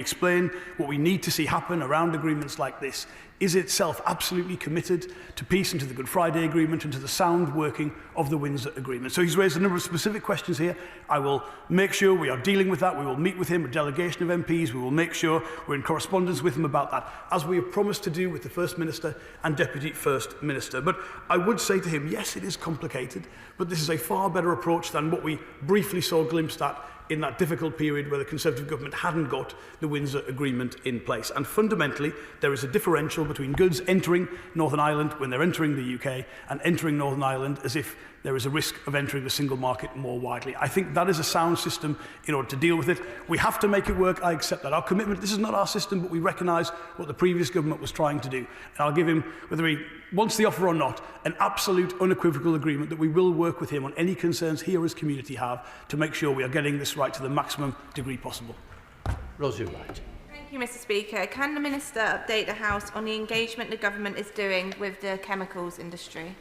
explain what we need to see happen around agreements like this is itself absolutely committed to peace and to the Good Friday Agreement and to the sound working of the Windsor Agreement. So he's raised a number of specific questions here. I will make sure we are dealing with that. We will meet with him, a delegation of MPs. We will make sure we're in correspondence with him about that, as we have promised to do with the First Minister and Deputy First Minister. But I would say to him, yes, it is complicated, but this is a far better approach than what we briefly saw glimpsed at in that difficult period where the Conservative government hadn't got the Windsor Agreement in place. And fundamentally, there is a differential between goods entering Northern Ireland when they're entering the UK and entering Northern Ireland as if there is a risk of entering the single market more widely. I think that is a sound system in order to deal with it. We have to make it work. I accept that. Our commitment, this is not our system, but we recognise what the previous government was trying to do. And I'll give him, whether he wants the offer or not, an absolute unequivocal agreement that we will work with him on any concerns he or his community have to make sure we are getting this right to the maximum degree possible. Rosie Wright. Thank you, Mr. Speaker. Can the Minister update the House on the engagement the government is doing with the chemicals industry?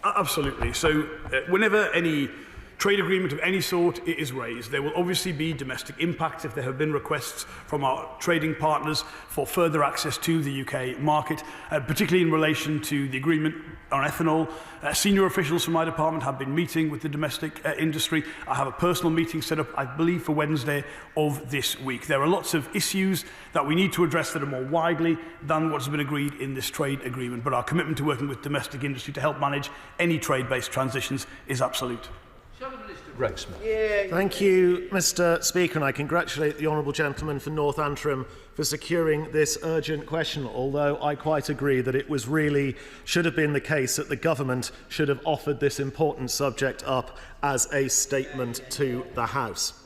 Absolutely. So whenever any trade agreement of any sort is raised, there will obviously be domestic impacts if there have been requests from our trading partners for further access to the UK market, particularly in relation to the agreement on ethanol. Senior officials from my department have been meeting with the domestic industry. I have a personal meeting set up, I believe, for Wednesday of this week. There are lots of issues that we need to address that are more widely than what has been agreed in this trade agreement, but our commitment to working with domestic industry to help manage any trade-based transitions is absolute. Thank you, Mr. Speaker, and I congratulate the honourable gentleman for North Antrim for securing this urgent question, although I quite agree that it was really should have been the case that the government should have offered this important subject up as a statement to the House.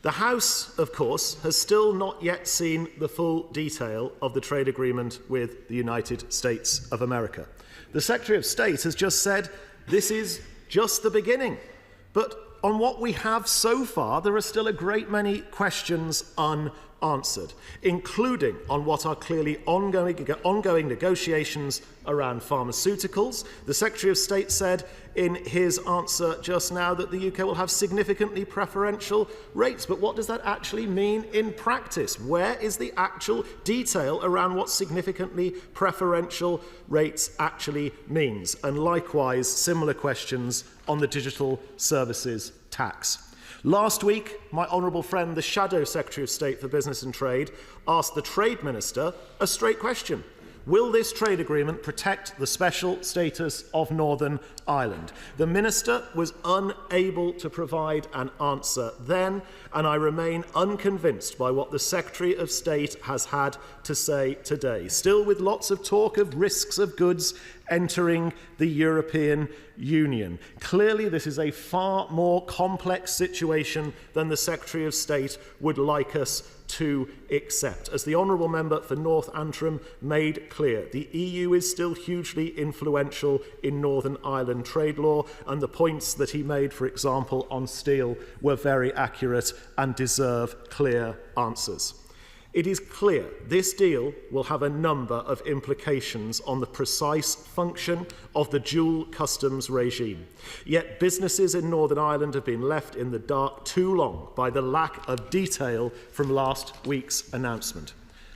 The House, of course, has still not yet seen the full detail of the trade agreement with the United States of America. The Secretary of State has just said this is just the beginning. But on what we have so far, there are still a great many questions unanswered, including on what are clearly ongoing negotiations around pharmaceuticals. The Secretary of State said in his answer just now that the UK will have significantly preferential rates. But what does that actually mean in practice? Where is the actual detail around what significantly preferential rates actually means? And likewise, similar questions on the digital services tax. Last week, my honourable friend, the Shadow Secretary of State for Business and Trade, asked the Trade Minister a straight question. Will this trade agreement protect the special status of Northern Ireland? The Minister was unable to provide an answer then, and I remain unconvinced by what the Secretary of State has had to say today. Still with lots of talk of risks of goods entering the European Union. Clearly, this is a far more complex situation than the Secretary of State would like us to accept. As the honourable member for North Antrim made clear, the EU is still hugely influential in Northern Ireland trade law, and the points that he made, for example, on steel were very accurate and deserve clear answers. It is clear this deal will have a number of implications on the precise function of the dual customs regime. Yet businesses in Northern Ireland have been left in the dark too long by the lack of detail from last week's announcement.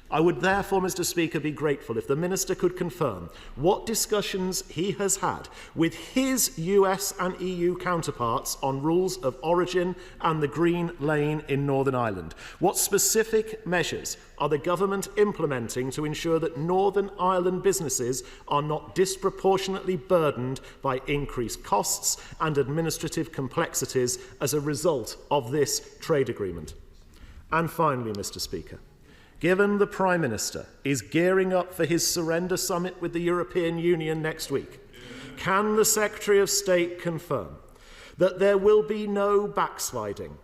I would therefore, Mr. Speaker, be grateful if the Minister could confirm what discussions he has had with his US and EU counterparts on rules of origin and the Green Lane in Northern Ireland. What specific measures are the government implementing to ensure that Northern Ireland businesses are not disproportionately burdened by increased costs and administrative complexities as a result of this trade agreement? And finally, Mr. Speaker, given the Prime Minister is gearing up for his surrender summit with the European Union next week, can the Secretary of State confirm that there will be no backsliding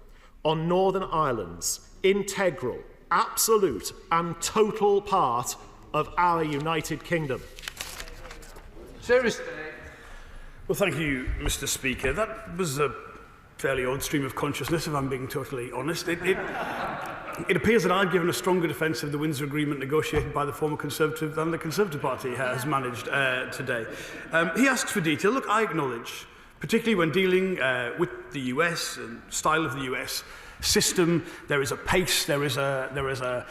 on Northern Ireland's integral, absolute and total part of our United Kingdom? Seriously. Well, thank you, Mr. Speaker. That was a fairly odd stream of consciousness, if I'm being totally honest. It appears that I've given a stronger defence of the Windsor Agreement negotiated by the former Conservative than the Conservative Party has managed today. He asks for detail. Look, I acknowledge, particularly when dealing with the US and style of the US, system, there is a pace, there is a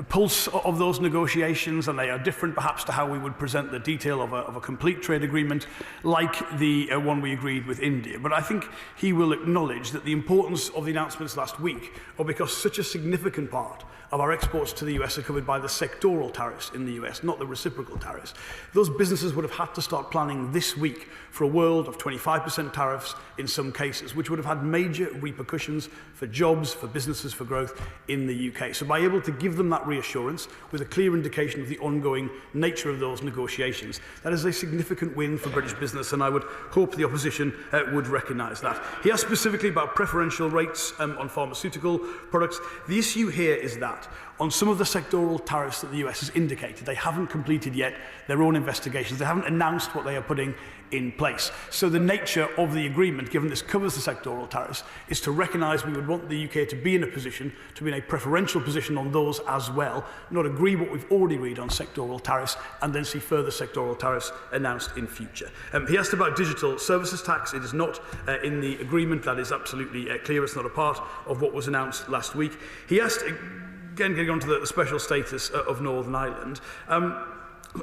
pulse of those negotiations, and they are different perhaps to how we would present the detail of a complete trade agreement like the one we agreed with India. But I think he will acknowledge that the importance of the announcements last week are because such a significant part of our exports to the US are covered by the sectoral tariffs in the US, not the reciprocal tariffs. Those businesses would have had to start planning this week for a world of 25% tariffs in some cases, which would have had major repercussions for jobs, for businesses, for growth in the UK. So by able to give them that reassurance with a clear indication of the ongoing nature of those negotiations, that is a significant win for British business, and I would hope the opposition would recognise that. He asked specifically about preferential rates on pharmaceutical products. The issue here is that on some of the sectoral tariffs that the US has indicated, they haven't completed yet their own investigations. They haven't announced what they are putting in place. So the nature of the agreement, given this covers the sectoral tariffs, is to recognise we would want the UK to be in a position, to be in a preferential position on those as well, not agree what we've already agreed on sectoral tariffs, and then see further sectoral tariffs announced in future. He asked about digital services tax. It is not in the agreement. That is absolutely clear. It's not a part of what was announced last week. He asked, again, getting on to the special status of Northern Ireland.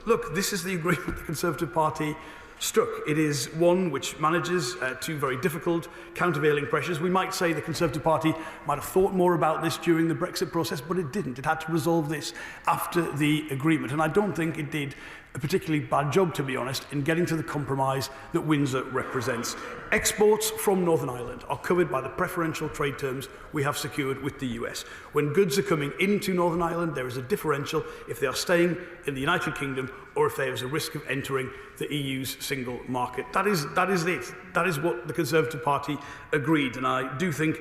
Look, this is the agreement the Conservative Party struck. It is one which manages two very difficult countervailing pressures. We might say the Conservative Party might have thought more about this during the Brexit process, but it didn't. It had to resolve this after the agreement, and I don't think it did a particularly bad job, to be honest, in getting to the compromise that Windsor represents. Exports from Northern Ireland are covered by the preferential trade terms we have secured with the US. When goods are coming into Northern Ireland, there is a differential if they are staying in the United Kingdom or if there is a risk of entering the EU's single market. That is it. That is what the Conservative Party agreed, and I do think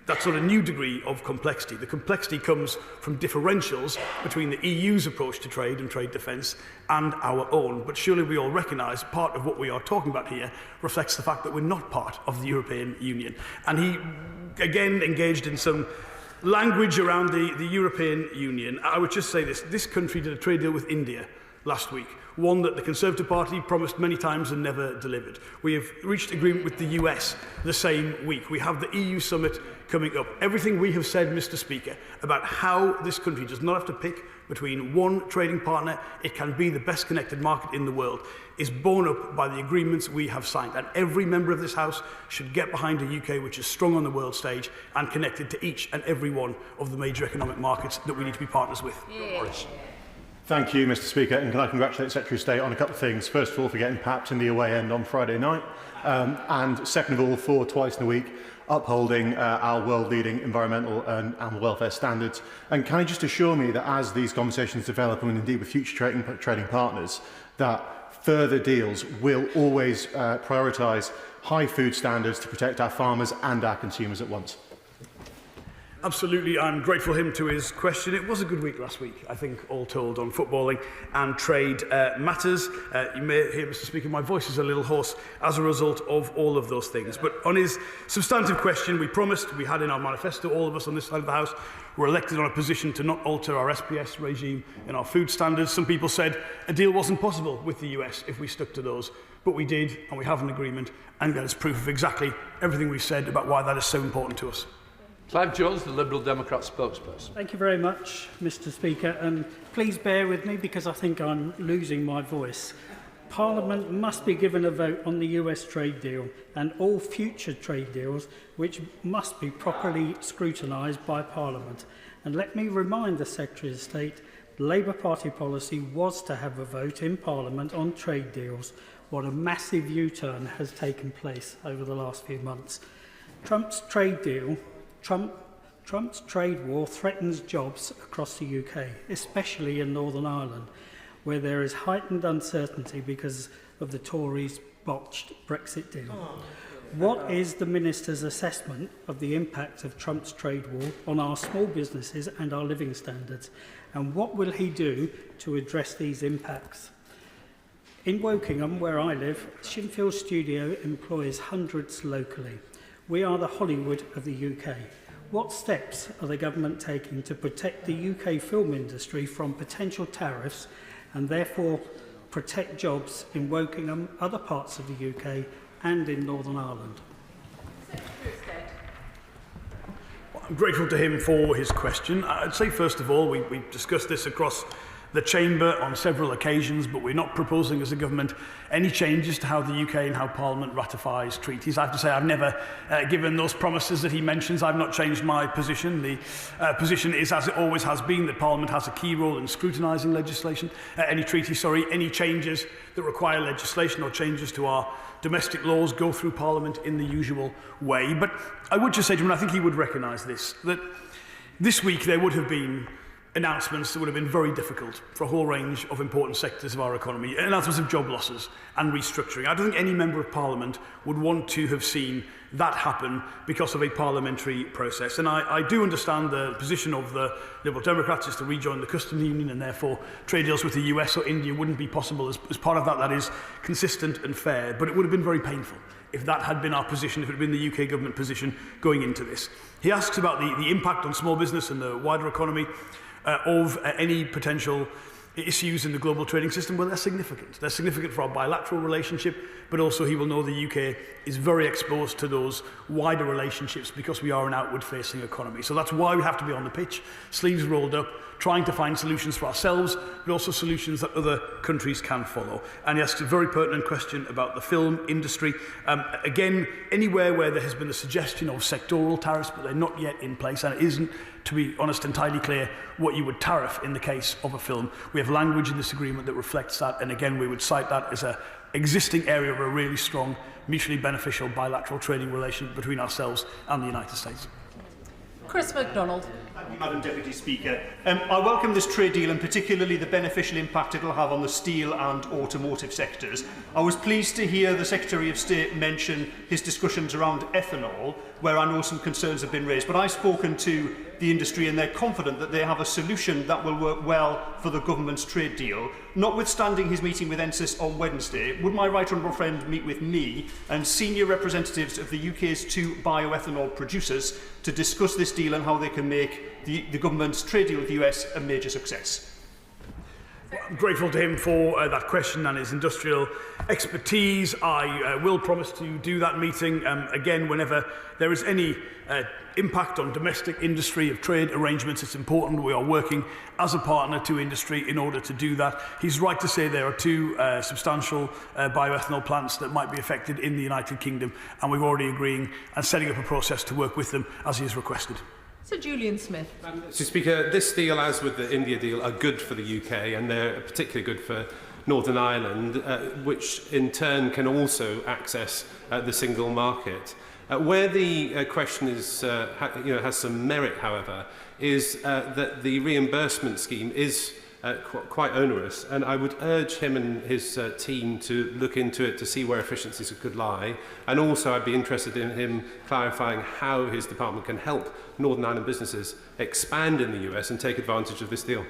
that sort of new degree of complexity. The complexity comes from differentials between the EU's approach to trade and trade defence and our own. But surely we all recognise part of what we are talking about here reflects the fact that we're not part of the European Union. And he, again, engaged in some language around the European Union. I would just say this. This country did a trade deal with India last week, one that the Conservative Party promised many times and never delivered. We have reached agreement with the US the same week. We have the EU summit coming up. Everything we have said, Mr. Speaker, about how this country does not have to pick between one trading partner, it can be the best connected market in the world, is borne up by the agreements we have signed. And every member of this House should get behind a UK which is strong on the world stage and connected to each and every one of the major economic markets that we need to be partners with. Yeah. Thank you, Mr. Speaker, and can I congratulate the Secretary of State on a couple of things. First of all, for getting papped in the away end on Friday night, and second of all, for twice in a week upholding our world-leading environmental and animal welfare standards. And can you just assure me that as these conversations develop, and indeed with future trading partners, that further deals will always prioritise high food standards to protect our farmers and our consumers at once? Absolutely, I'm grateful to his question. It was a good week last week, I think, all told, on footballing and trade matters. You may hear, Mr. Speaker, my voice is a little hoarse as a result of all of those things. But on his substantive question, we promised, we had in our manifesto, all of us on this side of the House were elected on a position to not alter our SPS regime and our food standards. Some people said a deal wasn't possible with the US if we stuck to those. But we did, and we have an agreement, and that is proof of exactly everything we've said about why that is so important to us. Clive Jones, the Liberal Democrat spokesperson. Thank you very much, Mr. Speaker, and please bear with me because I think I'm losing my voice. Parliament must be given a vote on the US trade deal and all future trade deals, which must be properly scrutinised by Parliament. And let me remind the Secretary of State, the Labour Party policy was to have a vote in Parliament on trade deals. What a massive U-turn has taken place over the last few months. Trump's trade war threatens jobs across the UK, especially in Northern Ireland, where there is heightened uncertainty because of the Tories' botched Brexit deal. What is the Minister's assessment of the impact of Trump's trade war on our small businesses and our living standards? And what will he do to address these impacts? In Wokingham, where I live, Shinfield Studio employs hundreds locally. We are the Hollywood of the UK. What steps are the government taking to protect the UK film industry from potential tariffs and therefore protect jobs in Wokingham, other parts of the UK and in Northern Ireland? I'm grateful to him for his question. I'd say, first of all, we've discussed this across the Chamber on several occasions, but we're not proposing as a government any changes to how the UK and how Parliament ratifies treaties. I have to say I've never given those promises that he mentions. I've not changed my position. The position is, as it always has been, that Parliament has a key role in scrutinising legislation, any changes that require legislation or changes to our domestic laws go through Parliament in the usual way. But I would just say to him, and I think he would recognise this, that this week there would have been announcements that would have been very difficult for a whole range of important sectors of our economy, announcements of job losses and restructuring. I don't think any member of Parliament would want to have seen that happen because of a parliamentary process. And I do understand the position of the Liberal Democrats is to rejoin the customs union, and therefore trade deals with the US or India wouldn't be possible as part of that. That is consistent and fair, but it would have been very painful if that had been our position, if it had been the UK government position going into this. He asks about the impact on small business and the wider economy of any potential issues in the global trading system. Well, they're significant. They're significant for our bilateral relationship, but also he will know the UK is very exposed to those wider relationships because we are an outward-facing economy. So that's why we have to be on the pitch, sleeves rolled up, trying to find solutions for ourselves, but also solutions that other countries can follow. And he asks a very pertinent question about the film industry. Again, anywhere where there has been a suggestion of sectoral tariffs, but they're not yet in place, and it isn't, to be honest, entirely clear what you would tariff in the case of a film. We have language in this agreement that reflects that, and again, we would cite that as an existing area of a really strong, mutually beneficial bilateral trading relationship between ourselves and the United States. Chris MacDonald. Thank you, Madam Deputy Speaker. I welcome this trade deal and particularly the beneficial impact it will have on the steel and automotive sectors. I was pleased to hear the Secretary of State mention his discussions around ethanol, where I know some concerns have been raised. But I've spoken to the industry and they're confident that they have a solution that will work well for the government's trade deal. Notwithstanding his meeting with NSIS on Wednesday, would my right honourable friend meet with me and senior representatives of the UK's 2 bioethanol producers to discuss this deal and how they can make the government's trade deal with the US a major success? I'm grateful to him for that question and his industrial expertise. I will promise to do that meeting again whenever there is any impact on domestic industry of trade arrangements. It's important. We are working as a partner to industry in order to do that. He's right to say there are 2 substantial bioethanol plants that might be affected in the United Kingdom, and we're already agreeing and setting up a process to work with them as he has requested. Sir Julian Smith. Mr. Speaker, this deal, as with the India deal, are good for the UK, and they're particularly good for Northern Ireland, which in turn can also access the single market. Where the question is, has some merit, however, is that the reimbursement scheme is quite onerous, and I would urge him and his team to look into it to see where efficiencies could lie, and also I'd be interested in him clarifying how his department can help Northern Ireland businesses expand in the US and take advantage of this deal.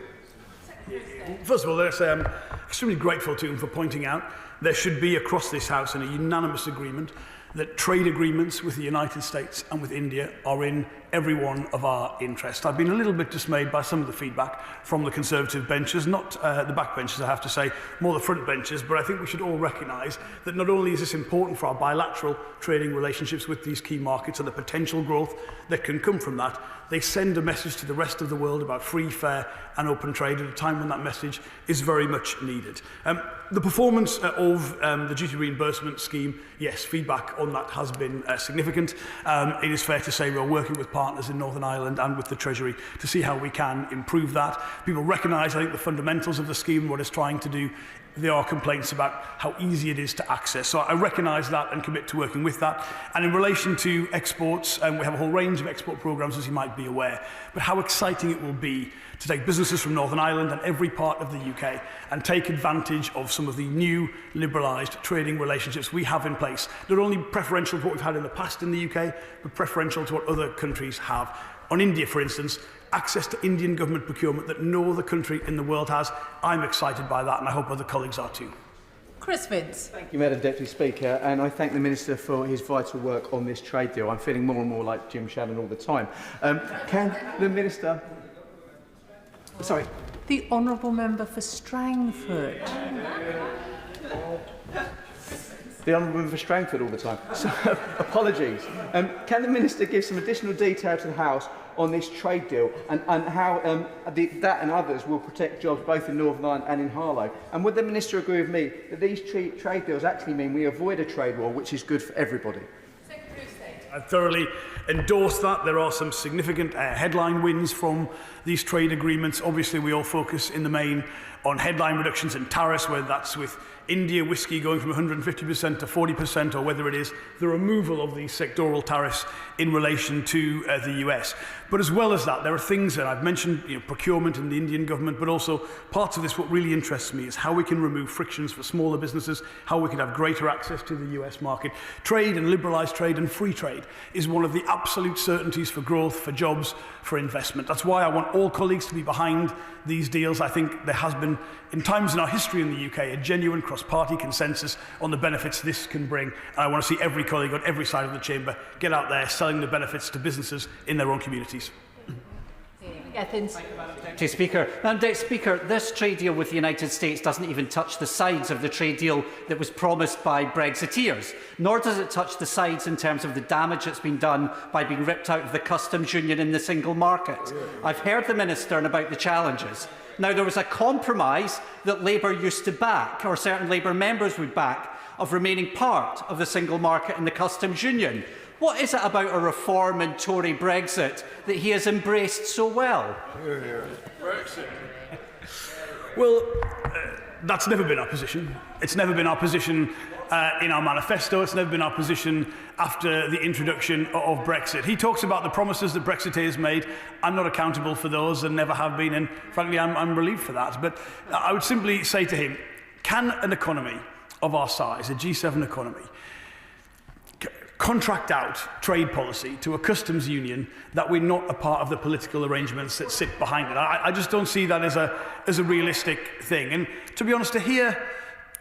First of all, let's say I'm extremely grateful to him for pointing out there should be across this House a unanimous agreement that trade agreements with the United States and with India are in every one of our interests. I've been a little bit dismayed by some of the feedback from the Conservative benches, not the back benches, I have to say, more the front benches, but I think we should all recognise that not only is this important for our bilateral trading relationships with these key markets and the potential growth that can come from that, they send a message to the rest of the world about free, fair and open trade at a time when that message is very much needed. The performance of the duty reimbursement scheme, yes, feedback on that has been significant. It is fair to say we're working with partners in Northern Ireland and with the Treasury to see how we can improve that. People recognise, I think, the fundamentals of the scheme, what it's trying to do. There are complaints about how easy it is to access. So I recognise that and commit to working with that. And in relation to exports, we have a whole range of export programmes, as you might be aware. But how exciting it will be to take businesses from Northern Ireland and every part of the UK and take advantage of some of the new liberalised trading relationships we have in place. Not only preferential to what we've had in the past in the UK, but preferential to what other countries have. On India, for instance, access to Indian government procurement that no other country in the world has. I'm excited by that, and I hope other colleagues are too. Chris Vince. Thank you, Madam Deputy Speaker, and I thank the Minister for his vital work on this trade deal. I'm feeling more and more like Jim Shannon all the time. Can the Minister... Sorry. The Honourable Member for Strangford. The Honourable Member for Strangford all the time. So, apologies. Can the Minister give some additional detail to the House on this trade deal and how that and others will protect jobs both in Northern Ireland and in Harlow? And would the Minister agree with me that these trade deals actually mean we avoid a trade war, which is good for everybody? I thoroughly endorse that. There are some significant headline wins from these trade agreements. Obviously, we all focus in the main on headline reductions in tariffs, whether that's with India whiskey going from 150% to 40%, or whether it is the removal of these sectoral tariffs in relation to the US. But as well as that, there are things that I've mentioned, procurement in the Indian government, but also parts of this, what really interests me is how we can remove frictions for smaller businesses, how we can have greater access to the US market. Trade and liberalised trade and free trade is one of the absolute certainties for growth, for jobs, for investment. That's why I want all colleagues to be behind these deals. I think there has been, in times in our history in the UK, a genuine cross-party consensus on the benefits this can bring. And I want to see every colleague on every side of the chamber get out there selling the benefits to businesses in their own communities. Deputy Speaker. Deputy Speaker, this trade deal with the United States doesn't even touch the sides of the trade deal that was promised by Brexiteers, nor does it touch the sides in terms of the damage that's been done by being ripped out of the customs union in the single market. I've heard the Minister about the challenges. Now, there was a compromise that Labour used to back, or certain Labour members would back, of remaining part of the single market in the customs union. What is it about a reform in Tory Brexit that he has embraced so well? Brexit. Well, that's never been our position. It's never been our position in our manifesto. It's never been our position after the introduction of Brexit. He talks about the promises that Brexiteers made. I'm not accountable for those and never have been, and frankly, I'm relieved for that. But I would simply say to him, can an economy of our size, a G7 economy, contract out trade policy to a customs union that we're not a part of the political arrangements that sit behind it? I just don't see that as a realistic thing. And to be honest, to hear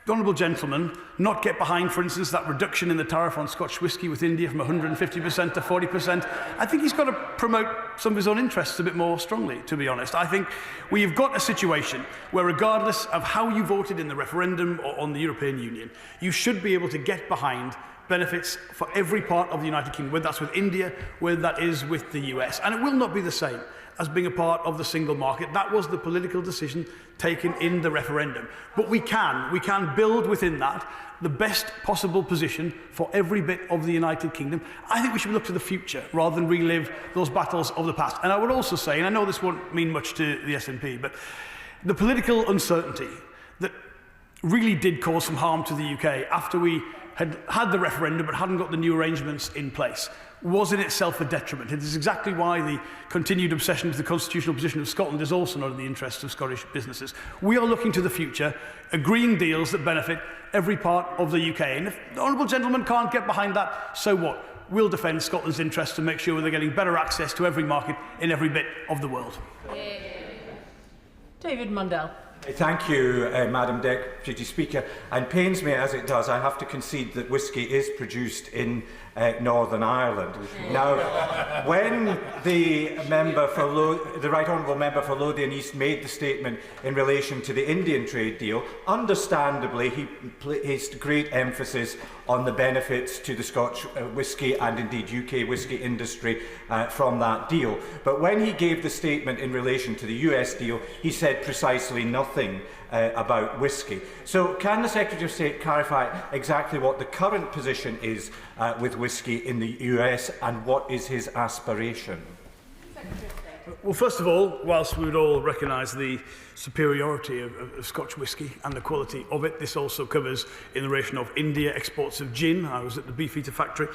the honourable gentleman not get behind, for instance, that reduction in the tariff on Scotch whisky with India from 150% to 40%, I think he's got to promote some of his own interests a bit more strongly, to be honest. I think we've got a situation where, regardless of how you voted in the referendum or on the European Union, you should be able to get behind benefits for every part of the United Kingdom, whether that's with India, whether that is with the US. And it will not be the same as being a part of the single market. That was the political decision taken in the referendum. But we can build within that the best possible position for every bit of the United Kingdom. I think we should look to the future rather than relive those battles of the past. And I would also say, and I know this won't mean much to the SNP, but the political uncertainty that really did cause some harm to the UK after we had the referendum but hadn't got the new arrangements in place was in itself a detriment. It is exactly why the continued obsession with the constitutional position of Scotland is also not in the interests of Scottish businesses. We are looking to the future, agreeing deals that benefit every part of the UK. And if the honourable gentleman can't get behind that, so what? We'll defend Scotland's interests and make sure they're getting better access to every market in every bit of the world. David Mundell. Thank you, Madam Deputy Speaker. And pains me as it does, I have to concede that whisky is produced in Northern Ireland. Now, when the Right Honourable Member for Lothian East made the statement in relation to the Indian trade deal, understandably he placed great emphasis on the benefits to the Scotch whisky and indeed UK whisky industry from that deal. But when he gave the statement in relation to the US deal, he said precisely nothing about whisky. So can the Secretary of State clarify exactly what the current position is with whisky in the US and what is his aspiration? Well, first of all, whilst we would all recognise the superiority of Scotch whisky and the quality of it, this also covers in the relation of India exports of gin. I was at the Beefeater factory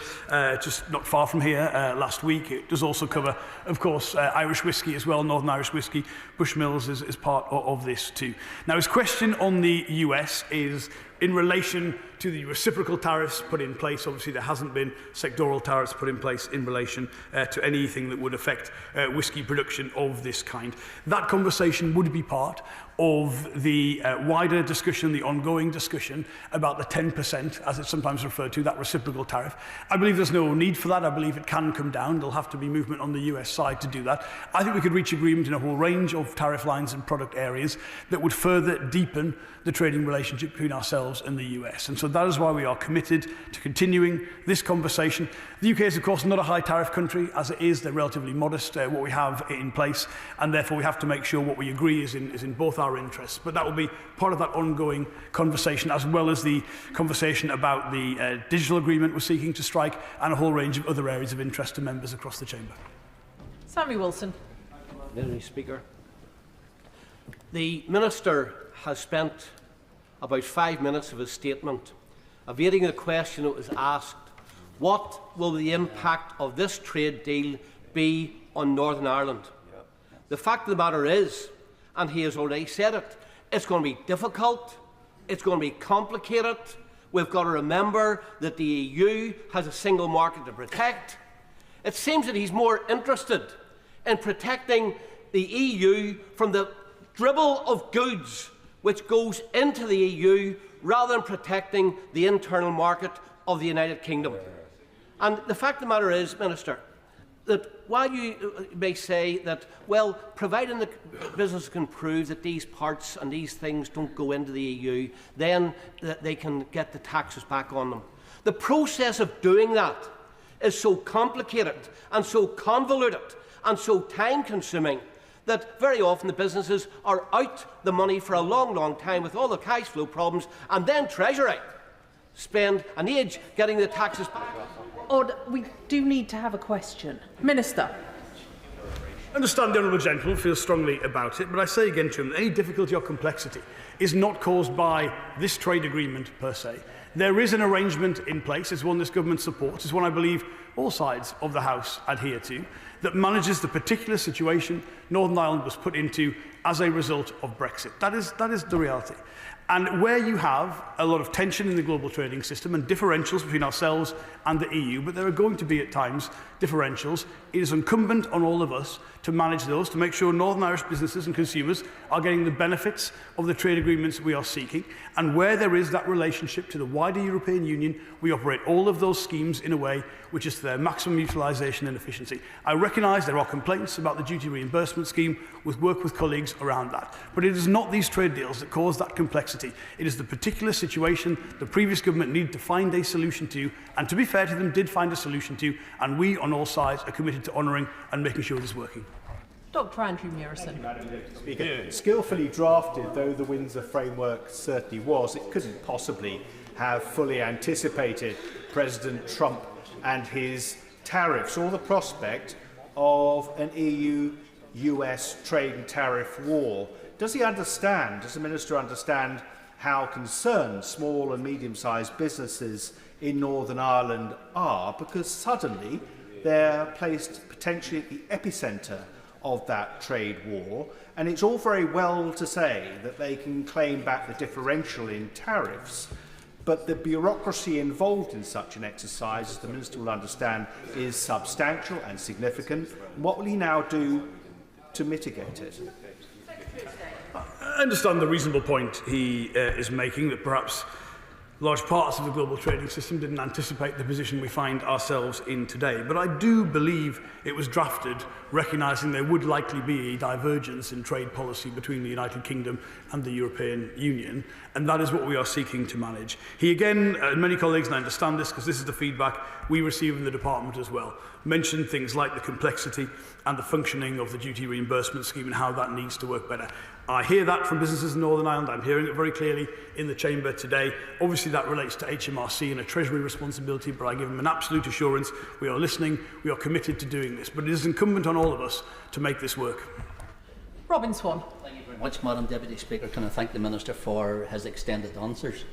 just not far from here last week. It does also cover, of course, Irish whisky as well, Northern Irish whisky. Bushmills is part of this too. Now, his question on the US is in relation to the reciprocal tariffs put in place. Obviously, there hasn't been sectoral tariffs put in place in relation to anything that would affect whisky production of this kind. That conversation would be part of the wider discussion, the ongoing discussion about the 10%, as it's sometimes referred to, that reciprocal tariff. I believe there's no need for that. I believe it can come down. There'll have to be movement on the US side to do that. I think we could reach agreement in a whole range of tariff lines and product areas that would further deepen the trading relationship between ourselves and the US. And so that is why we are committed to continuing this conversation. The UK is, of course, not a high tariff country. As it is, they're relatively modest, what we have in place, and therefore we have to make sure what we agree is in both our interests. But that will be part of that ongoing conversation, as well as the conversation about the digital agreement we're seeking to strike and a whole range of other areas of interest to members across the chamber. Sammy Wilson. Mr. Speaker, the Minister has spent about 5 minutes of his statement evading the question that was asked: what will the impact of this trade deal be on Northern Ireland? The fact of the matter is, and he has already said it, it's going to be difficult, it's going to be complicated. We've got to remember that the EU has a single market to protect. It seems that he's more interested in protecting the EU from the dribble of goods which goes into the EU rather than protecting the internal market of the United Kingdom. And the fact of the matter is, Minister, that while you may say that, well, providing the business can prove that these parts and these things don't go into the EU, then they can get the taxes back on them. The process of doing that is so complicated and so convoluted and so time-consuming that very often the businesses are out the money for a long, long time with all the cash flow problems, and then Treasury spend an age getting the taxes back. We do need to have a question. Minister. I understand the Honourable Gentleman feels strongly about it, but I say again to him that any difficulty or complexity is not caused by this trade agreement per se. There is an arrangement in place, it's one this government supports, it's one I believe all sides of the House adhere to, that manages the particular situation Northern Ireland was put into as a result of Brexit. That is the reality. And where you have a lot of tension in the global trading system and differentials between ourselves and the EU, but there are going to be at times differentials, it is incumbent on all of us to manage those, to make sure Northern Irish businesses and consumers are getting the benefits of the trade agreements we are seeking. And where there is that relationship to the wider European Union, we operate all of those schemes in a way which is to their maximum utilisation and efficiency. I recognise there are complaints about the duty reimbursement scheme, with work with colleagues around that. But it is not these trade deals that cause that complexity. It is the particular situation the previous government needed to find a solution to, and to be fair to them, did find a solution to, and we on all sides are committed to honouring and making sure it is working. Dr. Andrew Murison. Speaker. Skillfully drafted though the Windsor framework certainly was, it couldn't possibly have fully anticipated President Trump and his tariffs, or the prospect of an EU-US trade and tariff war. Does he understand, does the Minister understand how concerned small and medium-sized businesses in Northern Ireland are? Because suddenly they're placed potentially at the epicentre of that trade war, and it's all very well to say that they can claim back the differential in tariffs, but the bureaucracy involved in such an exercise, as the Minister will understand, is substantial and significant. What will he now do to mitigate it? I understand the reasonable point he is making, that perhaps large parts of the global trading system didn't anticipate the position we find ourselves in today. But I do believe it was drafted recognising there would likely be a divergence in trade policy between the United Kingdom and the European Union, and that is what we are seeking to manage. He again, many colleagues, and I understand this because this is the feedback we receive in the department as well, mentioned things like the complexity and the functioning of the duty reimbursement scheme and how that needs to work better. I hear that from businesses in Northern Ireland. I'm hearing it very clearly in the Chamber today. Obviously, that relates to HMRC and a Treasury responsibility, but I give them an absolute assurance we are listening, we are committed to doing this. But it is incumbent on all of us to make this work. Robin Swan. Thank you very much, Madam Deputy Speaker. Can I thank the Minister for his extended answers?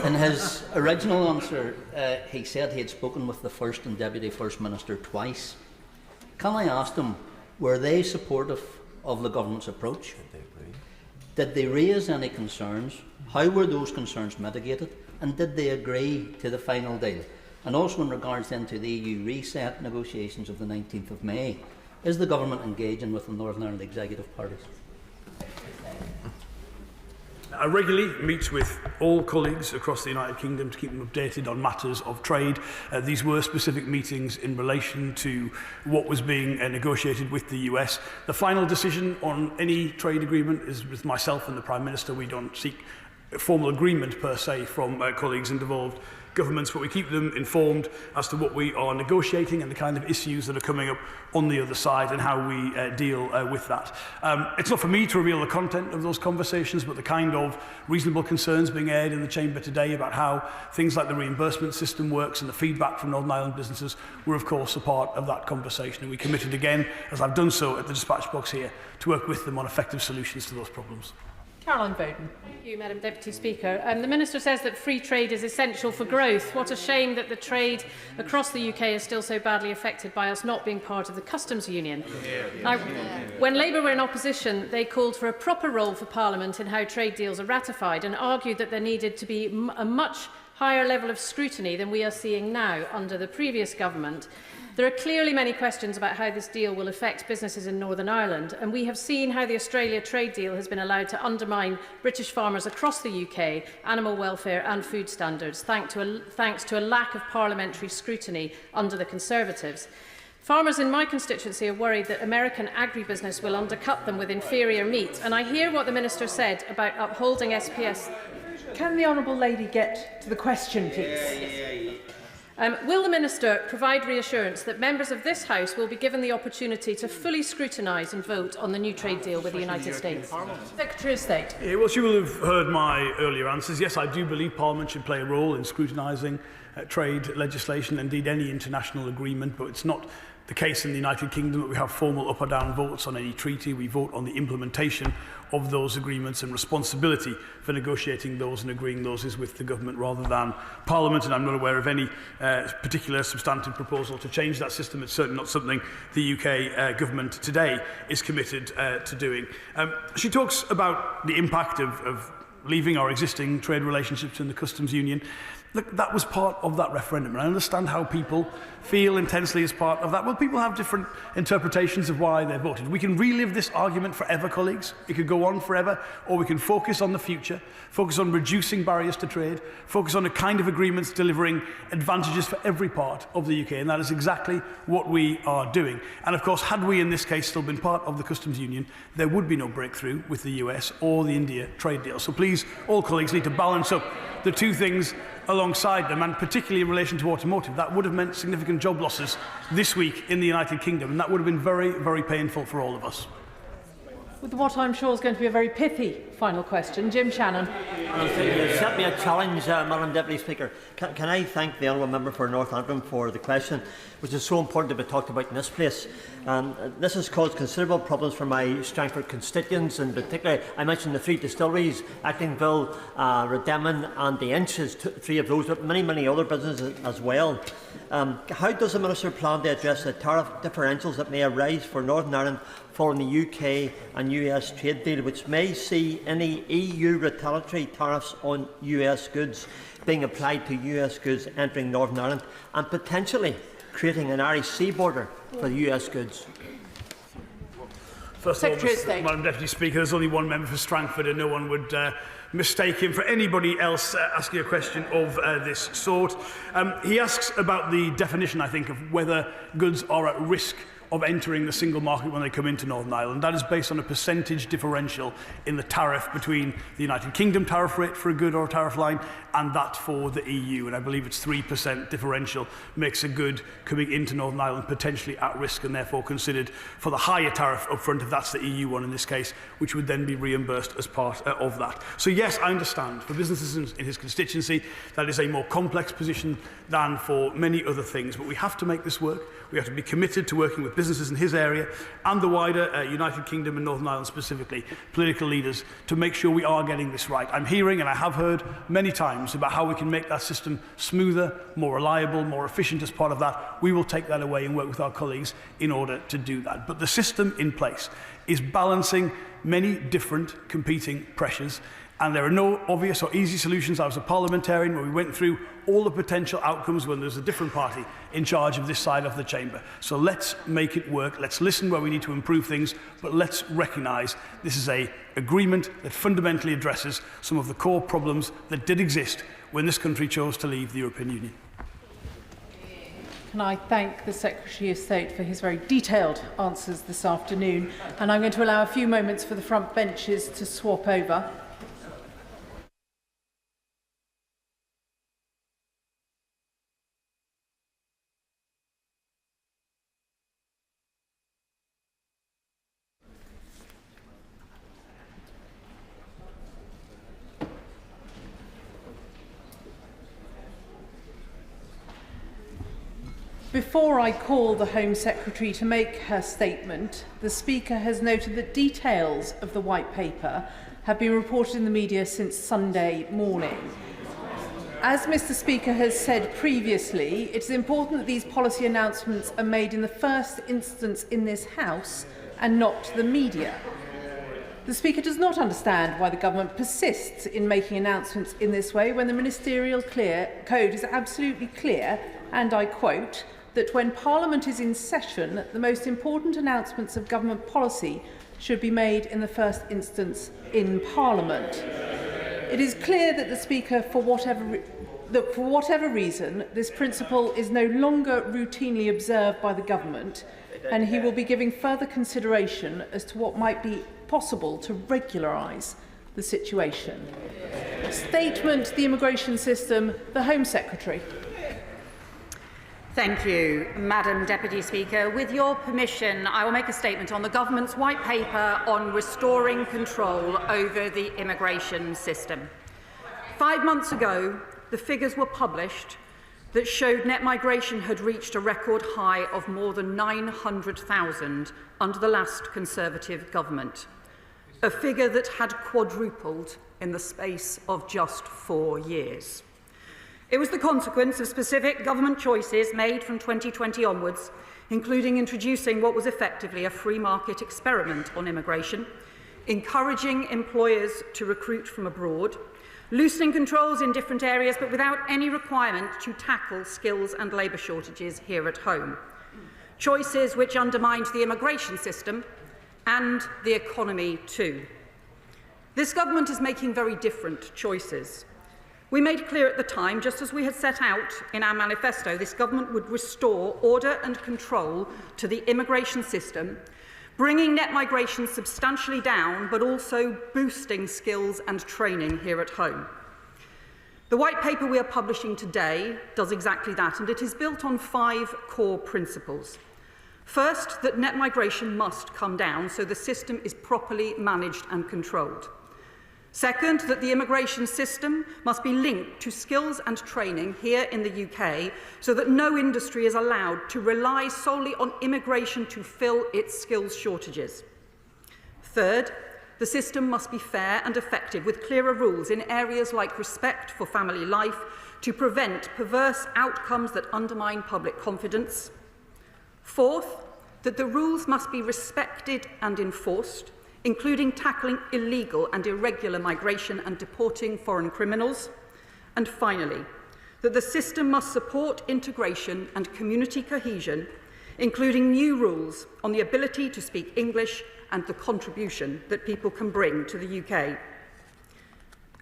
In his original answer, he said he had spoken with the First and Deputy First Minister twice. Can I ask them, were they supportive of the government's approach? Did they raise any concerns? How were those concerns mitigated? And did they agree to the final deal? And also in regards then to the EU reset negotiations of the 19th of May, is the government engaging with the Northern Ireland executive parties? I regularly meet with all colleagues across the United Kingdom to keep them updated on matters of trade. These were specific meetings in relation to what was being negotiated with the US. The final decision on any trade agreement is with myself and the Prime Minister. We don't seek a formal agreement per se from colleagues involved governments, but we keep them informed as to what we are negotiating and the kind of issues that are coming up on the other side and how we deal with that. It's not for me to reveal the content of those conversations, but the kind of reasonable concerns being aired in the Chamber today about how things like the reimbursement system works and the feedback from Northern Ireland businesses were of course a part of that conversation, and we committed again, as I've done so at the dispatch box here, to work with them on effective solutions to those problems. Caroline Bowden. Thank you, Madam Deputy Speaker. The Minister says that free trade is essential for growth. What a shame that the trade across the UK is still so badly affected by us not being part of the customs union. Now, when Labour were in opposition, they called for a proper role for Parliament in how trade deals are ratified and argued that there needed to be a much higher level of scrutiny than we are seeing now under the previous government. There are clearly many questions about how this deal will affect businesses in Northern Ireland, and we have seen how the Australia trade deal has been allowed to undermine British farmers across the UK, animal welfare and food standards, thanks to a lack of parliamentary scrutiny under the Conservatives. Farmers in my constituency are worried that American agribusiness will undercut them with inferior meat, and I hear what the Minister said about upholding SPS. Can the Honourable Lady get to the question, please? Will the Minister provide reassurance that members of this House will be given the opportunity to fully scrutinise and vote on the new trade deal with the United States? Secretary of State. Well, you will have heard my earlier answers. Yes, I do believe Parliament should play a role in scrutinising trade legislation, indeed any international agreement, but it's not the case in the United Kingdom that we have formal up or down votes on any treaty. We vote on the implementation of those agreements, and responsibility for negotiating those and agreeing those is with the government rather than Parliament, and I'm not aware of any particular substantive proposal to change that system. It's certainly not something the UK government today is committed to doing. She talks about the impact of leaving our existing trade relationships in the customs union. Look, that was part of that referendum, and I understand how people feel intensely as part of that. Well, people have different interpretations of why they voted. We can relive this argument forever, colleagues. It could go on forever, or we can focus on the future, focus on reducing barriers to trade, focus on the kind of agreements delivering advantages for every part of the UK, and that is exactly what we are doing. And of course, had we in this case still been part of the customs union, there would be no breakthrough with the US or the India trade deal. So please, all colleagues need to balance up the two things alongside them, and particularly in relation to automotive. That would have meant significant job losses this week in the United Kingdom, and that would have been very, very painful for all of us. With what I'm sure is going to be a very pithy final question, Jim Shannon. You set me a challenge, Madam Deputy Speaker. Can I thank the Honourable Member for North Antrim for the question, which is so important to be talked about in this place. This has caused considerable problems for my Strangford constituents, and particularly I mentioned the three distilleries, Actonville, Redemon and the Inches, three of those, but many, many other businesses as well. How does the Minister plan to address the tariff differentials that may arise for Northern Ireland following the UK and US trade deal, which may see any EU retaliatory tariffs on US goods being applied to US goods entering Northern Ireland, and potentially creating an Irish sea border for the US goods? First of all, Madam Deputy Speaker, there's only one member for Strangford, and no one would mistake him for anybody else asking a question of this sort. He asks about the definition, I think, of whether goods are at risk of entering the single market when they come into Northern Ireland. That is based on a percentage differential in the tariff between the United Kingdom tariff rate for a good or a tariff line and that for the EU. And I believe it's 3% differential makes a good coming into Northern Ireland potentially at risk and therefore considered for the higher tariff up front, if that's the EU one in this case, which would then be reimbursed as part of that. So yes, I understand for businesses in his constituency that is a more complex position than for many other things, but we have to make this work. We have to be committed to working with businesses in his area and the wider United Kingdom and Northern Ireland specifically, political leaders, to make sure we are getting this right. I'm hearing, and I have heard many times, about how we can make that system smoother, more reliable, more efficient as part of that. We will take that away and work with our colleagues in order to do that. But the system in place is balancing many different competing pressures, And there are no obvious or easy solutions. I was a parliamentarian where we went through all the potential outcomes when there's a different party in charge of this side of the chamber. So let's make it work. Let's listen where we need to improve things, but let's recognise this is an agreement that fundamentally addresses some of the core problems that did exist when this country chose to leave the European Union. Can I thank the Secretary of State for his very detailed answers this afternoon, and I'm going to allow a few moments for the front benches to swap over. Before I call the Home Secretary to make her statement, the Speaker has noted that details of the White Paper have been reported in the media since Sunday morning. As Mr. Speaker has said previously, it is important that these policy announcements are made in the first instance in this House and not to the media. The Speaker does not understand why the Government persists in making announcements in this way when the Ministerial Code is absolutely clear, and I quote, that when Parliament is in session, the most important announcements of government policy should be made in the first instance in Parliament. It is clear that the Speaker, for whatever reason, this principle is no longer routinely observed by the Government, and he will be giving further consideration as to what might be possible to regularise the situation. Statement, the immigration system, the Home Secretary. Thank you, Madam Deputy Speaker. With your permission, I will make a statement on the Government's White Paper on restoring control over the immigration system. 5 months ago, the figures were published that showed net migration had reached a record high of more than 900,000 under the last Conservative government, a figure that had quadrupled in the space of just 4 years. It was the consequence of specific government choices made from 2020 onwards, including introducing what was effectively a free market experiment on immigration, encouraging employers to recruit from abroad, loosening controls in different areas but without any requirement to tackle skills and labour shortages here at home. Choices which undermined the immigration system and the economy too. This government is making very different choices. We made clear at the time, just as we had set out in our manifesto, this government would restore order and control to the immigration system, bringing net migration substantially down, but also boosting skills and training here at home. The White Paper we are publishing today does exactly that, and it is built on 5 core principles. First, that net migration must come down so the system is properly managed and controlled. Second, that the immigration system must be linked to skills and training here in the UK so that no industry is allowed to rely solely on immigration to fill its skills shortages. Third, the system must be fair and effective with clearer rules in areas like respect for family life to prevent perverse outcomes that undermine public confidence. Fourth, that the rules must be respected and enforced, including tackling illegal and irregular migration and deporting foreign criminals. And finally, that the system must support integration and community cohesion, including new rules on the ability to speak English and the contribution that people can bring to the UK.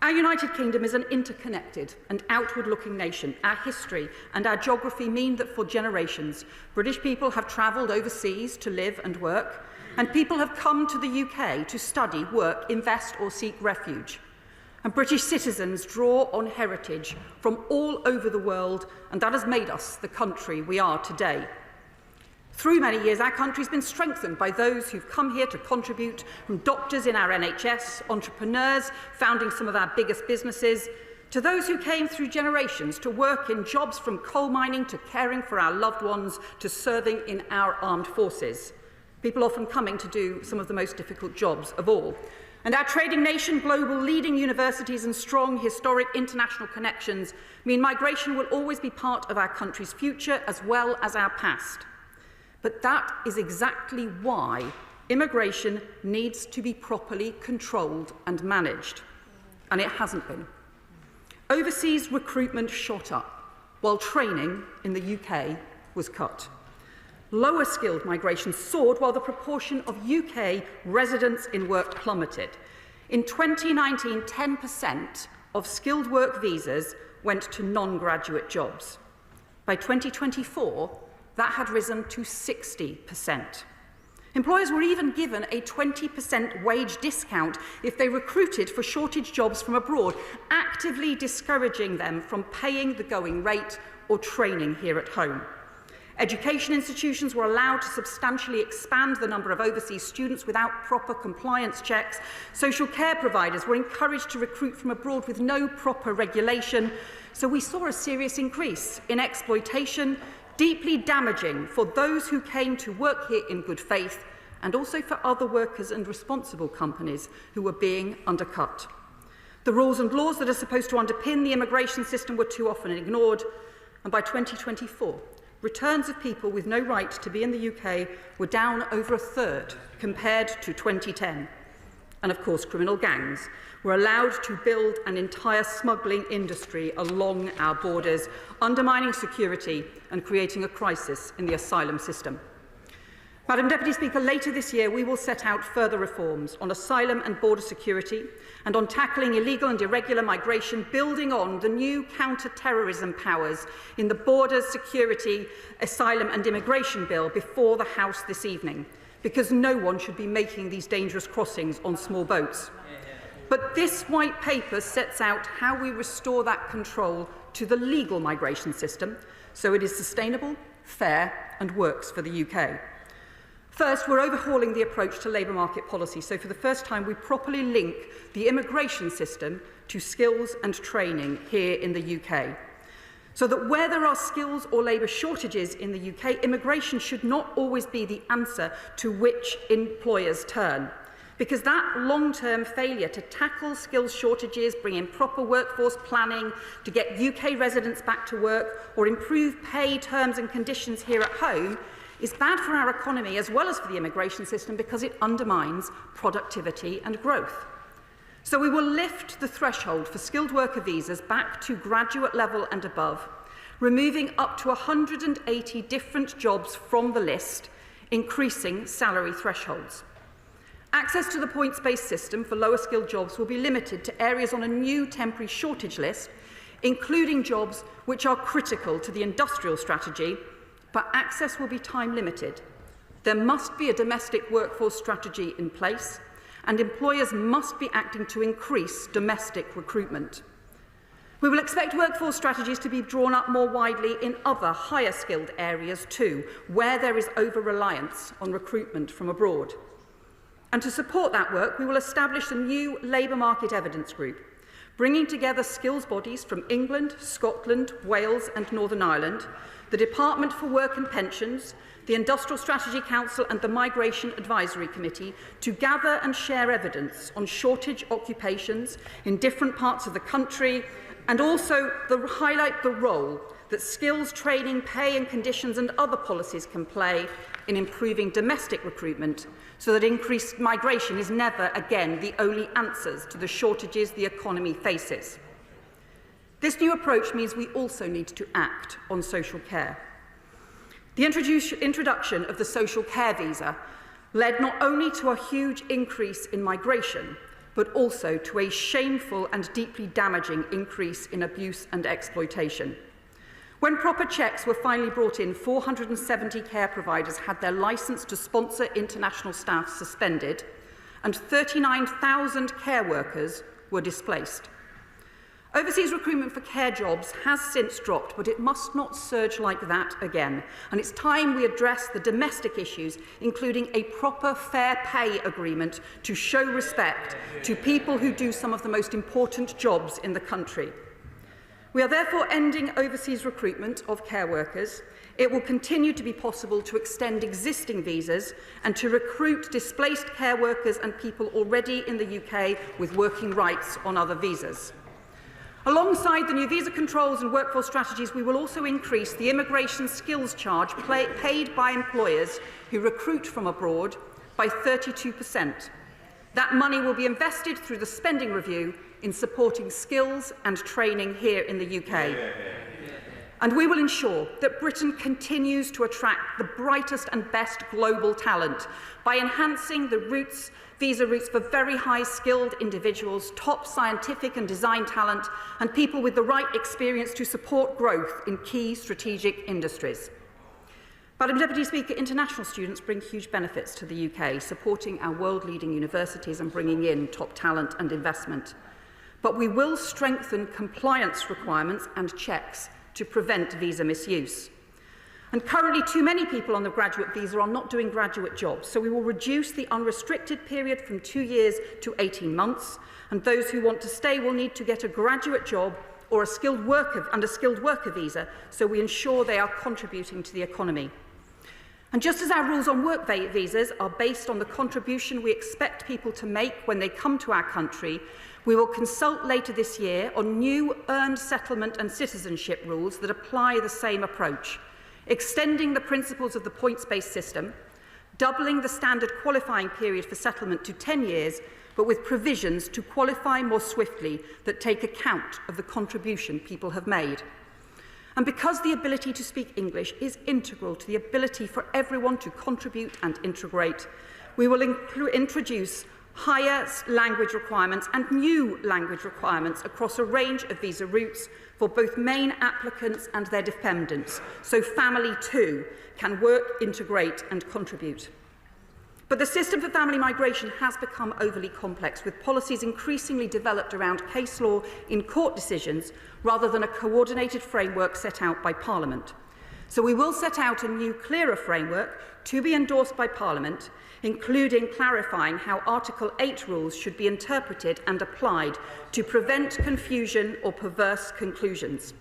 Our United Kingdom is an interconnected and outward-looking nation. Our history and our geography mean that for generations, British people have travelled overseas to live and work, and people have come to the UK to study, work, invest or seek refuge. And British citizens draw on heritage from all over the world, and that has made us the country we are today. Through many years, our country has been strengthened by those who've come here to contribute, from doctors in our NHS, entrepreneurs founding some of our biggest businesses, to those who came through generations to work in jobs from coal mining to caring for our loved ones to serving in our armed forces. People often coming to do some of the most difficult jobs of all. And our trading nation, global leading universities and strong historic international connections mean migration will always be part of our country's future as well as our past. But that is exactly why immigration needs to be properly controlled and managed. and it hasn't been. Overseas recruitment shot up, while training in the UK was cut. Lower skilled migration soared, while the proportion of UK residents in work plummeted. In 2019, 10% of skilled work visas went to non-graduate jobs. By 2024, that had risen to 60%. Employers were even given a 20% wage discount if they recruited for shortage jobs from abroad, actively discouraging them from paying the going rate or training here at home. Education institutions were allowed to substantially expand the number of overseas students without proper compliance checks. Social care providers were encouraged to recruit from abroad with no proper regulation. So we saw a serious increase in exploitation, deeply damaging for those who came to work here in good faith, and also for other workers and responsible companies who were being undercut. The rules and laws that are supposed to underpin the immigration system were too often ignored, and by 2024, returns of people with no right to be in the UK were down over a third compared to 2010. And of course, criminal gangs were allowed to build an entire smuggling industry along our borders, undermining security and creating a crisis in the asylum system. Madam Deputy Speaker, later this year we will set out further reforms on asylum and border security and on tackling illegal and irregular migration, building on the new counter-terrorism powers in the Borders, Security, Asylum and Immigration Bill before the House this evening, because no one should be making these dangerous crossings on small boats. But this white paper sets out how we restore that control to the legal migration system so it is sustainable, fair and works for the UK. First, we're overhauling the approach to labour market policy, so for the first time we properly link the immigration system to skills and training here in the UK. So that where there are skills or labour shortages in the UK, immigration should not always be the answer to which employers turn. Because that long-term failure to tackle skills shortages, bring in proper workforce planning, to get UK residents back to work, or improve pay terms and conditions here at home, is bad for our economy as well as for the immigration system because it undermines productivity and growth. So we will lift the threshold for skilled worker visas back to graduate level and above, removing up to 180 different jobs from the list, increasing salary thresholds. Access to the points-based system for lower skilled jobs will be limited to areas on a new temporary shortage list, including jobs which are critical to the industrial strategy, but access will be time limited. There must be a domestic workforce strategy in place, and employers must be acting to increase domestic recruitment. We will expect workforce strategies to be drawn up more widely in other higher skilled areas too, where there is over-reliance on recruitment from abroad. And to support that work, we will establish a new labour market evidence group, bringing together skills bodies from England, Scotland, Wales and Northern Ireland, the Department for Work and Pensions, the Industrial Strategy Council and the Migration Advisory Committee to gather and share evidence on shortage occupations in different parts of the country, and also highlight the role that skills, training, pay and conditions and other policies can play in improving domestic recruitment so that increased migration is never again the only answers to the shortages the economy faces. This new approach means we also need to act on social care. The introduction of the social care visa led not only to a huge increase in migration, but also to a shameful and deeply damaging increase in abuse and exploitation. When proper checks were finally brought in, 470 care providers had their licence to sponsor international staff suspended, and 39,000 care workers were displaced. Overseas recruitment for care jobs has since dropped, but it must not surge like that again. And it's time we address the domestic issues, including a proper fair pay agreement to show respect to people who do some of the most important jobs in the country. We are therefore ending overseas recruitment of care workers. It will continue to be possible to extend existing visas and to recruit displaced care workers and people already in the UK with working rights on other visas. Alongside the new visa controls and workforce strategies, we will also increase the immigration skills charge paid by employers who recruit from abroad by 32%. That money will be invested through the spending review in supporting skills and training here in the UK. And we will ensure that Britain continues to attract the brightest and best global talent by enhancing the visa routes for very high-skilled individuals, top scientific and design talent, and people with the right experience to support growth in key strategic industries. Madam Deputy Speaker, international students bring huge benefits to the UK, supporting our world-leading universities and bringing in top talent and investment. But we will strengthen compliance requirements and checks to prevent visa misuse. And currently, too many people on the graduate visa are not doing graduate jobs, so we will reduce the unrestricted period from 2 years to 18 months, and those who want to stay will need to get a graduate job or a skilled worker visa, so we ensure they are contributing to the economy. And just as our rules on work visas are based on the contribution we expect people to make when they come to our country, we will consult later this year on new earned settlement and citizenship rules that apply the same approach, extending the principles of the points-based system, doubling the standard qualifying period for settlement to 10 years, but with provisions to qualify more swiftly that take account of the contribution people have made. And because the ability to speak English is integral to the ability for everyone to contribute and integrate, we will introduce higher language requirements and new language requirements across a range of visa routes for both main applicants and their dependents, so family too can work, integrate and contribute. But the system for family migration has become overly complex, with policies increasingly developed around case law in court decisions rather than a coordinated framework set out by Parliament. So we will set out a new, clearer framework to be endorsed by Parliament, including clarifying how Article 8 rules should be interpreted and applied to prevent confusion or perverse conclusions.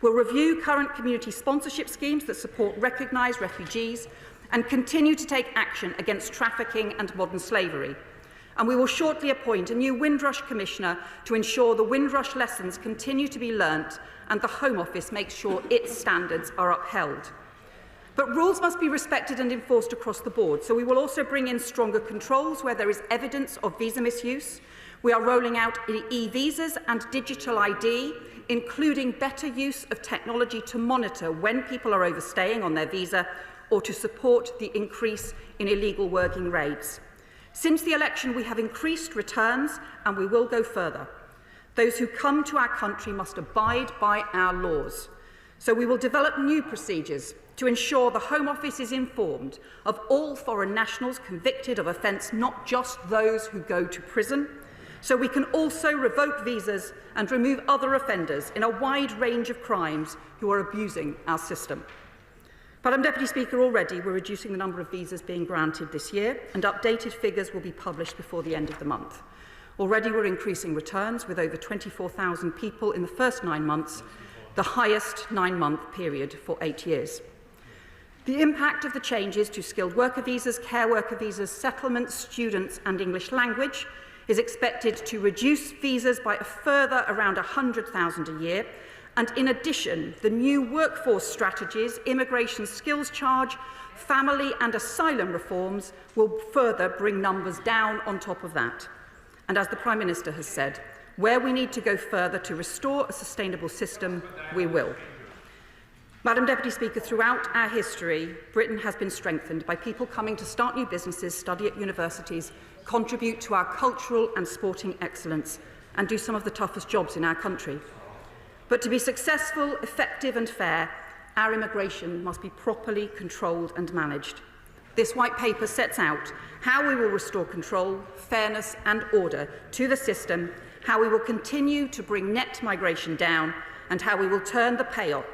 We'll review current community sponsorship schemes that support recognised refugees and continue to take action against trafficking and modern slavery. And we will shortly appoint a new Windrush Commissioner to ensure the Windrush lessons continue to be learnt and the Home Office makes sure its standards are upheld. But rules must be respected and enforced across the board, so we will also bring in stronger controls where there is evidence of visa misuse. We are rolling out e-visas and digital ID, including better use of technology to monitor when people are overstaying on their visa or to support the increase in illegal working raids. Since the election, we have increased returns and we will go further. Those who come to our country must abide by our laws. So we will develop new procedures to ensure the Home Office is informed of all foreign nationals convicted of offence, not just those who go to prison. So we can also revoke visas and remove other offenders in a wide range of crimes who are abusing our system. Madam Deputy Speaker, already we're reducing the number of visas being granted this year, and updated figures will be published before the end of the month. Already we're increasing returns with over 24,000 people in the first 9 months, the highest 9-month period for 8 years. The impact of the changes to skilled worker visas, care worker visas, settlements, students and English language is expected to reduce visas by a further around 100,000 a year. And in addition, the new workforce strategies, immigration skills charge, family and asylum reforms will further bring numbers down on top of that. And as the Prime Minister has said, where we need to go further to restore a sustainable system, we will. Madam Deputy Speaker, throughout our history, Britain has been strengthened by people coming to start new businesses, study at universities, contribute to our cultural and sporting excellence, and do some of the toughest jobs in our country. But to be successful, effective and fair, our immigration must be properly controlled and managed. This white paper sets out how we will restore control, fairness and order to the system, how we will continue to bring net migration down, and how we will turn the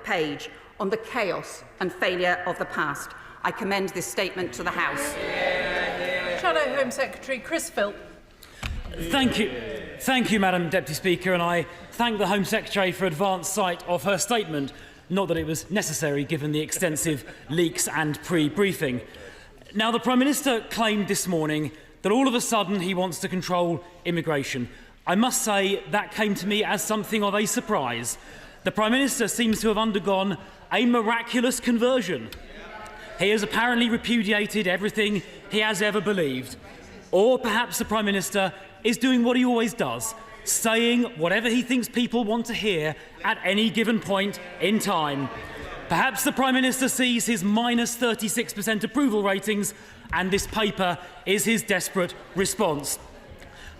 page on the chaos and failure of the past. I commend this statement to the House. Shadow Home Secretary Chris Philp. Thank you, Madam Deputy Speaker, and I thank the Home Secretary for advance sight of her statement, not that it was necessary given the extensive leaks and pre-briefing. Now, the Prime Minister claimed this morning that all of a sudden he wants to control immigration. I must say that came to me as something of a surprise. The Prime Minister seems to have undergone a miraculous conversion. He has apparently repudiated everything he has ever believed. Or perhaps the Prime Minister is doing what he always does, saying whatever he thinks people want to hear at any given point in time. Perhaps the Prime Minister sees his minus 36% approval ratings and this paper is his desperate response.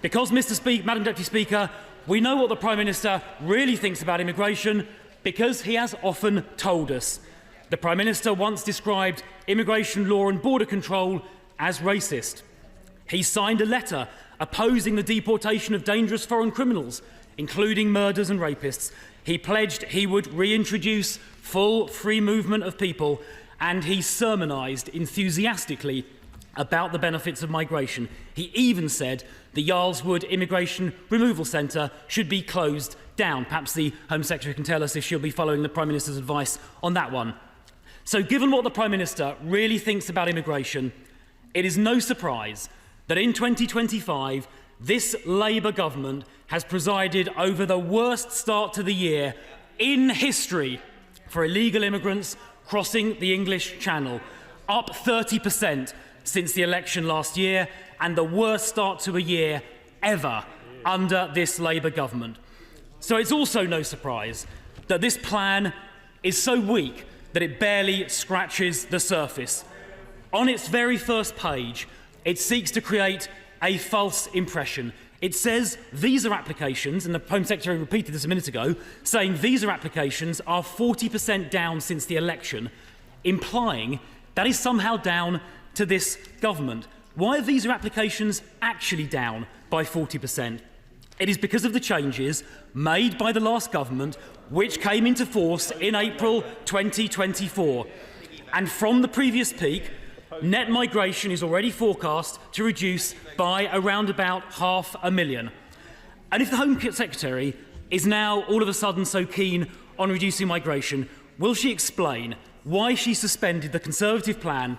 Because, Madam Deputy Speaker, we know what the Prime Minister really thinks about immigration because he has often told us. The Prime Minister once described immigration law and border control as racist. He signed a letter opposing the deportation of dangerous foreign criminals, including murderers and rapists. He pledged he would reintroduce full free movement of people, and he sermonised enthusiastically about the benefits of migration. He even said the Yarlswood Immigration Removal Centre should be closed down. Perhaps the Home Secretary can tell us if she'll be following the Prime Minister's advice on that one. So given what the Prime Minister really thinks about immigration, it is no surprise that in 2025 this Labour government has presided over the worst start to the year in history for illegal immigrants crossing the English Channel, up 30% since the election last year, and the worst start to a year ever under this Labour government. So it's also no surprise that this plan is so weak that it barely scratches the surface. On its very first page, it seeks to create a false impression. It says visa applications, and the Home Secretary repeated this a minute ago, saying visa applications are 40% down since the election, implying that is somehow down to this government. Why are visa applications actually down by 40%? It is because of the changes made by the last government, which came into force in April 2024. And from the previous peak, net migration is already forecast to reduce by around about 500,000. And if the Home Secretary is now all of a sudden so keen on reducing migration, will she explain why she suspended the Conservative plan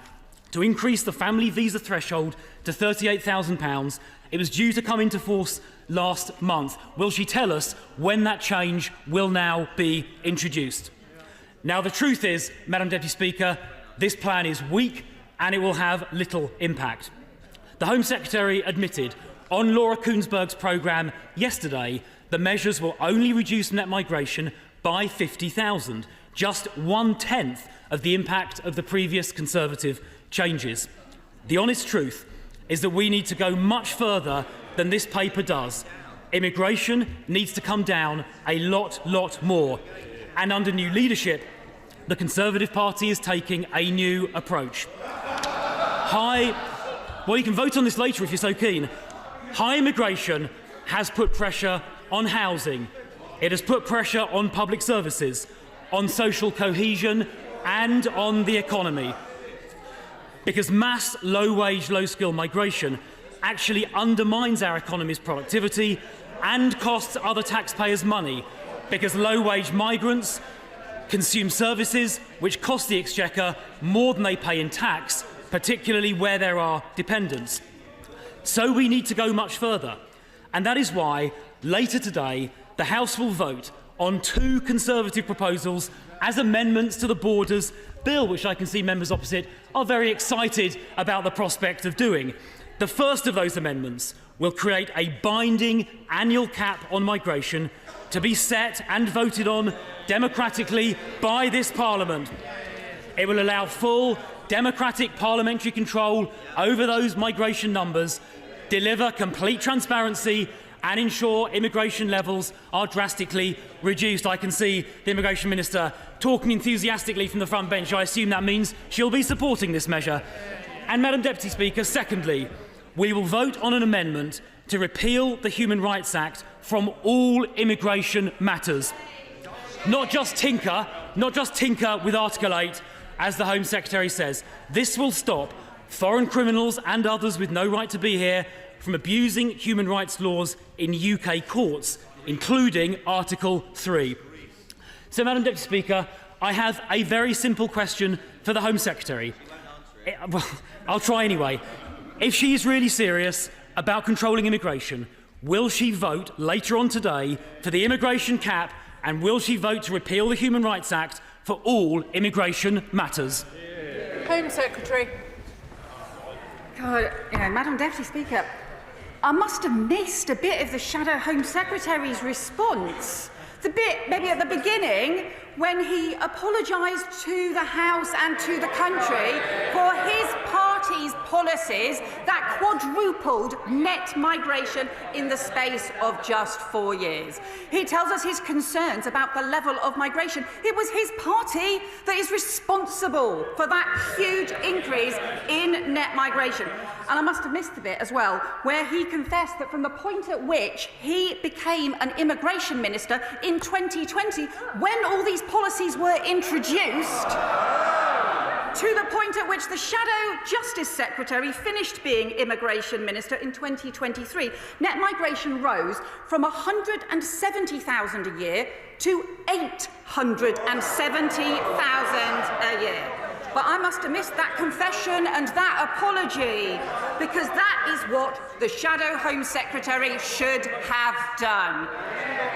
to increase the family visa threshold to £38,000? It was due to come into force last month. Will she tell us when that change will now be introduced? Now, the truth is, Madam Deputy Speaker, this plan is weak and it will have little impact. The Home Secretary admitted on Laura Kuenssberg's programme yesterday the measures will only reduce net migration by 50,000, just 1/10 of the impact of the previous Conservative changes. The honest truth is that we need to go much further than this paper does. Immigration needs to come down a lot more. And under new leadership, the Conservative Party is taking a new approach. Well, you can vote on this later if you're so keen. High immigration has put pressure on housing. It has put pressure on public services, on social cohesion and on the economy. Because mass low-wage, low-skill migration actually undermines our economy's productivity and costs other taxpayers money, because low-wage migrants consume services which cost the Exchequer more than they pay in tax, particularly where there are dependents. So we need to go much further, and that is why later today the House will vote on 2 Conservative proposals as amendments to the Borders Bill, which I can see members opposite are very excited about the prospect of doing. The first of those amendments will create a binding annual cap on migration to be set and voted on democratically by this Parliament. It will allow full democratic parliamentary control over those migration numbers, deliver complete transparency and ensure immigration levels are drastically reduced. I can see the Immigration Minister talking enthusiastically from the front bench. I assume that means she'll be supporting this measure. And, Madam Deputy Speaker, secondly, we will vote on an amendment to repeal the Human Rights Act from all immigration matters. Not just tinker with Article 8, as the Home Secretary says. This will stop foreign criminals and others with no right to be here from abusing human rights laws in UK courts, including Article 3. So, Madam Deputy Speaker, I have a very simple question for the Home Secretary. Well, I'll try anyway. If she is really serious about controlling immigration, will she vote later on today for the immigration cap, and will she vote to repeal the Human Rights Act for all immigration matters? Home Secretary. God, Madam Deputy Speaker, I must have missed a bit of the Shadow Home Secretary's response. The bit, maybe at the beginning, when he apologised to the House and to the country for his party's policies that quadrupled net migration in the space of just 4 years. He tells us his concerns about the level of migration. It was his party that is responsible for that huge increase in net migration. And I must have missed the bit as well, where he confessed that from the point at which he became an immigration minister in 2020, when all these policies were introduced, to the point at which the Shadow Justice Secretary finished being Immigration Minister in 2023, net migration rose from 170,000 a year to 870,000 a year. But I must have missed that confession and that apology, because that is what the Shadow Home Secretary should have done.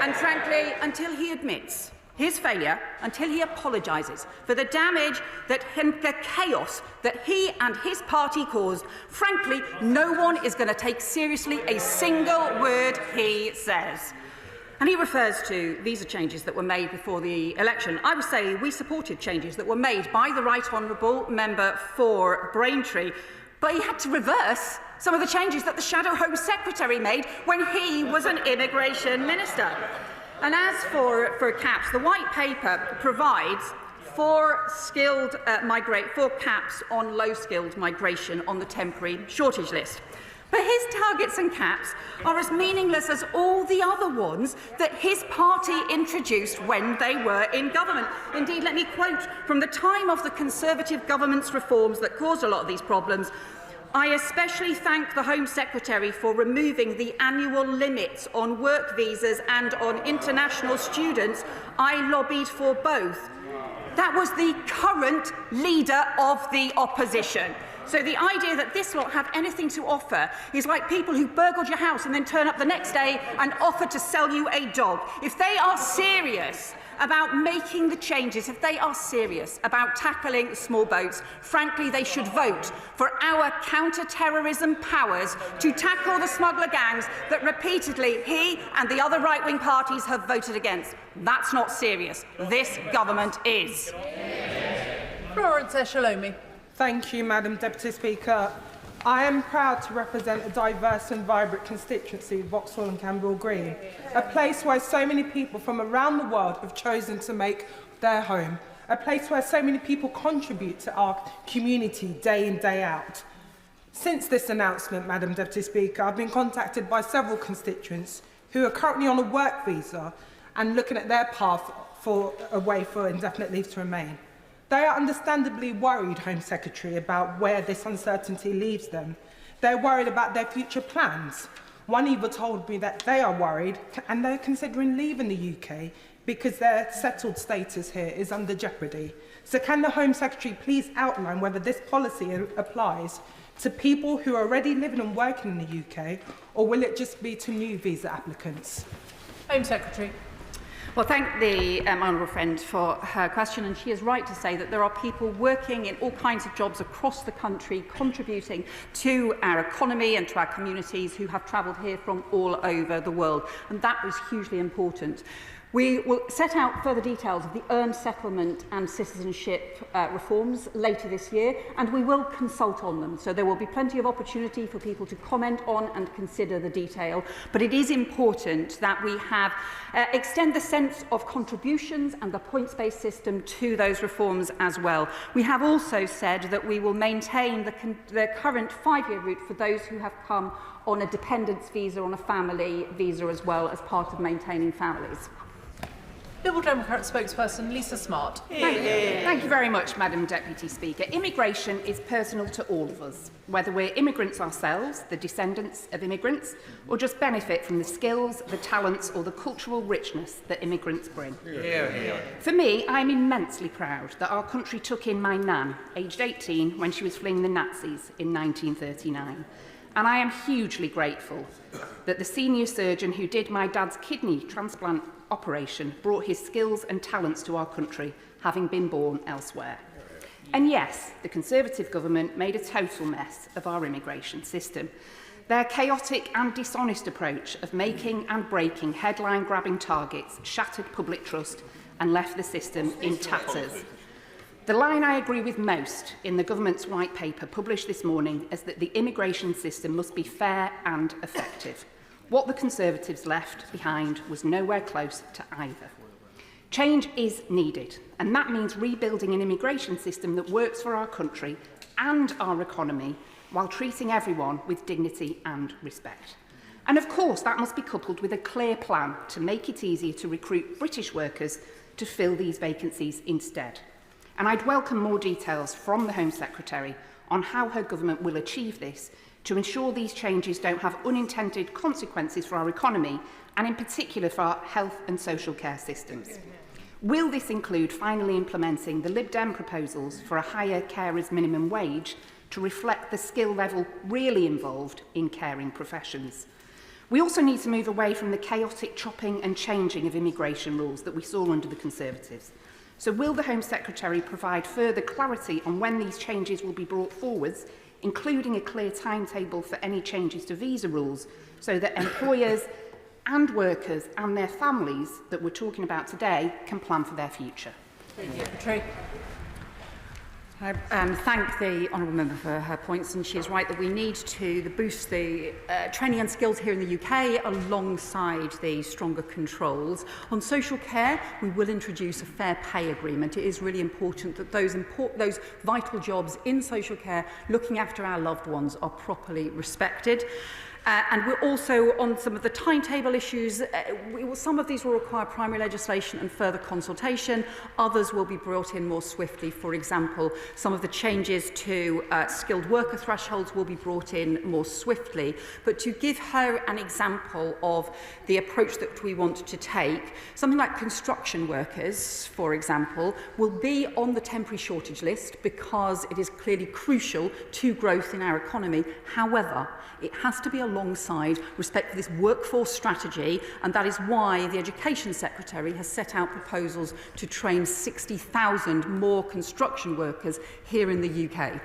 And frankly, until he admits his failure, until he apologises for the damage, the chaos that he and his party caused, frankly, no one is going to take seriously a single word he says. And he refers to visa changes that were made before the election. I would say we supported changes that were made by the Right Honourable Member for Braintree, but he had to reverse some of the changes that the Shadow Home Secretary made when he was an immigration minister. And as for caps, the White Paper provides for caps on low-skilled migration on the temporary shortage list. But his targets and caps are as meaningless as all the other ones that his party introduced when they were in government. Indeed, let me quote from the time of the Conservative government's reforms that caused a lot of these problems. I especially thank the Home Secretary for removing the annual limits on work visas and on international students. I lobbied for both. That was the current leader of the opposition. So the idea that this lot have anything to offer is like people who burgled your house and then turn up the next day and offer to sell you a dog. If they are serious about making the changes, if they are serious about tackling small boats, frankly, they should vote for our counter-terrorism powers to tackle the smuggler gangs that repeatedly he and the other right-wing parties have voted against. That's not serious. This government is. Florence Eshalomi. Thank you, Madam Deputy Speaker. I am proud to represent a diverse and vibrant constituency, Vauxhall and Camberwell Green, a place where so many people from around the world have chosen to make their home, a place where so many people contribute to our community day in, day out. Since this announcement, Madam Deputy Speaker, I've been contacted by several constituents who are currently on a work visa and looking at their path for a way for indefinite leave to remain. They are understandably worried, Home Secretary, about where this uncertainty leaves them. They're worried about their future plans. One even told me that they are worried and they're considering leaving the UK because their settled status here is under jeopardy. So can the Home Secretary please outline whether this policy applies to people who are already living and working in the UK, or will it just be to new visa applicants? Home Secretary. Well, thank the honourable friend for her question, and she is right to say that there are people working in all kinds of jobs across the country, contributing to our economy and to our communities who have travelled here from all over the world, and that is hugely important. We will set out further details of the earned settlement and citizenship reforms later this year, and we will consult on them. So there will be plenty of opportunity for people to comment on and consider the detail. But it is important that we have extend the sense of contributions and the points-based system to those reforms as well. We have also said that we will maintain the current 5-year route for those who have come on a dependence visa, on a family visa as well, as part of maintaining families. Liberal Democrat spokesperson Lisa Smart. Thank you very much, Madam Deputy Speaker. Immigration is personal to all of us, whether we're immigrants ourselves, the descendants of immigrants, or just benefit from the skills, the talents, or the cultural richness that immigrants bring. For me, I'm immensely proud that our country took in my nan, aged 18, when she was fleeing the Nazis in 1939. And I am hugely grateful that the senior surgeon who did my dad's kidney transplant operation brought his skills and talents to our country, having been born elsewhere. And yes, the Conservative government made a total mess of our immigration system. Their chaotic and dishonest approach of making and breaking headline-grabbing targets shattered public trust and left the system in tatters. The line I agree with most in the government's white paper published this morning is that the immigration system must be fair and effective. What the Conservatives left behind was nowhere close to either. Change is needed, and that means rebuilding an immigration system that works for our country and our economy while treating everyone with dignity and respect. And of course, that must be coupled with a clear plan to make it easier to recruit British workers to fill these vacancies instead. And I'd welcome more details from the Home Secretary on how her government will achieve this to ensure these changes don't have unintended consequences for our economy and in particular for our health and social care systems. Will this include finally implementing the Lib Dem proposals for a higher carers minimum wage to reflect the skill level really involved in caring professions? We also need to move away from the chaotic chopping and changing of immigration rules that we saw under the Conservatives. So will the Home Secretary provide further clarity on when these changes will be brought forwards, including a clear timetable for any changes to visa rules, so that employers and workers and their families that we're talking about today can plan for their future? Secretary. I thank the honourable member for her points, and she is right that we need to boost the training and skills here in the UK alongside the stronger controls. On social care, we will introduce a fair pay agreement. It is really important that those vital jobs in social care, looking after our loved ones, are properly respected. And we're also on some of the timetable issues. Some of these will require primary legislation and further consultation. Others will be brought in more swiftly. For example, some of the changes to skilled worker thresholds will be brought in more swiftly. But to give her an example of the approach that we want to take, something like construction workers, for example, will be on the temporary shortage list because it is clearly crucial to growth in our economy. However, it has to be alongside respect for this workforce strategy, and that is why the Education Secretary has set out proposals to train 60,000 more construction workers here in the UK.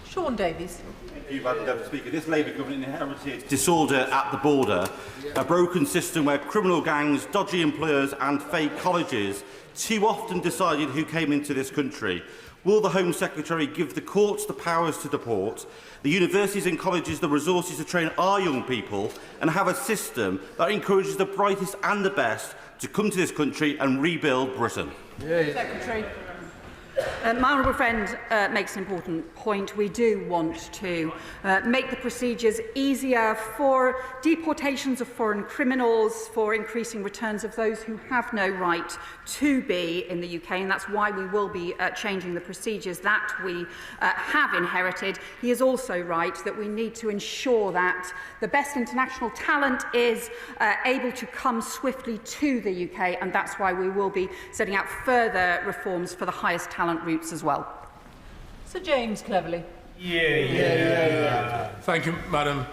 Sean Davies. Thank you, Madam Deputy Speaker. This Labour government inherited disorder at the border, a broken system where criminal gangs, dodgy employers and fake colleges too often decided who came into this country. Will the Home Secretary give the courts the powers to deport, the universities and colleges the resources to train our young people, and have a system that encourages the brightest and the best to come to this country and rebuild Britain? Secretary. My honourable friend makes an important point. We do want to make the procedures easier for deportations of foreign criminals, for increasing returns of those who have no right to be in the UK, and that's why we will be changing the procedures that we have inherited. He is also right that we need to ensure that the best international talent is able to come swiftly to the UK, and that's why we will be setting out further reforms for the highest talent routes as well. Sir James Cleverly. Thank you, Madam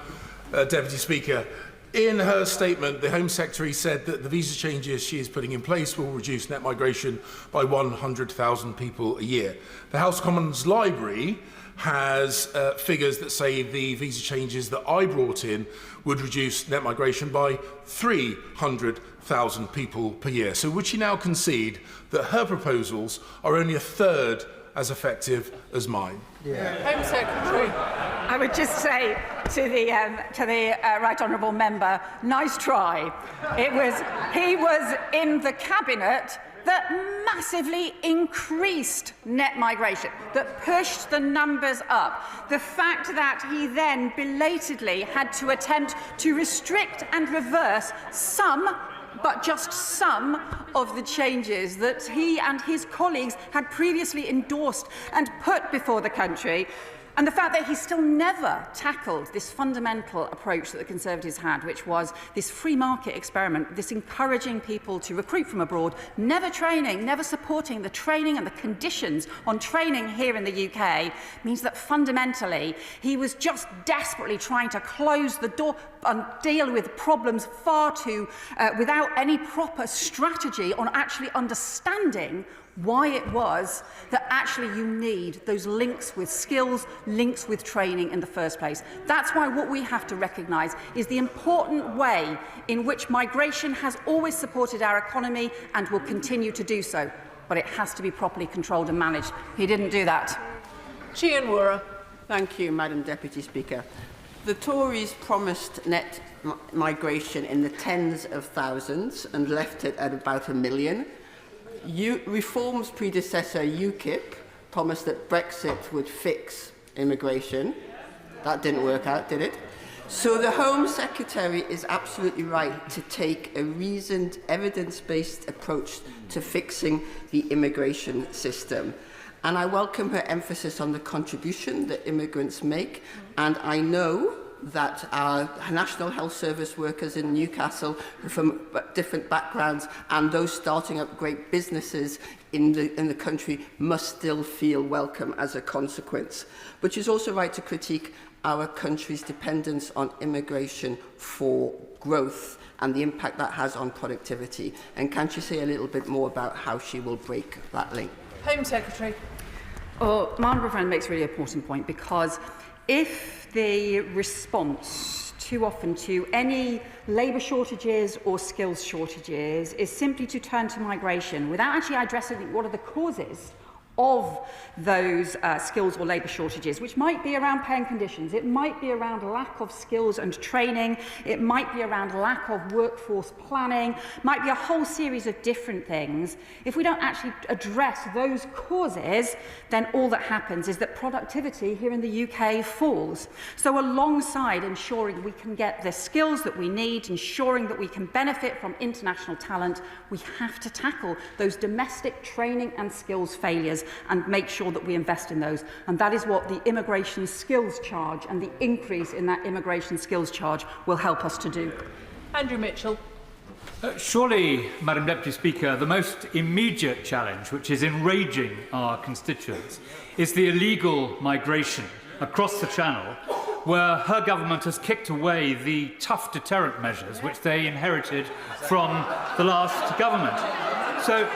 Deputy Speaker. In her statement, the Home Secretary said that the visa changes she is putting in place will reduce net migration by 100,000 people a year. The House of Commons Library has figures that say the visa changes that I brought in would reduce net migration by 300,000 people per year. So would she now concede that her proposals are only a third as effective as mine? Home Secretary. I would just say to the right honourable member, nice try. He was in the cabinet that massively increased net migration, that pushed the numbers up. The fact that he then belatedly had to attempt to restrict and reverse some, but just some, of the changes that he and his colleagues had previously endorsed and put before the country. And the fact that he still never tackled this fundamental approach that the Conservatives had, which was this free market experiment, this encouraging people to recruit from abroad, never training, never supporting the training and the conditions on training here in the UK, means that fundamentally he was just desperately trying to close the door deal with problems far too without any proper strategy on actually understanding why it was that actually you need those links with skills, links with training in the first place. That's why what we have to recognise is the important way in which migration has always supported our economy and will continue to do so. But it has to be properly controlled and managed. He didn't do that. Chian Wara. Thank you, Madam Deputy Speaker. The Tories promised net migration in the tens of thousands and left it at about 1 million. Reform's predecessor, UKIP, promised that Brexit would fix immigration. That didn't work out, did it? So the Home Secretary is absolutely right to take a reasoned, evidence-based approach to fixing the immigration system. And I welcome her emphasis on the contribution that immigrants make. And I know that our National Health Service workers in Newcastle from different backgrounds and those starting up great businesses in the country must still feel welcome as a consequence. But she's also right to critique our country's dependence on immigration for growth and the impact that has on productivity. And can she say a little bit more about how she will break that link? Home Secretary. Oh, my honourable friend makes a really important point, because if the response too often to any labour shortages or skills shortages is simply to turn to migration without actually addressing what are the causes of those skills or labour shortages, which might be around pay and conditions, it might be around lack of skills and training, it might be around lack of workforce planning, might be a whole series of different things. If we don't actually address those causes, then all that happens is that productivity here in the UK falls. So alongside ensuring we can get the skills that we need, ensuring that we can benefit from international talent, we have to tackle those domestic training and skills failures and make sure that we invest in those. And that is what the immigration skills charge and the increase in that immigration skills charge will help us to do. Andrew Mitchell. Surely, Madam Deputy Speaker, the most immediate challenge, which is enraging our constituents, is the illegal migration across the Channel, where her government has kicked away the tough deterrent measures which they inherited from the last government. So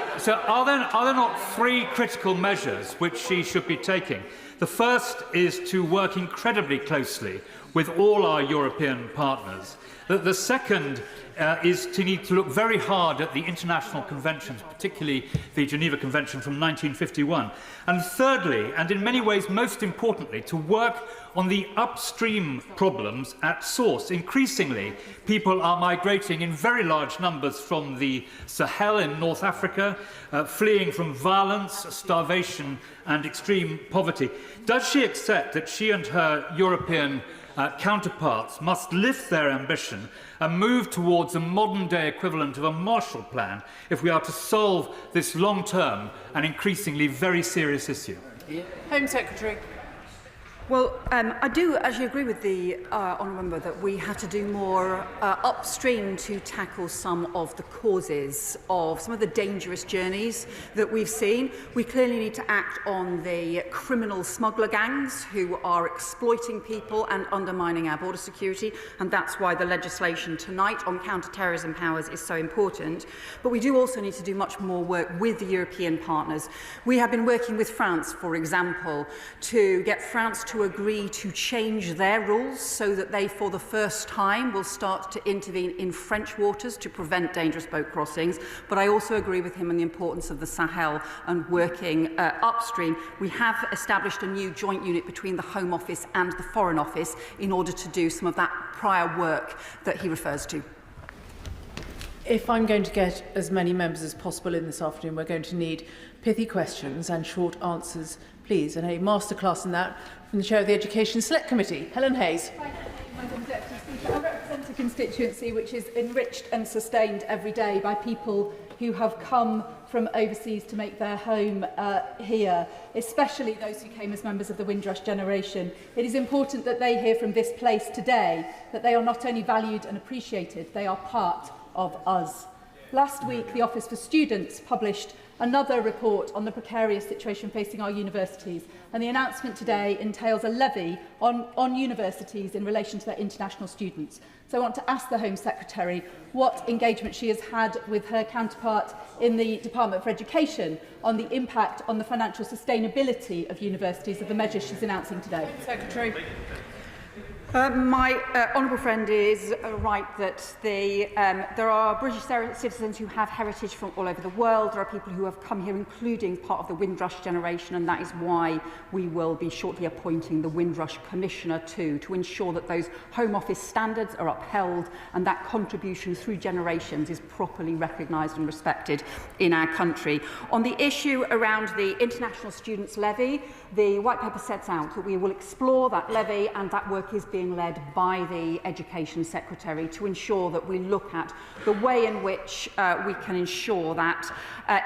are there not three critical measures which she should be taking? The first is to work incredibly closely with all our European partners. The second is to need to look very hard at the international conventions, particularly the Geneva Convention from 1951. And thirdly, and in many ways most importantly, to work on the upstream problems at source. Increasingly, people are migrating in very large numbers from the Sahel in North Africa, fleeing from violence, starvation and extreme poverty. Does she accept that she and her European counterparts must lift their ambition and move towards a modern-day equivalent of a Marshall Plan if we are to solve this long-term and increasingly very serious issue? Home Secretary. Well, I do actually agree with the honourable member that we have to do more upstream to tackle some of the causes of some of the dangerous journeys that we've seen. We clearly need to act on the criminal smuggler gangs who are exploiting people and undermining our border security, and that's why the legislation tonight on counter-terrorism powers is so important. But we do also need to do much more work with the European partners. We have been working with France, for example, to get France to agree to change their rules so that they, for the first time, will start to intervene in French waters to prevent dangerous boat crossings. But I also agree with him on the importance of the Sahel and working upstream. We have established a new joint unit between the Home Office and the Foreign Office in order to do some of that prior work that he refers to. If I'm going to get as many members as possible in this afternoon, we're going to need pithy questions and short answers, please. And a masterclass in that from the Chair of the Education Select Committee, Helen Hayes. Madam Deputy Speaker, I represent a constituency which is enriched and sustained every day by people who have come from overseas to make their home here, especially those who came as members of the Windrush generation. It is important that they hear from this place today that they are not only valued and appreciated, they are part of us. last week the Office for Students published another report on the precarious situation facing our universities, and the announcement today entails a levy on universities in relation to their international students. So I want to ask the Home Secretary what engagement she has had with her counterpart in the Department for Education on the impact on the financial sustainability of universities of the measures she's announcing today. Secretary. My honourable friend is right that there are British citizens who have heritage from all over the world. There are people who have come here, including part of the Windrush generation, and that is why we will be shortly appointing the Windrush Commissioner to ensure that those Home Office standards are upheld and that contribution through generations is properly recognised and respected in our country. On the issue around the International Students Levy, the White Paper sets out that we will explore that levy, and that work is being led by the Education Secretary to ensure that we look at the way in which we can ensure that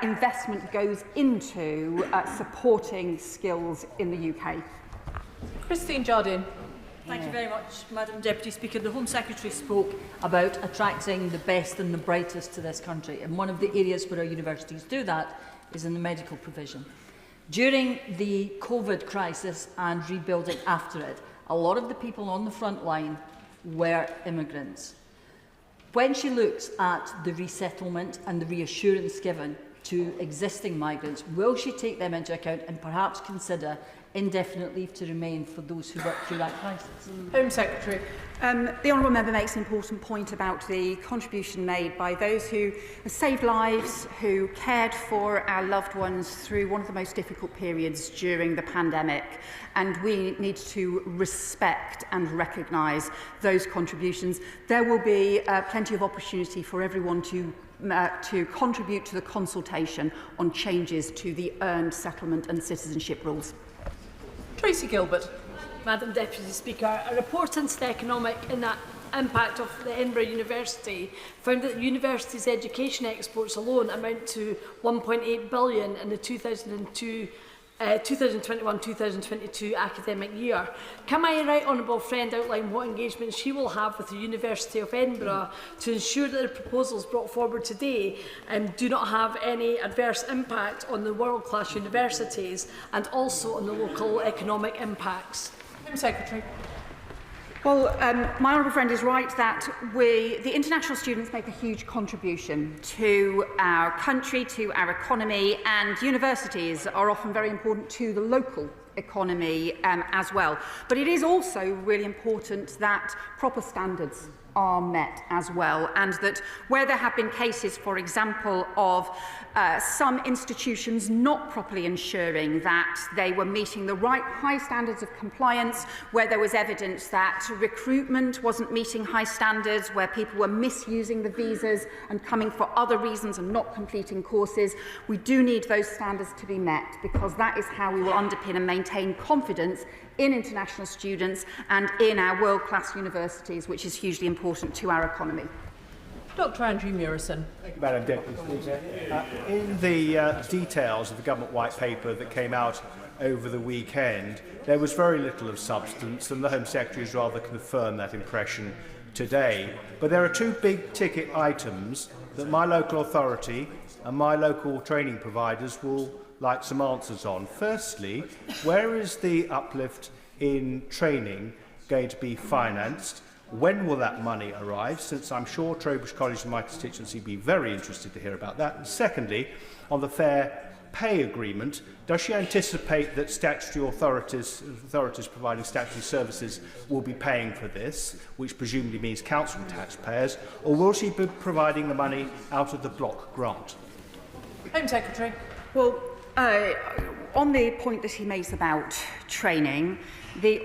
investment goes into supporting skills in the UK. Christine Jardine. Thank you very much, Madam Deputy Speaker. The Home Secretary spoke about attracting the best and the brightest to this country, and one of the areas where our universities do that is in the medical provision. During the COVID crisis and rebuilding after it, a lot of the people on the front line were immigrants. When she looks at the resettlement and the reassurance given to existing migrants, will she take them into account and perhaps consider indefinite leave to remain for those who work through that crisis? Home Secretary. The honourable member makes an important point about the contribution made by those who have saved lives, who cared for our loved ones through one of the most difficult periods during the pandemic, and we need to respect and recognise those contributions. There will be plenty of opportunity for everyone to contribute to the consultation on changes to the earned settlement and citizenship rules. Tracy Gilbert. Madam Deputy Speaker, a report into the economic impact of the Edinburgh University found that the university's education exports alone amount to £1.8 billion in the 2021-2022 academic year. Can my right honourable friend outline what engagement she will have with the University of Edinburgh to ensure that the proposals brought forward today do not have any adverse impact on the world-class universities and also on the local economic impacts? Secretary. Well, my honourable friend is right that the international students make a huge contribution to our country, to our economy, and universities are often very important to the local economy as well. But it is also really important that proper standards are met as well, and that where there have been cases, for example, of some institutions not properly ensuring that they were meeting the right high standards of compliance, where there was evidence that recruitment wasn't meeting high standards, where people were misusing the visas and coming for other reasons and not completing courses, we do need those standards to be met, because that is how we will underpin and maintain confidence in international students and in our world-class universities, which is hugely important to our economy. Dr Andrew Murison. Thank you, Madam Deputy Speaker. In the details of the Government White Paper that came out over the weekend, there was very little of substance, and the Home Secretary has rather confirmed that impression today. But there are two big-ticket items that my local authority and my local training providers will like some answers on. Firstly, where is the uplift in training going to be financed? When will that money arrive? Since I'm sure Trowbridge College and my constituency will be very interested to hear about that. And secondly, on the fair pay agreement, does she anticipate that statutory authorities providing statutory services will be paying for this, which presumably means council taxpayers, or will she be providing the money out of the block grant? Home Secretary. Well, on the point that he makes about training,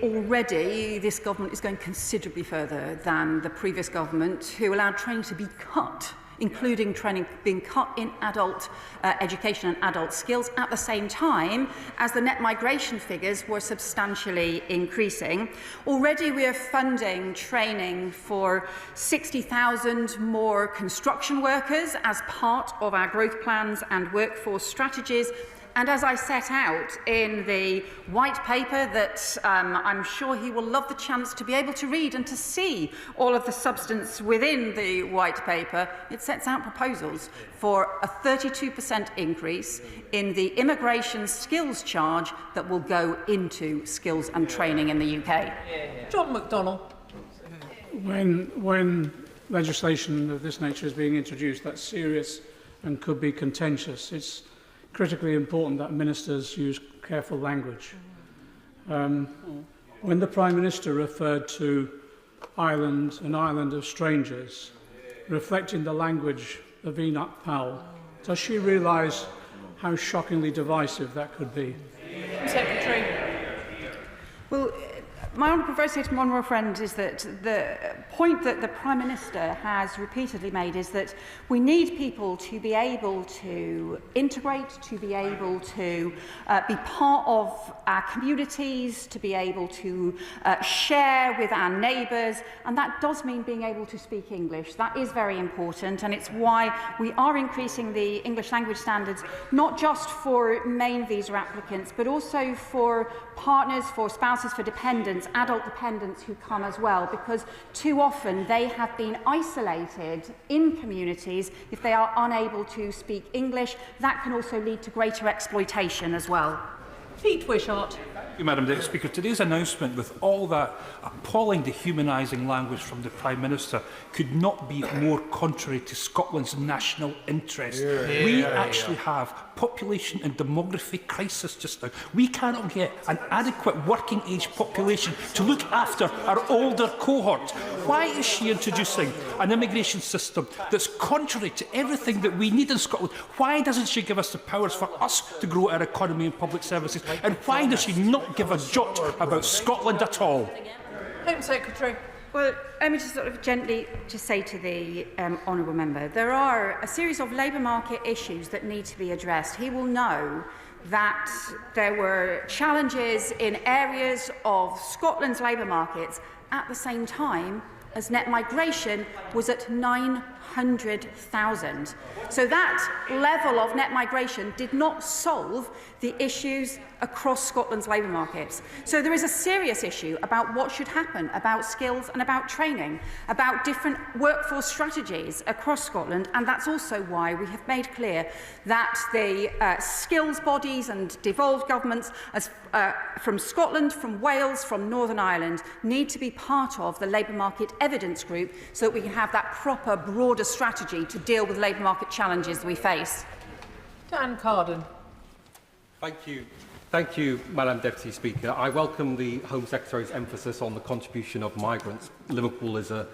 already this government is going considerably further than the previous government, who allowed training to be cut, including training being cut in adult education and adult skills, at the same time as the net migration figures were substantially increasing. Already we are funding training for 60,000 more construction workers as part of our growth plans and workforce strategies, And as I set out in the white paper that I'm sure he will love the chance to be able to read and to see all of the substance within the white paper, it sets out proposals for a 32% increase in the immigration skills charge that will go into skills and training in the UK. John McDonnell. When legislation of this nature is being introduced, that's serious and could be contentious. It's critically important that ministers use careful language. When the Prime Minister referred to Ireland, an island of strangers, reflecting the language of Enoch Powell, does she realise how shockingly divisive that could be? Secretary. Well, my honourable honourable friend is that the point that the Prime Minister has repeatedly made is that we need people to be able to integrate, to be able to be part of our communities, to be able to share with our neighbours, and that does mean being able to speak English. That is very important, and it's why we are increasing the English language standards, not just for main visa applicants, but also for partners, for spouses, for dependents, adult dependents who come as well, because too often they have been isolated in communities if they are unable to speak English. That can also lead to greater exploitation as well. Pete Wishart. Thank you, Madam Deputy Speaker. Today's announcement, with all that appalling dehumanising language from the Prime Minister, could not be more contrary to Scotland's national interest. We actually have population and demography crisis just now. We cannot get an adequate working age population to look after our older cohort. Why is she introducing an immigration system that's contrary to everything that we need in Scotland? Why doesn't she give us the powers for us to grow our economy and public services? And why does she not give a jot about Scotland at all? Home Secretary. Well, let me just sort of gently just say to the honourable member, there are a series of labour market issues that need to be addressed. He will know that there were challenges in areas of Scotland's labour markets at the same time as net migration was at 900,000. So that level of net migration did not solve the issues across Scotland's labour markets. So there is a serious issue about what should happen, about skills and about training, about different workforce strategies across Scotland, and that's also why we have made clear that the skills bodies and devolved governments from Scotland, from Wales, from Northern Ireland need to be part of the labour market evidence group so that we can have that proper, broader strategy to deal with labour market challenges that we face. Dan Carden. Thank you, Madam Deputy Speaker. I welcome the Home Secretary's emphasis on the contribution of migrants. Liverpool is a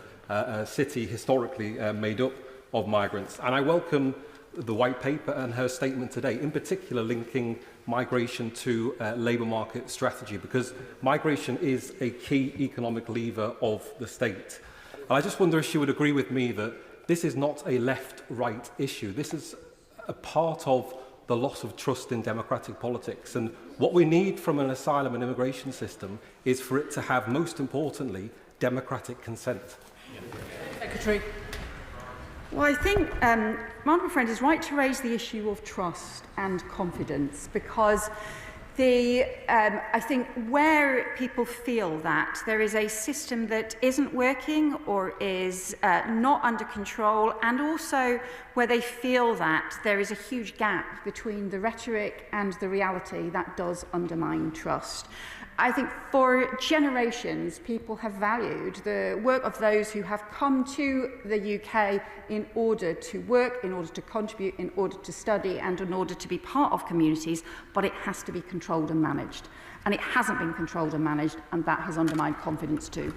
city historically made up of migrants, and I welcome the White Paper and her statement today, in particular linking migration to labour market strategy, because migration is a key economic lever of the state. And I just wonder if she would agree with me that this is not a left-right issue. This is a part of the loss of trust in democratic politics. And what we need from an asylum and immigration system is for it to have, most importantly, democratic consent. Secretary. Well, I think my honourable friend is right to raise the issue of trust and confidence, because I think where people feel that there is a system that isn't working or is not under control, and also where they feel that there is a huge gap between the rhetoric and the reality, that does undermine trust. I think for generations, people have valued the work of those who have come to the UK in order to work, in order to contribute, in order to study, and in order to be part of communities, but it has to be controlled and managed. And it hasn't been controlled and managed, and that has undermined confidence too.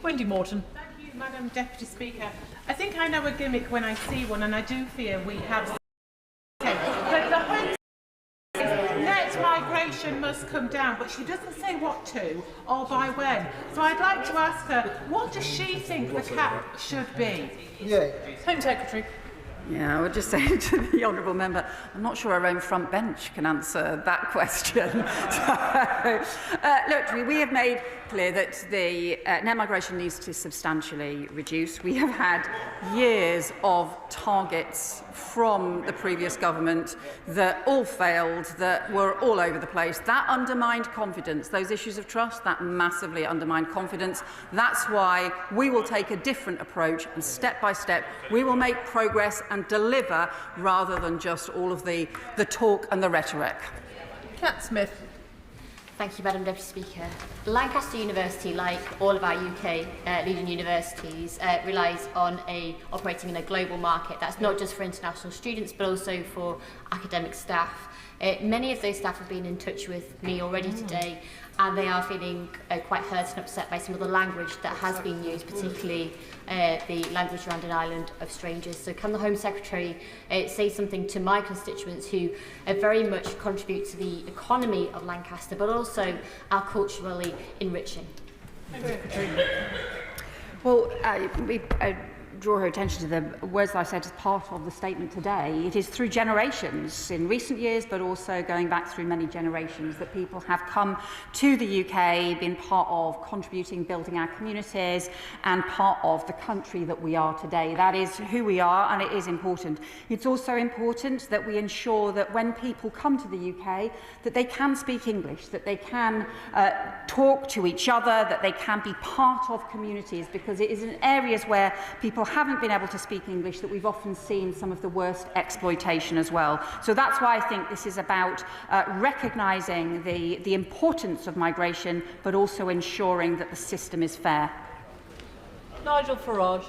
Wendy Morton. Thank you, Madam Deputy Speaker. I think I know a gimmick when I see one, and I do fear we have. But the Home net migration must come down, but she doesn't say what to or by when. So I'd like to ask her, what does she think the cap should be? Home Secretary. Yeah, I would just say to the honourable member, I'm not sure our own front bench can answer that question. Look, we have made clear that the net migration needs to substantially reduce. We have had years of targets from the previous government that all failed, that were all over the place. That undermined confidence. Those issues of trust, that massively undermined confidence. That's why we will take a different approach, and step by step we will make progress and deliver, rather than just all of the talk and the rhetoric. Cat Smith. Thank you, Madam Deputy Speaker. Lancaster University, like all of our UK leading universities, relies on operating in a global market. That's not just for international students, but also for academic staff. Many of those staff have been in touch with me already today, and they are feeling quite hurt and upset by some of the language that has been used, particularly the language around an island of strangers. So can the Home Secretary say something to my constituents who very much contribute to the economy of Lancaster, but also are culturally enriching? Well, we draw her attention to the words that I said as part of the statement today. It is through generations, in recent years, but also going back through many generations, that people have come to the UK, been part of contributing, building our communities, and part of the country that we are today. That is who we are, and it is important. It's also important that we ensure that when people come to the UK, that they can speak English, that they can talk to each other, that they can be part of communities, because it is in areas where people haven't been able to speak English that we've often seen some of the worst exploitation as well. So that's why I think this is about recognising the importance of migration, but also ensuring that the system is fair. Nigel Farage.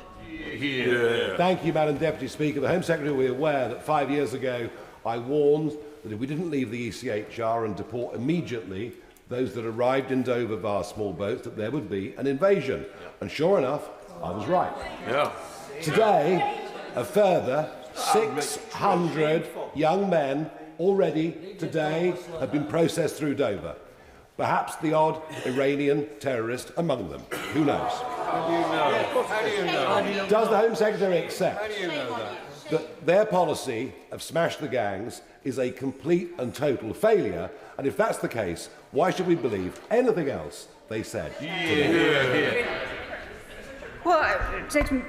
Thank you, Madam Deputy Speaker. The Home Secretary will be aware that 5 years ago I warned that if we didn't leave the ECHR and deport immediately those that arrived in Dover via small boats, that there would be an invasion. And sure enough, I was right. Yeah. Today, a further 600 young men already today have been processed through Dover. Perhaps the odd Iranian terrorist among them. Who knows? How do you know? How do you know? Does the Home Secretary accept How do you know that their policy of smash the gangs is a complete and total failure? And if that's the case, why should we believe anything else they said today? Well, to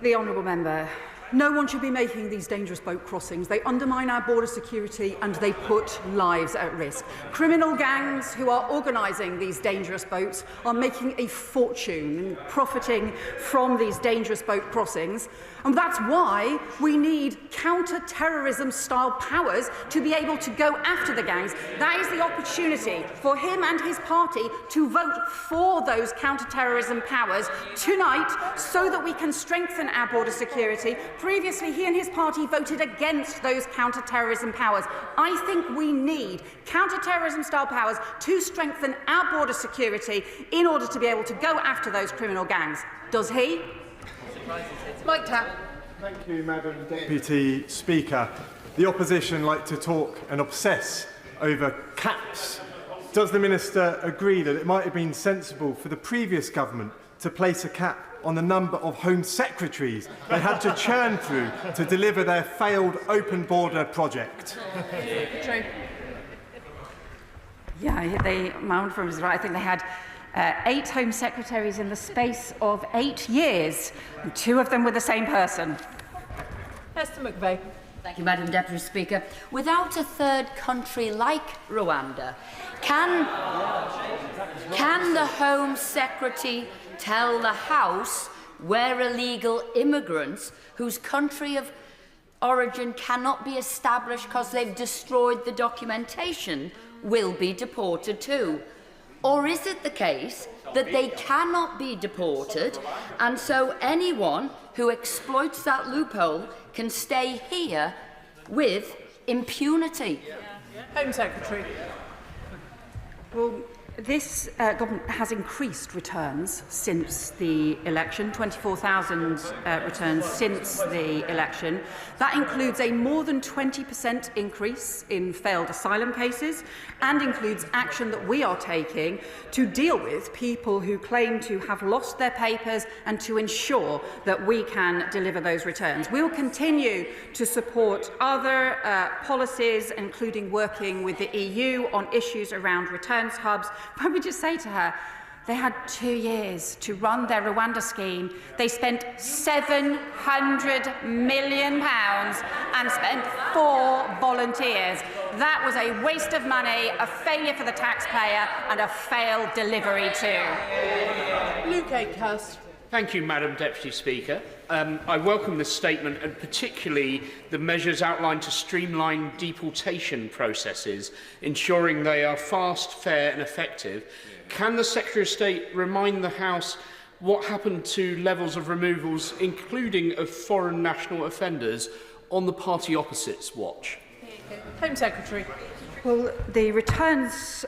the honourable member, no one should be making these dangerous boat crossings. They undermine our border security and they put lives at risk. Criminal gangs who are organising these dangerous boats are making a fortune and profiting from these dangerous boat crossings. And that's why we need counter-terrorism style powers to be able to go after the gangs. That is the opportunity for him and his party to vote for those counter-terrorism powers tonight, so that we can strengthen our border security. Previously, he and his party voted against those counter-terrorism powers. I think we need counter-terrorism style powers to strengthen our border security in order to be able to go after those criminal gangs. Does he? Mike Tapp. Thank you, Madam Deputy Speaker. The opposition like to talk and obsess over caps. Does the Minister agree that it might have been sensible for the previous government to place a cap on the number of Home Secretaries they had to churn through to deliver their failed open border project? True. Yeah, my own firm is right. I think they had 8 Home Secretaries in the space of 8 years, and 2 of them were the same person. Esther McVeigh. Thank you, Madam Deputy Speaker. Without a third country like Rwanda, can the Home Secretary tell the House where illegal immigrants whose country of origin cannot be established because they've destroyed the documentation will be deported to? Or is it the case that they cannot be deported, and so anyone who exploits that loophole can stay here with impunity? Home Secretary. Well, This government has increased returns since the election, 24,000 returns since the election. That includes a more than 20% increase in failed asylum cases and includes action that we are taking to deal with people who claim to have lost their papers and to ensure that we can deliver those returns. We will continue to support other policies, including working with the EU on issues around returns hubs. Let me just say to her, they had 2 years to run their Rwanda scheme. They spent £700 million and spent 4 volunteers. That was a waste of money, a failure for the taxpayer, and a failed delivery too. Luke Akehurst. Thank you, Madam Deputy Speaker. I welcome this statement and particularly the measures outlined to streamline deportation processes, ensuring they are fast, fair and effective. Can the Secretary of State remind the House what happened to levels of removals, including of foreign national offenders, on the party opposite's watch? Home Secretary. Well, the returns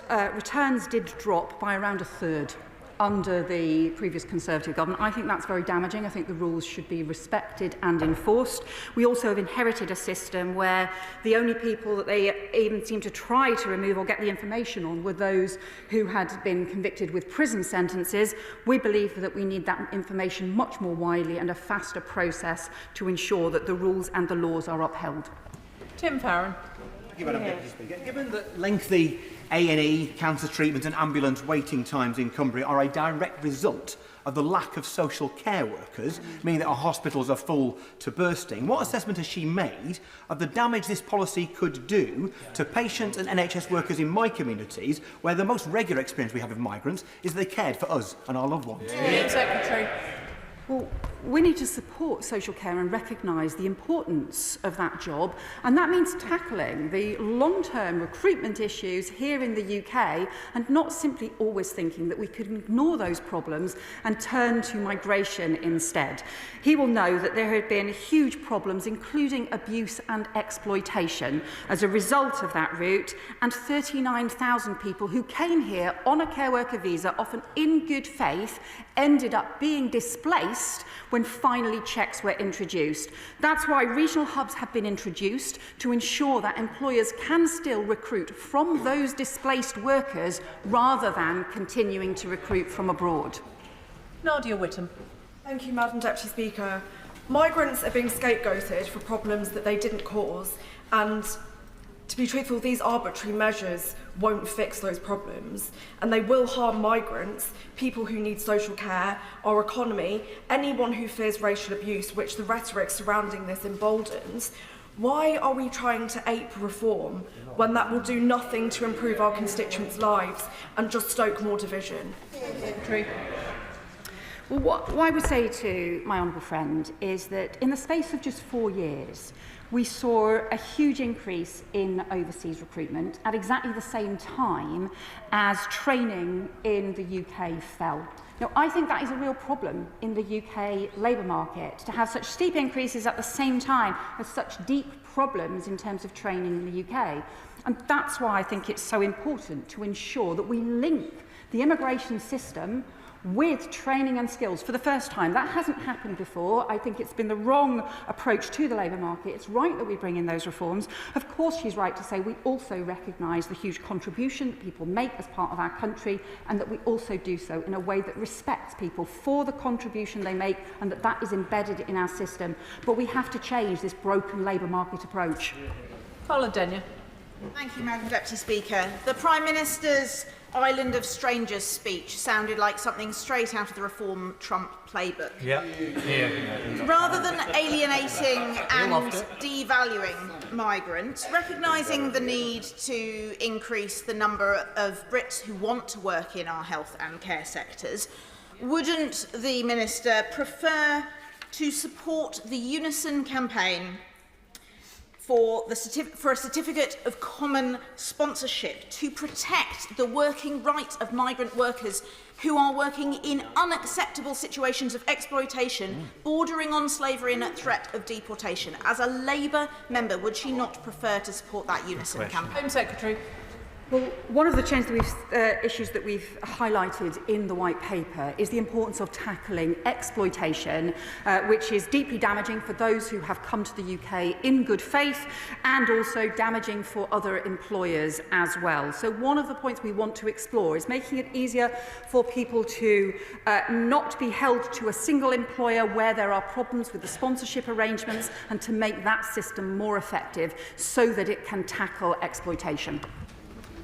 did drop by around a third under the previous Conservative government. I think that's very damaging. I think the rules should be respected and enforced. We also have inherited a system where the only people that they even seem to try to remove or get the information on were those who had been convicted with prison sentences. We believe that we need that information much more widely and a faster process to ensure that the rules and the laws are upheld. Tim Farron. Thank you, Madam Deputy Speaker. Given that lengthy A&E, cancer treatment and ambulance waiting times in Cumbria are a direct result of the lack of social care workers, meaning that our hospitals are full to bursting, what assessment has she made of the damage this policy could do to patients and NHS workers in my communities, where the most regular experience we have of migrants is that they cared for us and our loved ones? Secretary. Well, we need to support social care and recognise the importance of that job, and that means tackling the long-term recruitment issues here in the UK and not simply always thinking that we could ignore those problems and turn to migration instead. He will know that there have been huge problems, including abuse and exploitation, as a result of that route, and 39,000 people who came here on a care worker visa, often in good faith, ended up being displaced when finally checks were introduced. That's why regional hubs have been introduced to ensure that employers can still recruit from those displaced workers rather than continuing to recruit from abroad. Nadia Whittam. Thank you, Madam Deputy Speaker. Migrants are being scapegoated for problems that they didn't cause, and to be truthful, these arbitrary measures won't fix those problems, and they will harm migrants, people who need social care, our economy, anyone who fears racial abuse, which the rhetoric surrounding this emboldens. Why are we trying to ape reform when that will do nothing to improve our constituents' lives and just stoke more division? Well, what I would say to my honourable friend is that in the space of just 4 years, we saw a huge increase in overseas recruitment at exactly the same time as training in the UK fell. Now, I think that is a real problem in the UK labour market, to have such steep increases at the same time as such deep problems in terms of training in the UK. And that's why I think it's so important to ensure that we link the immigration system with training and skills for the first time. That hasn't happened before. I think it's been the wrong approach to the labour market. It's right that we bring in those reforms. Of course, she's right to say we also recognise the huge contribution that people make as part of our country, and that we also do so in a way that respects people for the contribution they make, and that that is embedded in our system. But we have to change this broken labour market approach. Paula Denyer. Thank you, Madam Deputy Speaker. The Prime Minister's Island of Strangers speech sounded like something straight out of the Reform Trump playbook. Rather than alienating and devaluing migrants, recognising the need to increase the number of Brits who want to work in our health and care sectors, wouldn't the Minister prefer to support the Unison campaign for a certificate of common sponsorship to protect the working right of migrant workers who are working in unacceptable situations of exploitation, bordering on slavery and at threat of deportation? As a Labour member, would she not prefer to support that Unison campaign? Home Secretary. Well, one of the issues that we've highlighted in the White Paper is the importance of tackling exploitation, which is deeply damaging for those who have come to the UK in good faith and also damaging for other employers as well. So one of the points we want to explore is making it easier for people to not be held to a single employer where there are problems with the sponsorship arrangements, and to make that system more effective so that it can tackle exploitation.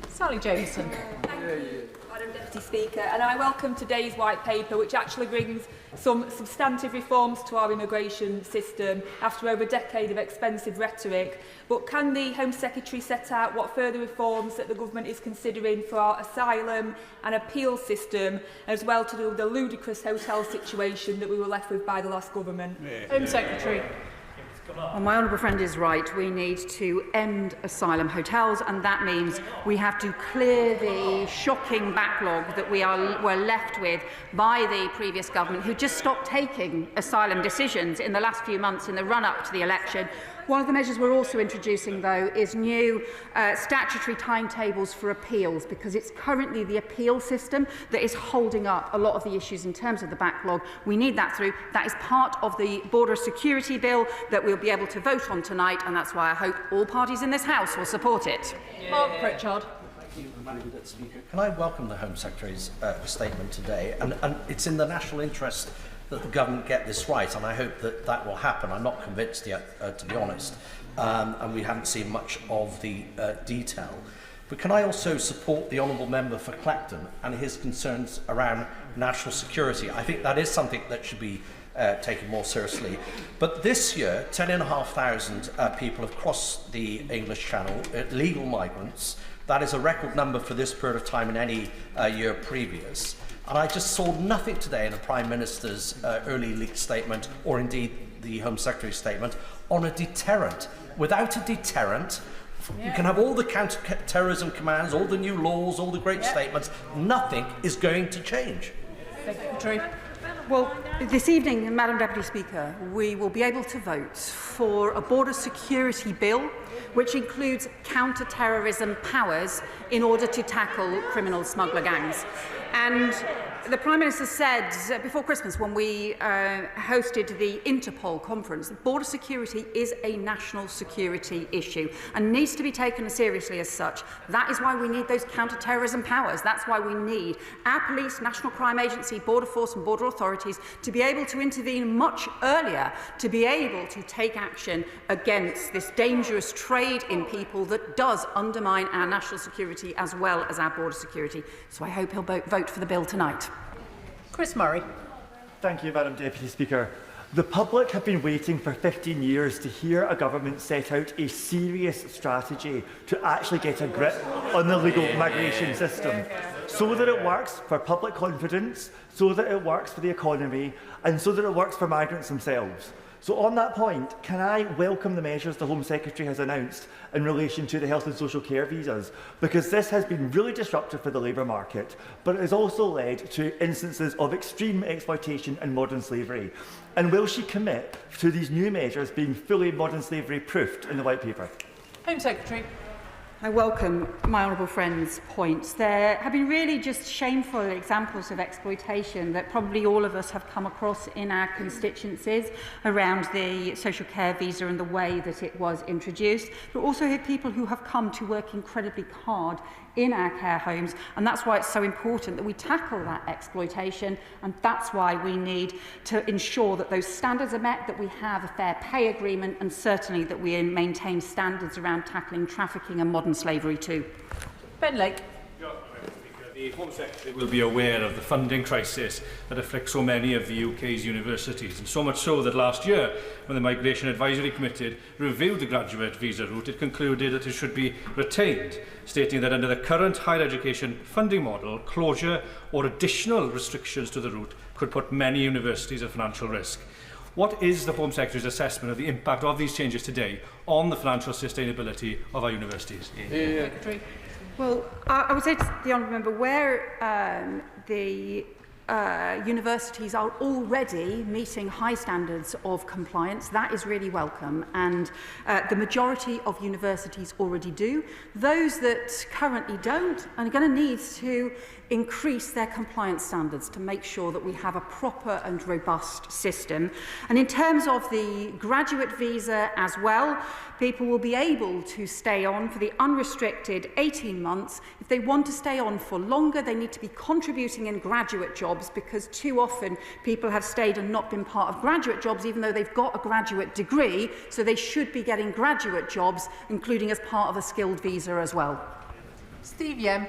Sally Jameson. Thank you, Madam Deputy Speaker, and I welcome today's White Paper, which actually brings some substantive reforms to our immigration system after over a decade of expensive rhetoric. But can the Home Secretary set out what further reforms that the Government is considering for our asylum and appeal system, as well to do with the ludicrous hotel situation that we were left with by the last Government? Home Secretary. Well, my honourable friend is right. We need to end asylum hotels, and that means we have to clear the shocking backlog that were left with by the previous government, who just stopped taking asylum decisions in the last few months in the run-up to the election. One of the measures we're also introducing, though, is new statutory timetables for appeals, because it's currently the appeal system that is holding up a lot of the issues in terms of the backlog. We need that through. That is part of the border security bill that we'll be able to vote on tonight, and that's why I hope all parties in this House will support it. Mark Pritchard. Thank you, Madam Speaker. Can I welcome the Home Secretary's statement today? And it's in the national interest that the government get this right, and I hope that that will happen. I'm not convinced yet, to be honest, and we haven't seen much of the detail. But can I also support the Honourable Member for Clacton and his concerns around national security? I think that is something that should be taken more seriously. But this year, 10,500 people have crossed the English Channel, legal migrants. That is a record number for this period of time in any year previous. And I just saw nothing today in the Prime Minister's early leaked statement, or indeed the Home Secretary's statement, on a deterrent. Without a deterrent, you can have all the counter-terrorism commands, all the new laws, all the great statements. Nothing is going to change. Secretary. Well, this evening, Madam Deputy Speaker, we will be able to vote for a border security bill which includes counter-terrorism powers in order to tackle criminal smuggler gangs. And the Prime Minister said before Christmas, when we hosted the Interpol conference, that border security is a national security issue and needs to be taken seriously as such. That is why we need those counter-terrorism powers. That's why we need our police, National Crime Agency, Border Force and border authorities to be able to intervene much earlier, to be able to take action against this dangerous trade in people that does undermine our national security as well as our border security. So I hope he'll vote for the bill tonight. Chris Murray. Thank you, Madam Deputy Speaker. The public have been waiting for 15 years to hear a government set out a serious strategy to actually get a grip on the legal migration system, so that it works for public confidence, so that it works for the economy, and so that it works for migrants themselves. So on that point, can I welcome the measures the Home Secretary has announced in relation to the health and social care visas? Because this has been really disruptive for the labour market, but it has also led to instances of extreme exploitation and modern slavery. And will she commit to these new measures being fully modern slavery proofed in the White Paper? Home Secretary. I welcome my honourable friend's points. There have been really just shameful examples of exploitation that probably all of us have come across in our constituencies around the social care visa and the way that it was introduced, but also here people who have come to work incredibly hard in our care homes, and that's why it's so important that we tackle that exploitation, and that's why we need to ensure that those standards are met, that we have a fair pay agreement, and certainly that we maintain standards around tackling trafficking and modern slavery too. Ben Lake. The Home Secretary will be aware of the funding crisis that afflicts so many of the UK's universities, and so much so that last year, when the Migration Advisory Committee reviewed the graduate visa route, it concluded that it should be retained, stating that under the current higher education funding model, closure or additional restrictions to the route could put many universities at financial risk. What is the Home Secretary's assessment of the impact of these changes today on the financial sustainability of our universities? Secretary. Well, I would say to the honourable member, where the universities are already meeting high standards of compliance. That is really welcome, and the majority of universities already do. Those that currently don't are going to need to increase their compliance standards to make sure that we have a proper and robust system. And in terms of the graduate visa as well, people will be able to stay on for the unrestricted 18 months. If they want to stay on for longer, they need to be contributing in graduate jobs, because too often people have stayed and not been part of graduate jobs even though they've got a graduate degree, so they should be getting graduate jobs, including as part of a skilled visa as well. Steve Yem.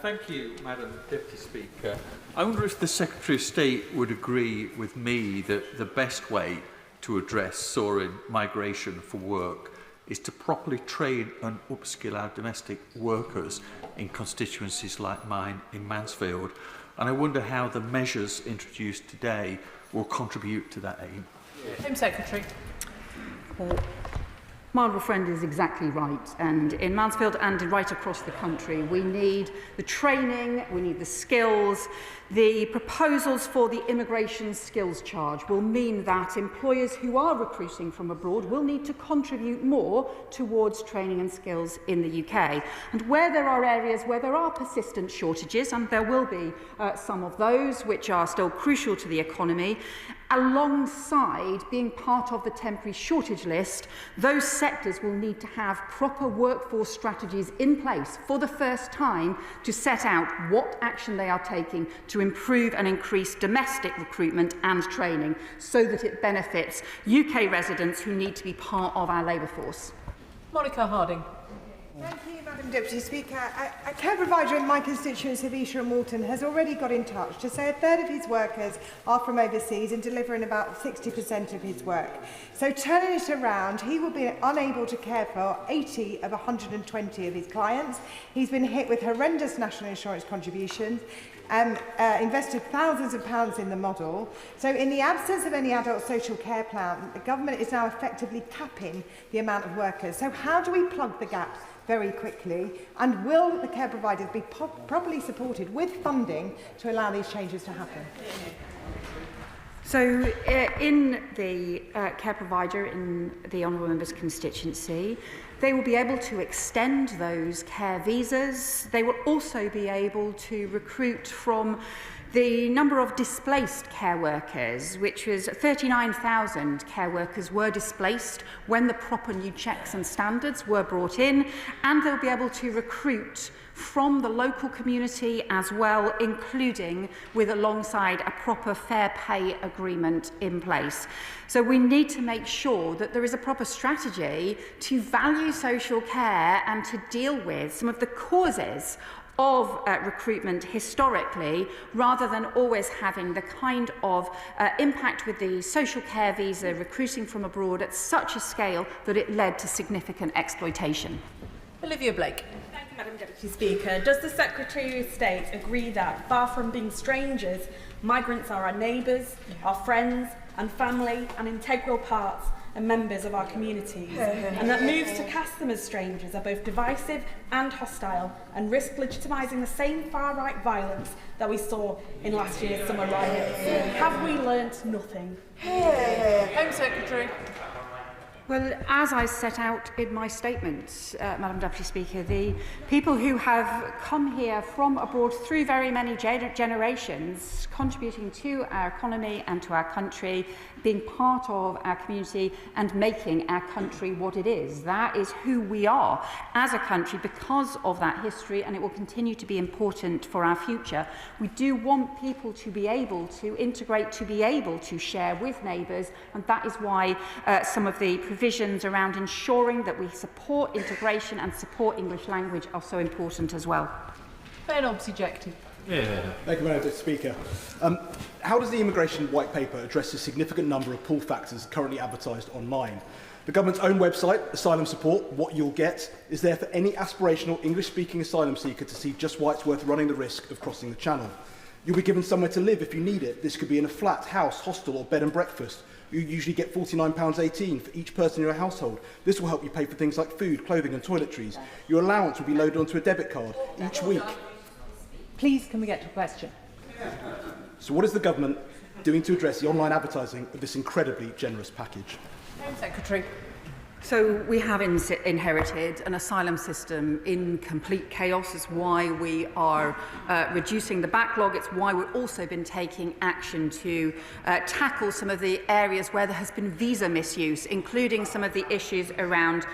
Thank you, Madam Deputy Speaker. I wonder if the Secretary of State would agree with me that the best way to address soaring migration for work is to properly train and upskill our domestic workers in constituencies like mine in Mansfield. And I wonder how the measures introduced today will contribute to that aim. Home Secretary. My honourable friend is exactly right, and in Mansfield and right across the country we need the training, we need the skills. The proposals for the immigration skills charge will mean that employers who are recruiting from abroad will need to contribute more towards training and skills in the UK. And where there are areas where there are persistent shortages, and there will be some of those which are still crucial to the economy, alongside being part of the temporary shortage list, those sectors will need to have proper workforce strategies in place for the first time to set out what action they are taking to improve and increase domestic recruitment and training so that it benefits UK residents who need to be part of our labour force. Monica Harding. Thank you, Madam Deputy Speaker. A care provider in my constituency of Esher and Walton has already got in touch to say a third of his workers are from overseas and delivering about 60% of his work. So turning it around, he will be unable to care for 80 of 120 of his clients. He's been hit with horrendous national insurance contributions and invested thousands of pounds in the model. So in the absence of any adult social care plan, the government is now effectively capping the amount of workers. So how do we plug the gap very quickly, and will the care providers be properly supported with funding to allow these changes to happen? So in the care provider in the Honourable Member's constituency, they will be able to extend those care visas. They will also be able to recruit from the number of displaced care workers, which was 39,000 care workers were displaced when the proper new checks and standards were brought in, and they'll be able to recruit from the local community as well, including with alongside a proper fair pay agreement in place. So we need to make sure that there is a proper strategy to value social care and to deal with some of the causes of recruitment historically, rather than always having the kind of impact with the social care visa recruiting from abroad at such a scale that it led to significant exploitation. Olivia Blake. Thank you, Madam Deputy Speaker. Does the Secretary of State agree that, far from being strangers, migrants are our neighbours, our friends and family and integral parts and members of our communities, and that moves to cast them as strangers are both divisive and hostile and risk legitimising the same far-right violence that we saw in last year's summer riots? Have we learnt nothing? Home Secretary. Well, as I set out in my statement, Madam Deputy Speaker, the people who have come here from abroad through very many generations, contributing to our economy and to our country, being part of our community and making our country what it is. That is who we are as a country because of that history, and it will continue to be important for our future. We do want people to be able to integrate, to be able to share with neighbours, and that is why some of the provisions around ensuring that we support integration and support English language are so important as well. Ben Objective. Thank you, Madam Speaker. How does the Immigration White Paper address the significant number of pull factors currently advertised online? The government's own website, Asylum Support, What You'll Get, is there for any aspirational English-speaking asylum seeker to see just why it's worth running the risk of crossing the channel. You'll be given somewhere to live if you need it. This could be in a flat, house, hostel or bed and breakfast. You usually get £49.18 for each person in your household. This will help you pay for things like food, clothing and toiletries. Your allowance will be loaded onto a debit card each week. Please, can we get to a question? So what is the government doing to address the online advertising of this incredibly generous package? Home Secretary. So we have inherited an asylum system in complete chaos. It's why we are reducing the backlog. It's why we've also been taking action to tackle some of the areas where there has been visa misuse, including some of the issues around,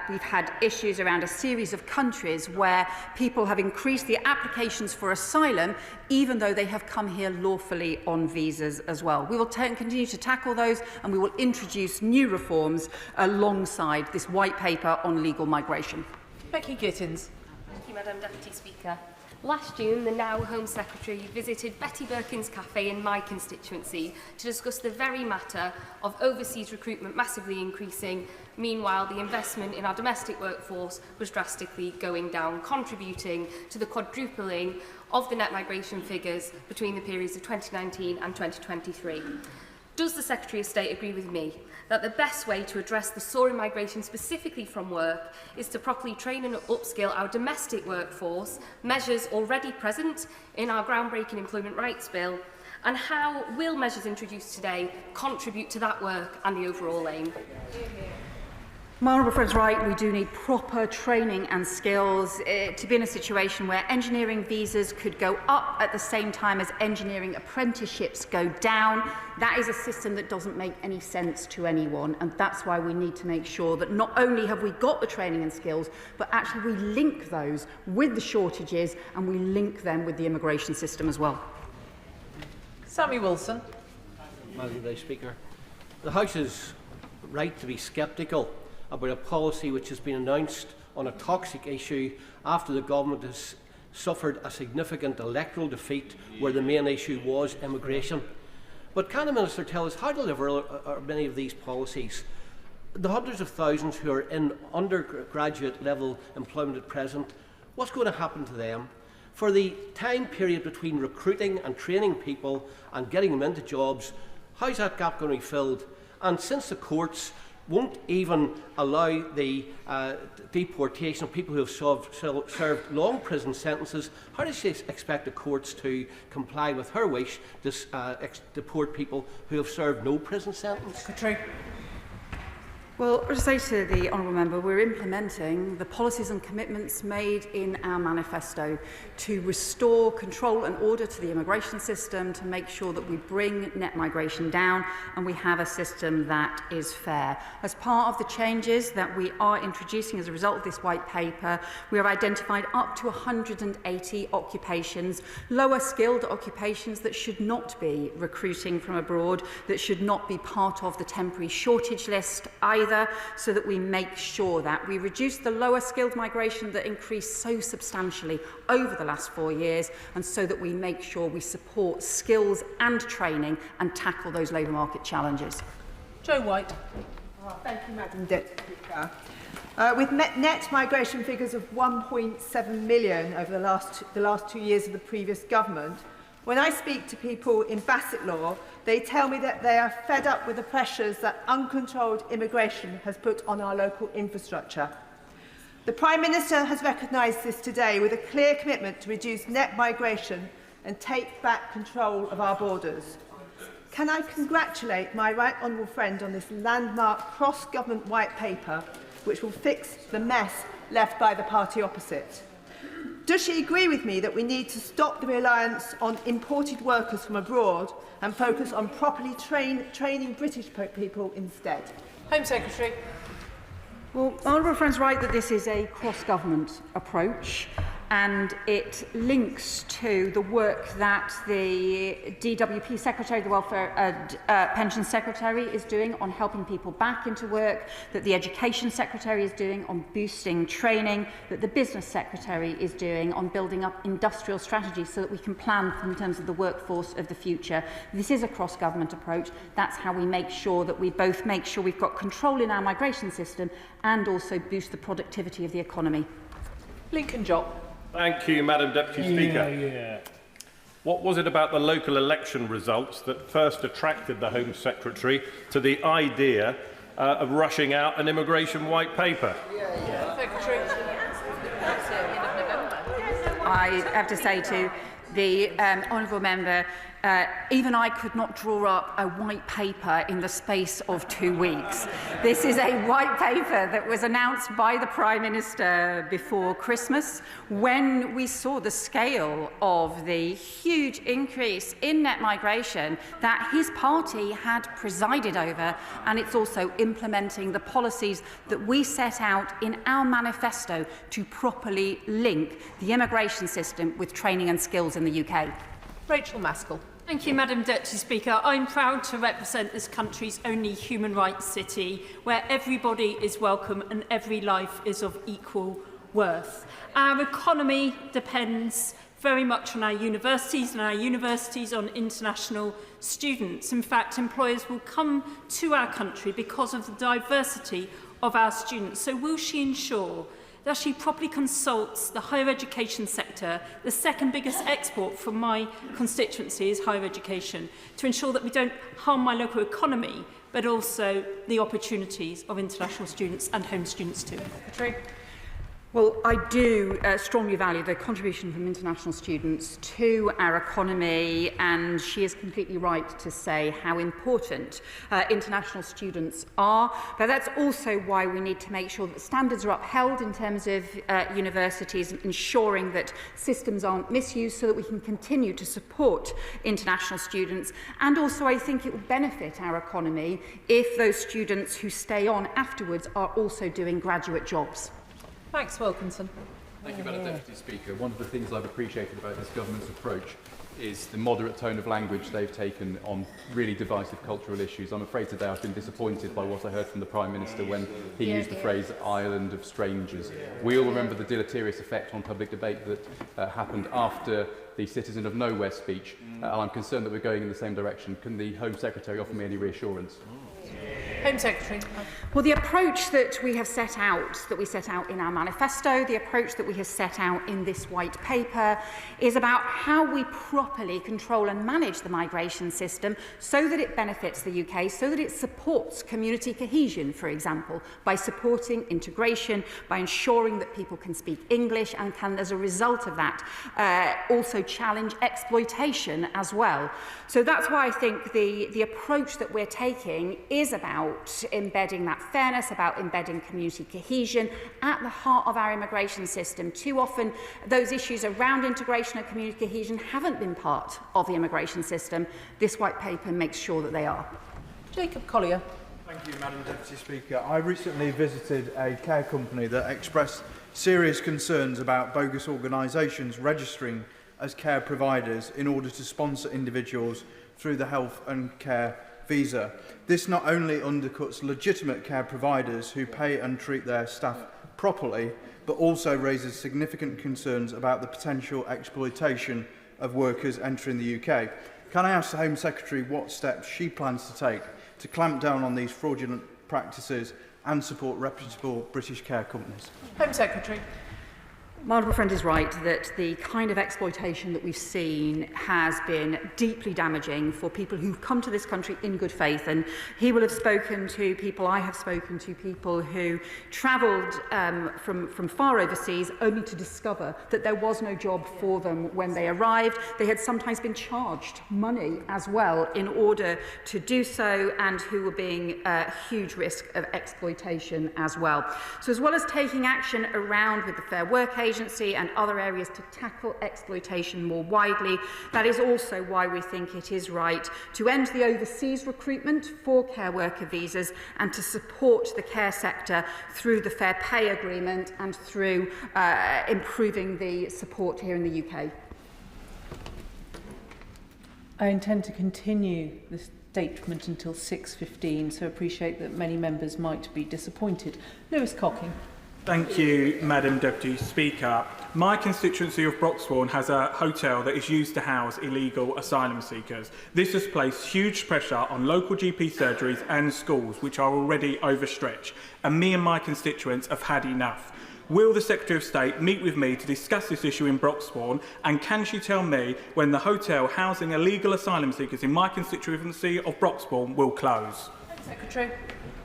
we've had issues around a series of countries where people have increased the applications for asylum even though they have come here lawfully on visas as well. We will continue to tackle those, and we will introduce new reforms alongside this white paper on legal migration. Becky Gittins. Thank you, Madam Deputy Speaker. Last June, the now Home Secretary visited Betty Birkin's cafe in my constituency to discuss the very matter of overseas recruitment massively increasing. Meanwhile, the investment in our domestic workforce was drastically going down, contributing to the quadrupling of the net migration figures between the periods of 2019 and 2023. Does the Secretary of State agree with me that the best way to address the soaring migration specifically from work is to properly train and upskill our domestic workforce, measures already present in our groundbreaking Employment Rights Bill? And how will measures introduced today contribute to that work and the overall aim? My honourable friend's right, we do need proper training and skills to be in a situation where engineering visas could go up at the same time as engineering apprenticeships go down. That is a system that doesn't make any sense to anyone, and that's why we need to make sure that not only have we got the training and skills, but actually we link those with the shortages and we link them with the immigration system as well. Sammy Wilson. Madam Deputy Speaker, the House is right to be sceptical about a policy which has been announced on a toxic issue after the government has suffered a significant electoral defeat where the main issue was immigration. But can the Minister tell us how deliverable are many of these policies? The hundreds of thousands who are in undergraduate level employment at present, what's going to happen to them? For the time period between recruiting and training people and getting them into jobs, how's that gap going to be filled? And since the courts won't even allow the deportation of people who have served long prison sentences, how does she expect the courts to comply with her wish to deport people who have served no prison sentence? Secretary. Well, to say to the honourable member, we're implementing the policies and commitments made in our manifesto to restore control and order to the immigration system, to make sure that we bring net migration down and we have a system that is fair. As part of the changes that we are introducing as a result of this white paper, we have identified up to 180 occupations, lower skilled occupations that should not be recruiting from abroad, that should not be part of the temporary shortage list either, so that we make sure that we reduce the lower skilled migration that increased so substantially over the last 4 years, and so that we make sure we support skills and training and tackle those labour market challenges. Joe White. Thank you, Madam Deputy Speaker. With net migration figures of 1.7 million over the last 2 years of the previous government, when I speak to people in Bassetlaw, they tell me that they are fed up with the pressures that uncontrolled immigration has put on our local infrastructure. The Prime Minister has recognised this today with a clear commitment to reduce net migration and take back control of our borders. Can I congratulate my right honourable friend on this landmark cross-government white paper, which will fix the mess left by the party opposite? Does she agree with me that we need to stop the reliance on imported workers from abroad and focus on properly training British people instead? Home Secretary. Well, honourable friend's right that this is a cross-government approach, and it links to the work that the DWP Secretary, the Welfare and Pension Secretary, is doing on helping people back into work, that the Education Secretary is doing on boosting training, that the Business Secretary is doing on building up industrial strategies so that we can plan in terms of the workforce of the future. This is a cross-government approach. That's how we make sure that we both make sure we've got control in our migration system and also boost the productivity of the economy. Lincoln Jopp. Thank you, Madam Deputy Speaker. What was it about the local election results that first attracted the Home Secretary to the idea of rushing out an immigration white paper? Secretary. I have to say to the honourable member, even I could not draw up a white paper in the space of 2 weeks. This is a white paper that was announced by the Prime Minister before Christmas, when we saw the scale of the huge increase in net migration that his party had presided over, and it's also implementing the policies that we set out in our manifesto to properly link the immigration system with training and skills in the UK. Rachel Maskell. Thank you, Madam Deputy Speaker. I'm proud to represent this country's only human rights city, where everybody is welcome and every life is of equal worth. Our economy depends very much on our universities and our universities on international students. In fact, employers will come to our country because of the diversity of our students. So will she ensure that she properly consults the higher education sector? The second biggest export from my constituency is higher education, to ensure that we don't harm my local economy, but also the opportunities of international students and home students too. Well, I do strongly value the contribution from international students to our economy, and she is completely right to say how important international students are. But that's also why we need to make sure that standards are upheld in terms of universities, ensuring that systems aren't misused so that we can continue to support international students. And also, I think it will benefit our economy if those students who stay on afterwards are also doing graduate jobs. Max Wilkinson. Thank you, Madam Deputy Speaker. One of the things I've appreciated about this government's approach is the moderate tone of language they've taken on really divisive cultural issues. I'm afraid today I've been disappointed by what I heard from the Prime Minister when he used the phrase island of strangers. We all remember the deleterious effect on public debate that happened after the Citizen of Nowhere speech, and I'm concerned that we're going in the same direction. Can the Home Secretary offer me any reassurance? Home Secretary. Well, the approach that we have set out in our manifesto, the approach that we have set out in this white paper, is about how we properly control and manage the migration system so that it benefits the UK, so that it supports community cohesion, for example, by supporting integration, by ensuring that people can speak English and can, as a result of that, also challenge exploitation as well. So that's why I think the approach that we're taking is about embedding that fairness, about embedding community cohesion at the heart of our immigration system. Too often, those issues around integration and community cohesion haven't been part of the immigration system. This white paper makes sure that they are. Jacob Collier. Thank you, Madam Deputy Speaker. I recently visited a care company that expressed serious concerns about bogus organisations registering as care providers in order to sponsor individuals through the health and care visa. This not only undercuts legitimate care providers who pay and treat their staff properly, but also raises significant concerns about the potential exploitation of workers entering the UK. Can I ask the Home Secretary what steps she plans to take to clamp down on these fraudulent practices and support reputable British care companies? Home Secretary. My honourable friend is right that the kind of exploitation that we've seen has been deeply damaging for people who've come to this country in good faith, and he will have spoken to people, I have spoken to people who travelled from far overseas only to discover that there was no job for them when they arrived. They had sometimes been charged money as well in order to do so, and who were being a huge risk of exploitation as well. So as well as taking action around with the Fair Work Agency and other areas to tackle exploitation more widely, that is also why we think it is right to end the overseas recruitment for care worker visas and to support the care sector through the Fair Pay Agreement and through improving the support here in the UK. I intend to continue this statement until 6:15, so appreciate that many members might be disappointed. Lewis Cocking. Thank you, Madam Deputy Speaker. My constituency of Broxbourne has a hotel that is used to house illegal asylum seekers. This has placed huge pressure on local GP surgeries and schools, which are already overstretched, and me and my constituents have had enough. Will the Secretary of State meet with me to discuss this issue in Broxbourne, and can she tell me when the hotel housing illegal asylum seekers in my constituency of Broxbourne will close? Secretary.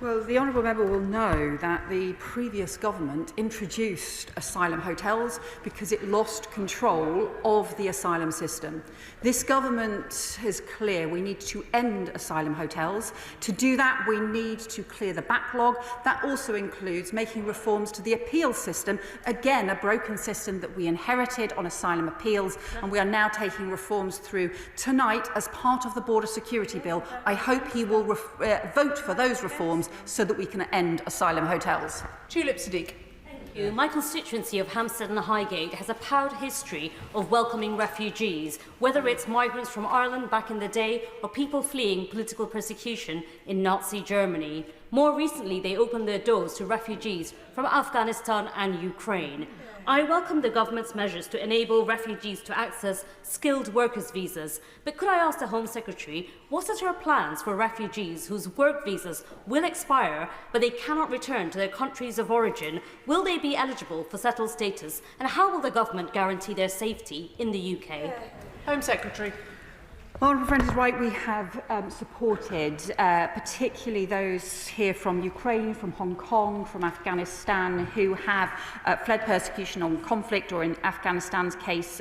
Well, the honourable member will know that the previous government introduced asylum hotels because it lost control of the asylum system. This government is clear we need to end asylum hotels. To do that, we need to clear the backlog. That also includes making reforms to the appeals system, again, a broken system that we inherited on asylum appeals, and we are now taking reforms through tonight as part of the Border Security Bill. I hope he will vote for those reforms so that we can end asylum hotels. Tulip Siddiq. My constituency of Hampstead and Highgate has a proud history of welcoming refugees, whether it's migrants from Ireland back in the day or people fleeing political persecution in Nazi Germany. More recently, they opened their doors to refugees from Afghanistan and Ukraine. I welcome the government's measures to enable refugees to access skilled workers' visas. But could I ask the Home Secretary, what are her plans for refugees whose work visas will expire but they cannot return to their countries of origin? Will they be eligible for settled status? And how will the government guarantee their safety in the UK? Home Secretary. Honourable friend is right, we have supported particularly those here from Ukraine, from Hong Kong, from Afghanistan who have fled persecution or conflict, or in Afghanistan's case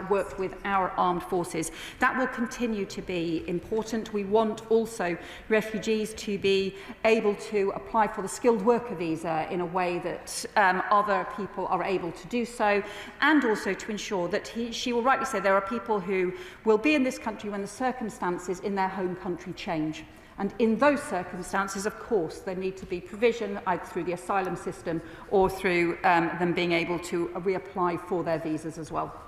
worked with our armed forces. That will continue to be important. We want also refugees to be able to apply for the skilled worker visa in a way that other people are able to do so, and also to ensure that she will rightly say there are people who will be in this country when the circumstances in their home country change. And in those circumstances, of course, there need to be provision either through the asylum system or through them being able to reapply for their visas as well.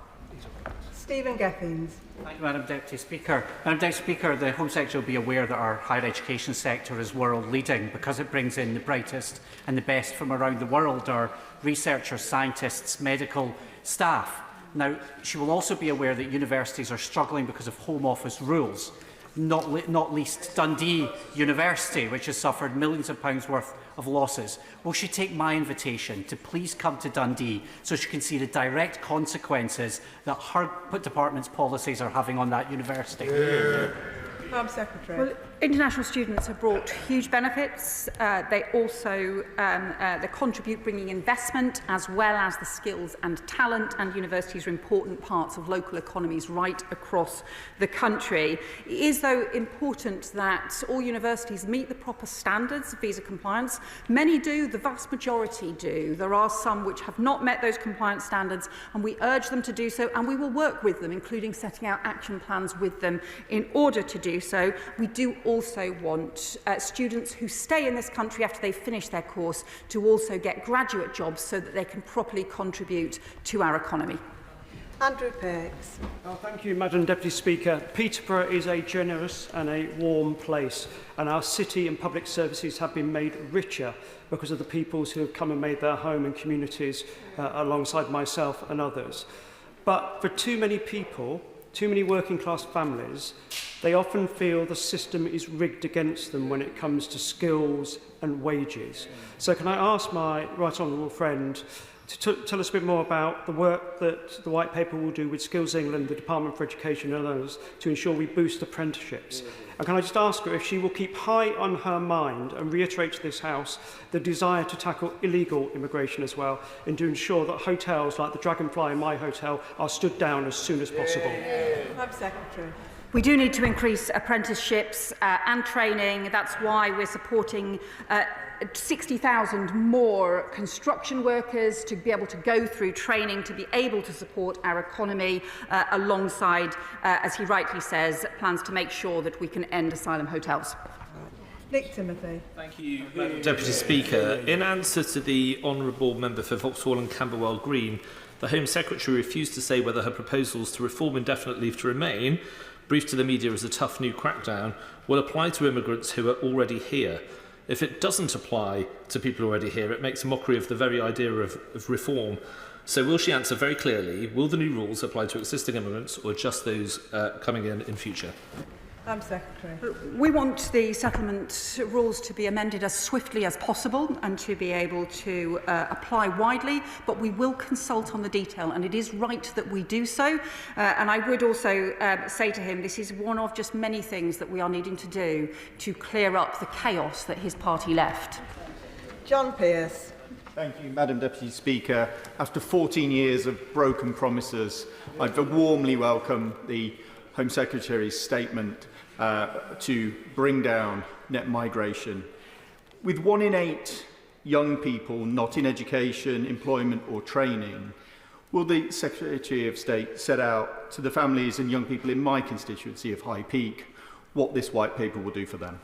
Stephen Gethings. Thank you, Madam Deputy Speaker. Madam Deputy Speaker, the Home Secretary will be aware that our higher education sector is world leading because it brings in the brightest and the best from around the world, our researchers, scientists, medical staff. Now, she will also be aware that universities are struggling because of Home Office rules, not least Dundee University, which has suffered millions of pounds worth of losses. Will she take my invitation to please come to Dundee so she can see the direct consequences that her department's policies are having on that university? Home Secretary. Well, international students have brought huge benefits. They also they contribute bringing investment as well as the skills and talent, and universities are important parts of local economies right across the country. It is, though, important that all universities meet the proper standards of visa compliance. Many do, the vast majority do. There are some which have not met those compliance standards, and we urge them to do so, and we will work with them, including setting out action plans with them in order to do so. We do also want students who stay in this country after they finish their course to also get graduate jobs so that they can properly contribute to our economy. Andrew Pearce. Well, thank you, Madam Deputy Speaker. Peterborough is a generous and a warm place, and our city and public services have been made richer because of the peoples who have come and made their home and communities alongside myself and others. But for too many people, too many working class families, they often feel the system is rigged against them when it comes to skills and wages. So can I ask my right honourable friend to tell us a bit more about the work that the White Paper will do with Skills England, the Department for Education and others to ensure we boost apprenticeships? And can I just ask her if she will keep high on her mind and reiterate to this House the desire to tackle illegal immigration as well, and to ensure that hotels like the Dragonfly in my hotel are stood down as soon as possible? Home Secretary. We do need to increase apprenticeships and training. That's why we're supporting 60,000 more construction workers to be able to go through training, to be able to support our economy alongside, as he rightly says, plans to make sure that we can end asylum hotels. Nick Timothy. Thank you, Madam Deputy Speaker. In answer to the honourable member for Vauxhall and Camberwell Green, the Home Secretary refused to say whether her proposals to reform indefinite leave to remain, briefed to the media as a tough new crackdown, will apply to immigrants who are already here. If it doesn't apply to people already here, it makes a mockery of the very idea of reform. So will she answer very clearly, will the new rules apply to existing immigrants or just those coming in future? Secretary. We want the settlement rules to be amended as swiftly as possible and to be able to apply widely, but we will consult on the detail, and it is right that we do so. And I would also say to him, this is one of just many things that we are needing to do to clear up the chaos that his party left. John Pearce. Thank you, Madam Deputy Speaker. After 14 years of broken promises, I'd warmly welcome the Home Secretary's statement to bring down net migration. With 1 in 8 young people not in education, employment or training, will the Secretary of State set out to the families and young people in my constituency of High Peak what this white paper will do for them?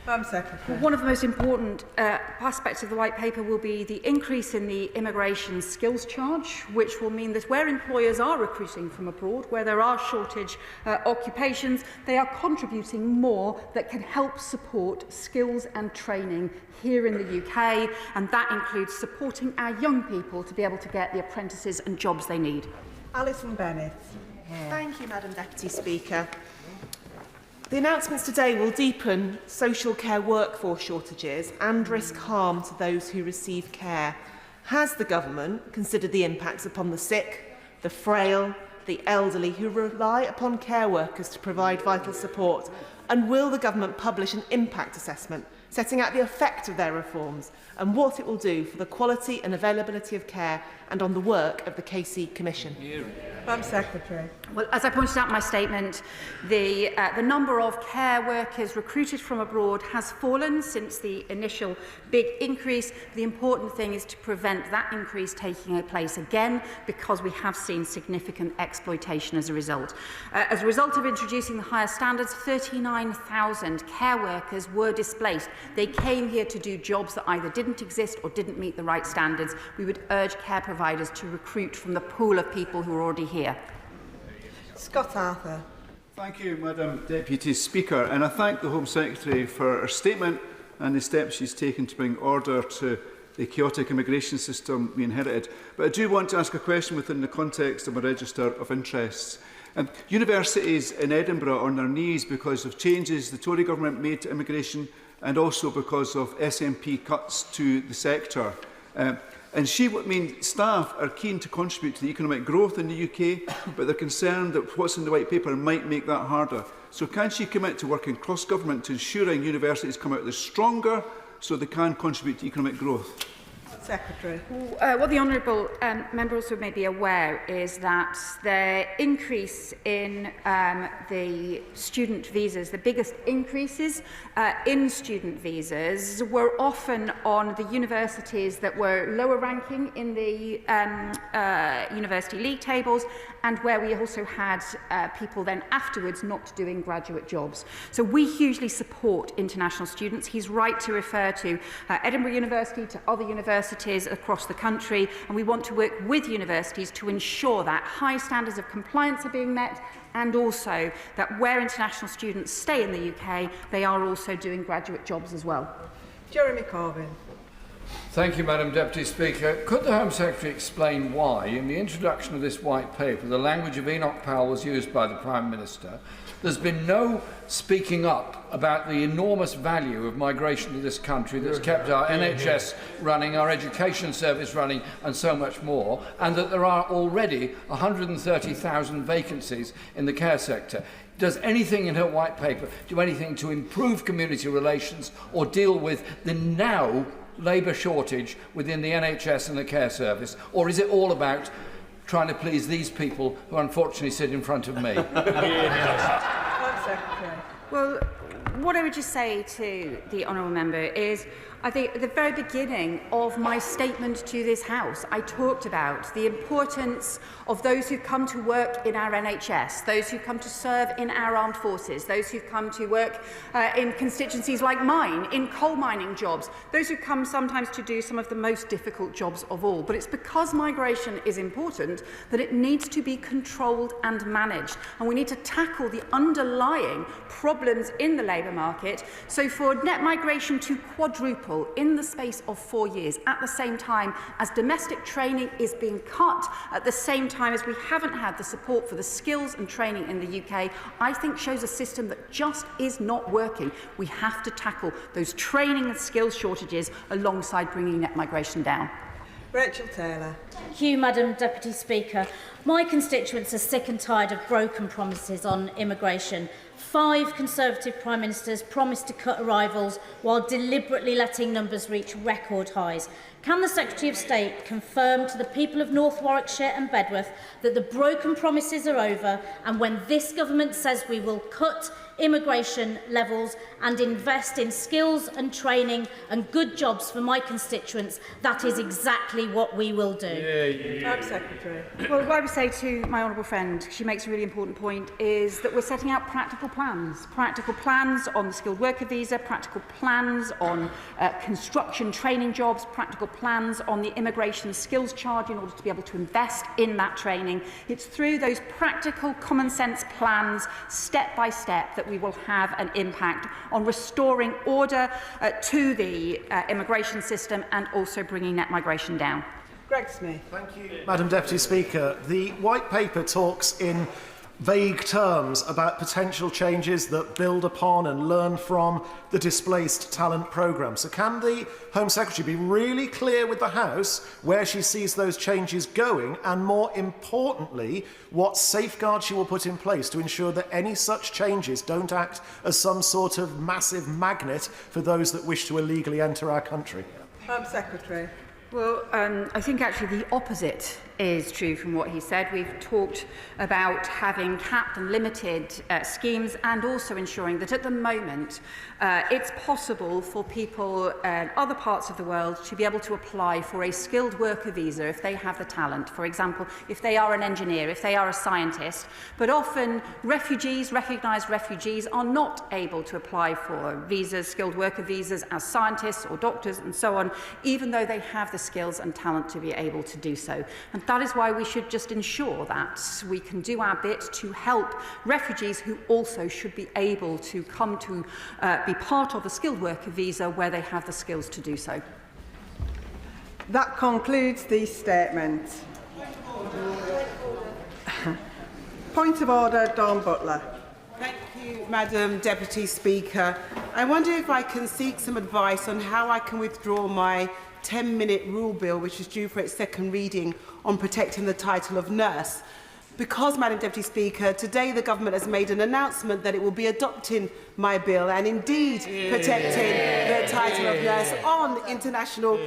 Secretary. One of the most important aspects of the white paper will be the increase in the immigration skills charge, which will mean that where employers are recruiting from abroad, where there are shortage occupations, they are contributing more that can help support skills and training here in the UK, and that includes supporting our young people to be able to get the apprentices and jobs they need. Alison Bennett. Thank you, Madam Deputy Speaker. The announcements today will deepen social care workforce shortages and risk harm to those who receive care. Has the government considered the impacts upon the sick, the frail, the elderly who rely upon care workers to provide vital support? And will the government publish an impact assessment setting out the effect of their reforms and what it will do for the quality and availability of care and on the work of the KC Commission? Secretary. Well, as I pointed out in my statement, the number of care workers recruited from abroad has fallen since the initial big increase. The important thing is to prevent that increase taking place again, because we have seen significant exploitation as a result. As a result of introducing the higher standards, 39,000 care workers were displaced. They came here to do jobs that either didn't exist or didn't meet the right standards. We would urge care providers to recruit from the pool of people who are already here. Scott Arthur. Thank you, Madam Deputy Speaker, and I thank the Home Secretary for her statement and the steps she's taken to bring order to the chaotic immigration system we inherited. But I do want to ask a question within the context of a register of interests. Universities in Edinburgh are on their knees because of changes the Tory government made to immigration and also because of SNP cuts to the sector. And staff are keen to contribute to the economic growth in the UK, but they're concerned that what's in the white paper might make that harder. So can she commit to working cross-government to ensuring universities come out this stronger so they can contribute to economic growth? Secretary. What the honourable member also may be aware is that the increase in the student visas, the biggest increases in student visas were often on the universities that were lower ranking in the university league tables, and where we also had people then afterwards not doing graduate jobs. So we hugely support international students. He's right to refer to Edinburgh University, to other universities across the country, and we want to work with universities to ensure that high standards of compliance are being met, and also that where international students stay in the UK, they are also doing graduate jobs as well. Jeremy Corbyn. Thank you, Madam Deputy Speaker. Could the Home Secretary explain why, in the introduction of this white paper, the language of Enoch Powell was used by the Prime Minister? There's been no speaking up about the enormous value of migration to this country that's kept our NHS running, our education service running, and so much more, and that there are already 130,000 vacancies in the care sector. Does anything in her white paper do anything to improve community relations or deal with the now labour shortage within the NHS and the care service, or is it all about trying to please these people who unfortunately sit in front of me? Well, what I would just say to the honourable member is, I think at the very beginning of my statement to this House, I talked about the importance of those who come to work in our NHS, those who come to serve in our armed forces, those who come to work in constituencies like mine, in coal mining jobs, those who come sometimes to do some of the most difficult jobs of all. But it's because migration is important that it needs to be controlled and managed. And we need to tackle the underlying problems in the labour market. So for net migration to quadruple critical in the space of 4 years, at the same time as domestic training is being cut, at the same time as we haven't had the support for the skills and training in the UK, I think shows a system that just is not working. We have to tackle those training and skills shortages alongside bringing net migration down. Rachel Taylor. Thank you, Madam Deputy Speaker. My constituents are sick and tired of broken promises on immigration. 5 Conservative Prime Ministers promised to cut arrivals while deliberately letting numbers reach record highs. Can the Secretary of State confirm to the people of North Warwickshire and Bedworth that the broken promises are over, and when this government says we will cut immigration levels and invest in skills and training and good jobs for my constituents, that is exactly what we will do? Secretary. Well, what I would say to my honourable friend, she makes a really important point, is that we're setting out practical plans on the skilled worker visa, practical plans on construction training jobs, practical plans on the immigration skills charge in order to be able to invest in that training. It's through those practical common sense plans, step by step, that we will have an impact on restoring order to the immigration system and also bringing net migration down. Greg Smith. Thank you, Madam Deputy Speaker. The White Paper talks in vague terms about potential changes that build upon and learn from the Displaced Talent Programme. So can the Home Secretary be really clear with the House where she sees those changes going, and more importantly, what safeguards she will put in place to ensure that any such changes don't act as some sort of massive magnet for those that wish to illegally enter our country? Home Secretary. Well, I think actually the opposite is true from what he said. We've talked about having capped and limited schemes, and also ensuring that at the moment it's possible for people in other parts of the world to be able to apply for a skilled worker visa if they have the talent. For example, if they are an engineer, if they are a scientist. But often refugees, recognised refugees, are not able to apply for visas, skilled worker visas, as scientists or doctors and so on, even though they have the skills and talent to be able to do so. And that is why we should just ensure that we can do our bit to help refugees who also should be able to come to be part of a skilled worker visa where they have the skills to do so. That concludes the statement. Point of order, Dawn Butler. Thank you, Madam Deputy Speaker. I wonder if I can seek some advice on how I can withdraw my 10-minute rule bill, which is due for its second reading, on protecting the title of nurse. Because, Madam Deputy Speaker, today the government has made an announcement that it will be adopting my bill and indeed protecting the title of nurse on International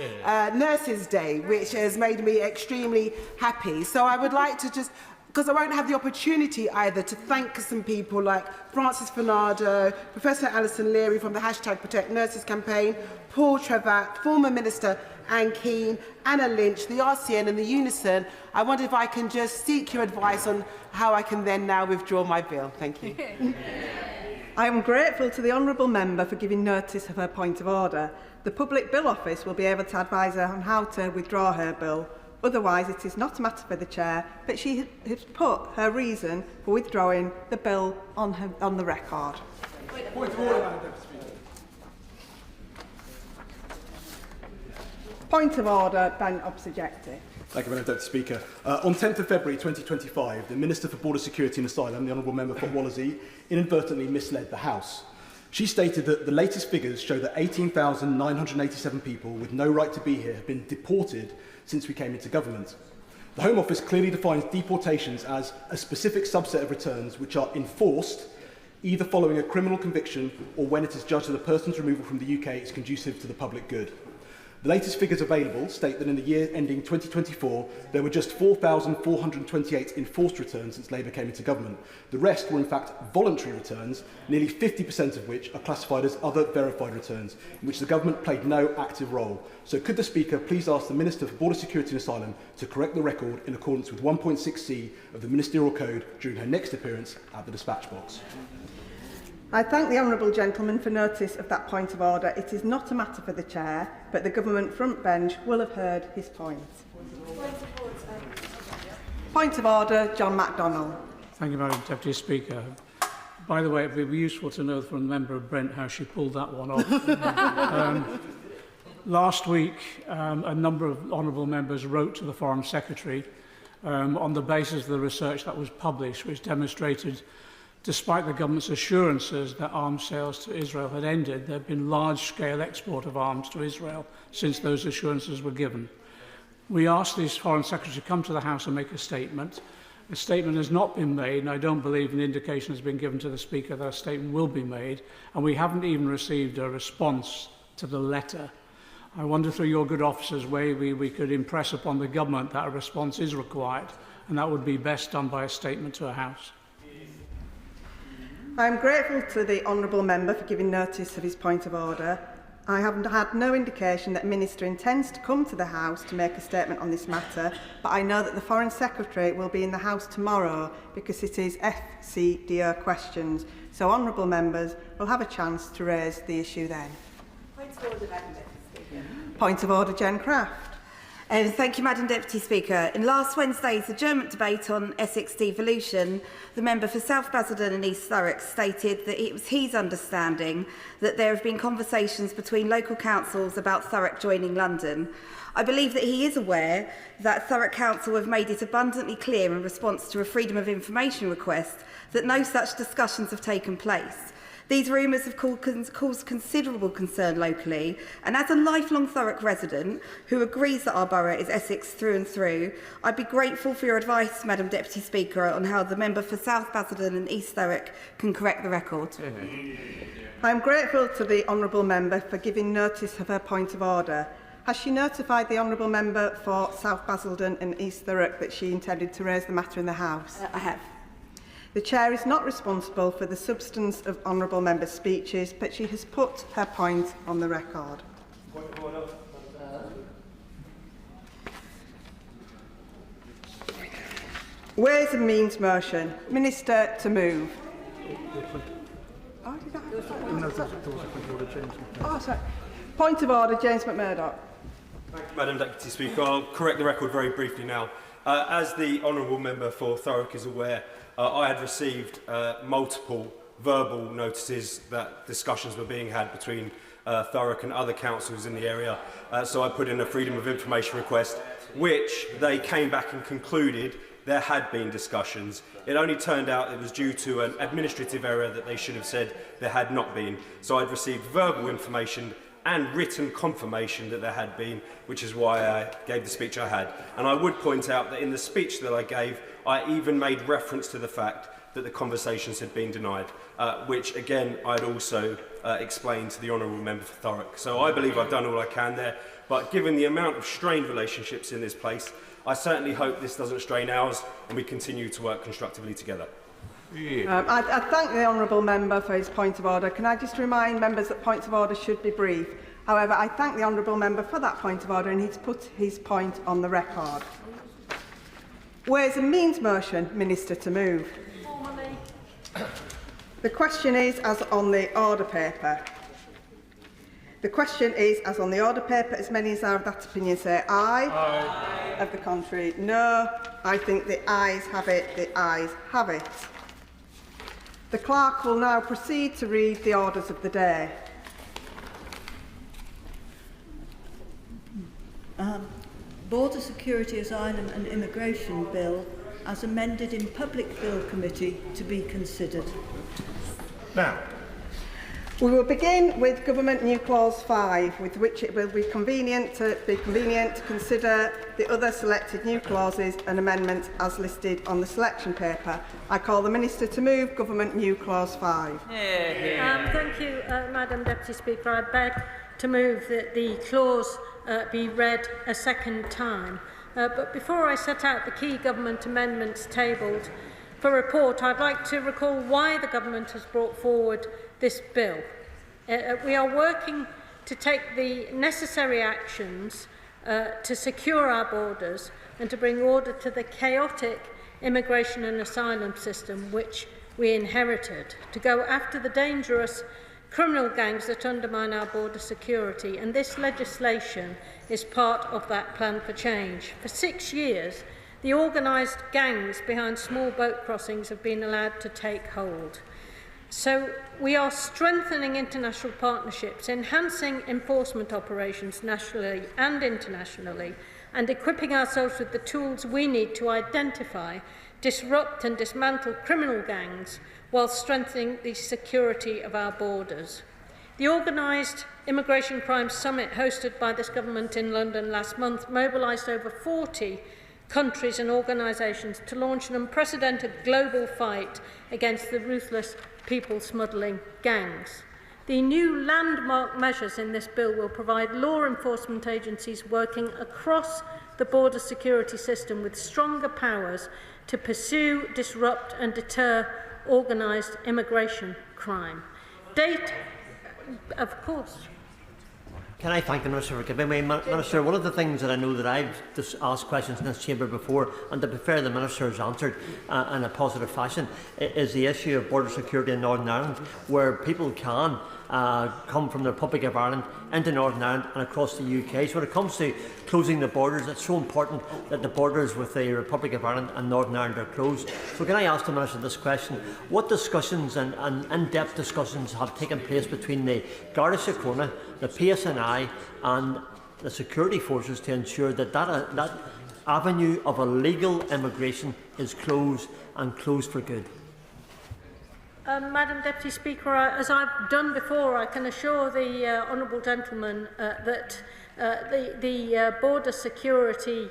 Nurses Day, which has made me extremely happy. So I would like to just, because I won't have the opportunity either to thank some people like Francis Fernando, Professor Alison Leary from the #ProtectNurses campaign, Paul Trevat, former Minister Anne Keane, Anna Lynch, the RCN and the Unison. I wonder if I can just seek your advice on how I can then now withdraw my bill. Thank you. I am grateful to the honourable member for giving notice of her point of order. The Public Bill Office will be able to advise her on how to withdraw her bill. Otherwise, it is not a matter for the Chair, but she has put her reason for withdrawing the bill on the record. Point of order, Madam Deputy Speaker. Point of order, Ben Obsojecti. Thank you, Madam Deputy Speaker. On 10th of February 2025, the Minister for Border Security and Asylum, the Honourable Member for Wallasey, inadvertently misled the House. She stated that the latest figures show that 18,987 people with no right to be here have been deported since we came into government. The Home Office clearly defines deportations as a specific subset of returns which are enforced either following a criminal conviction or when it is judged that a person's removal from the UK is conducive to the public good. The latest figures available state that in the year ending 2024, there were just 4,428 enforced returns since Labour came into government. The rest were in fact voluntary returns, nearly 50% of which are classified as other verified returns, in which the government played no active role. So could the Speaker please ask the Minister for Border Security and Asylum to correct the record in accordance with 1.6c of the Ministerial Code during her next appearance at the dispatch box? I thank the honourable gentleman for notice of that point of order. It is not a matter for the Chair, but the government front bench will have heard his point. Point of order, John MacDonald. Thank you, Madam Deputy Speaker. By the way, it would be useful to know from the member of Brent how she pulled that one off. Last week, a number of honourable members wrote to the Foreign Secretary on the basis of the research that was published, which demonstrated, despite the government's assurances that arms sales to Israel had ended, there had been large-scale export of arms to Israel since those assurances were given. We asked the Foreign Secretary to come to the House and make a statement. A statement has not been made, and I don't believe an indication has been given to the Speaker that a statement will be made, and we haven't even received a response to the letter. I wonder, through your good officers, maybe we could impress upon the government that a response is required, and that would be best done by a statement to a House. I am grateful to the honourable member for giving notice of his point of order. I have had no indication that the Minister intends to come to the House to make a statement on this matter, but I know that the Foreign Secretary will be in the House tomorrow because it is FCDO questions, so honourable members will have a chance to raise the issue then. Point of order, Madam Deputy Speaker. Point of order, Jen Craft. Thank you, Madam Deputy Speaker. In last Wednesday's adjournment debate on Essex devolution, the member for South Basildon and East Thurrock stated that it was his understanding that there have been conversations between local councils about Thurrock joining London. I believe that he is aware that Thurrock Council have made it abundantly clear in response to a Freedom of Information request that no such discussions have taken place. These rumours have caused considerable concern locally, and as a lifelong Thurrock resident who agrees that our borough is Essex through and through, I'd be grateful for your advice, Madam Deputy Speaker, on how the member for South Basildon and East Thurrock can correct the record. I am grateful to the honourable member for giving notice of her point of order. Has she notified the honourable member for South Basildon and East Thurrock that she intended to raise the matter in the House? I have. The Chair is not responsible for the substance of honourable members' speeches, but she has put her point on the record. Ways and Means motion. Minister to move. Sorry. Point of order, James McMurdoch. Thank you, Madam Deputy Speaker. I'll correct the record very briefly now. As the honourable member for Thurrock is aware, I had received multiple verbal notices that discussions were being had between Thurrock and other councils in the area. So I put in a Freedom of Information request, which they came back and concluded there had been discussions. It only turned out it was due to an administrative error that they should have said there had not been. So I'd received verbal information and written confirmation that there had been, which is why I gave the speech I had. And I would point out that in the speech that I gave, I even made reference to the fact that the conversations had been denied, which again I'd also explained to the honourable member for Thurrock. So I believe I've done all I can there, but given the amount of strained relationships in this place, I certainly hope this doesn't strain ours and we continue to work constructively together. I thank the honourable member for his point of order. Can I just remind members that points of order should be brief? However, I thank the honourable member for that point of order and he's put his point on the record. Ways and Means motion, Minister to move. The question is as on the order paper. The question is as on the order paper. As many as are of that opinion say aye. Aye. Of the contrary, no. I think the ayes have it. The ayes have it. The clerk will now proceed to read the orders of the day. Border Security, Asylum and Immigration Bill as amended in Public Bill Committee to be considered. Now, we will begin with Government New Clause 5, with which it will be convenient to consider the other selected new clauses and amendments as listed on the selection paper. I call the Minister to move Government New Clause 5. Thank you, Madam Deputy Speaker. I beg to move that the clause be read a second time. But before I set out the key government amendments tabled for report, I'd like to recall why the government has brought forward this bill. We are working to take the necessary actions to secure our borders and to bring order to the chaotic immigration and asylum system which we inherited, to go after the dangerous criminal gangs that undermine our border security, and this legislation is part of that plan for change. For 6 years, the organised gangs behind small boat crossings have been allowed to take hold. So we are strengthening international partnerships, enhancing enforcement operations nationally and internationally, and equipping ourselves with the tools we need to identify, disrupt and dismantle criminal gangs while strengthening the security of our borders. The Organised Immigration Crime Summit hosted by this government in London last month mobilised over 40 countries and organisations to launch an unprecedented global fight against the ruthless people smuggling gangs. The new landmark measures in this bill will provide law enforcement agencies working across the border security system with stronger powers to pursue, disrupt and deter organised immigration crime. Of course. Can I thank the Minister for giving me? Minister, one of the things that I know that I've just asked questions in this chamber before, and to be fair, the Minister has answered in a positive fashion, is the issue of border security in Northern Ireland, where people can come from the Republic of Ireland into Northern Ireland and across the UK. So when it comes to closing the borders, it's so important that the borders with the Republic of Ireland and Northern Ireland are closed. So can I ask the Minister this question? What discussions and in-depth discussions have taken place between the Garda Síochána, the PSNI and the security forces to ensure that that avenue of illegal immigration is closed and closed for good? Madam Deputy Speaker, as I've done before, I can assure the honourable gentleman that the border security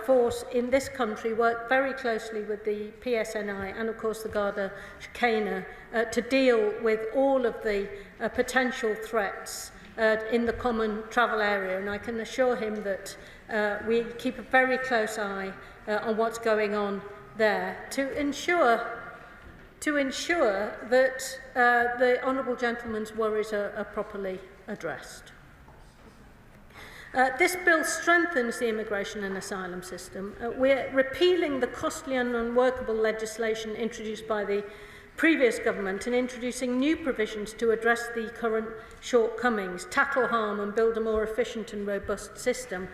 force in this country work very closely with the PSNI and, of course, the Garda Síochána to deal with all of the potential threats in the common travel area. And I can assure him that we keep a very close eye on what's going on there to ensure that the honourable gentleman's worries are properly addressed. This bill strengthens the immigration and asylum system. We're repealing the costly and unworkable legislation introduced by the previous government and introducing new provisions to address the current shortcomings, tackle harm and build a more efficient and robust system.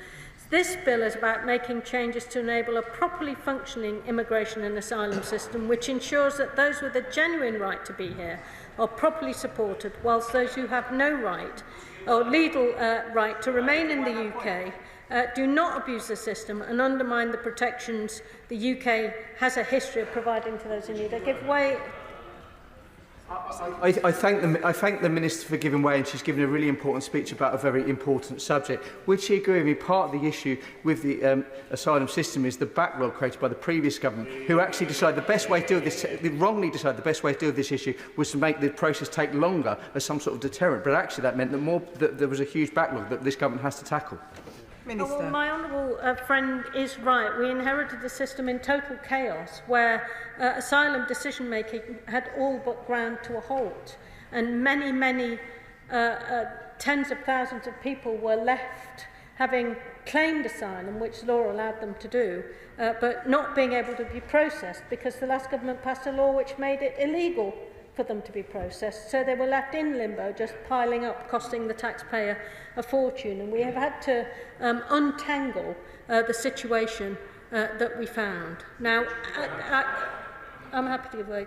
This bill is about making changes to enable a properly functioning immigration and asylum system which ensures that those with a genuine right to be here are properly supported, whilst those who have no right or legal right to remain in the UK do not abuse the system and undermine the protections the UK has a history of providing to those in need. I give way. I thank the Minister for giving way, and she's given a really important speech about a very important subject. Would she agree with me? Part of the issue with the asylum system is the backlog created by the previous government, who actually decided the best way to deal with this, wrongly decided the best way to deal with this issue was to make the process take longer as some sort of deterrent. But actually that meant that there was a huge backlog that this government has to tackle. Minister. Well, my honourable friend is right. We inherited a system in total chaos where asylum decision-making had all but ground to a halt, and many tens of thousands of people were left having claimed asylum, which the law allowed them to do, but not being able to be processed because the last government passed a law which made it illegal for them to be processed. So they were left in limbo, just piling up, costing the taxpayer a fortune. And we have had to untangle the situation that we found. Now, I'm happy to give way.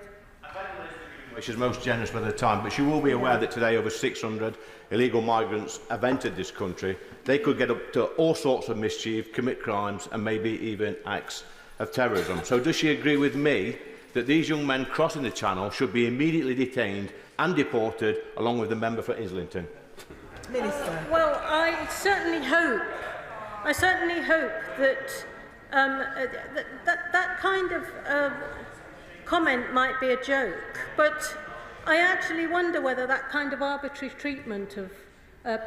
Which is most generous with her time, but she will be aware that today over 600 illegal migrants have entered this country. They could get up to all sorts of mischief, commit crimes and maybe even acts of terrorism. So does she agree with me that these young men crossing the Channel should be immediately detained and deported along with the member for Islington? Minister. Well, I certainly hope that that kind of comment might be a joke, but I actually wonder whether that kind of arbitrary treatment of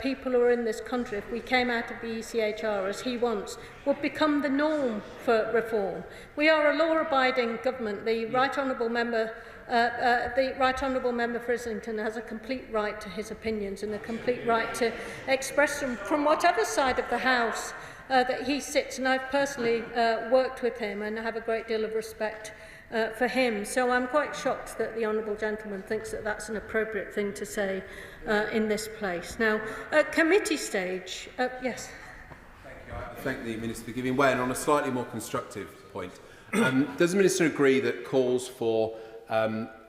people who are in this country, if we came out of the ECHR as he wants, would become the norm for reform. We are a law-abiding government. The Right Honourable Member for Islington has a complete right to his opinions and a complete right to express them from whatever side of the House that he sits, and I've personally worked with him and have a great deal of respect for him. So I'm quite shocked that the honourable gentleman thinks that that's an appropriate thing to say in this place. Now, at committee stage, yes. Thank you. I thank the Minister for giving way, and on a slightly more constructive point. Does the Minister agree that calls for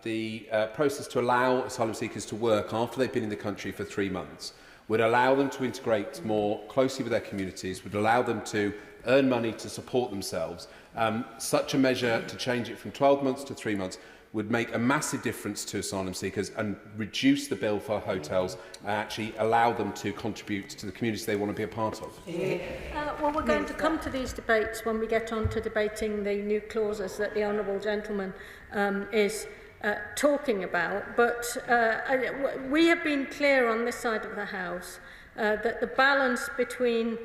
the process to allow asylum seekers to work after they've been in the country for 3 months would allow them to integrate more closely with their communities, would allow them to earn money to support themselves. Such a measure to change it from 12 months to 3 months would make a massive difference to asylum seekers and reduce the bill for hotels and actually allow them to contribute to the communities they want to be a part of. Well, we're going to come to these debates when we get on to debating the new clauses that the Honourable Gentleman is talking about. But we have been clear on this side of the House that the balance between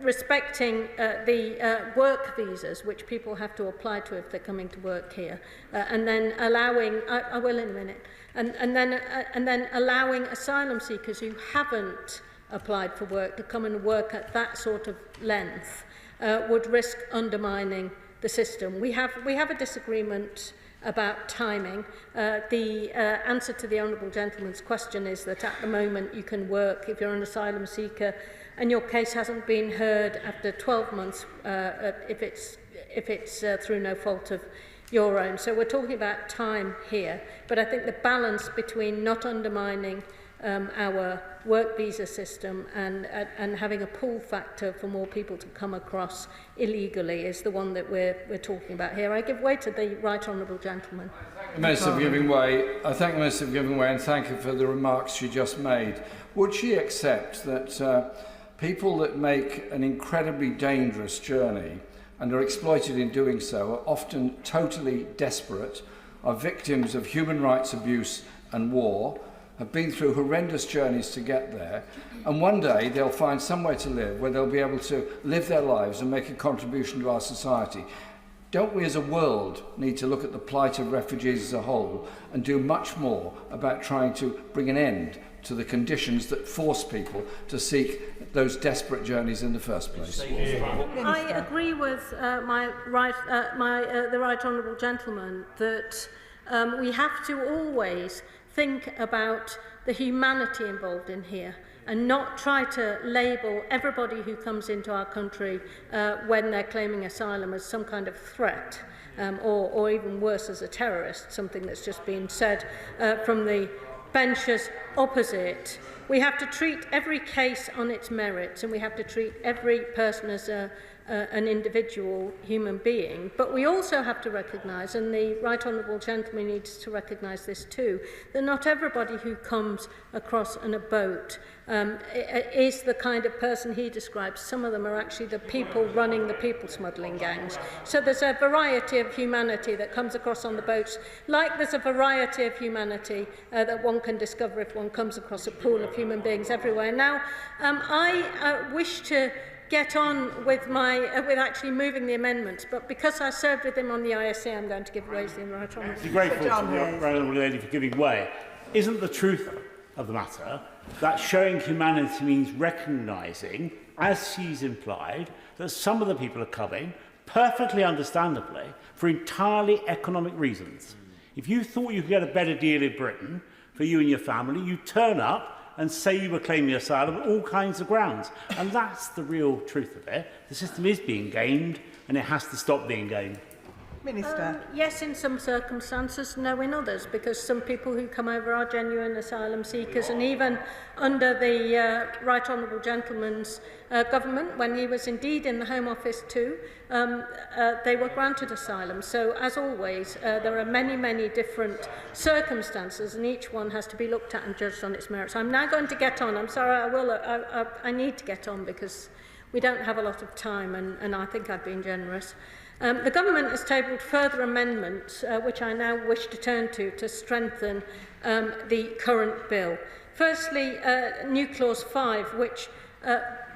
respecting the work visas, which people have to apply to if they're coming to work here, and then allowing, I will in a minute, and then allowing asylum seekers who haven't applied for work to come and work at that sort of length would risk undermining the system. We have a disagreement about timing. The answer to the Honourable Gentleman's question is that at the moment you can work if you're an asylum seeker and your case hasn't been heard after 12 months if it's through no fault of your own. So we're talking about time here, but I think the balance between not undermining our work visa system and having a pull factor for more people to come across illegally is the one that we're talking about here. I give way to the Right Honourable Gentleman. I thank the Minister for giving way and thank her for the remarks she just made. Would she accept that people that make an incredibly dangerous journey and are exploited in doing so are often totally desperate, are victims of human rights abuse and war, have been through horrendous journeys to get there, and one day they'll find somewhere to live where they'll be able to live their lives and make a contribution to our society? Don't we as a world need to look at the plight of refugees as a whole and do much more about trying to bring an end to the conditions that force people to seek those desperate journeys in the first place? I agree with the Right Honourable Gentleman that we have to always think about the humanity involved in here and not try to label everybody who comes into our country when they're claiming asylum as some kind of threat or even worse as a terrorist, something that's just been said from the benches opposite. We have to treat every case on its merits and we have to treat every person as an individual human being, but we also have to recognise, and the Right Honourable Gentleman needs to recognise this too, that not everybody who comes across on a boat is the kind of person he describes. Some of them are actually the people running the people smuggling gangs. So there's a variety of humanity that comes across on the boats, like there's a variety of humanity that one can discover if one comes across a pool of human beings everywhere. Now, I wish to get on with with actually moving the amendments, but because I served with him on the ISA, I'm going to give way to the Right Honourable. I'm grateful to the Right Honourable Lady for giving way. Isn't the truth of the matter that showing humanity means recognising, as she's implied, that some of the people are coming, perfectly understandably, for entirely economic reasons? If you thought you could get a better deal in Britain for you and your family, you turn up and say you were claiming asylum on all kinds of grounds. And that's the real truth of it. The system is being gamed, and it has to stop being gamed. Minister. Yes, in some circumstances, no in others, because some people who come over are genuine asylum seekers, and even under the Right Honourable Gentleman's government, when he was indeed in the Home Office too, they were granted asylum. So, as always, there are many, many different circumstances, and each one has to be looked at and judged on its merits. I'm now going to get on. I'm sorry, I need to get on because we don't have a lot of time, and I think I've been generous. The Government has tabled further amendments, which I now wish to turn to strengthen the current bill. Firstly, new clause 5,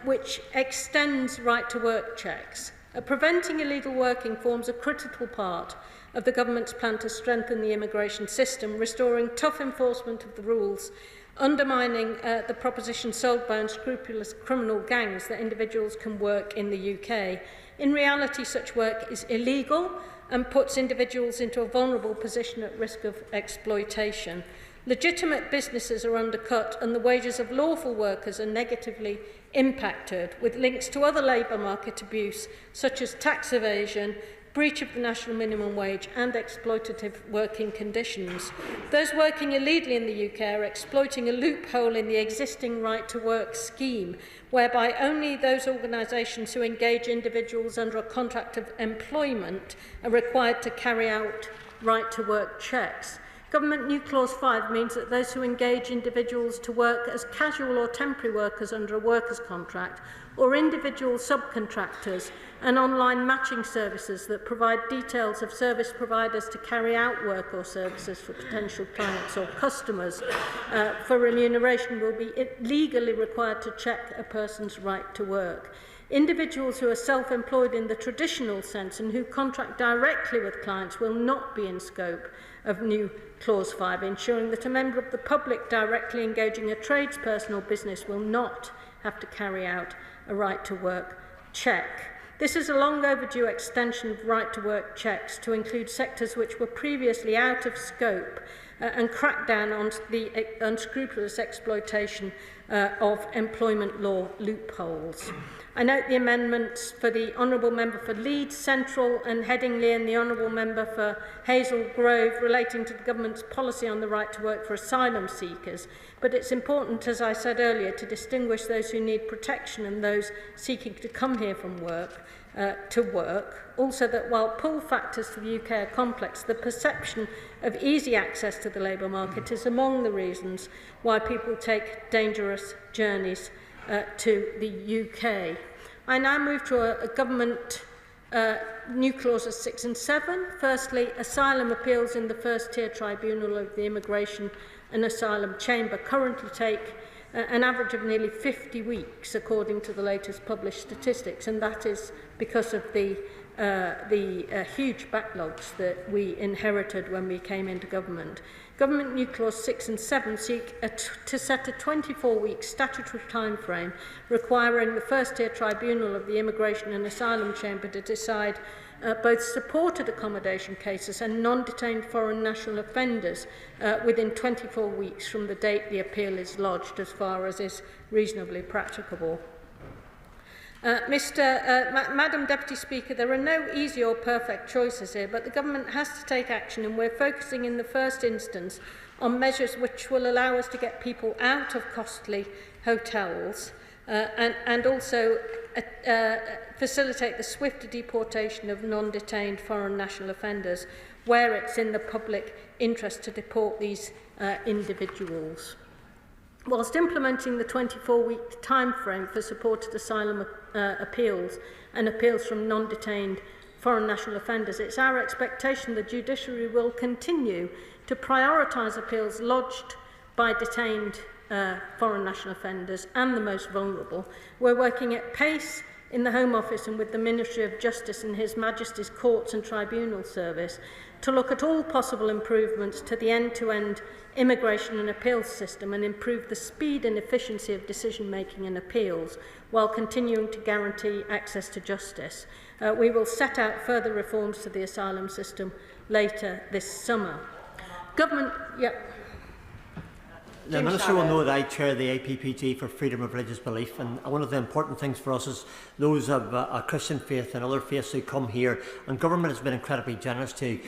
which extends right-to-work checks. Preventing illegal working forms a critical part of the Government's plan to strengthen the immigration system, restoring tough enforcement of the rules, undermining the proposition sold by unscrupulous criminal gangs that individuals can work in the UK. In reality, such work is illegal and puts individuals into a vulnerable position at risk of exploitation. Legitimate businesses are undercut and the wages of lawful workers are negatively impacted, with links to other labour market abuse, such as tax evasion, breach of the national minimum wage and exploitative working conditions. Those working illegally in the UK are exploiting a loophole in the existing right-to-work scheme, whereby only those organisations who engage individuals under a contract of employment are required to carry out right-to-work checks. Government New Clause 5 means that those who engage individuals to work as casual or temporary workers under a workers' contract, or individual subcontractors and online matching services that provide details of service providers to carry out work or services for potential clients or customers for remuneration will be legally required to check a person's right to work. Individuals who are self-employed in the traditional sense and who contract directly with clients will not be in scope of New Clause 5, ensuring that a member of the public directly engaging a tradesperson or business will not have to carry out a right-to-work check. This is a long overdue extension of right-to-work checks to include sectors which were previously out of scope and crack down on the unscrupulous exploitation of employment law loopholes. I note the amendments for the Honourable Member for Leeds, Central and Headingley and the Honourable Member for Hazel Grove relating to the Government's policy on the right to work for asylum seekers. But it's important, as I said earlier, to distinguish those who need protection and those seeking to come here from work. Also that while pull factors to the UK are complex, the perception of easy access to the labour market is among the reasons why people take dangerous journeys to the UK. I now move to a government new clauses 6 and 7. Firstly, asylum appeals in the first tier tribunal of the Immigration and Asylum Chamber currently take an average of nearly 50 weeks, according to the latest published statistics, and that is because of the huge backlogs that we inherited when we came into government. Government New Clause 6 and 7 seek to set a 24-week statutory timeframe requiring the first-tier tribunal of the Immigration and Asylum Chamber to decide both supported accommodation cases and non-detained foreign national offenders within 24 weeks from the date the appeal is lodged, as far as is reasonably practicable. Madam Deputy Speaker, there are no easy or perfect choices here, but the Government has to take action, and we're focusing in the first instance on measures which will allow us to get people out of costly hotels and also facilitate the swifter deportation of non-detained foreign national offenders where it's in the public interest to deport these individuals. Whilst implementing the 24-week timeframe for supported asylum appeals and appeals from non-detained foreign national offenders, it's our expectation the judiciary will continue to prioritise appeals lodged by detained foreign national offenders and the most vulnerable. We're working at pace in the Home Office and with the Ministry of Justice and His Majesty's Courts and Tribunal Service to look at all possible improvements to the end-to-end immigration and appeals system and improve the speed and efficiency of decision-making and appeals while continuing to guarantee access to justice. We will set out further reforms to the asylum system later this summer. Government... The Minister will know that I chair the APPG for freedom of religious belief, and one of the important things for us is those of a Christian faith and other faiths who come here, and government has been incredibly generous to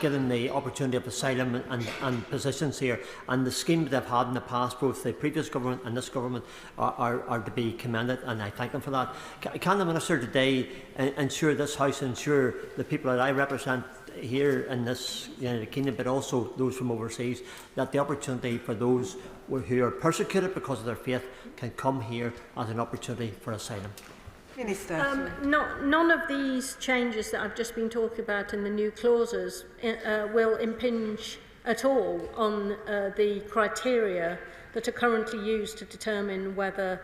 give them the opportunity of asylum and positions here, and the schemes they've had in the past, both the previous government and this government, are to be commended, and I thank them for that. Can the Minister today ensure this House, ensure the people that I represent here in this United Kingdom, but also those from overseas, that the opportunity for those who are persecuted because of their faith can come here as an opportunity for asylum? Minister. None of these changes that I've just been talking about in the new clauses will impinge at all on the criteria that are currently used to determine whether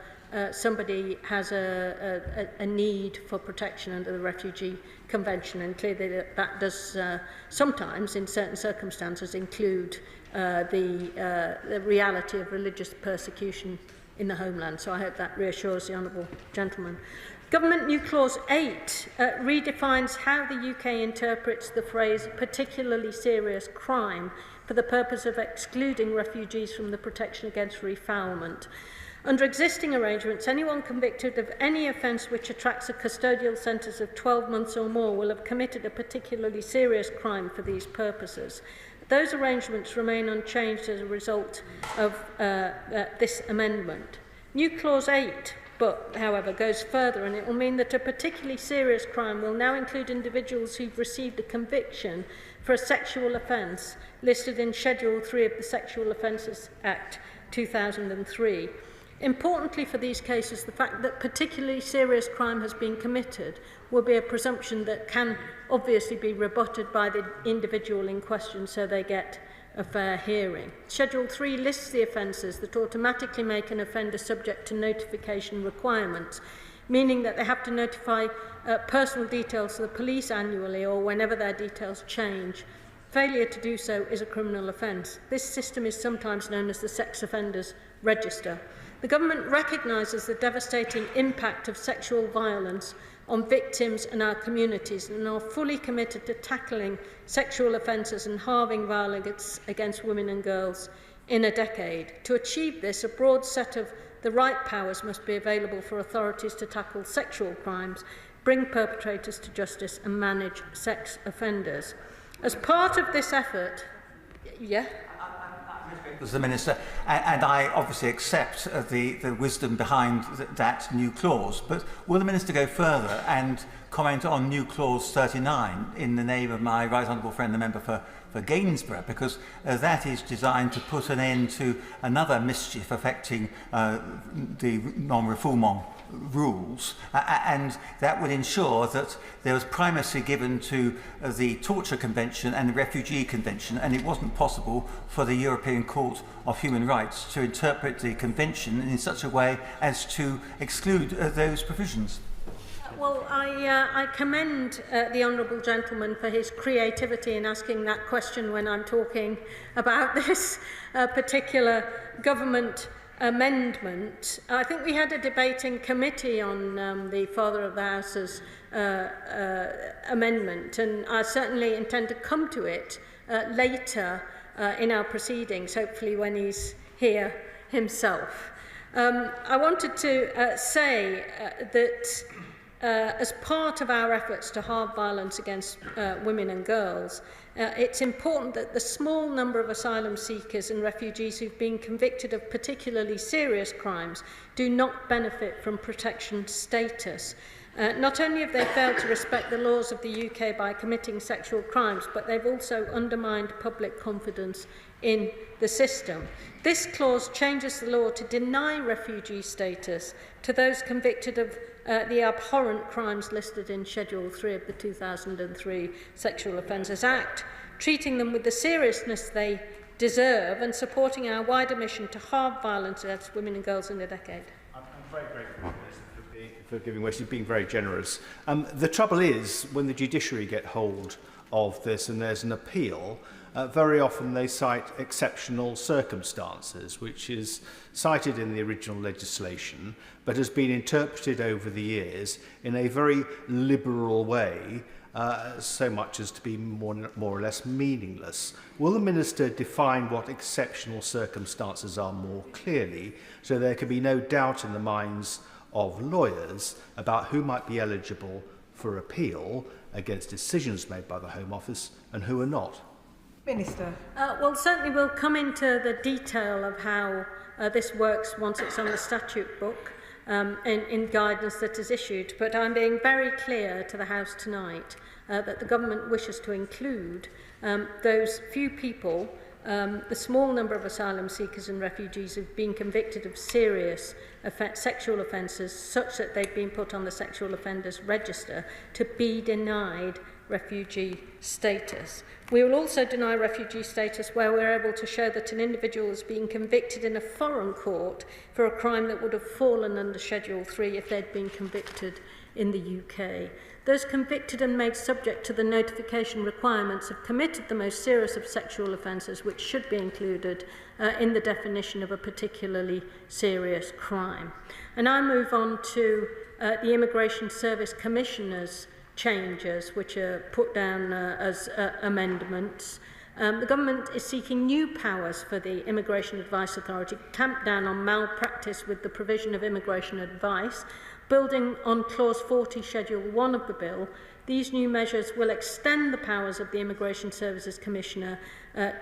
somebody has a need for protection under the Refugee Convention, and clearly that does sometimes, in certain circumstances, include the reality of religious persecution in the homeland. So I hope that reassures the honourable gentleman. Government New Clause 8 redefines how the UK interprets the phrase particularly serious crime for the purpose of excluding refugees from the protection against refoulement. Under existing arrangements, anyone convicted of any offence which attracts a custodial sentence of 12 months or more will have committed a particularly serious crime for these purposes. Those arrangements remain unchanged as a result of this amendment. New Clause 8, however, goes further, and it will mean that a particularly serious crime will now include individuals who've received a conviction for a sexual offence listed in Schedule 3 of the Sexual Offences Act 2003. Importantly for these cases, the fact that particularly serious crime has been committed will be a presumption that can obviously be rebutted by the individual in question, so they get a fair hearing. Schedule 3 lists the offences that automatically make an offender subject to notification requirements, meaning that they have to notify personal details to the police annually or whenever their details change. Failure to do so is a criminal offence. This system is sometimes known as the Sex Offenders Register. The government recognises the devastating impact of sexual violence on victims and our communities and are fully committed to tackling sexual offences and halving violence against women and girls in a decade. To achieve this, a broad set of the right powers must be available for authorities to tackle sexual crimes, bring perpetrators to justice and manage sex offenders. As part of this effort, as the Minister, and I obviously accept the wisdom behind that new clause, but will the Minister go further and comment on new clause 39 in the name of my right honourable friend, the member for Gainsborough, because that is designed to put an end to another mischief affecting the non-refoulement rules, and that would ensure that there was primacy given to the Torture Convention and the Refugee Convention, and it wasn't possible for the European Court of Human Rights to interpret the Convention in such a way as to exclude those provisions. Well, I commend the honourable gentleman for his creativity in asking that question when I'm talking about this particular government amendment. I think we had a debate in committee on the Father of the House's amendment, and I certainly intend to come to it later in our proceedings, hopefully when he's here himself. I wanted to say that as part of our efforts to halve violence against women and girls, it's important that the small number of asylum seekers and refugees who've been convicted of particularly serious crimes do not benefit from protection status. Not only have they failed to respect the laws of the UK by committing sexual crimes, but they've also undermined public confidence in the system. This clause changes the law to deny refugee status to those convicted of the abhorrent crimes listed in Schedule 3 of the 2003 Sexual Offences Act, treating them with the seriousness they deserve and supporting our wider mission to halve violence against women and girls in a decade. I'm very grateful for giving way. She's being very generous. The trouble is, when the judiciary get hold of this and there's an appeal, very often they cite exceptional circumstances, which is cited in the original legislation, but has been interpreted over the years in a very liberal way, so much as to be more or less meaningless. Will the Minister define what exceptional circumstances are more clearly, so there can be no doubt in the minds of lawyers about who might be eligible for appeal against decisions made by the Home Office and who are not? Minister. Well, certainly we'll come into the detail of how this works once it's on the statute book in guidance that is issued, but I'm being very clear to the House tonight that the government wishes to include those few people, the small number of asylum seekers and refugees who've been convicted of serious sexual offences such that they've been put on the Sexual Offenders Register, to be denied refugee status. We will also deny refugee status where we're able to show that an individual has been convicted in a foreign court for a crime that would have fallen under Schedule 3 if they'd been convicted in the UK. Those convicted and made subject to the notification requirements have committed the most serious of sexual offences, which should be included in the definition of a particularly serious crime. And I move on to the Immigration Service Commissioner's changes, which are put down as amendments. The Government is seeking new powers for the Immigration Advice Authority to tamp down on malpractice with the provision of immigration advice. Building on Clause 40, Schedule 1 of the Bill, these new measures will extend the powers of the Immigration Services Commissioner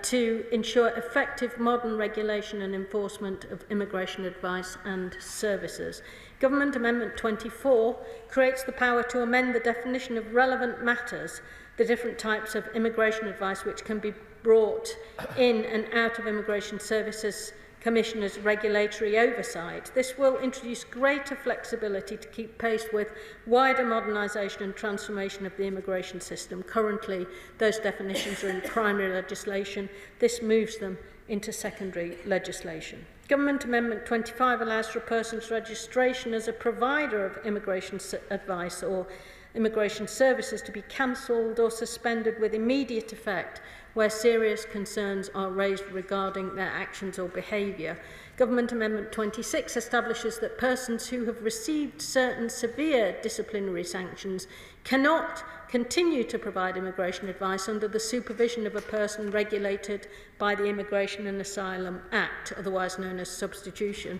to ensure effective modern regulation and enforcement of immigration advice and services. Government Amendment 24 creates the power to amend the definition of relevant matters, the different types of immigration advice which can be brought in and out of Immigration Services Commissioner's regulatory oversight. This will introduce greater flexibility to keep pace with wider modernisation and transformation of the immigration system. Currently, those definitions are in primary legislation. This moves them into secondary legislation. Government Amendment 25 allows for a person's registration as a provider of immigration advice or immigration services to be cancelled or suspended with immediate effect where serious concerns are raised regarding their actions or behaviour. Government Amendment 26 establishes that persons who have received certain severe disciplinary sanctions cannot continue to provide immigration advice under the supervision of a person regulated by the Immigration and Asylum Act, otherwise known as substitution.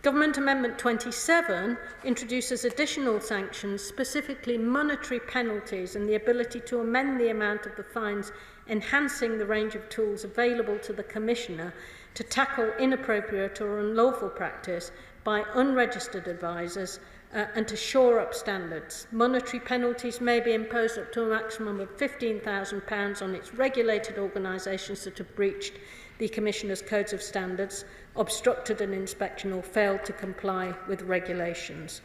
Government Amendment 27 introduces additional sanctions, specifically monetary penalties and the ability to amend the amount of the fines, enhancing the range of tools available to the Commissioner to tackle inappropriate or unlawful practice by unregistered advisers and to shore up standards. Monetary penalties may be imposed up to a maximum of £15,000 on its regulated organisations that have breached the Commissioner's codes of standards, obstructed an inspection or failed to comply with regulations.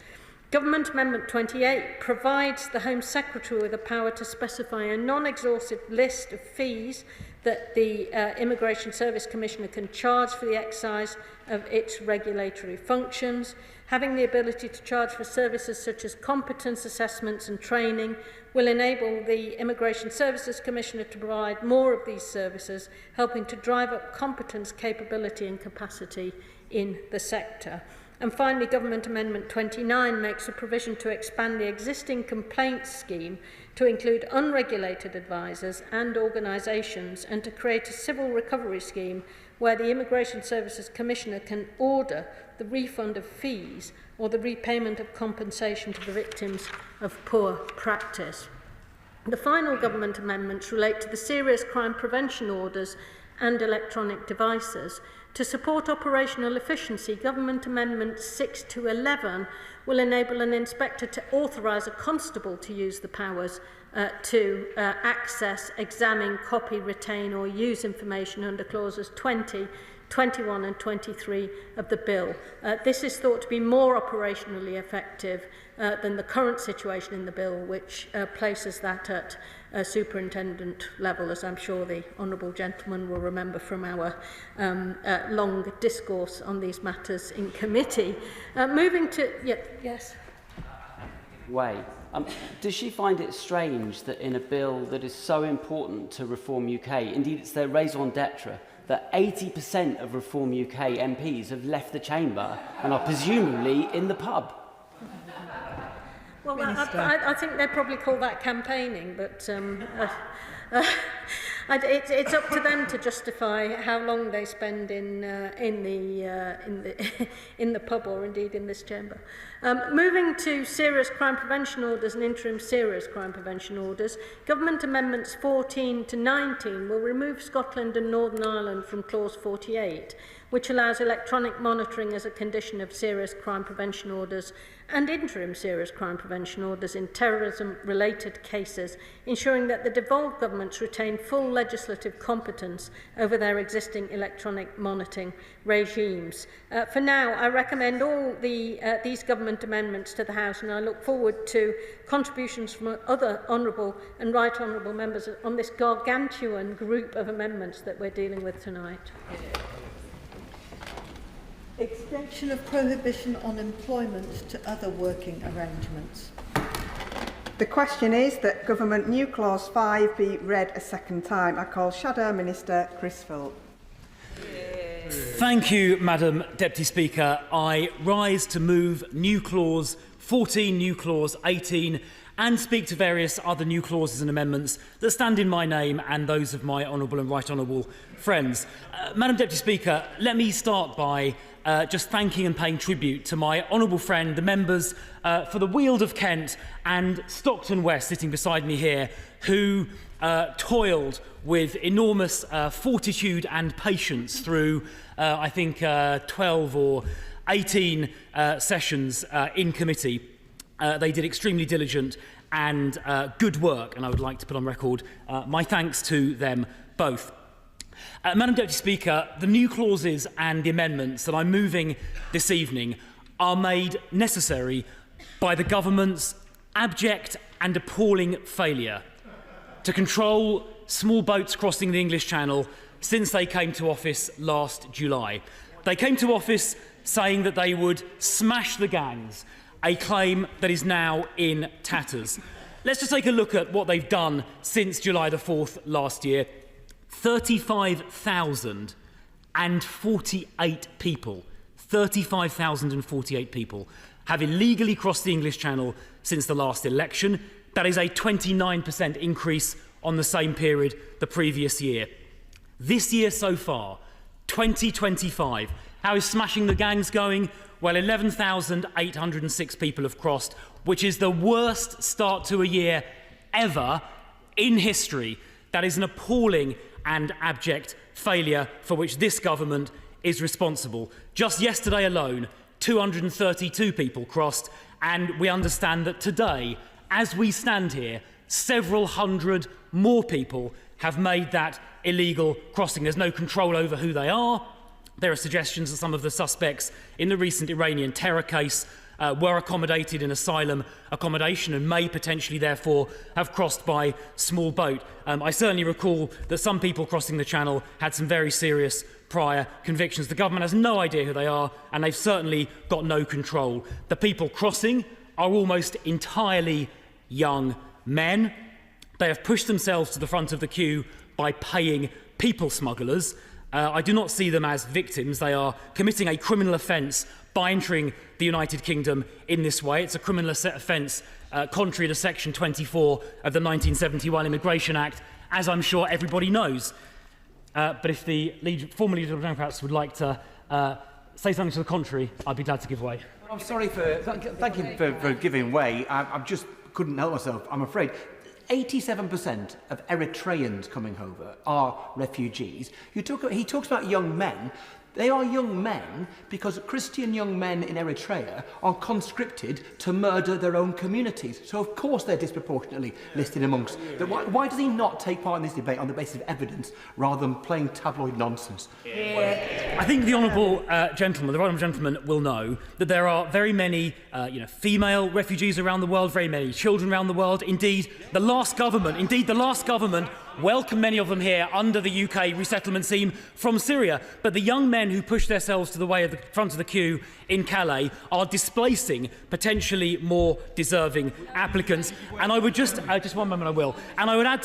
Government Amendment 28 provides the Home Secretary with the power to specify a non-exhaustive list of fees that the Immigration Service Commissioner can charge for the exercise of its regulatory functions. Having the ability to charge for services such as competence assessments and training will enable the Immigration Services Commissioner to provide more of these services, helping to drive up competence, capability and capacity in the sector. And finally, Government Amendment 29 makes a provision to expand the existing complaints scheme to include unregulated advisers and organisations and to create a civil recovery scheme where the Immigration Services Commissioner can order the refund of fees or the repayment of compensation to the victims of poor practice. The final government amendments relate to the serious crime prevention orders and electronic devices. To support operational efficiency, Government Amendments 6 to 11 will enable an inspector to authorise a constable to use the powers to access, examine, copy, retain or use information under clauses 20, 21 and 23 of the bill. This is thought to be more operationally effective than the current situation in the bill, which places that at superintendent level, as I'm sure the honourable gentleman will remember from our long discourse on these matters in committee. Moving to... yes. Does she find it strange that in a bill that is so important to Reform UK, indeed it's their raison d'etre, that 80% of Reform UK MPs have left the chamber and are presumably in the pub? Well, I think they'd probably call that campaigning, but it's up to them to justify how long they spend in the pub or indeed in this chamber. Moving to serious crime prevention orders and interim serious crime prevention orders, Government Amendments 14 to 19 will remove Scotland and Northern Ireland from Clause 48, which allows electronic monitoring as a condition of serious crime prevention orders and interim serious crime prevention orders in terrorism-related cases, ensuring that the devolved governments retain full legislative competence over their existing electronic monitoring regimes. For now, I recommend all these government amendments to the House, and I look forward to contributions from other honourable and right honourable members on this gargantuan group of amendments that we're dealing with tonight. Extension of prohibition on employment to other working arrangements. The question is that Government New Clause 5 be read a second time. I call Shadow Minister Chris Philp. Thank you, Madam Deputy Speaker. I rise to move New Clause 14 new clause 18, and speak to various other new clauses and amendments that stand in my name and those of my honourable and right honourable friends. Madam Deputy Speaker, let me start by just thanking and paying tribute to my honourable friend, the members for the Weald of Kent and Stockton West, sitting beside me here, who toiled with enormous fortitude and patience through, I think, 12 or 18 sessions in committee. They did extremely diligent and good work, and I would like to put on record my thanks to them both. Madam Deputy Speaker, the new clauses and the amendments that I'm moving this evening are made necessary by the government's abject and appalling failure to control small boats crossing the English Channel since they came to office last July. They came to office saying that they would smash the gangs, a claim that is now in tatters. Let's just take a look at what they've done since July the 4th last year. 35,048 people, 35,048 people have illegally crossed the English Channel since the last election. That is a 29% increase on the same period the previous year. This year so far, 2025, how is smashing the gangs going? Well, 11,806 people have crossed, which is the worst start to a year ever in history. That is an appalling and abject failure for which this government is responsible. Just yesterday alone, 232 people crossed, and we understand that today, as we stand here, several hundred more people have made that illegal crossing. There's no control over who they are. There are suggestions that some of the suspects in the recent Iranian terror case were accommodated in asylum accommodation and may potentially therefore have crossed by small boat. I certainly recall that some people crossing the Channel had some very serious prior convictions. The government has no idea who they are, and they've certainly got no control. The people crossing are almost entirely young men. They have pushed themselves to the front of the queue by paying people smugglers. I do not see them as victims. They are committing a criminal offence by entering the United Kingdom in this way. It's a criminal offence contrary to Section 24 of the 1971 Immigration Act, as I'm sure everybody knows. But if the former Leader of the Democrats would like to say something to the contrary, I'd be glad to give way. I'm sorry thank you for giving way. I just couldn't help myself, I'm afraid. 87% of Eritreans coming over are refugees. He talks about young men. They are young men because Christian young men in Eritrea are conscripted to murder their own communities. So, of course, they're disproportionately listed amongst them. Why does he not take part in this debate on the basis of evidence rather than playing tabloid nonsense? I think the honourable gentleman, the right honourable gentleman, will know that there are very many female refugees around the world, very many children around the world. Indeed, the last government welcomed many of them here under the UK resettlement scheme from Syria. But the young men who push themselves to the way of the front of the queue in Calais are displacing potentially more deserving applicants. And I would just one moment I will. And I would add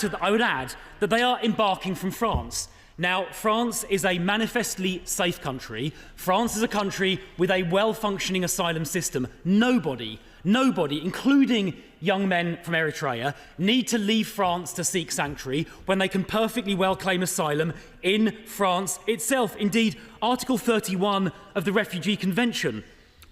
that they are embarking from France. Now, France is a manifestly safe country. France is a country with a well-functioning asylum system. Nobody, including young men from Eritrea, need to leave France to seek sanctuary when they can perfectly well claim asylum in France itself. Indeed, Article 31 of the Refugee Convention,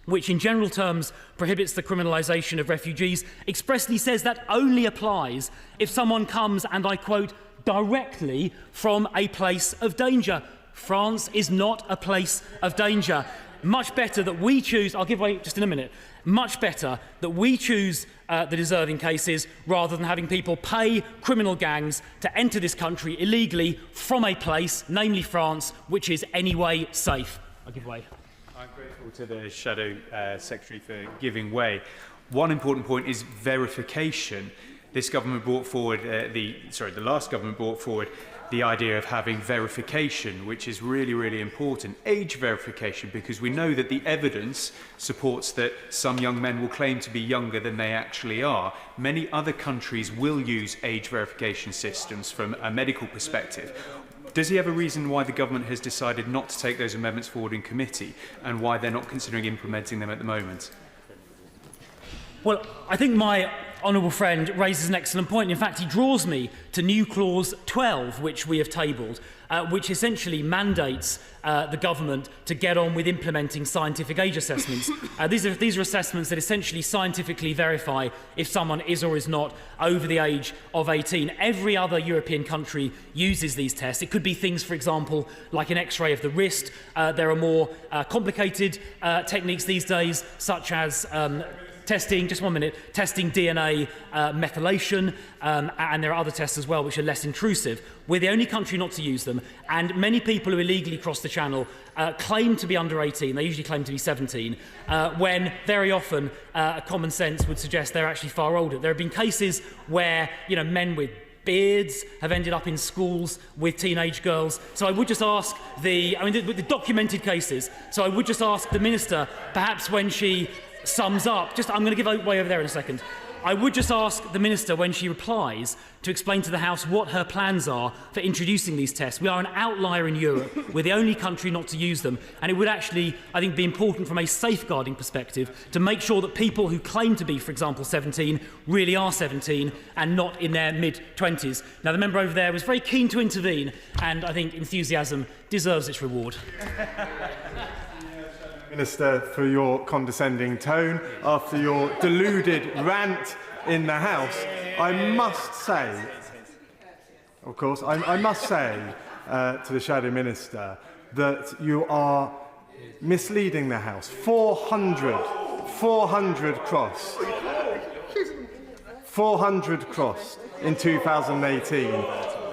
which in general terms prohibits the criminalisation of refugees, expressly says that only applies if someone comes, and I quote, directly from a place of danger. France is not a place of danger. Much better that we choose, I'll give way just in a minute, much better that we choose the deserving cases rather than having people pay criminal gangs to enter this country illegally from a place, namely France, which is anyway safe. I'll give way. I'm grateful to the Shadow Secretary for giving way. One important point is verification. This government brought forward, the last government brought forward the idea of having verification, which is really, really important. Age verification, because we know that the evidence supports that some young men will claim to be younger than they actually are. Many other countries will use age verification systems from a medical perspective. Does he have a reason why the government has decided not to take those amendments forward in committee, and why they're not considering implementing them at the moment? Well, I think my honourable friend raises an excellent point. In fact, he draws me to new clause 12, which we have tabled, which essentially mandates the government to get on with implementing scientific age assessments. These are assessments that essentially scientifically verify if someone is or is not over the age of 18. Every other European country uses these tests. It could be things, for example, like an X-ray of the wrist. There are more complicated techniques these days, such as testing DNA methylation, and there are other tests as well which are less intrusive. We're the only country not to use them, and many people who illegally cross the channel claim to be under 18. They usually claim to be 17, when very often common sense would suggest they're actually far older. There have been cases where men with beards have ended up in schools with teenage girls. So I would just ask the documented cases. So I would just ask the Minister, perhaps when she sums up, I'm going to give way over there in a second. I would just ask the Minister, when she replies, to explain to the House what her plans are for introducing these tests. We are an outlier in Europe. We're the only country not to use them. And it would actually, I think, be important from a safeguarding perspective to make sure that people who claim to be, for example, 17, really are 17 and not in their mid-20s. Now, the member over there was very keen to intervene, and I think enthusiasm deserves its reward. Minister, for your condescending tone after your deluded rant in the House. I must say, of course, I must say to the Shadow Minister that you are misleading the House. 400 crossed. 400 crossed in 2018.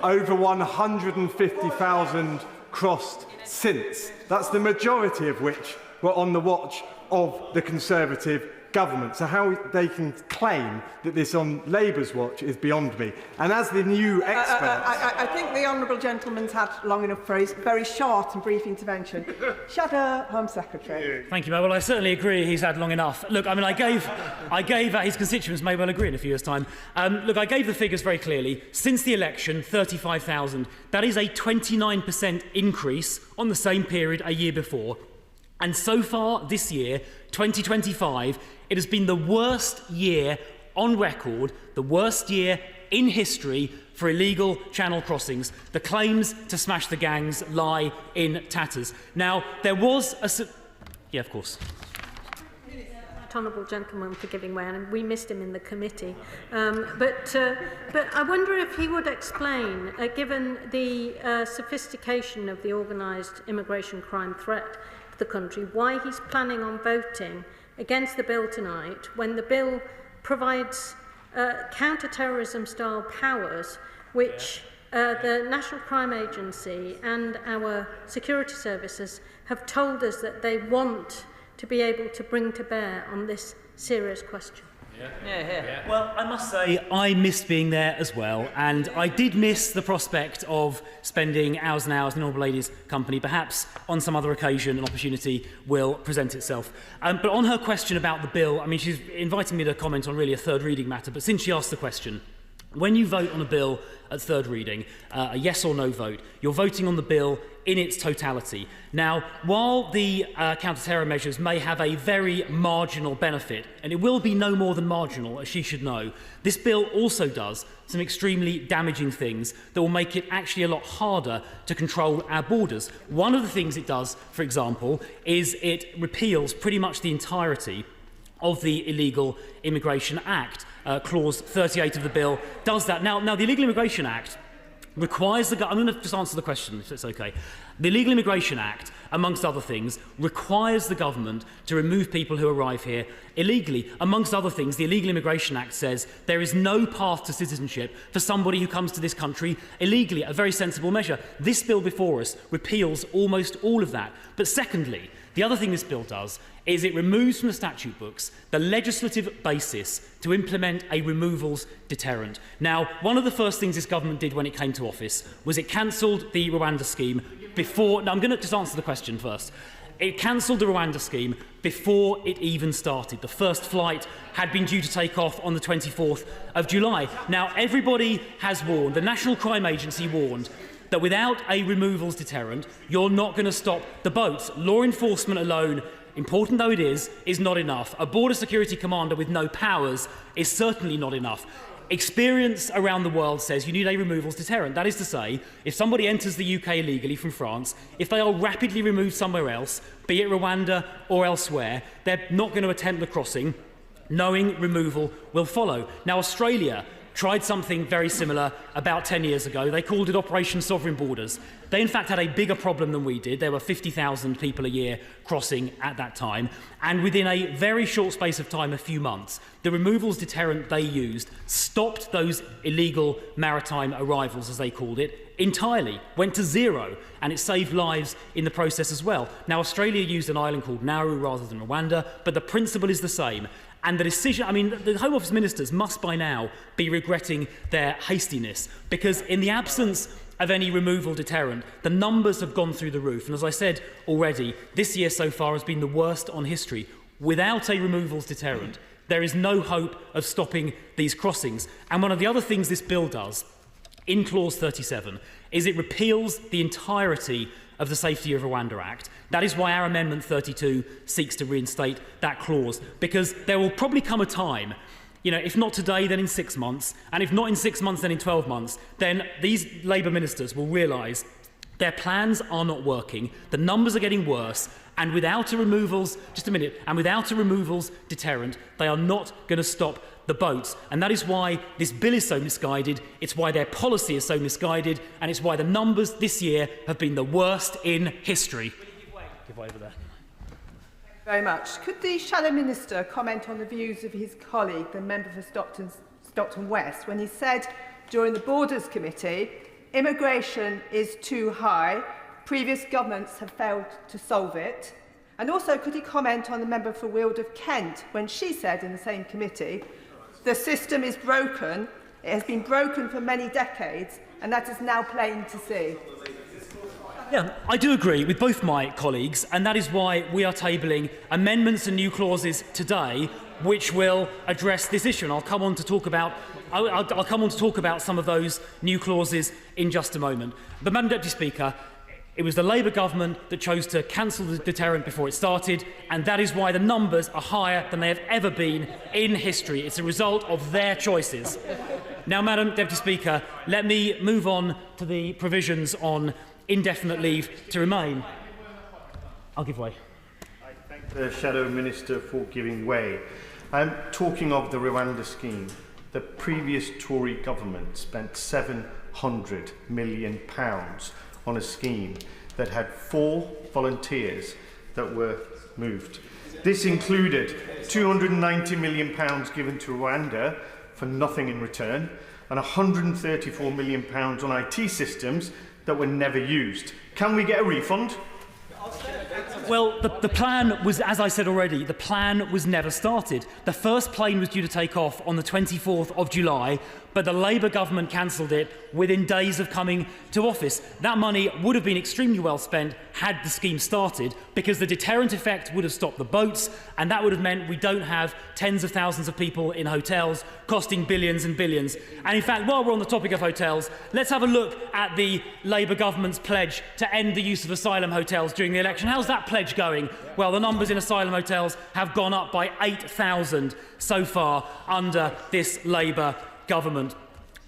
Over 150,000 crossed since. That's the majority of which were on the watch of the Conservative government. So how they can claim that this on Labour's watch is beyond me. And as the new expert... I think the honourable gentleman's had long enough for his very short and brief intervention. Shadow Home Secretary. Thank you, Mo. Well, I certainly agree he's had long enough. Look, I gave his constituents may well agree in a few years' time. Look, I gave the figures very clearly. Since the election, 35,000. That is a 29% increase on the same period a year before. And so far this year, 2025, it has been the worst year on record, the worst year in history for illegal channel crossings. The claims to smash the gangs lie in tatters. Now, there was a... Yeah, of course. Honourable gentleman for giving way, and we missed him in the committee. But I wonder if he would explain, given the sophistication of the organised immigration crime threat the country, why he's planning on voting against the bill tonight when the bill provides counter-terrorism style powers which the National Crime Agency and our security services have told us that they want to be able to bring to bear on this serious question. Well, I must say I missed being there as well, and I did miss the prospect of spending hours and hours in the Honourable Lady's company. Perhaps on some other occasion an opportunity will present itself. But on her question about the bill, she's inviting me to comment on really a third reading matter, but since she asked the question, when you vote on a bill at third reading, a yes or no vote, you're voting on the bill in its totality. Now, while the counter-terror measures may have a very marginal benefit, and it will be no more than marginal, as she should know, this bill also does some extremely damaging things that will make it actually a lot harder to control our borders. One of the things it does, for example, is it repeals pretty much the entirety of the Illegal Immigration Act. Clause 38 of the bill does that. Now the Illegal Immigration Act requires the... I'm going to just answer the question, if it's okay. The Illegal Immigration Act, amongst other things, requires the government to remove people who arrive here illegally. Amongst other things, the Illegal Immigration Act says there is no path to citizenship for somebody who comes to this country illegally, a very sensible measure. This bill before us repeals almost all of that. But secondly, the other thing this bill does is it removes from the statute books the legislative basis to implement a removals deterrent. Now, one of the first things this government did when it came to office was it cancelled the Rwanda scheme before... Now, I'm going to just answer the question first. It cancelled the Rwanda scheme before it even started. The first flight had been due to take off on the 24th of July. Now, everybody has warned, the National Crime Agency warned, that without a removals deterrent, you're not going to stop the boats. Law enforcement alone important though it is not enough. A border security commander with no powers is certainly not enough. Experience around the world says you need a removals deterrent. That is to say, if somebody enters the UK illegally from France, if they are rapidly removed somewhere else, be it Rwanda or elsewhere, they're not going to attempt the crossing, knowing removal will follow. Now, Australia tried something very similar about 10 years ago. They called it Operation Sovereign Borders. They, in fact, had a bigger problem than we did. There were 50,000 people a year crossing at that time. And within a very short space of time, a few months, the removals deterrent they used stopped those illegal maritime arrivals, as they called it, entirely, went to zero, and it saved lives in the process as well. Now, Australia used an island called Nauru rather than Rwanda, but the principle is the same. And the decision, I mean, the Home Office ministers must by now be regretting their hastiness, because in the absence of any removal deterrent, the numbers have gone through the roof. And as I said already, this year so far has been the worst on history. Without a removals deterrent, there is no hope of stopping these crossings. And one of the other things this bill does, in Clause 37, is it repeals the entirety of the Safety of Rwanda Act. That is why our Amendment 32 seeks to reinstate that clause, because there will probably come a time, you know, if not today, then in 6 months, and if not in 6 months, then in 12 months, then these Labour ministers will realise their plans are not working, the numbers are getting worse, and without a removals, just a minute, and without a removals deterrent, they are not going to stop the boats. And that is why this bill is so misguided, it's why their policy is so misguided, and it's why the numbers this year have been the worst in history. Give way over there. Thank you very much. Could the Shadow Minister comment on the views of his colleague, the member for Stockton West, when he said during the Borders Committee, immigration is too high, previous governments have failed to solve it? And also, could he comment on the member for Weald of Kent, when she said in the same committee, the system is broken, it has been broken for many decades, and that is now plain to see? Yeah, I do agree with both my colleagues, and that is why we are tabling amendments and new clauses today which will address this issue. And I'll come on to talk about some of those new clauses in just a moment. But, Madam Deputy Speaker, it was the Labour government that chose to cancel the deterrent before it started, and that is why the numbers are higher than they have ever been in history. It's a result of their choices. Now, Madam Deputy Speaker, let me move on to the provisions on indefinite leave to remain. I'll give way. I thank the Shadow Minister for giving way. I'm talking of the Rwanda scheme. The previous Tory government spent £700 million on a scheme that had 4 volunteers that were moved. This included £290 million given to Rwanda for nothing in return, and £134 million on IT systems that were never used. Can we get a refund? Well, the plan was, as I said already, the plan was never started. The first plane was due to take off on the 24th of July, but the Labour government cancelled it within days of coming to office. That money would have been extremely well spent had the scheme started, because the deterrent effect would have stopped the boats, and that would have meant we don't have tens of thousands of people in hotels costing billions and billions. And in fact, while we're on the topic of hotels, let's have a look at the Labour government's pledge to end the use of asylum hotels during the election. How's that pledge going? Well, the numbers in asylum hotels have gone up by 8,000 so far under this Labour government.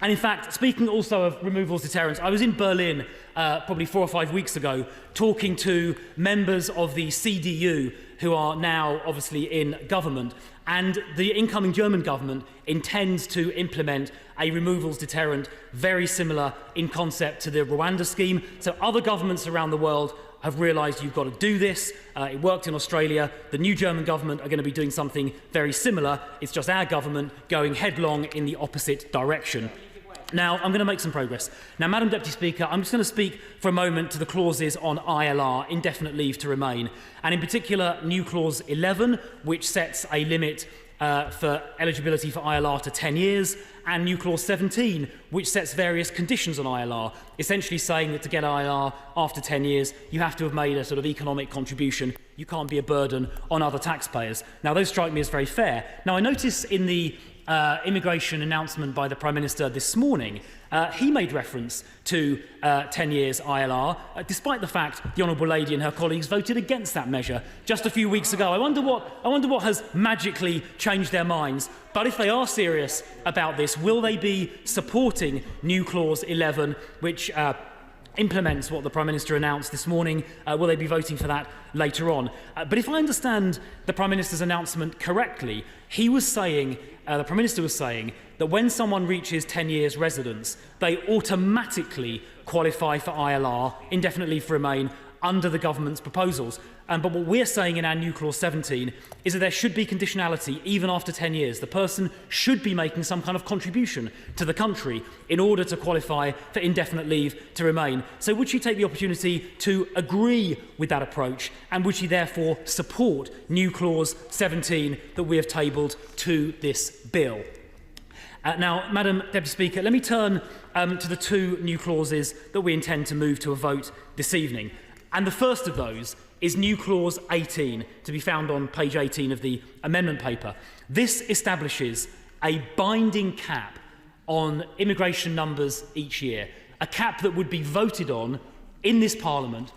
And in fact, speaking also of removals deterrents, I was in Berlin probably 4 or 5 weeks ago talking to members of the CDU who are now obviously in government, and the incoming German government intends to implement a removals deterrent very similar in concept to the Rwanda scheme. So other governments around the world have realised you've got to do this. It worked in Australia. The new German government are going to be doing something very similar. It's just our government going headlong in the opposite direction. Now, I'm going to make some progress. Now, Madam Deputy Speaker, I'm just going to speak for a moment to the clauses on ILR, indefinite leave to remain, and in particular, new clause 11, which sets a limit for eligibility for ILR to 10 years, and new clause 17, which sets various conditions on ILR, essentially saying that to get ILR after 10 years, you have to have made a sort of economic contribution. You can't be a burden on other taxpayers. Now, those strike me as very fair. Now, I notice in the immigration announcement by the Prime Minister this morning, he made reference to 10 years ILR, despite the fact the Honourable Lady and her colleagues voted against that measure just a few weeks ago. I wonder what has magically changed their minds. But if they are serious about this, will they be supporting new Clause 11, which implements what the Prime Minister announced this morning? Will they be voting for that later on? But if I understand the Prime Minister's announcement correctly, he was saying, the Prime Minister was saying, that when someone reaches 10 years residence, they automatically qualify for ILR, indefinite leave to remain, under the government's proposals. But what we're saying in our new Clause 17 is that there should be conditionality even after 10 years. The person should be making some kind of contribution to the country in order to qualify for indefinite leave to remain. So would she take the opportunity to agree with that approach, and would she therefore support new Clause 17 that we have tabled to this bill? Now, Madam Deputy Speaker, let me turn to the two new clauses that we intend to move to a vote this evening. And the first of those is new Clause 18, to be found on page 18 of the amendment paper. This establishes a binding cap on immigration numbers each year, a cap that would be voted on in this Parliament,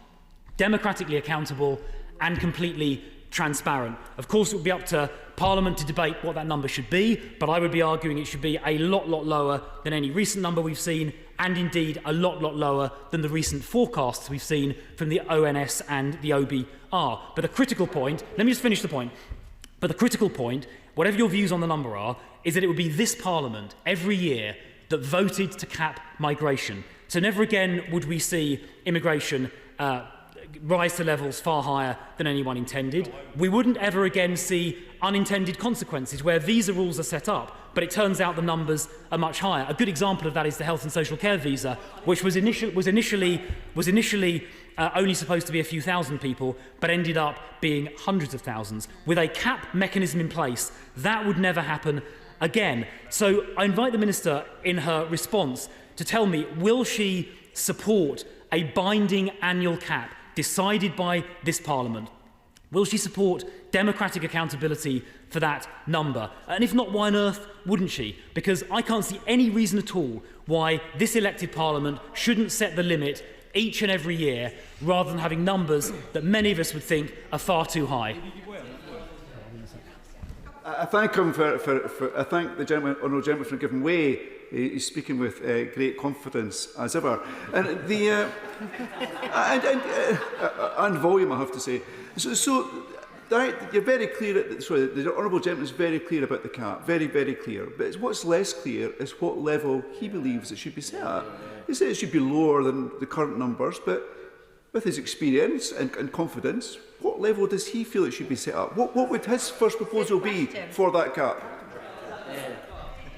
democratically accountable and completely transparent. Of course, it would be up to Parliament to debate what that number should be, but I would be arguing it should be a lot lower than any recent number we've seen, and indeed a lot lower than the recent forecasts we've seen from the ONS and the OBR. But the critical point, let me just finish the point, but the critical point, whatever your views on the number are, is that it would be this Parliament every year that voted to cap migration. So never again would we see immigration rise to levels far higher than anyone intended. We wouldn't ever again see unintended consequences where visa rules are set up, but it turns out the numbers are much higher. A good example of that is the health and social care visa, which was initially only supposed to be a few thousand people, but ended up being hundreds of thousands. With a cap mechanism in place, that would never happen again. So I invite the Minister in her response to tell me, will she support a binding annual cap decided by this Parliament? Will she support democratic accountability for that number? And if not, why on earth wouldn't she? Because I can't see any reason at all why this elected Parliament shouldn't set the limit each and every year, rather than having numbers that many of us would think are far too high. I thank him I thank the honourable gentleman for giving way. He's speaking with great confidence as ever, and and volume, I have to say. So you're very clear. The honourable gentleman is very clear about the cap, very clear. But what's less clear is what level he believes it should be set at. He says it should be lower than the current numbers, but with his experience and confidence, what level does he feel it should be set at? What would his first proposal be for that cap?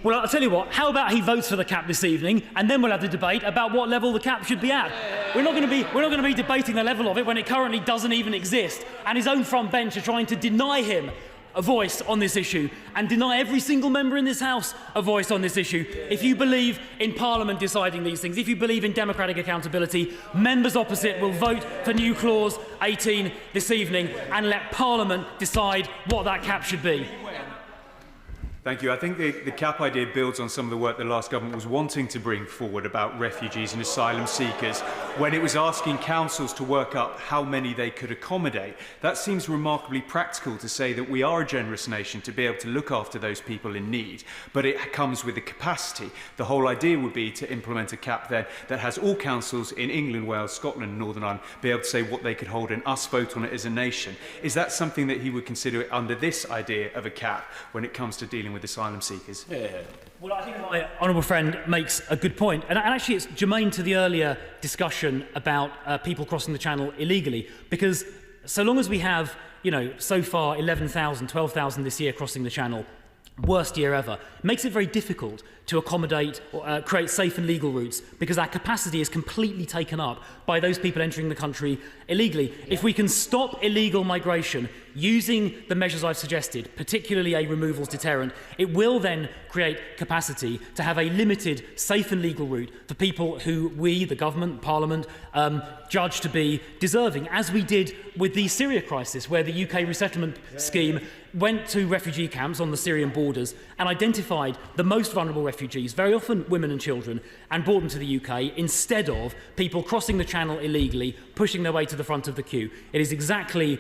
Well, I'll tell you what, how about he votes for the cap this evening, and then we'll have the debate about what level the cap should be at. We're not going to be debating the level of it when it currently doesn't even exist, and his own front bench are trying to deny him a voice on this issue and deny every single member in this House a voice on this issue. If you believe in Parliament deciding these things, if you believe in democratic accountability, members opposite will vote for new Clause 18 this evening and let Parliament decide what that cap should be. Thank you. I think the cap idea builds on some of the work the last government was wanting to bring forward about refugees and asylum seekers when it was asking councils to work up how many they could accommodate. That seems remarkably practical to say that we are a generous nation to be able to look after those people in need, but it comes with a capacity. The whole idea would be to implement a cap then that has all councils in England, Wales, Scotland and Northern Ireland be able to say what they could hold and us vote on it as a nation. Is that something that he would consider under this idea of a cap when it comes to dealing with asylum seekers? Well, I think my honourable friend makes a good point. And actually, it's germane to the earlier discussion about people crossing the Channel illegally, because so long as we have, so far 11,000, 12,000 this year crossing the Channel, worst year ever, makes it very difficult to accommodate or create safe and legal routes, because our capacity is completely taken up by those people entering the country illegally. If we can stop illegal migration using the measures I've suggested, particularly a removals deterrent, it will then create capacity to have a limited, safe and legal route for people who we, the government, Parliament, judge to be deserving, as we did with the Syria crisis, where the UK resettlement scheme went to refugee camps on the Syrian borders and identified the most vulnerable refugees, very often women and children, and brought them to the UK instead of people crossing the channel illegally, pushing their way to the front of the queue. It is exactly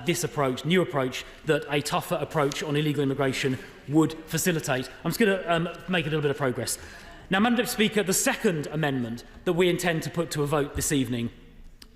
this approach, new approach, that a tougher approach on illegal immigration would facilitate. I'm just going to make a little bit of progress. Now, Madam Deputy Speaker, the second amendment that we intend to put to a vote this evening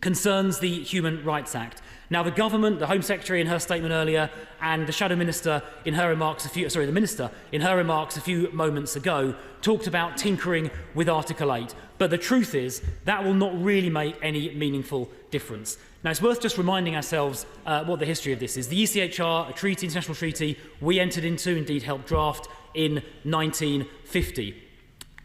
concerns the Human Rights Act. Now, the government, the Home Secretary in her statement earlier, and the Shadow Minister in her remarks the Minister in her remarks a few moments ago talked about tinkering with Article 8. But the truth is that will not really make any meaningful difference. Now, it's worth just reminding ourselves what the history of this is. The ECHR, a treaty, international treaty, we entered into, indeed helped draft, in 1950.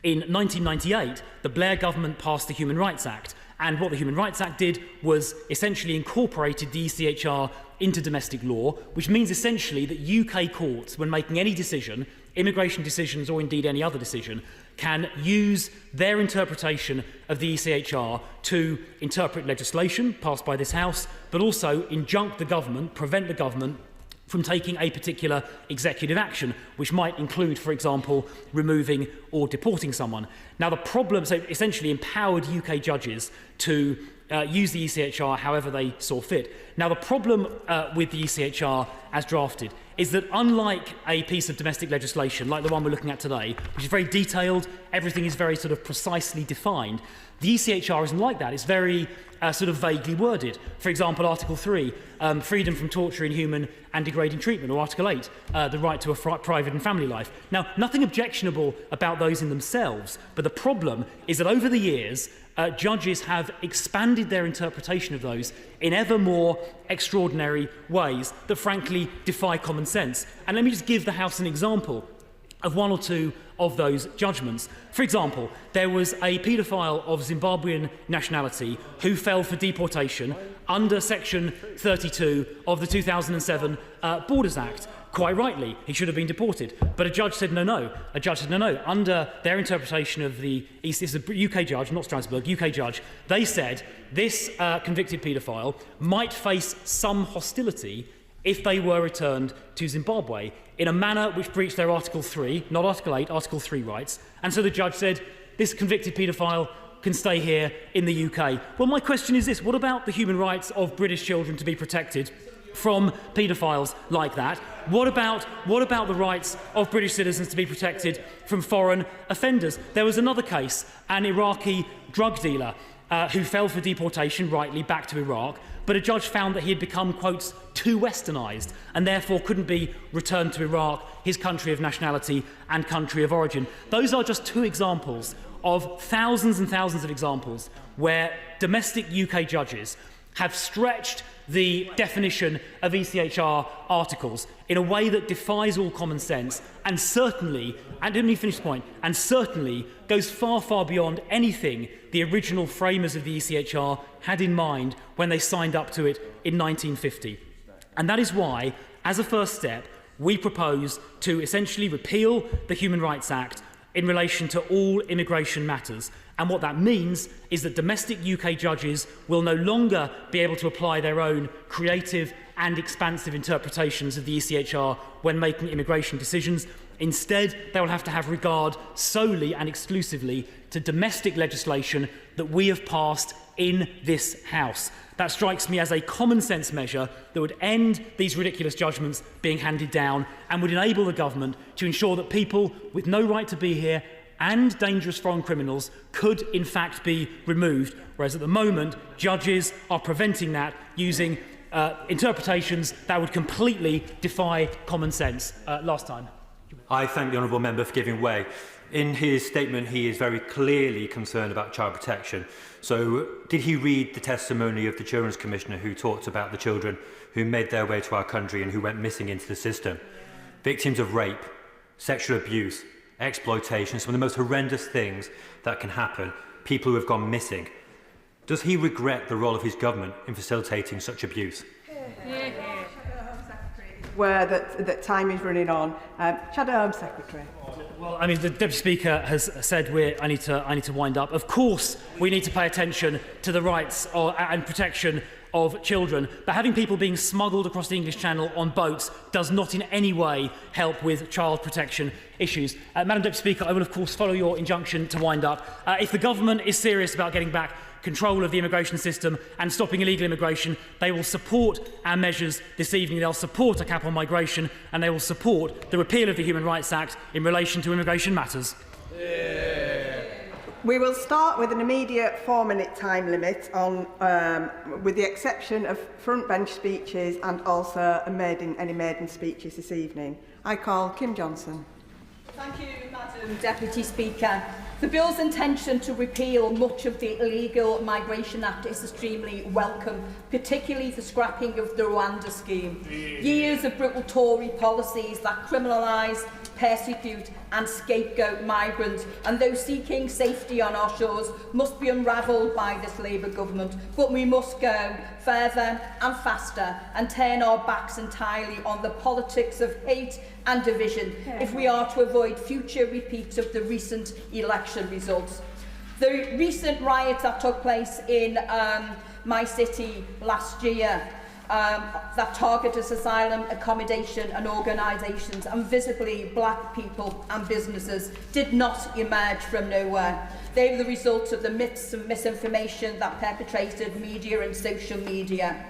In 1998, the Blair government passed the Human Rights Act. And what the Human Rights Act did was essentially incorporated the ECHR into domestic law, which means essentially that UK courts, when making any decision, immigration decisions or indeed any other decision, can use their interpretation of the ECHR to interpret legislation passed by this House, but also injunct the government, prevent the government from taking a particular executive action, which might include, for example, removing or deporting someone. Now, the problem, so essentially empowered UK judges to use the ECHR however they saw fit. Now, the problem with the ECHR as drafted is that unlike a piece of domestic legislation, like the one we're looking at today, which is very detailed, everything is very sort of precisely defined, the ECHR isn't like that. It's very sort of vaguely worded. For example, Article 3, freedom from torture, inhuman and degrading treatment, or Article 8, the right to a private and family life. Now, nothing objectionable about those in themselves, but the problem is that over the years, judges have expanded their interpretation of those in ever more extraordinary ways that frankly defy common sense. And let me just give the House an example of one or two of those judgments. For example, there was a paedophile of Zimbabwean nationality who fell for deportation under Section 32 of the 2007 Borders Act. Quite rightly, he should have been deported. But a judge said no. A judge said no. Under their interpretation of the East, this is a UK judge, not Strasbourg, UK judge, they said this convicted paedophile might face some hostility if they were returned to Zimbabwe in a manner which breached their Article 3, not Article 8, Article 3 rights. And so the judge said, this convicted paedophile can stay here in the UK. Well, my question is this. What about the human rights of British children to be protected from paedophiles like that? What about the rights of British citizens to be protected from foreign offenders? There was another case, an Iraqi drug dealer who fell for deportation, rightly, back to Iraq, but a judge found that he had become, quotes, too westernised and therefore couldn't be returned to Iraq, his country of nationality and country of origin. Those are just two examples of thousands and thousands of examples where domestic UK judges have stretched the definition of ECHR articles in a way that defies all common sense and certainly, and let me finish the point, and certainly goes far, far beyond anything the original framers of the ECHR had in mind when they signed up to it in 1950. And that is why, as a first step, we propose to essentially repeal the Human Rights Act in relation to all immigration matters. And what that means is that domestic UK judges will no longer be able to apply their own creative and expansive interpretations of the ECHR when making immigration decisions. Instead, they will have to have regard solely and exclusively to domestic legislation that we have passed in this House. That strikes me as a common sense measure that would end these ridiculous judgments being handed down and would enable the government to ensure that people with no right to be here and dangerous foreign criminals could in fact be removed, whereas at the moment judges are preventing that using interpretations that would completely defy common sense. Last time. I thank the honourable member for giving way. In his statement, he is very clearly concerned about child protection. So did he read the testimony of the Children's Commissioner who talked about the children who made their way to our country and who went missing into the system? Victims of rape, sexual abuse, exploitation, some of the most horrendous things that can happen, people who have gone missing. Does he regret the role of his government in facilitating such abuse? Where that time is running on. Shadow Home Secretary. Well, I mean, the Deputy Speaker has said I need to wind up. Of course, we need to pay attention to the rights and protection of children, but having people being smuggled across the English Channel on boats does not in any way help with child protection issues. Madam Deputy Speaker, I will of course follow your injunction to wind up. If the government is serious about getting back control of the immigration system and stopping illegal immigration, they will support our measures this evening. They'll support a cap on migration, and they will support the repeal of the Human Rights Act in relation to immigration matters. We will start with an immediate 4-minute time limit on, with the exception of front bench speeches and also any maiden speeches this evening. I call Kim Johnson. Thank you, Madam Deputy Speaker. The Bill's intention to repeal much of the Illegal Migration Act is extremely welcome, particularly the scrapping of the Rwanda scheme. Years of brutal Tory policies that criminalise, persecute and scapegoat migrants, and those seeking safety on our shores must be unravelled by this Labour government. But we must go further and faster and turn our backs entirely on the politics of hate and division if we are to avoid future repeats of the recent election results. The recent riots that took place in my city last year that targeted asylum, accommodation and organisations, and visibly black people and businesses, did not emerge from nowhere. They were the result of the myths and misinformation that perpetrated media and social media.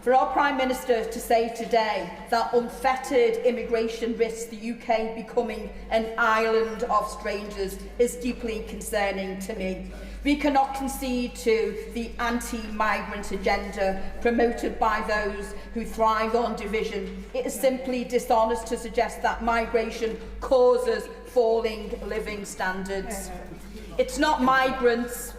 For our Prime Minister to say today that unfettered immigration risks the UK becoming an island of strangers is deeply concerning to me. We cannot concede to the anti-migrant agenda promoted by those who thrive on division. It is simply dishonest to suggest that migration causes falling living standards. It's not migrants,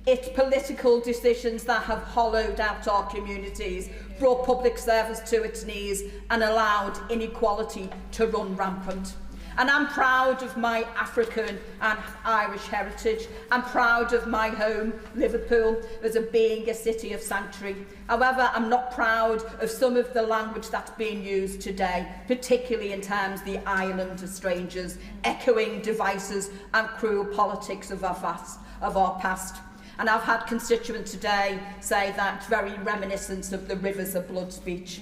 it's political decisions that have hollowed out our communities, brought public service to its knees and allowed inequality to run rampant. And I'm proud of my African and Irish heritage. I'm proud of my home, Liverpool, as being a city of sanctuary. However, I'm not proud of some of the language that's being used today, particularly in terms of the island of strangers, echoing devices and cruel politics of our past. And I've had constituents today say that's very reminiscent of the Rivers of Blood speech.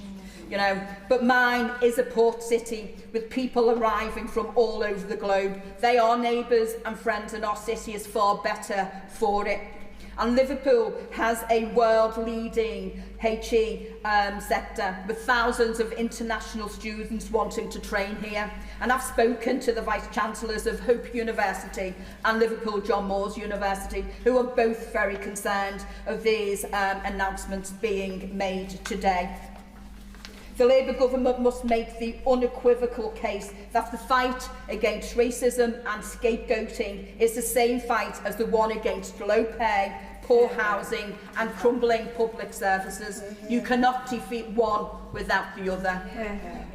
But mine is a port city with people arriving from all over the globe. They are neighbours and friends, and our city is far better for it. And Liverpool has a world-leading HE sector with thousands of international students wanting to train here. And I've spoken to the Vice-Chancellors of Hope University and Liverpool John Moores University, who are both very concerned of these announcements being made today. The Labour government must make the unequivocal case that the fight against racism and scapegoating is the same fight as the one against low pay, poor housing and crumbling public services. You cannot defeat one without the other.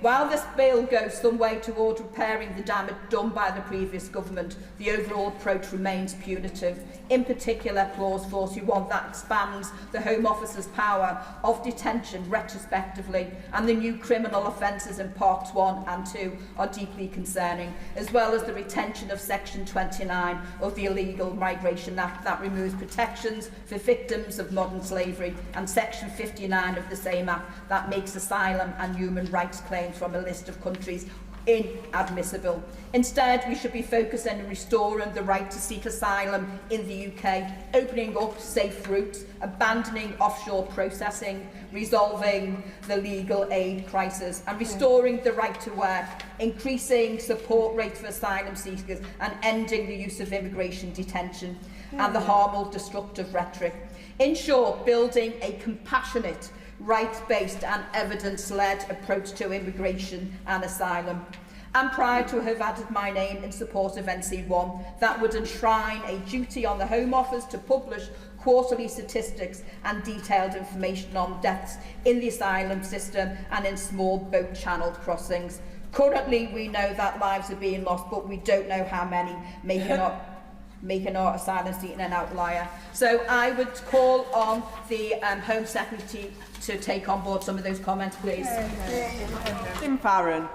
While this bill goes some way toward repairing the damage done by the previous government, the overall approach remains punitive. In particular, Clause 41 that expands the Home Office's power of detention retrospectively, and the new criminal offences in Parts 1 and 2 are deeply concerning, as well as the retention of Section 29 of the Illegal Migration Act that removes protections for victims of modern slavery, and Section 59 of the same Act that makes asylum and human rights claims from a list of countries inadmissible. Instead, we should be focusing on restoring the right to seek asylum in the UK, opening up safe routes, abandoning offshore processing, resolving the legal aid crisis, and restoring the right to work, increasing support rates for asylum seekers, and ending the use of immigration detention and the harmful, destructive rhetoric. In short, building a compassionate, rights-based and evidence-led approach to immigration and asylum. I'm proud to have added my name in support of NC1 that would enshrine a duty on the Home Office to publish quarterly statistics and detailed information on deaths in the asylum system and in small boat channel crossings. Currently, we know that lives are being lost, but we don't know how many, making our asylum seat an outlier. So I would call on the Home Secretary to take on board some of those comments, please. Tim Farron.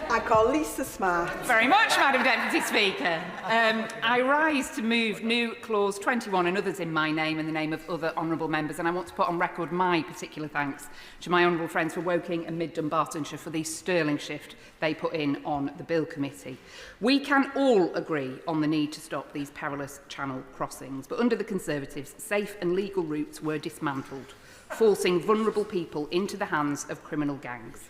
I call Lisa Smart. Very much, Madam Deputy Speaker. I rise to move new Clause 21 and others in my name and the name of other honourable members, and I want to put on record my particular thanks to my honourable friends for Woking and Mid Dunbartonshire for the sterling shift they put in on the Bill Committee. We can all agree on the need to stop these perilous channel crossings, but under the Conservatives, safe and legal routes were dismantled, forcing vulnerable people into the hands of criminal gangs.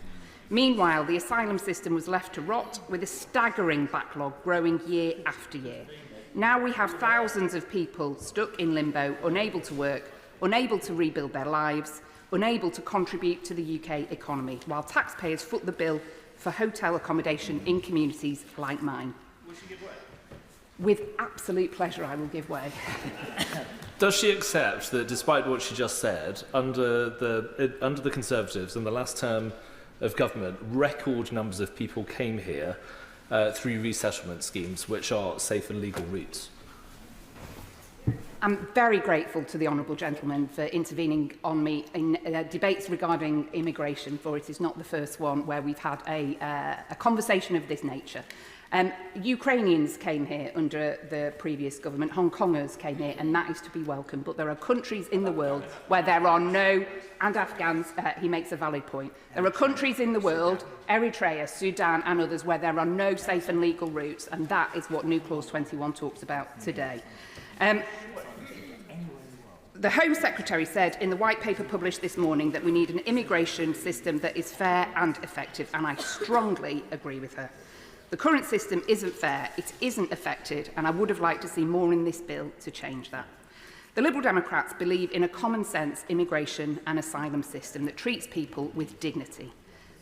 Meanwhile, the asylum system was left to rot, with a staggering backlog growing year after year. Now we have thousands of people stuck in limbo, unable to work, unable to rebuild their lives, unable to contribute to the UK economy, while taxpayers foot the bill for hotel accommodation in communities like mine. Will she give way? With absolute pleasure, I will give way. Does she accept that, despite what she just said, under the Conservatives in the last term of government, record numbers of people came here through resettlement schemes, which are safe and legal routes? I'm very grateful to the honourable gentleman for intervening on me in debates regarding immigration, for it is not the first one where we've had a conversation of this nature. Ukrainians came here under the previous government, Hong Kongers came here, and that is to be welcomed. But there are countries in the world where there are no, and Afghans, he makes a valid point. There are countries in the world, Eritrea, Sudan and others, where there are no safe and legal routes, and that is what new Clause 21 talks about today. The Home Secretary said in the white paper published this morning that we need an immigration system that is fair and effective, and I strongly agree with her. The current system isn't fair, it isn't effective, and I would have liked to see more in this bill to change that. The Liberal Democrats believe in a common-sense immigration and asylum system that treats people with dignity.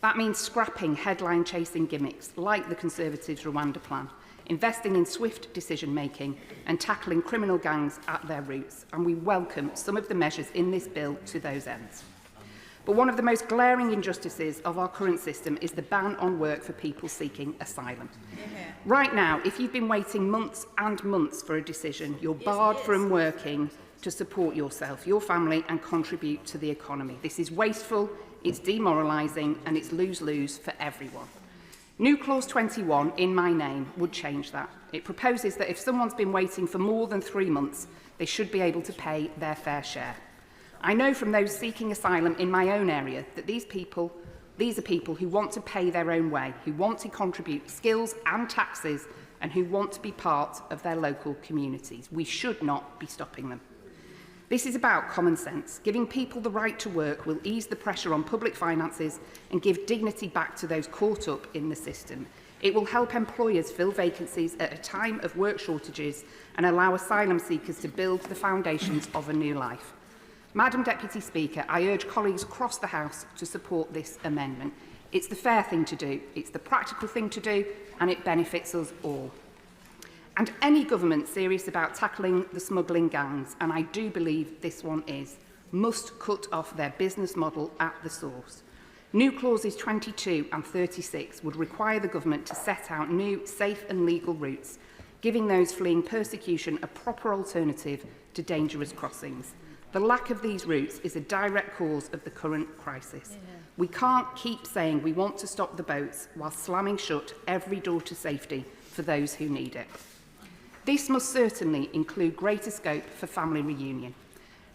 That means scrapping headline-chasing gimmicks like the Conservatives' Rwanda plan, investing in swift decision-making and tackling criminal gangs at their roots, and we welcome some of the measures in this bill to those ends. But one of the most glaring injustices of our current system is the ban on work for people seeking asylum. Right now, if you've been waiting months and months for a decision, you're barred from working to support yourself, your family and contribute to the economy. This is wasteful, it's demoralising and it's lose-lose for everyone. New Clause 21, in my name, would change that. It proposes that if someone's been waiting for more than 3 months, they should be able to pay their fair share. I know from those seeking asylum in my own area that these are people who want to pay their own way, who want to contribute skills and taxes, and who want to be part of their local communities. We should not be stopping them. This is about common sense. Giving people the right to work will ease the pressure on public finances and give dignity back to those caught up in the system. It will help employers fill vacancies at a time of work shortages and allow asylum seekers to build the foundations of a new life. Madam Deputy Speaker, I urge colleagues across the House to support this amendment. It's the fair thing to do, it's the practical thing to do, and it benefits us all. And any government serious about tackling the smuggling gangs, and I do believe this one is, must cut off their business model at the source. New clauses 22 and 36 would require the government to set out new, safe and legal routes, giving those fleeing persecution a proper alternative to dangerous crossings. The lack of these routes is a direct cause of the current crisis. We can't keep saying we want to stop the boats while slamming shut every door to safety for those who need it. This must certainly include greater scope for family reunion.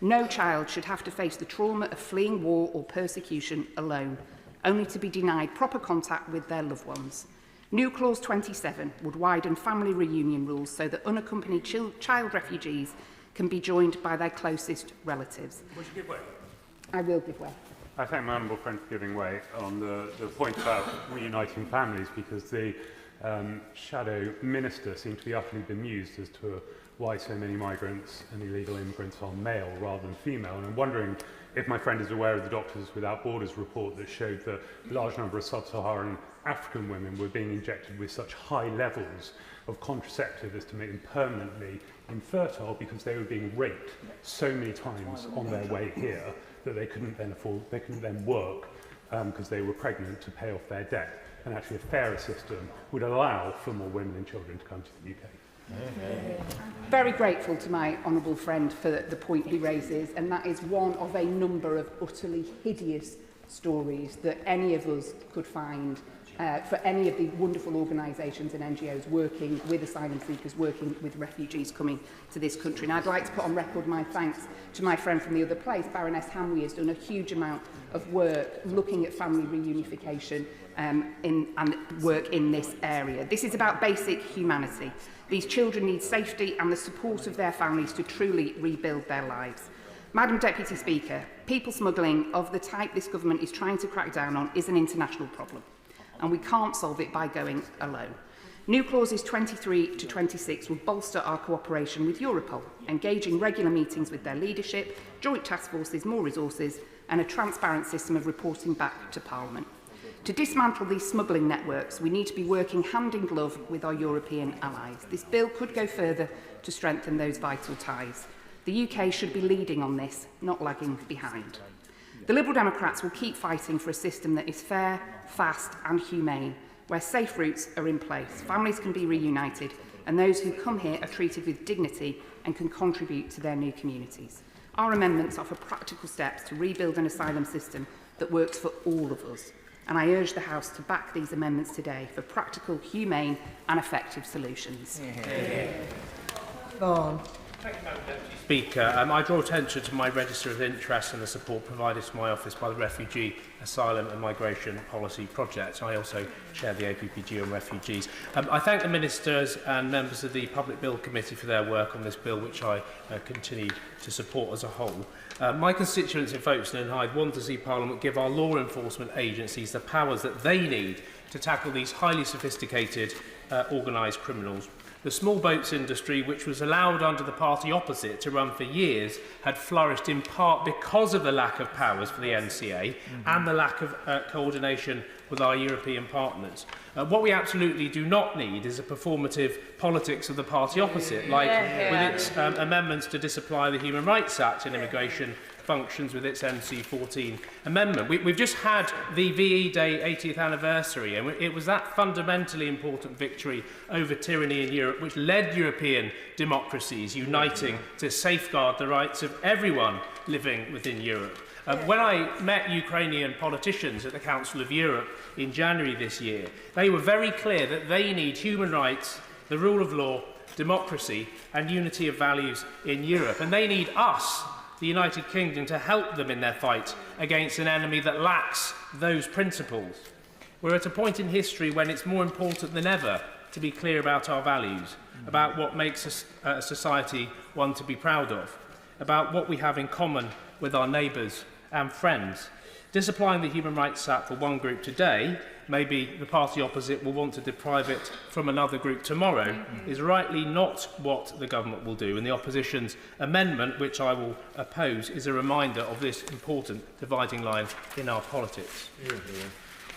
No child should have to face the trauma of fleeing war or persecution alone, only to be denied proper contact with their loved ones. New Clause 27 would widen family reunion rules so that unaccompanied child refugees can be joined by their closest relatives. Would you give way? I will give way. I thank my honourable friend for giving way on the point about reuniting families, because the shadow minister seemed to be utterly bemused as to why so many migrants and illegal immigrants are male rather than female. And I'm wondering if my friend is aware of the Doctors Without Borders report that showed that a large number of sub-Saharan African women were being injected with such high levels of contraceptive as to make them permanently infertile because they were being raped so many times on their way here that they couldn't then work because they were pregnant to pay off their debt. And actually a fairer system would allow for more women and children to come to the UK. Very grateful to my honourable friend for the point he raises, and that is one of a number of utterly hideous stories that any of us could find for any of the wonderful organisations and NGOs working with asylum seekers, working with refugees coming to this country. And I'd like to put on record my thanks to my friend from the other place, Baroness Hamwee, has done a huge amount of work looking at family reunification and work in this area. This is about basic humanity. These children need safety and the support of their families to truly rebuild their lives. Madam Deputy Speaker, people smuggling of the type this government is trying to crack down on is an international problem, and we can't solve it by going alone. New clauses 23 to 26 will bolster our cooperation with Europol, engaging regular meetings with their leadership, joint task forces, more resources, and a transparent system of reporting back to Parliament. To dismantle these smuggling networks, we need to be working hand in glove with our European allies. This bill could go further to strengthen those vital ties. The UK should be leading on this, not lagging behind. The Liberal Democrats will keep fighting for a system that is fair, fast and humane, where safe routes are in place, families can be reunited, and those who come here are treated with dignity and can contribute to their new communities. Our amendments offer practical steps to rebuild an asylum system that works for all of us, and I urge the House to back these amendments today for practical, humane and effective solutions. Vaughan. Thank you, Madam Deputy Speaker. I draw attention to my register of interest and the support provided to my office by the Refugee, Asylum and Migration Policy Project. I also chair the APPG on refugees. I thank the Ministers and members of the Public Bill Committee for their work on this bill, which I continue to support as a whole. My constituents in Folkestone and Hyde want to see Parliament give our law enforcement agencies the powers that they need to tackle these highly sophisticated organised criminals. The small boats industry, which was allowed under the party opposite to run for years, had flourished in part because of the lack of powers for the NCA and the lack of coordination with our European partners. What we absolutely do not need is a performative politics of the party opposite, like with its amendments to disapply the Human Rights Act in immigration functions with its MC14 amendment. We've just had the VE Day 80th anniversary, and it was that fundamentally important victory over tyranny in Europe which led European democracies uniting to safeguard the rights of everyone living within Europe. When I met Ukrainian politicians at the Council of Europe in January this year, they were very clear that they need human rights, the rule of law, democracy and unity of values in Europe. And they need us, the United Kingdom, to help them in their fight against an enemy that lacks those principles. We're at a point in history when it's more important than ever to be clear about our values, about what makes a society one to be proud of, about what we have in common with our neighbours and friends. Disapplying the Human Rights Act for one group today, maybe the party opposite will want to deprive it from another group tomorrow, is rightly not what the government will do. And the opposition's amendment, which I will oppose, is a reminder of this important dividing line in our politics.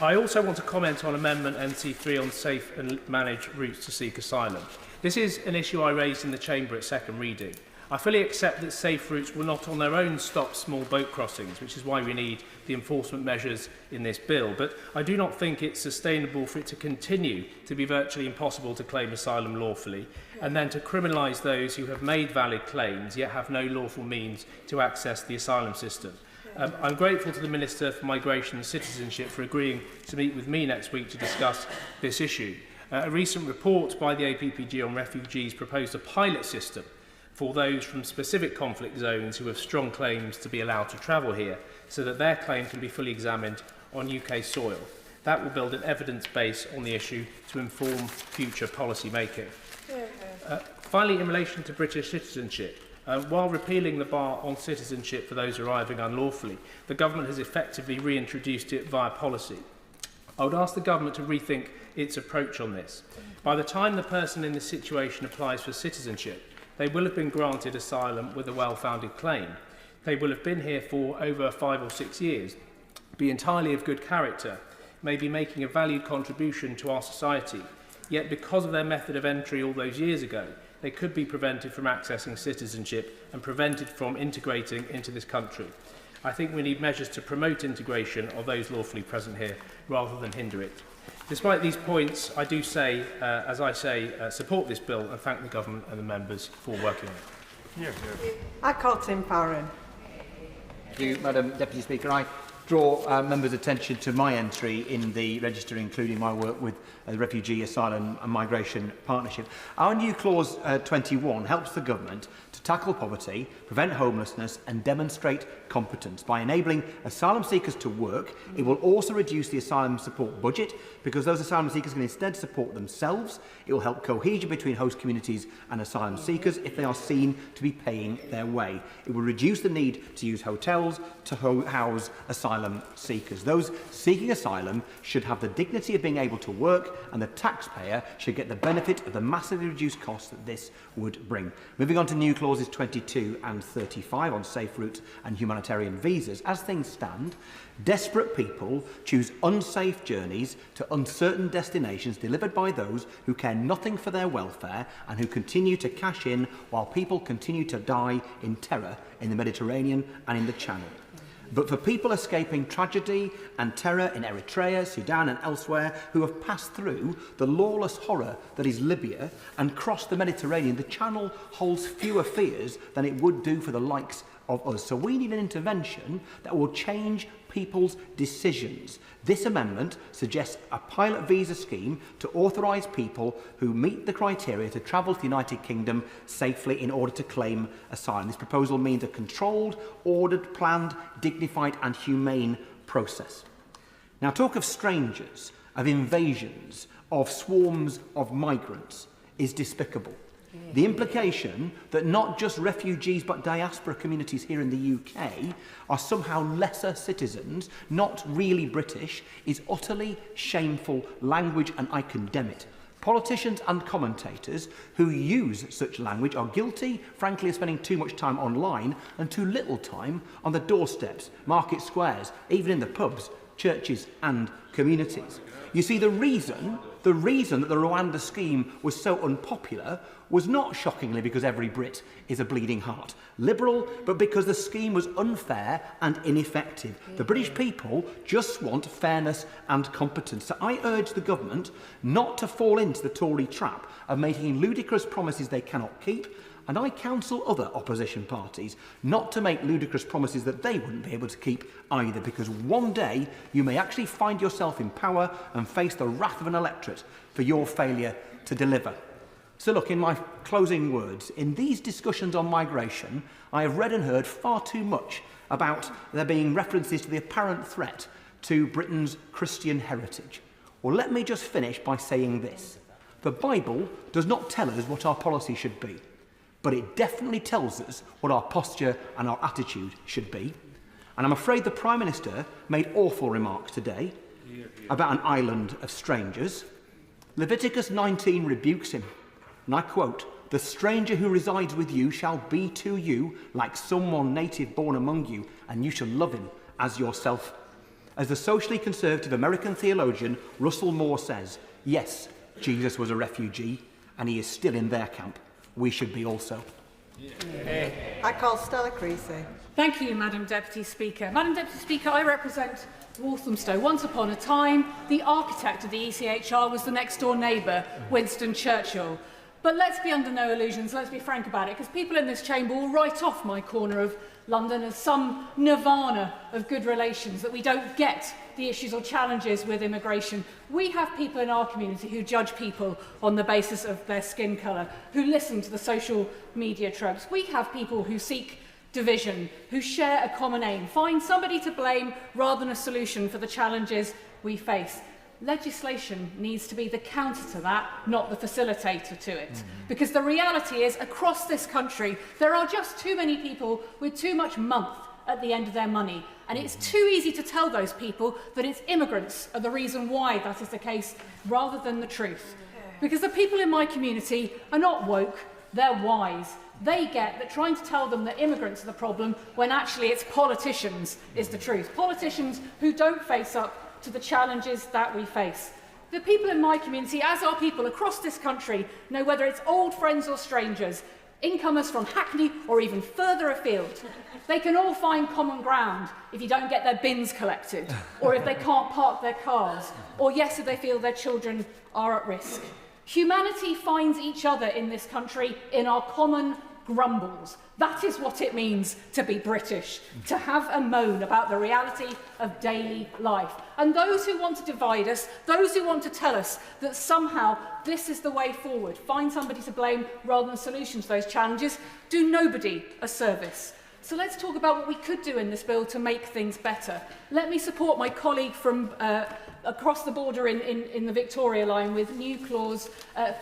I also want to comment on Amendment NC3 on safe and managed routes to seek asylum. This is an issue I raised in the Chamber at second reading. I fully accept that safe routes will not on their own stop small boat crossings, which is why we need the enforcement measures in this bill. But I do not think it's sustainable for it to continue to be virtually impossible to claim asylum lawfully, and then to criminalise those who have made valid claims yet have no lawful means to access the asylum system. I'm grateful to the Minister for Migration and Citizenship for agreeing to meet with me next week to discuss this issue. A recent report by the APPG on refugees proposed a pilot system for those from specific conflict zones who have strong claims to be allowed to travel here, so that their claim can be fully examined on UK soil. That will build an evidence base on the issue to inform future policy making. Finally, in relation to British citizenship, while repealing the bar on citizenship for those arriving unlawfully, the government has effectively reintroduced it via policy. I would ask the government to rethink its approach on this. By the time the person in this situation applies for citizenship, they will have been granted asylum with a well-founded claim. They will have been here for over 5 or 6 years, be entirely of good character, may be making a valued contribution to our society, yet because of their method of entry all those years ago, they could be prevented from accessing citizenship and prevented from integrating into this country. I think we need measures to promote integration of those lawfully present here rather than hinder it. Despite these points, I do say, support this bill and thank the government and the members for working on it. I call Tim Farron. Thank you, Madam Deputy Speaker. I draw members' attention to my entry in the register, including my work with the Refugee, Asylum and Migration Partnership. Our new clause 21 helps the government to tackle poverty, prevent homelessness and demonstrate competence. By enabling asylum seekers to work, it will also reduce the asylum support budget because those asylum seekers can instead support themselves. It will help cohesion between host communities and asylum seekers if they are seen to be paying their way. It will reduce the need to use hotels to house asylum seekers. Those seeking asylum should have the dignity of being able to work, and the taxpayer should get the benefit of the massively reduced costs that this would bring. Moving on to new clauses 22 and 35 on safe routes and humanitarian visas. As things stand, desperate people choose unsafe journeys to uncertain destinations delivered by those who care nothing for their welfare and who continue to cash in while people continue to die in terror in the Mediterranean and in the Channel. But for people escaping tragedy and terror in Eritrea, Sudan and elsewhere who have passed through the lawless horror that is Libya and crossed the Mediterranean, the Channel holds fewer fears than it would do for the likes of us. So we need an intervention that will change people's decisions. This amendment suggests a pilot visa scheme to authorise people who meet the criteria to travel to the United Kingdom safely in order to claim asylum. This proposal means a controlled, ordered, planned, dignified and humane process. Now, talk of strangers, of invasions, of swarms of migrants is despicable. The implication that not just refugees but diaspora communities here in the UK are somehow lesser citizens, not really British, is utterly shameful language, and I condemn it. Politicians and commentators who use such language are guilty, frankly, of spending too much time online and too little time on the doorsteps, market squares, even in the pubs, churches and communities. You see, the reason that the Rwanda scheme was so unpopular was not shockingly because every Brit is a bleeding heart liberal, but because the scheme was unfair and ineffective. The British people just want fairness and competence. So I urge the government not to fall into the Tory trap of making ludicrous promises they cannot keep, and I counsel other opposition parties not to make ludicrous promises that they wouldn't be able to keep either, because one day you may actually find yourself in power and face the wrath of an electorate for your failure to deliver. So look, in my closing words, in these discussions on migration, I have read and heard far too much about there being references to the apparent threat to Britain's Christian heritage. Well, let me just finish by saying this. The Bible does not tell us what our policy should be, but it definitely tells us what our posture and our attitude should be. And I'm afraid the Prime Minister made awful remarks today about an island of strangers. Leviticus 19 rebukes him, and I quote, "The stranger who resides with you shall be to you like someone native born among you, and you shall love him as yourself." As the socially conservative American theologian Russell Moore says, yes, Jesus was a refugee, and he is still in their camp. We should be also. I call Stella Creasy. Thank you, Madam Deputy Speaker. Madam Deputy Speaker, I represent Walthamstow. Once upon a time, the architect of the ECHR was the next-door neighbour, Winston Churchill. But let's be under no illusions, let's be frank about it, because people in this chamber will write off my corner of London as some nirvana of good relations, that we don't get the issues or challenges with immigration. We have people in our community who judge people on the basis of their skin colour, who listen to the social media tropes. We have people who seek division, who share a common aim, find somebody to blame rather than a solution for the challenges we face. Legislation needs to be the counter to that, not the facilitator to it. Because the reality is, across this country, there are just too many people with too much month at the end of their money. And it's too easy to tell those people that it's immigrants are the reason why that is the case, rather than the truth. Because the people in my community are not woke, they're wise. They get that trying to tell them that immigrants are the problem when actually it's politicians is the truth. Politicians who don't face up to the challenges that we face. The people in my community, as are people across this country, know whether it's old friends or strangers, incomers from Hackney or even further afield. They can all find common ground if you don't get their bins collected, or if they can't park their cars, or yes, if they feel their children are at risk. Humanity finds each other in this country in our common grumbles. That is what it means to be British, to have a moan about the reality of daily life. And those who want to divide us, those who want to tell us that somehow this is the way forward, find somebody to blame rather than solutions to those challenges, do nobody a service. So let's talk about what we could do in this bill to make things better. Let me support my colleague from across the border in the Victoria line with new clause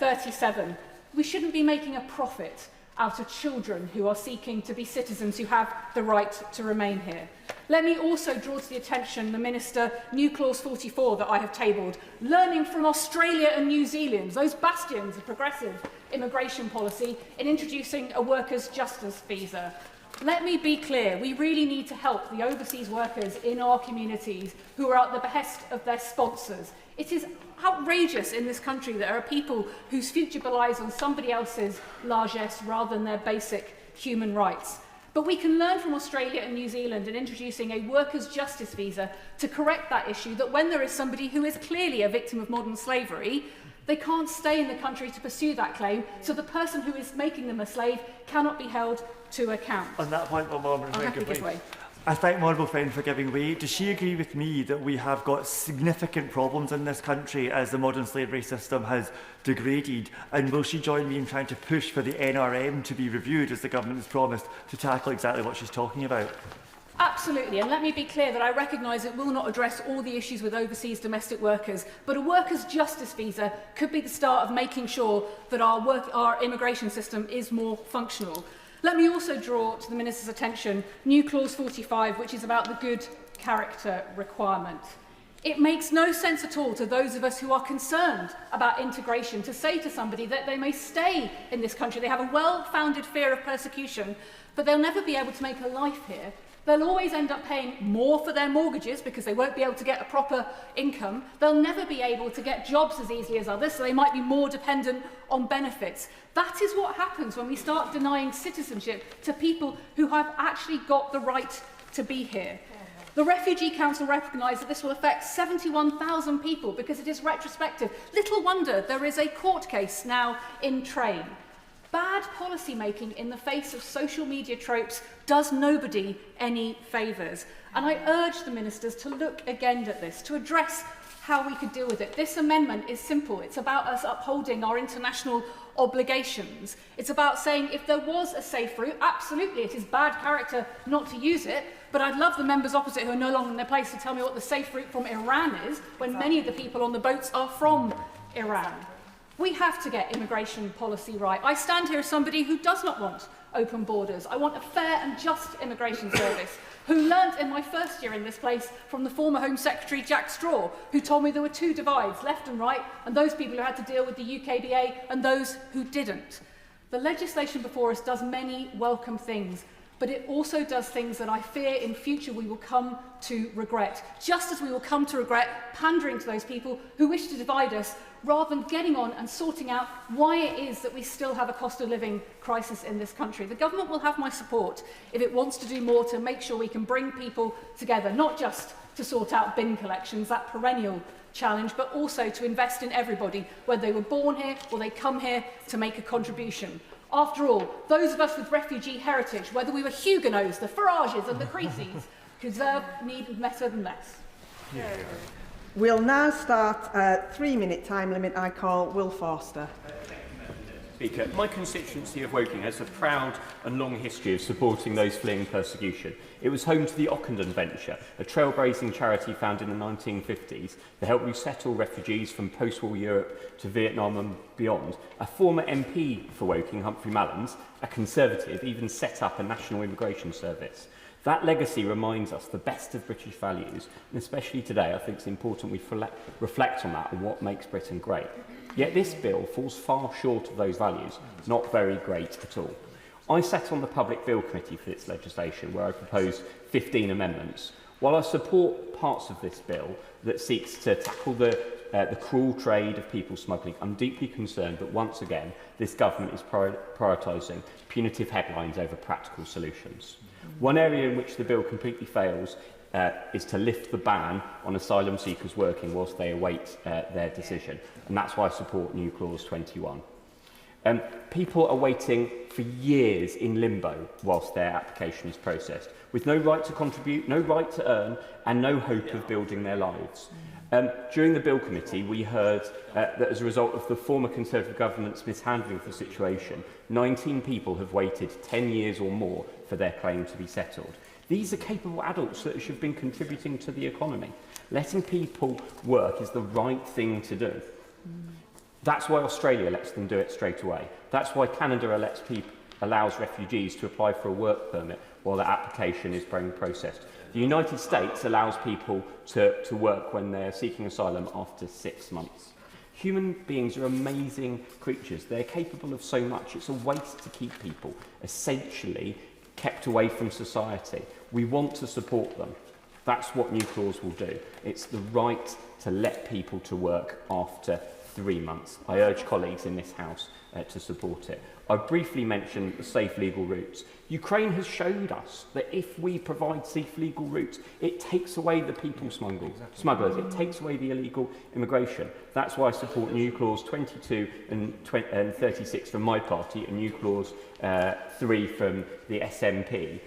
37. We shouldn't be making a profit out of children who are seeking to be citizens who have the right to remain here. Let me also draw to the attention the Minister new clause 44 that I have tabled, learning from Australia and New Zealand, those bastions of progressive immigration policy, in introducing a workers' justice visa. Let me be clear, we really need to help the overseas workers in our communities who are at the behest of their sponsors. It is outrageous in this country that there are people whose future relies on somebody else's largesse rather than their basic human rights. But we can learn from Australia and New Zealand in introducing a workers' justice visa to correct that issue, that when there is somebody who is clearly a victim of modern slavery, they can't stay in the country to pursue that claim, so the person who is making them a slave cannot be held to account. On that point, I thank my honourable friend for giving way. Does she agree with me that we have got significant problems in this country as the modern slavery system has degraded? And will she join me in trying to push for the NRM to be reviewed, as the government has promised, to tackle exactly what she's talking about? Absolutely, and let me be clear that I recognise it will not address all the issues with overseas domestic workers, but a workers' justice visa could be the start of making sure that our immigration system is more functional. Let me also draw to the Minister's attention new clause 45, which is about the good character requirement. It makes no sense at all to those of us who are concerned about integration to say to somebody that they may stay in this country, they have a well-founded fear of persecution, but they'll never be able to make a life here. They'll always end up paying more for their mortgages because they won't be able to get a proper income. They'll never be able to get jobs as easily as others, so they might be more dependent on benefits. That is what happens when we start denying citizenship to people who have actually got the right to be here. The Refugee Council recognised that this will affect 71,000 people because it is retrospective. Little wonder there is a court case now in train. Bad policy making in the face of social media tropes does nobody any favours. And I urge the ministers to look again at this, to address how we could deal with it. This amendment is simple. It's about us upholding our international obligations. It's about saying if there was a safe route, absolutely, it is bad character not to use it, but I'd love the members opposite who are no longer in their place to tell me what the safe route from Iran is, when many of the people on the boats are from Iran. We have to get immigration policy right. I stand here as somebody who does not want open borders. I want a fair and just immigration service, who learnt in my first year in this place from the former Home Secretary Jack Straw, who told me there were two divides, left and right, and those people who had to deal with the UKBA and those who didn't. The legislation before us does many welcome things, but it also does things that I fear in future we will come to regret, just as we will come to regret pandering to those people who wish to divide us rather than getting on and sorting out why it is that we still have a cost of living crisis in this country. The government will have my support if it wants to do more to make sure we can bring people together, not just to sort out bin collections, that perennial challenge, but also to invest in everybody, whether they were born here or they come here to make a contribution. After all, those of us with refugee heritage, whether we were Huguenots, the Farages and the Creases, deserve need better than less. Yeah. We'll now start a 3-minute time limit. I call Will Forster. Speaker, my constituency of Woking has a proud and long history of supporting those fleeing persecution. It was home to the Ockenden Venture, a trailblazing charity founded in the 1950s that helped resettle refugees from post-war Europe to Vietnam and beyond. A former MP for Woking, Humphrey Mallons, a Conservative, even set up a national immigration service. That legacy reminds us the best of British values, and especially today, I think it's important we reflect on that and what makes Britain great. Yet this bill falls far short of those values, not very great at all. I sat on the Public Bill Committee for this legislation, where I proposed 15 amendments. While I support parts of this bill that seeks to tackle the cruel trade of people smuggling, I'm deeply concerned that once again this government is prioritising punitive headlines over practical solutions. One area in which the bill completely fails is to lift the ban on asylum seekers working whilst they await their decision, and that's why I support new clause 21. People are waiting for years in limbo whilst their application is processed, with no right to contribute, no right to earn, and no hope of building their lives. During the Bill Committee, we heard that as a result of the former Conservative government's mishandling of the situation, 19 people have waited 10 years or more for their claim to be settled. These are capable adults that should have been contributing to the economy. Letting people work is the right thing to do. That's why Australia lets them do it straight away. That's why Canada allows refugees to apply for a work permit while their application is being processed. The United States allows people to work when they're seeking asylum after 6 months. Human beings are amazing creatures. They're capable of so much. It's a waste to keep people essentially kept away from society. We want to support them. That's what New Clause will do. It's the right to let people to work after 3 months. I urge colleagues in this House to support it. I briefly mentioned the safe legal routes. Ukraine has showed us that if we provide safe legal routes, it takes away the people smugglers, it takes away the illegal immigration. That's why I support New Clause 22 and 36 from my party and New Clause 3 from the SNP.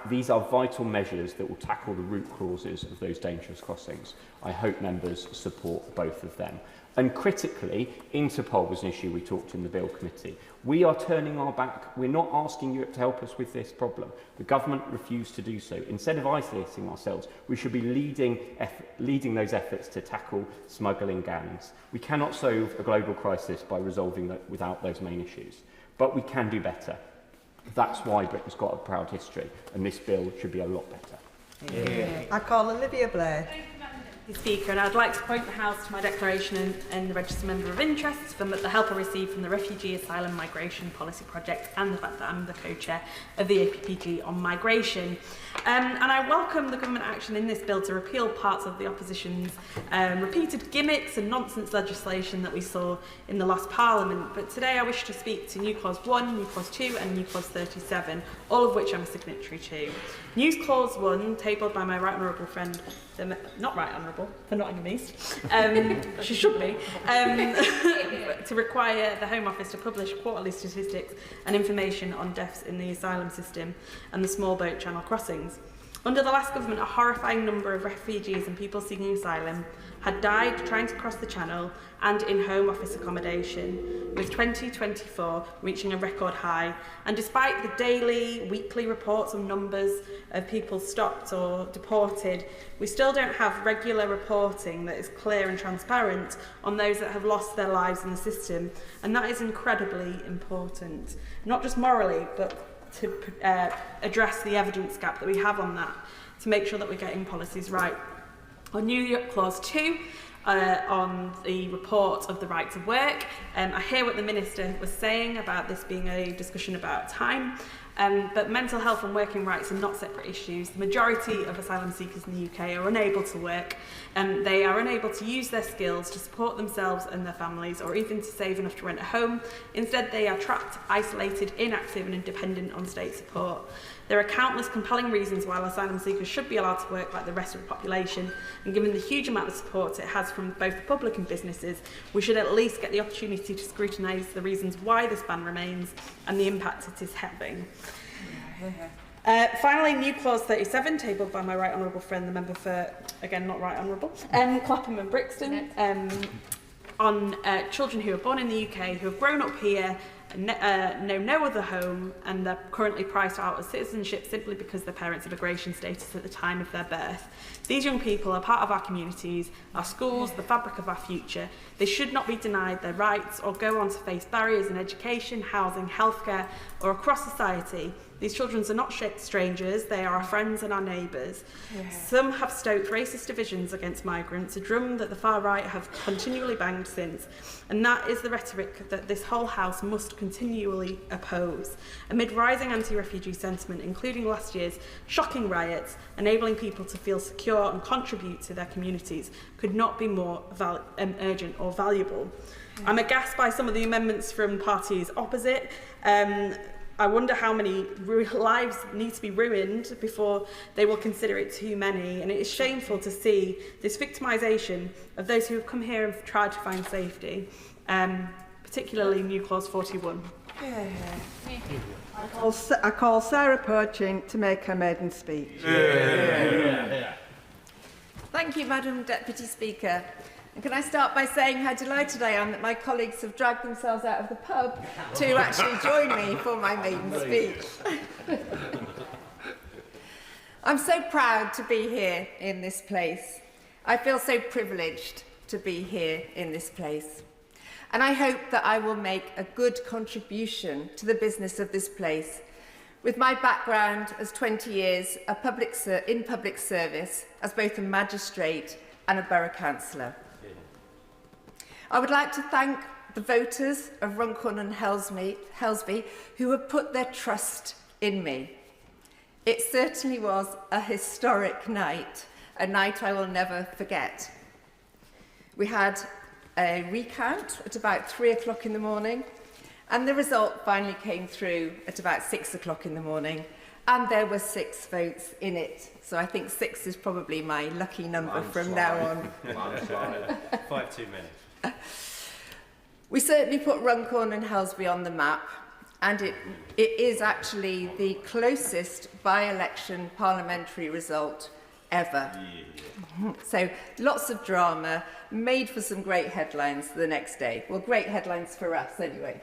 These are vital measures that will tackle the root causes of those dangerous crossings. I hope members support both of them. And critically, Interpol was an issue we talked in the Bill Committee. We are turning our back. We're not asking Europe to help us with this problem. The government refused to do so. Instead of isolating ourselves, we should be leading those efforts to tackle smuggling gangs. We cannot solve a global crisis by resolving that without those main issues. But we can do better. That's why Britain's got a proud history, and this bill should be a lot better. Yeah. I call Olivia Blair. Speaker, and I'd like to point the House to my declaration and the registered member of interest from the help I received from the Refugee Asylum Migration Policy Project and the fact that I'm the co-chair of the APPG on migration. And I welcome the government action in this bill to repeal parts of the opposition's repeated gimmicks and nonsense legislation that we saw in the last Parliament. But today I wish to speak to New Clause 1, New Clause 2 and New Clause 37, all of which I'm a signatory to. New Clause 1, tabled by my right honourable friend, not right honourable, for Nottingham East, she should be, to require the Home Office to publish quarterly statistics and information on deaths in the asylum system and the small boat channel crossings. Under the last government, a horrifying number of refugees and people seeking asylum had died trying to cross the channel and in Home Office accommodation, with 2024 reaching a record high. And despite the daily, weekly reports on numbers of people stopped or deported, we still don't have regular reporting that is clear and transparent on those that have lost their lives in the system. And that is incredibly important, not just morally, but to address the evidence gap that we have on that, to make sure that we're getting policies right. On New Clause 2, on the report of the right to work, I hear what the Minister was saying about this being a discussion about time, but mental health and working rights are not separate issues. The majority of asylum seekers in the UK are unable to work, and they are unable to use their skills to support themselves and their families, or even to save enough to rent a home. Instead, they are trapped, isolated, inactive and dependent on state support. There are countless compelling reasons why asylum seekers should be allowed to work like the rest of the population, and given the huge amount of support it has from both the public and businesses, we should at least get the opportunity to scrutinise the reasons why this ban remains and the impact it is having. Finally, New Clause 37, tabled by my right honourable friend, the member for, again, not right honourable, Clapham and Brixton, on children who are born in the UK, who have grown up here, know no other home, and they're currently priced out of citizenship simply because their parents' immigration status at the time of their birth. These young people are part of our communities, our schools, the fabric of our future. They should not be denied their rights or go on to face barriers in education, housing, healthcare, or across society. These children are not strangers, they are our friends and our neighbours. Yeah. Some have stoked racist divisions against migrants, a drum that the far right have continually banged since. And that is the rhetoric that this whole House must continually oppose. Amid rising anti-refugee sentiment, including last year's shocking riots, enabling people to feel secure and contribute to their communities could not be more urgent or valuable. Yeah. I'm aghast by some of the amendments from parties opposite. I wonder how many lives need to be ruined before they will consider it too many. And it is shameful to see this victimisation of those who have come here and tried to find safety, particularly new clause 41. Yeah. I call Sarah Perchin to make her maiden speech. Thank you, Madam Deputy Speaker. And can I start by saying how delighted I am that my colleagues have dragged themselves out of the pub to actually join me for my maiden speech. I'm so proud to be here in this place. I feel so privileged to be here in this place. And I hope that I will make a good contribution to the business of this place with my background as 20 years in public service as both a magistrate and a borough councillor. I would like to thank the voters of Runcorn and Helsby who have put their trust in me. It certainly was a historic night, a night I will never forget. We had a recount at about 3 o'clock in the morning, and the result finally came through at about 6 o'clock in the morning, and there were 6 votes in it. So I think 6 is probably my lucky number from now on. 5 too many. We certainly put Runcorn and Helsby on the map, and it is actually the closest by-election parliamentary result ever. So lots of drama, made for some great headlines the next day. Well, great headlines for us anyway.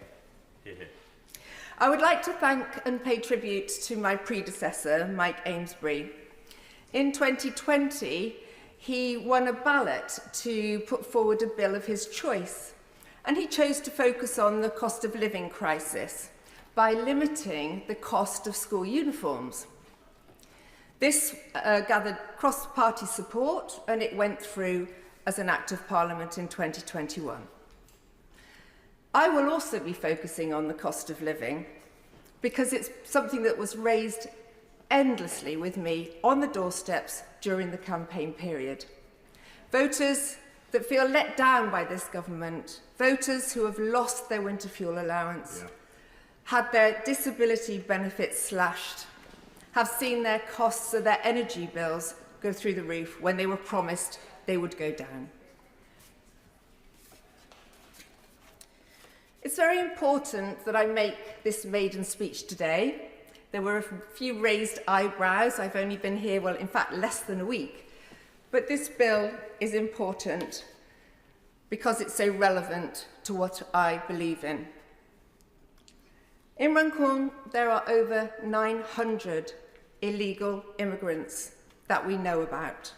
I would like to thank and pay tribute to my predecessor, Mike Amesbury. In 2020, he won a ballot to put forward a bill of his choice, and he chose to focus on the cost of living crisis by limiting the cost of school uniforms. This gathered cross-party support, and it went through as an Act of Parliament in 2021. I will also be focusing on the cost of living because it's something that was raised endlessly with me on the doorsteps during the campaign period. Voters that feel let down by this government, voters who have lost their winter fuel allowance, had their disability benefits slashed, have seen their costs of their energy bills go through the roof when they were promised they would go down. It's very important that I make this maiden speech today. There were a few raised eyebrows. I've only been here, well, in fact, less than a week. But this bill is important because it's so relevant to what I believe in. In Runcorn, there are over 900 illegal immigrants that we know about.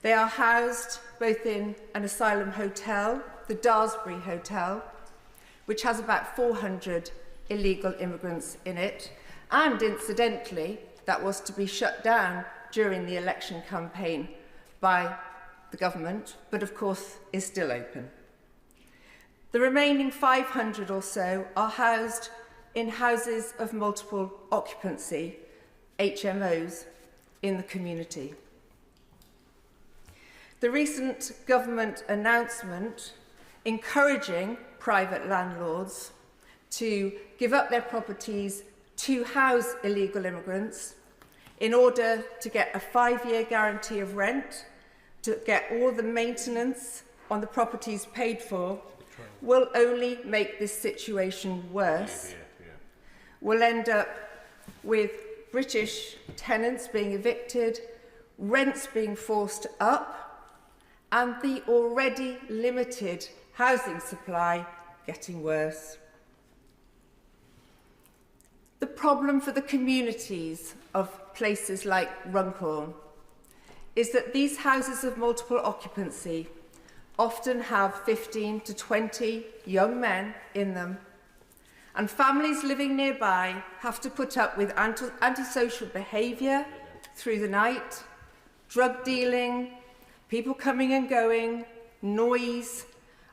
They are housed both in an asylum hotel, the Daresbury Hotel, which has about 400 illegal immigrants in it, and incidentally, that was to be shut down during the election campaign by the government, but of course is still open. The remaining 500 or so are housed in houses of multiple occupancy, HMOs, in the community. The recent government announcement encouraging private landlords to give up their properties to house illegal immigrants in order to get a 5-year guarantee of rent, to get all the maintenance on the properties paid for, will only make this situation worse. We'll end up with British tenants being evicted, rents being forced up, and the already limited housing supply getting worse. The problem for the communities of places like Runcorn is that these houses of multiple occupancy often have 15 to 20 young men in them, and families living nearby have to put up with antisocial behaviour through the night, drug dealing, people coming and going, noise.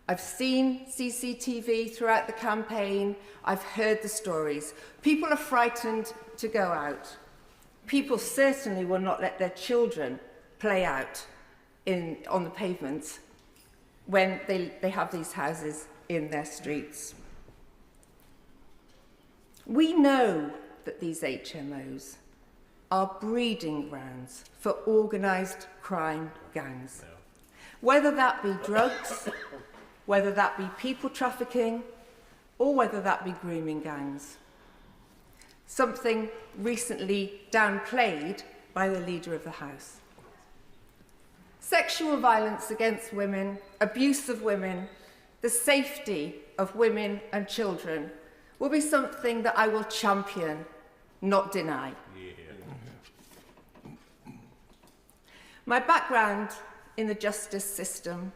I've seen CCTV throughout the campaign. I've heard the stories. People are frightened to go out. People certainly will not let their children play out on the pavements when they have these houses in their streets. We know that these HMOs are breeding grounds for organised crime gangs. Whether that be drugs, whether that be people trafficking or whether that be grooming gangs. Something recently downplayed by the Leader of the House. Sexual violence against women, abuse of women, the safety of women and children will be something that I will champion, not deny. My background in the justice system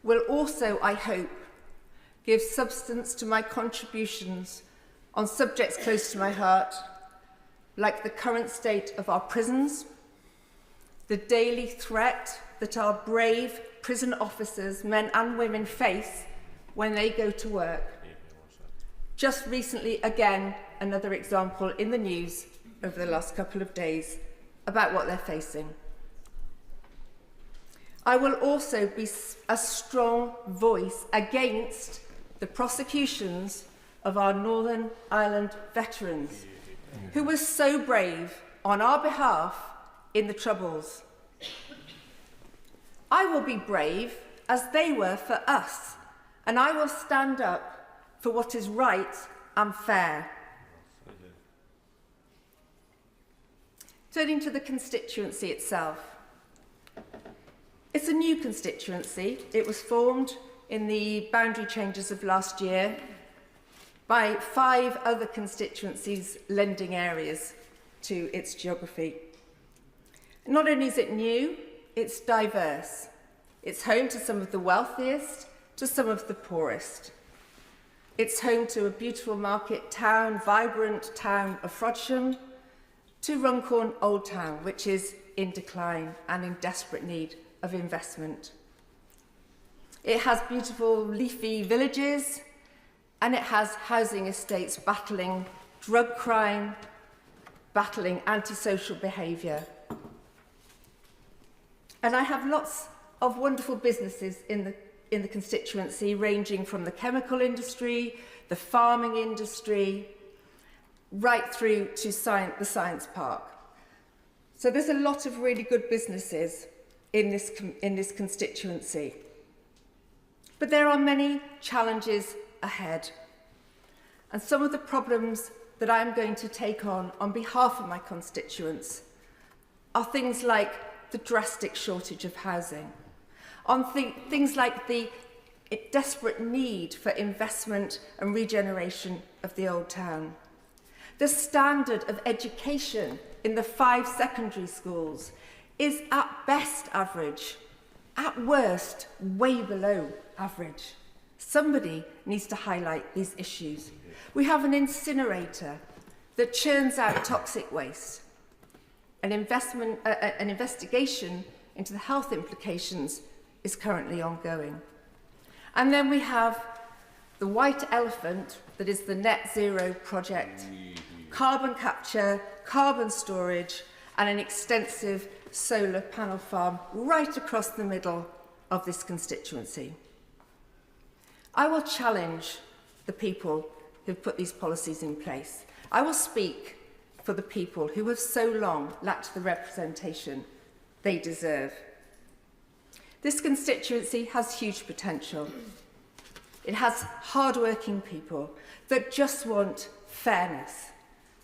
will also, I hope, give substance to my contributions on subjects close to my heart, like the current state of our prisons, the daily threat that our brave prison officers, men and women, face when they go to work. Just recently, again, another example in the news over the last couple of days about what they're facing. I will also be a strong voice against the prosecutions of our Northern Ireland veterans who were so brave on our behalf in the Troubles. I will be brave as they were for us, and I will stand up for what is right and fair. Turning to the constituency itself. It's a new constituency. It was formed in the boundary changes of last year by 5 other constituencies lending areas to its geography. Not only is it new, it's diverse. It's home to some of the wealthiest, to some of the poorest. It's home to a beautiful market town, vibrant town of Frodsham, to Runcorn Old Town, which is in decline and in desperate need of investment. It has beautiful leafy villages, and it has housing estates battling drug crime, battling antisocial behaviour. And I have lots of wonderful businesses in the constituency, ranging from the chemical industry, the farming industry, right through to the science park. So there's a lot of really good businesses in this constituency. But there are many challenges ahead. And some of the problems that I'm going to take on behalf of my constituents are things like the drastic shortage of housing, on things like the desperate need for investment and regeneration of the old town. The standard of education in the 5 secondary schools is at best average, at worst way below average. Somebody needs to highlight these issues. We have an incinerator that churns out toxic waste. An investigation into the health implications is currently ongoing. And then we have the white elephant that is the net zero project. Carbon capture, carbon storage, and an extensive solar panel farm right across the middle of this constituency. I will challenge the people who've put these policies in place. I will speak for the people who have so long lacked the representation they deserve. This constituency has huge potential. It has hard-working people that just want fairness,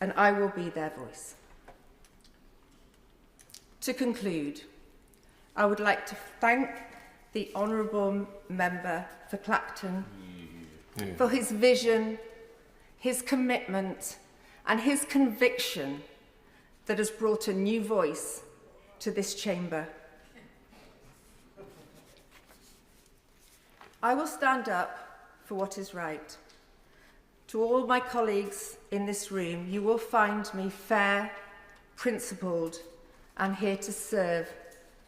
and I will be their voice. To conclude, I would like to thank the Honourable Member for Clacton for his vision, his commitment, and his conviction that has brought a new voice to this chamber. I will stand up for what is right. To all my colleagues in this room, you will find me fair, principled, and here to serve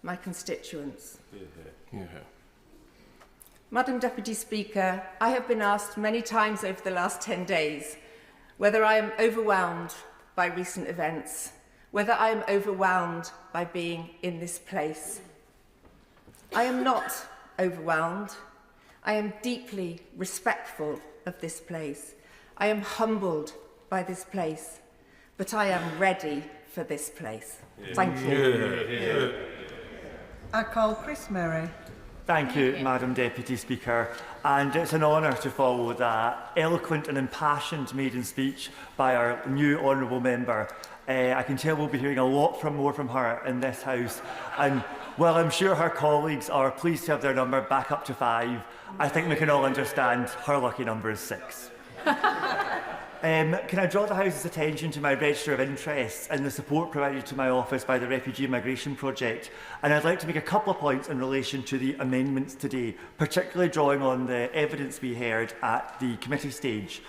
my constituents. Madam Deputy Speaker, I have been asked many times over the last 10 days whether I am overwhelmed by recent events, whether I am overwhelmed by being in this place. I am not overwhelmed. I am deeply respectful of this place. I am humbled by this place, but I am ready for this place. Thank you. I call Chris Murray. Thank you, Madam Deputy Speaker. And it's an honour to follow that eloquent and impassioned maiden speech by our new honourable member. I can tell we'll be hearing a lot more from her in this House. And while I'm sure her colleagues are pleased to have their number back up to 5, I think we can all understand her lucky number is 6. Can I draw the House's attention to my register of interests and the support provided to my office by the Refugee Migration Project? And I'd like to make a couple of points in relation to the amendments today, particularly drawing on the evidence we heard at the committee stage.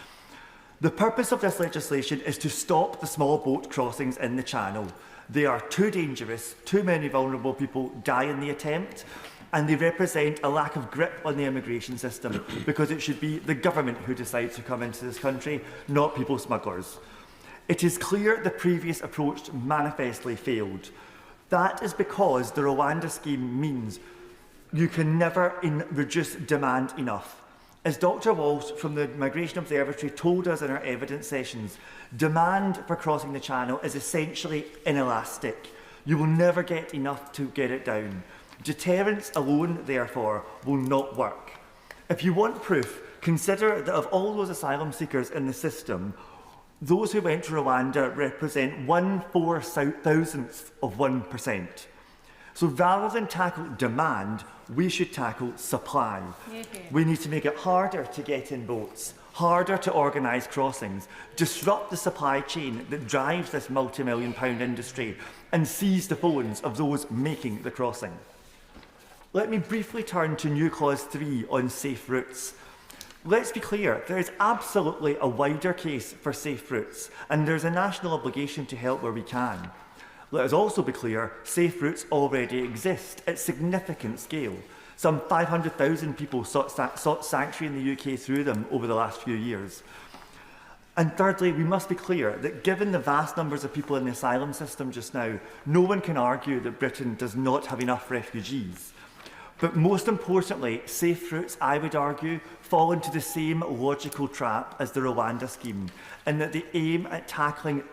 The purpose of this legislation is to stop the small boat crossings in the Channel. They are too dangerous, too many vulnerable people die in the attempt, and they represent a lack of grip on the immigration system, because it should be the government who decides to come into this country, not people smugglers. It is clear the previous approach manifestly failed. That is because the Rwanda scheme means you can never reduce demand enough. As Dr. Walsh from the Migration Observatory told us in our evidence sessions, demand for crossing the Channel is essentially inelastic. You will never get enough to get it down. Deterrence alone, therefore, will not work. If you want proof, consider that of all those asylum seekers in the system, those who went to Rwanda represent 1/4,000th of 1%. So rather than tackle demand, we should tackle supply. We need to make it harder to get in boats, harder to organise crossings, disrupt the supply chain that drives this multi-million-pound industry, and seize the phones of those making the crossing. Let me briefly turn to new Clause 3 on safe routes. Let's be clear, there is absolutely a wider case for safe routes, and there's a national obligation to help where we can. Let us also be clear, safe routes already exist at significant scale. Some 500,000 people sought sanctuary in the UK through them over the last few years. And thirdly, we must be clear that given the vast numbers of people in the asylum system just now, no one can argue that Britain does not have enough refugees. But most importantly, safe routes, I would argue, fall into the same logical trap as the Rwanda scheme, in that they aim at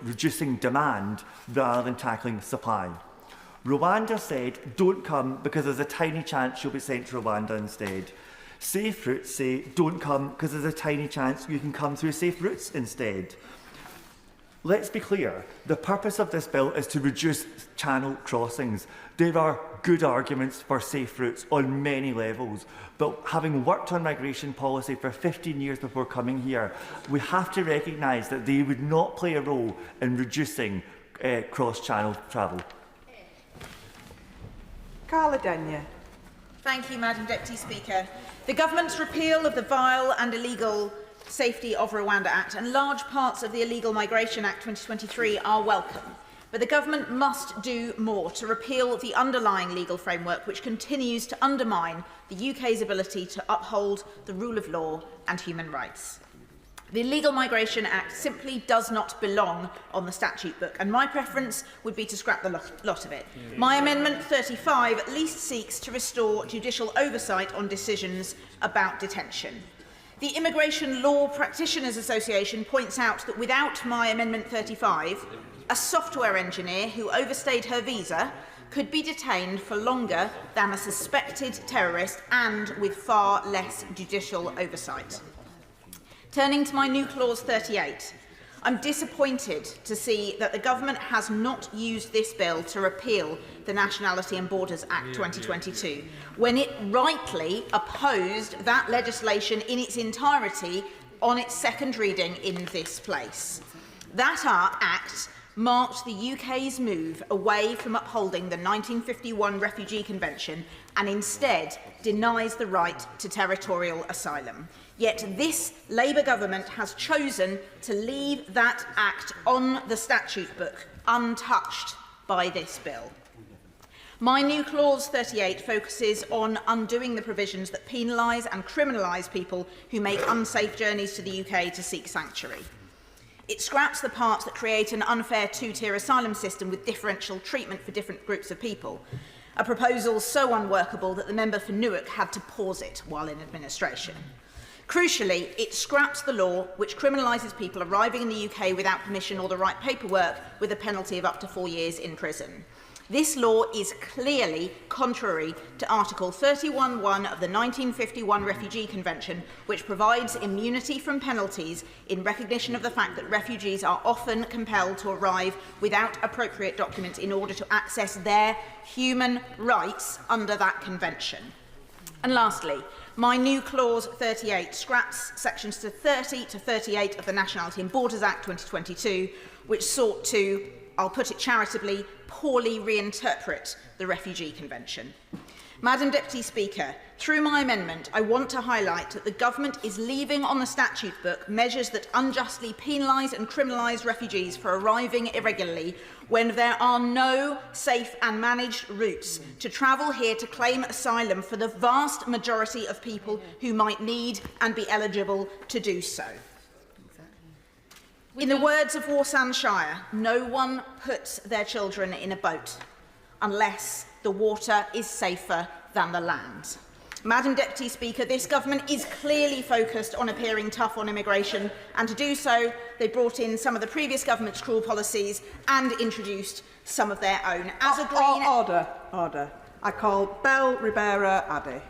reducing demand rather than tackling supply. Rwanda said, don't come because there's a tiny chance you'll be sent to Rwanda instead. Safe routes say, don't come because there's a tiny chance you can come through safe routes instead. Let's be clear, the purpose of this bill is to reduce channel crossings. There are good arguments for safe routes on many levels, but having worked on migration policy for 15 years before coming here, we have to recognise that they would not play a role in reducing cross-channel travel. Carla Denyer. Thank you, Madam Deputy Speaker. The government's repeal of the Vile and Illegal Safety of Rwanda Act and large parts of the Illegal Migration Act 2023 are welcome. But the government must do more to repeal the underlying legal framework which continues to undermine the UK's ability to uphold the rule of law and human rights. The Illegal Migration Act simply does not belong on the statute book, and my preference would be to scrap the lot of it. My Amendment 35 at least seeks to restore judicial oversight on decisions about detention. The Immigration Law Practitioners Association points out that without my Amendment 35, a software engineer who overstayed her visa could be detained for longer than a suspected terrorist and with far less judicial oversight. Turning to my new Clause 38, I'm disappointed to see that the government has not used this bill to repeal the Nationality and Borders Act 2022, when it rightly opposed that legislation in its entirety on its second reading in this place. That act marked the UK's move away from upholding the 1951 Refugee Convention and instead denies the right to territorial asylum. Yet this Labour government has chosen to leave that act on the statute book, untouched by this bill. My new Clause 38 focuses on undoing the provisions that penalise and criminalise people who make unsafe journeys to the UK to seek sanctuary. It scraps the parts that create an unfair two-tier asylum system with differential treatment for different groups of people, a proposal so unworkable that the member for Newark had to pause it while in administration. Crucially, it scraps the law which criminalises people arriving in the UK without permission or the right paperwork with a penalty of up to 4 years in prison. This law is clearly contrary to Article 31(1) of the 1951 Refugee Convention, which provides immunity from penalties in recognition of the fact that refugees are often compelled to arrive without appropriate documents in order to access their human rights under that convention. And lastly, my new Clause 38 scraps sections 30 to 38 of the Nationality and Borders Act 2022, which sought to, I'll put it charitably, poorly reinterpret the Refugee Convention. Madam Deputy Speaker, through my amendment, I want to highlight that the Government is leaving on the statute book measures that unjustly penalise and criminalise refugees for arriving irregularly when there are no safe and managed routes to travel here to claim asylum for the vast majority of people who might need and be eligible to do so. In the words of Worcestershire, no one puts their children in a boat unless the water is safer than the land. Madam Deputy Speaker, this government is clearly focused on appearing tough on immigration, and to do so, they brought in some of the previous government's cruel policies and introduced some of their own. As a Green... Order. I call Bell Ribera Addy.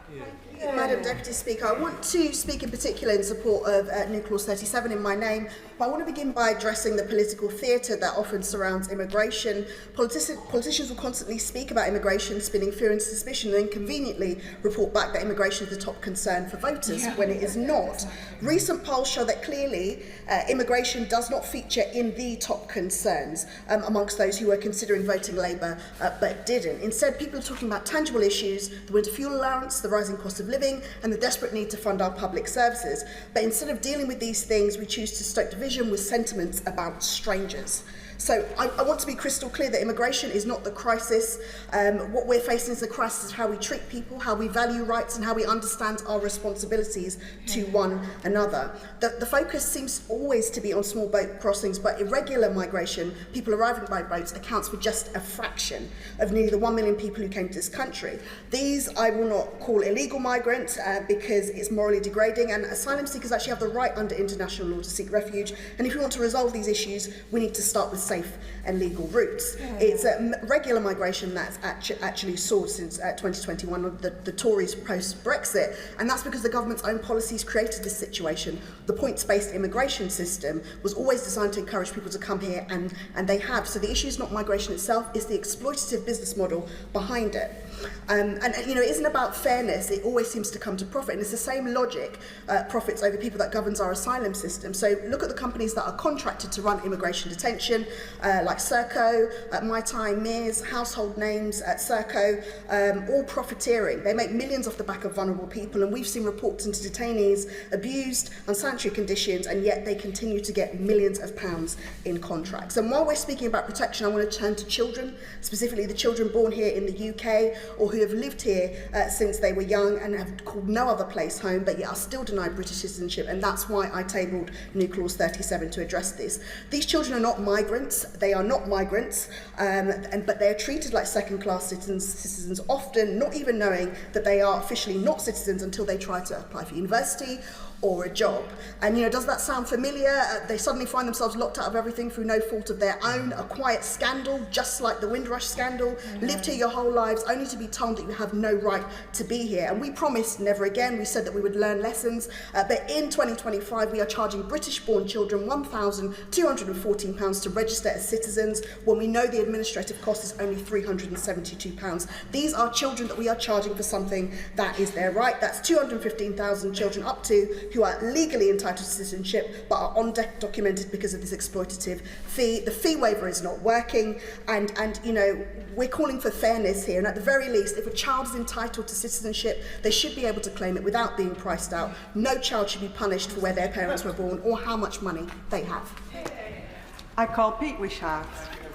Madam Deputy Speaker, I want to speak in particular in support of new Clause 37 in my name, but I want to begin by addressing the political theatre that often surrounds immigration. Politicians will constantly speak about immigration, spinning fear and suspicion, and conveniently report back that immigration is the top concern for voters when it is not. Recent polls show that clearly immigration does not feature in the top concerns amongst those who were considering voting Labour but didn't. Instead, people are talking about tangible issues, the winter fuel allowance, the rising cost of living, and the desperate need to fund our public services. But instead of dealing with these things, we choose to stoke division with sentiments about strangers. So I want to be crystal clear that immigration is not the crisis. What we're facing is the crisis of how we treat people, how we value rights, and how we understand our responsibilities to one another. The focus seems always to be on small boat crossings, but irregular migration, people arriving by boats, accounts for just a fraction of nearly the 1 million people who came to this country. These I will not call illegal migrants because it's morally degrading, and asylum seekers actually have the right under international law to seek refuge. And if we want to resolve these issues, we need to start with safe and legal routes. It's regular migration that's actually soared since 2021, the Tories post-Brexit, and that's because the government's own policies created this situation. The points-based immigration system was always designed to encourage people to come here, and they have. So the issue is not migration itself, it's the exploitative business model behind it. And you know, it isn't about fairness, it always seems to come to profit, and it's the same logic, profits over people, that governs our asylum system. So look at the companies that are contracted to run immigration detention, like Serco, My Time, Mears, household names at Serco, all profiteering. They make millions off the back of vulnerable people, and we've seen reports into detainees abused, unsanitary conditions, and yet they continue to get millions of pounds in contracts. And while we're speaking about protection, I want to turn to children, specifically the children born here in the UK, or who have lived here since they were young and have called no other place home, but yet are still denied British citizenship, and that's why I tabled new Clause 37 to address this. These children are not migrants, they are not migrants, but they are treated like second-class citizens, often not even knowing that they are officially not citizens until they try to apply for university or a job. And you know, does that sound familiar? They suddenly find themselves locked out of everything through no fault of their own, a quiet scandal, just like the Windrush scandal, lived here your whole lives only to be told that you have no right to be here. And we promised never again, we said that we would learn lessons, but in 2025 we are charging British-born children £1,214 to register as citizens, when we know the administrative cost is only £372. These are children that we are charging for something that is their right. That's 215,000 children up to who are legally entitled to citizenship but are undocumented because of this exploitative fee. The fee waiver is not working, and you know, we're calling for fairness here, and at the very least, if a child is entitled to citizenship, they should be able to claim it without being priced out. No child should be punished for where their parents were born or how much money they have. I call Pete Wishart.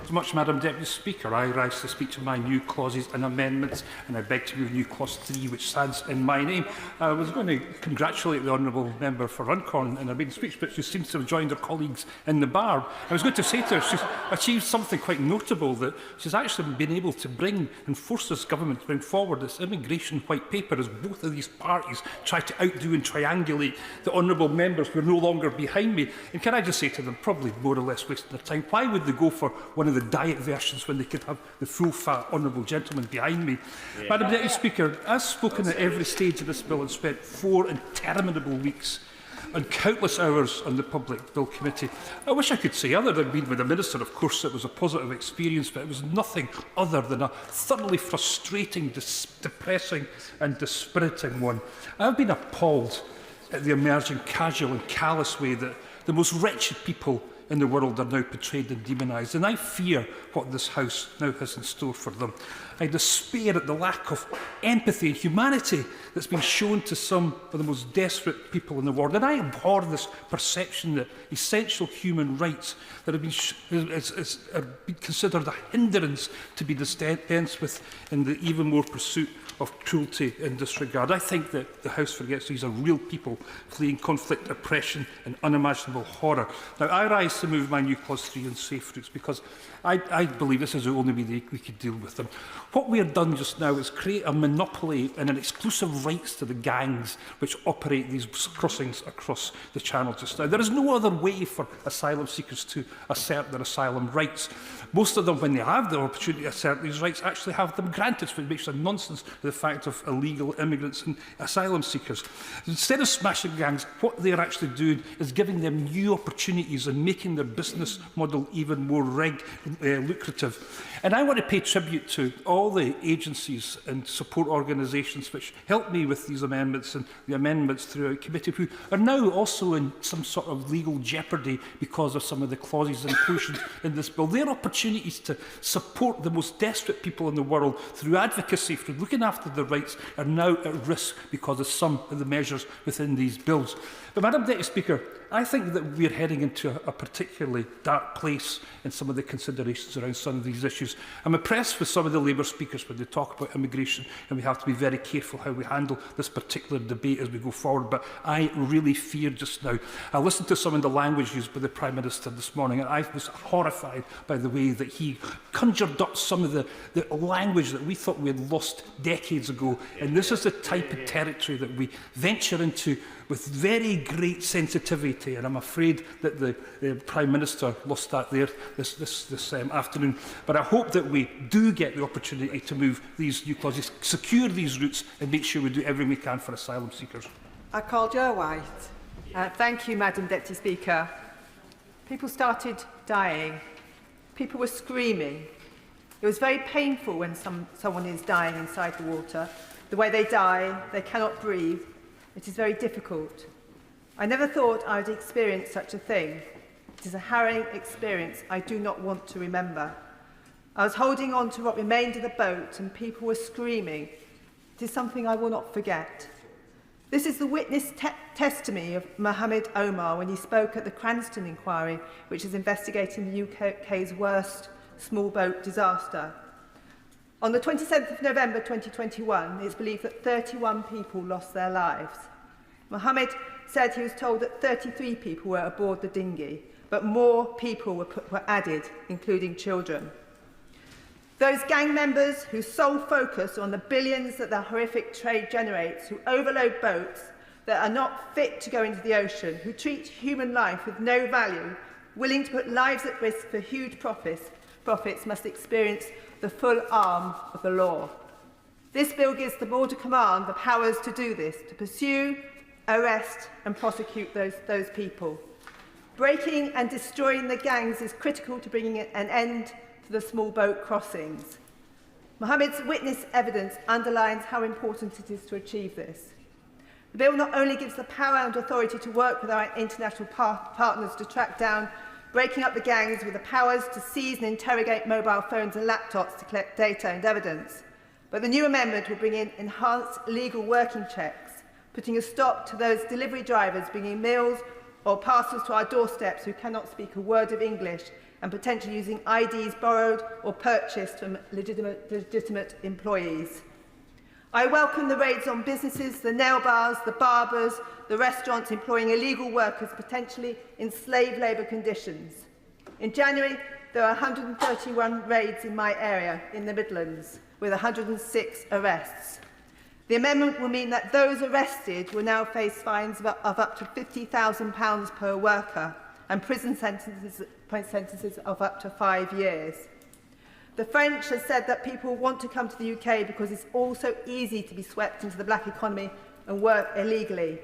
As much, Madam Deputy Speaker, I rise to speak to my new clauses and amendments, and I beg to move new clause 3, which stands in my name. I was going to congratulate the honourable member for Runcorn in her main speech, but she seems to have joined her colleagues in the bar. I was going to say to her, she's achieved something quite notable, that she's actually been able to bring and force this government to bring forward this immigration white paper as both of these parties try to outdo and triangulate the honourable members who are no longer behind me. And can I just say to them, probably more or less wasting their time, why would they go for one of the diet versions when they could have the full-fat honourable gentleman behind me. Yeah. Madam Deputy Speaker, I've spoken at every stage of this bill and spent 4 interminable weeks and countless hours on the Public Bill Committee. I wish I could say other than being with the Minister. Of course, it was a positive experience, but it was nothing other than a thoroughly frustrating, depressing and dispiriting one. I've been appalled at the emerging casual and callous way that the most wretched people in the world are now portrayed and demonised, and I fear what this House now has in store for them. I despair at the lack of empathy and humanity that's been shown to some of the most desperate people in the world, and I abhor this perception that essential human rights that have been considered a hindrance to be dispensed with in the even more pursuit of cruelty and disregard. I think that the House forgets these are real people fleeing conflict, oppression and unimaginable horror. Now, I rise to move my new Clause 3 on safe routes because I believe this is the only way we could deal with them. What we have done just now is create a monopoly and an exclusive rights to the gangs which operate these crossings across the channel just now. There is no other way for asylum seekers to assert their asylum rights. Most of them, when they have the opportunity to assert these rights, actually have them granted, which makes a nonsense of the fact of illegal immigrants and asylum seekers. Instead of smashing gangs, what they are actually doing is giving them new opportunities and making their business model even more lucrative. And I want to pay tribute to all the agencies and support organisations which helped me with these amendments and the amendments throughout committee, who are now also in some sort of legal jeopardy because of some of the clauses included in this bill. Their opportunities to support the most desperate people in the world through advocacy, through looking after their rights, are now at risk because of some of the measures within these bills. But, Madam Deputy Speaker, I think that we are heading into a particularly dark place in some of the considerations around some of these issues. I'm impressed with some of the Labour speakers when they talk about immigration, and we have to be very careful how we handle this particular debate as we go forward. But I really fear just now. I listened to some of the language used by the Prime Minister this morning, and I was horrified by the way that he conjured up some of the language that we thought we had lost decades ago. And this is the type of territory that we venture into with very great sensitivity, and I'm afraid that the Prime Minister lost that there this afternoon. But I hope that we do get the opportunity to move these new clauses, secure these routes, and make sure we do everything we can for asylum seekers. I call Joe White. Thank you, Madam Deputy Speaker. People started dying. People were screaming. It was very painful when someone is dying inside the water. The way they die, they cannot breathe. It is very difficult. I never thought I would experience such a thing. It is a harrowing experience I do not want to remember. I was holding on to what remained of the boat and people were screaming. It is something I will not forget. This is the witness testimony of Mohammed Omar when he spoke at the Cranston inquiry, which is investigating the UK's worst small boat disaster. On the 27th of November 2021, it is believed that 31 people lost their lives. Mohammed said he was told that 33 people were aboard the dinghy, but more people were added, including children. Those gang members whose sole focus on the billions that the horrific trade generates, who overload boats that are not fit to go into the ocean, who treat human life with no value, willing to put lives at risk for huge profits must experience the full arm of the law. This bill gives the Border Command the powers to do this, to pursue, arrest and prosecute those people. Breaking and destroying the gangs is critical to bringing an end to the small boat crossings. Mohammed's witness evidence underlines how important it is to achieve this. The bill not only gives the power and authority to work with our international partners to track down breaking up the gangs with the powers to seize and interrogate mobile phones and laptops to collect data and evidence. But the new amendment will bring in enhanced legal working checks, putting a stop to those delivery drivers bringing meals or parcels to our doorsteps who cannot speak a word of English and potentially using IDs borrowed or purchased from legitimate employees. I welcome the raids on businesses, the nail bars, the barbers, the restaurants employing illegal workers potentially in slave labour conditions. In January, there were 131 raids in my area in the Midlands, with 106 arrests. The amendment will mean that those arrested will now face fines of up to £50,000 per worker. and prison sentences of up to 5 years. The French has said that people want to come to the UK because it's all so easy to be swept into the black economy and work illegally.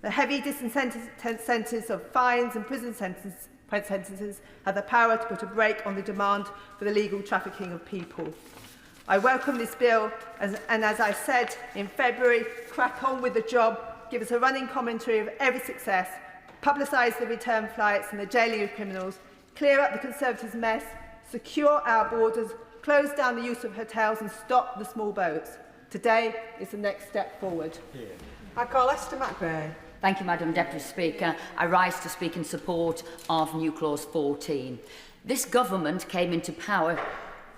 The heavy disincentives of fines and prison sentences have the power to put a brake on the demand for the legal trafficking of people. I welcome this bill, and as I said in February, crack on with the job, give us a running commentary of every success, publicise the return flights and the jailing of criminals, clear up the Conservatives' mess, secure our borders, close down the use of hotels and stop the small boats. Today is the next step forward. Yeah. I call Esther McVeigh. Thank you, Madam Deputy Speaker. I rise to speak in support of New Clause 14. This government came into power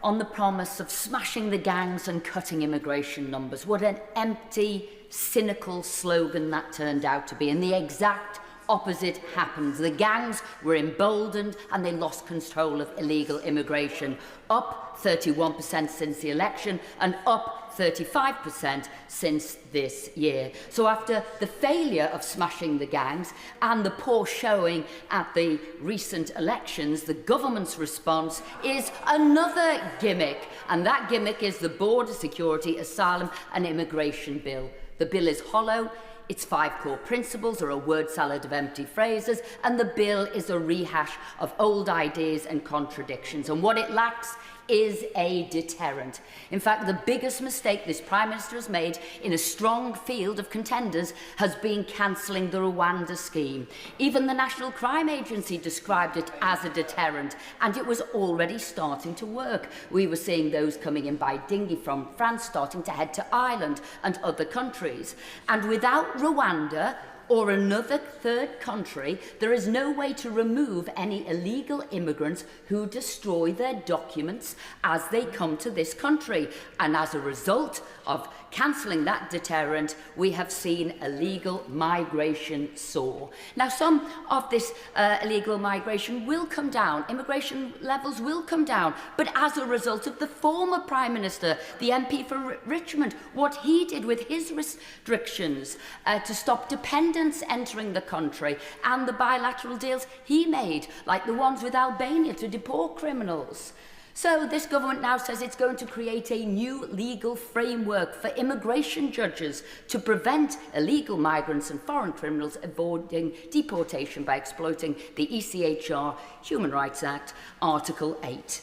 on the promise of smashing the gangs and cutting immigration numbers. What an empty, cynical slogan that turned out to be, and the exact opposite happened. The gangs were emboldened and they lost control of illegal immigration, up 31% since the election and up 35% since this year. So after the failure of smashing the gangs and the poor showing at the recent elections, the government's response is another gimmick, and that gimmick is the Border Security, Asylum and Immigration Bill. The bill is hollow. Its 5 core principles are a word salad of empty phrases, and the bill is a rehash of old ideas and contradictions. And what it lacks is a deterrent. In fact, the biggest mistake this Prime Minister has made in a strong field of contenders has been cancelling the Rwanda scheme. Even the National Crime Agency described it as a deterrent, and it was already starting to work. We were seeing those coming in by dinghy from France starting to head to Ireland and other countries. And without Rwanda, or another third country, there is no way to remove any illegal immigrants who destroy their documents as they come to this country. And as a result of cancelling that deterrent, we have seen illegal migration soar. Now, some of this illegal migration will come down, immigration levels will come down, but as a result of the former Prime Minister, the MP for Richmond, what he did with his restrictions to stop dependents entering the country, and the bilateral deals he made, like the ones with Albania to deport criminals. So this government now says it's going to create a new legal framework for immigration judges to prevent illegal migrants and foreign criminals avoiding deportation by exploiting the ECHR Human Rights Act, Article 8.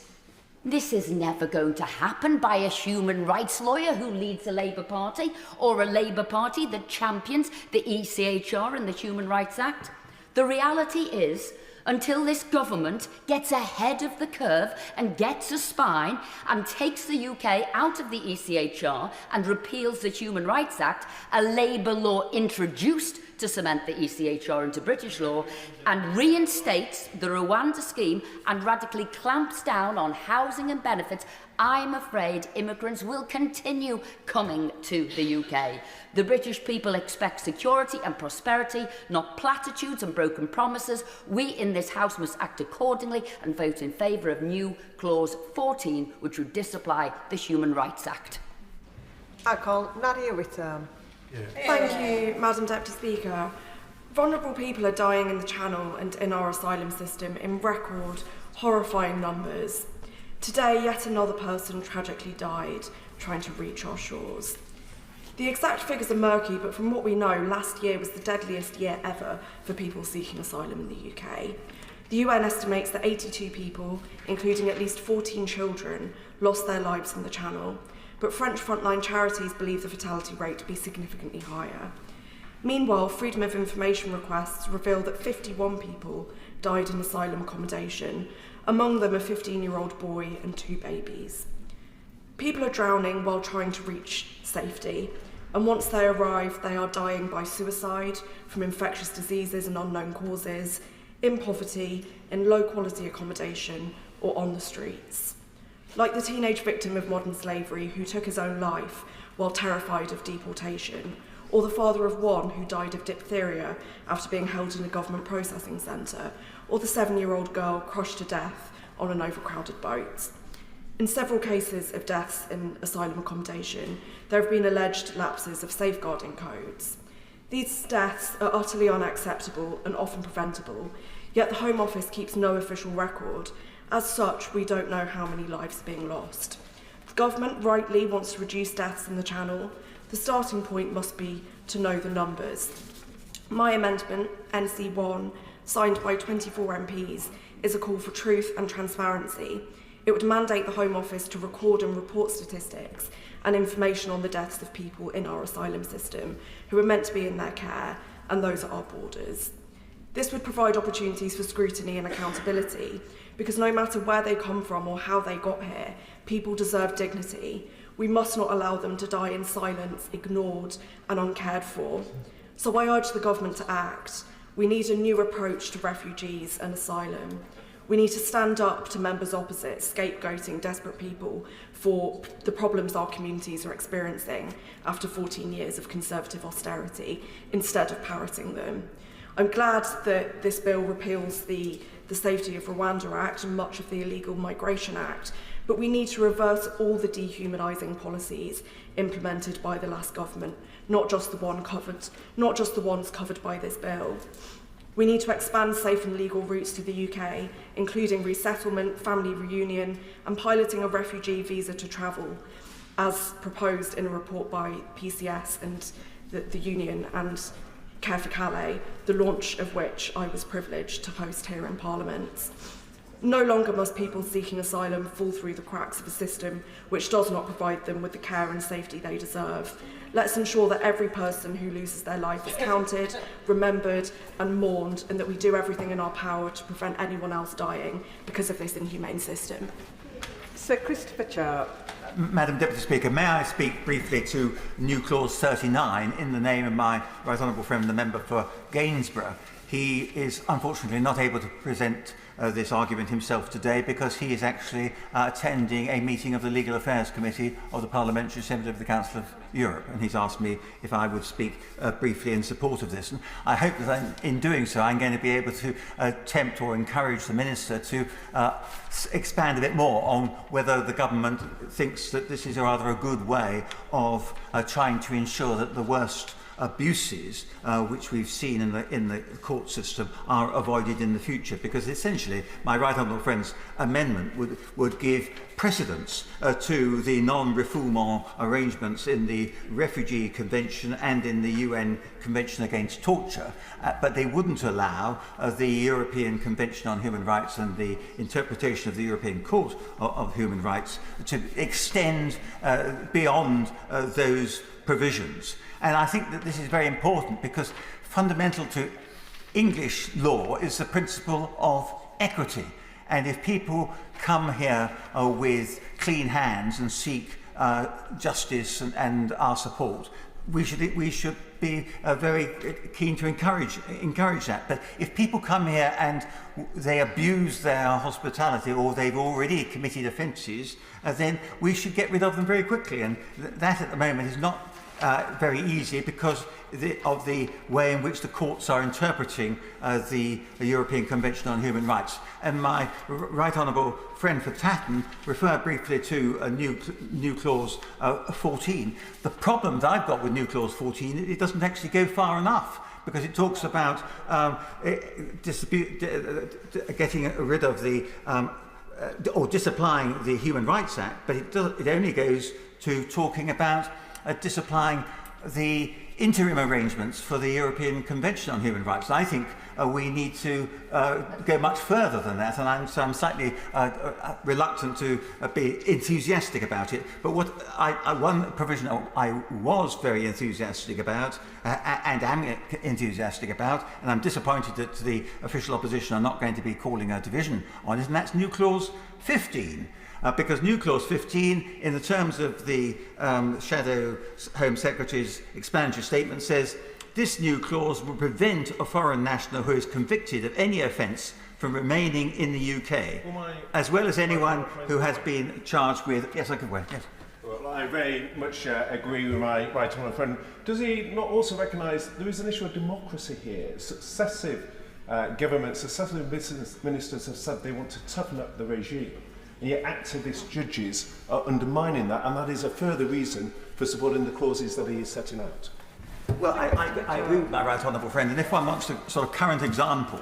This is never going to happen by a human rights lawyer who leads a Labour Party or a Labour Party that champions the ECHR and the Human Rights Act. The reality is, until this government gets ahead of the curve and gets a spine and takes the UK out of the ECHR and repeals the Human Rights Act, a Labour law introduced to cement the ECHR into British law, and reinstates the Rwanda scheme and radically clamps down on housing and benefits, I'm afraid immigrants will continue coming to the UK. The British people expect security and prosperity, not platitudes and broken promises. We in this House must act accordingly and vote in favour of new Clause 14, which would disapply the Human Rights Act. I call Nadia Whittam. Thank you, Madam Deputy Speaker. Vulnerable people are dying in the Channel and in our asylum system in record, horrifying numbers. Today, yet another person tragically died trying to reach our shores. The exact figures are murky, but from what we know, last year was the deadliest year ever for people seeking asylum in the UK. The UN estimates that 82 people, including at least 14 children, lost their lives in the Channel, but French frontline charities believe the fatality rate to be significantly higher. Meanwhile, Freedom of Information requests reveal that 51 people died in asylum accommodation, among them a 15-year-old boy and 2 babies. People are drowning while trying to reach safety, and once they arrive, they are dying by suicide, from infectious diseases and unknown causes, in poverty, in low-quality accommodation, or on the streets. Like the teenage victim of modern slavery who took his own life while terrified of deportation, or the father of one who died of diphtheria after being held in a government processing centre, or the 7-year-old girl crushed to death on an overcrowded boat. In several cases of deaths in asylum accommodation, there have been alleged lapses of safeguarding codes. These deaths are utterly unacceptable and often preventable, yet the Home Office keeps no official record. As such, we don't know how many lives are being lost. The government rightly wants to reduce deaths in the Channel. The starting point must be to know the numbers. My amendment, NC1, signed by 24 MPs, is a call for truth and transparency. It would mandate the Home Office to record and report statistics and information on the deaths of people in our asylum system who are meant to be in their care and those at our borders. This would provide opportunities for scrutiny and accountability, because no matter where they come from or how they got here, people deserve dignity. We must not allow them to die in silence, ignored and uncared for. So I urge the government to act. We need a new approach to refugees and asylum. We need to stand up to members opposite, scapegoating desperate people for the problems our communities are experiencing after 14 years of Conservative austerity, instead of parroting them. I'm glad that this bill repeals the Safety of Rwanda Act and much of the Illegal Migration Act, but we need to reverse all the dehumanising policies implemented by the last government, not just the ones covered by this bill. We need to expand safe and legal routes to the UK, including resettlement, family reunion, and piloting a refugee visa to travel, as proposed in a report by PCS and the Union and Care for Calais, the launch of which I was privileged to host here in Parliament. No longer must people seeking asylum fall through the cracks of a system which does not provide them with the care and safety they deserve. Let's ensure that every person who loses their life is counted, remembered and mourned, and that we do everything in our power to prevent anyone else dying because of this inhumane system. Sir Christopher Sharp. Madam Deputy Speaker, may I speak briefly to new clause 39 in the name of my right honourable friend, the member for Gainsborough. He is unfortunately not able to present this argument himself today because he is actually attending a meeting of the Legal Affairs Committee of the Parliamentary Assembly of the Council of Europe, and he's asked me if I would speak briefly in support of this. And I hope that in doing so I'm going to be able to tempt or encourage the Minister to expand a bit more on whether the government thinks that this is rather a good way of trying to ensure that the worst abuses which we've seen in the court system are avoided in the future, because essentially my right honourable friend's amendment would give precedence to the non-refoulement arrangements in the Refugee Convention and in the UN Convention Against Torture, but they wouldn't allow the European Convention on Human Rights and the interpretation of the European Court of Human Rights to extend beyond those provisions. And I think that this is very important because fundamental to English law is the principle of equity. And if people come here with clean hands and seek justice and our support, we should be very keen to encourage that. But if people come here and they abuse their hospitality or they've already committed offences, then we should get rid of them very quickly. And that at the moment is not very easy because of the way in which the courts are interpreting the European Convention on Human Rights. And my right honourable friend for Tatton referred briefly to a new clause 14. The problem that I've got with new clause 14, it doesn't actually go far enough, because it talks about getting rid of the or disapplying the Human Rights Act, but it only goes to talking about disapplying the interim arrangements for the European Convention on Human Rights. I think we need to go much further than that, and I'm slightly reluctant to be enthusiastic about it. But one provision I was very enthusiastic about and am enthusiastic about, and I'm disappointed that the official opposition are not going to be calling a division on it, and that's new clause 15. Because new clause 15, in the terms of the Shadow Home Secretary's explanatory statement, says this new clause will prevent a foreign national who is convicted of any offence from remaining in the UK, as well as anyone who has been charged with... Yes, I can wait. Yes. Well, I very much agree with my right honourable friend. Does he not also recognise there is an issue of democracy here? Successive governments, successive ministers have said they want to toughen up the regime. And yet activist judges are undermining that, and that is a further reason for supporting the clauses that he is setting out. Well, I agree with my right honourable friend, and if one wants a sort of current example,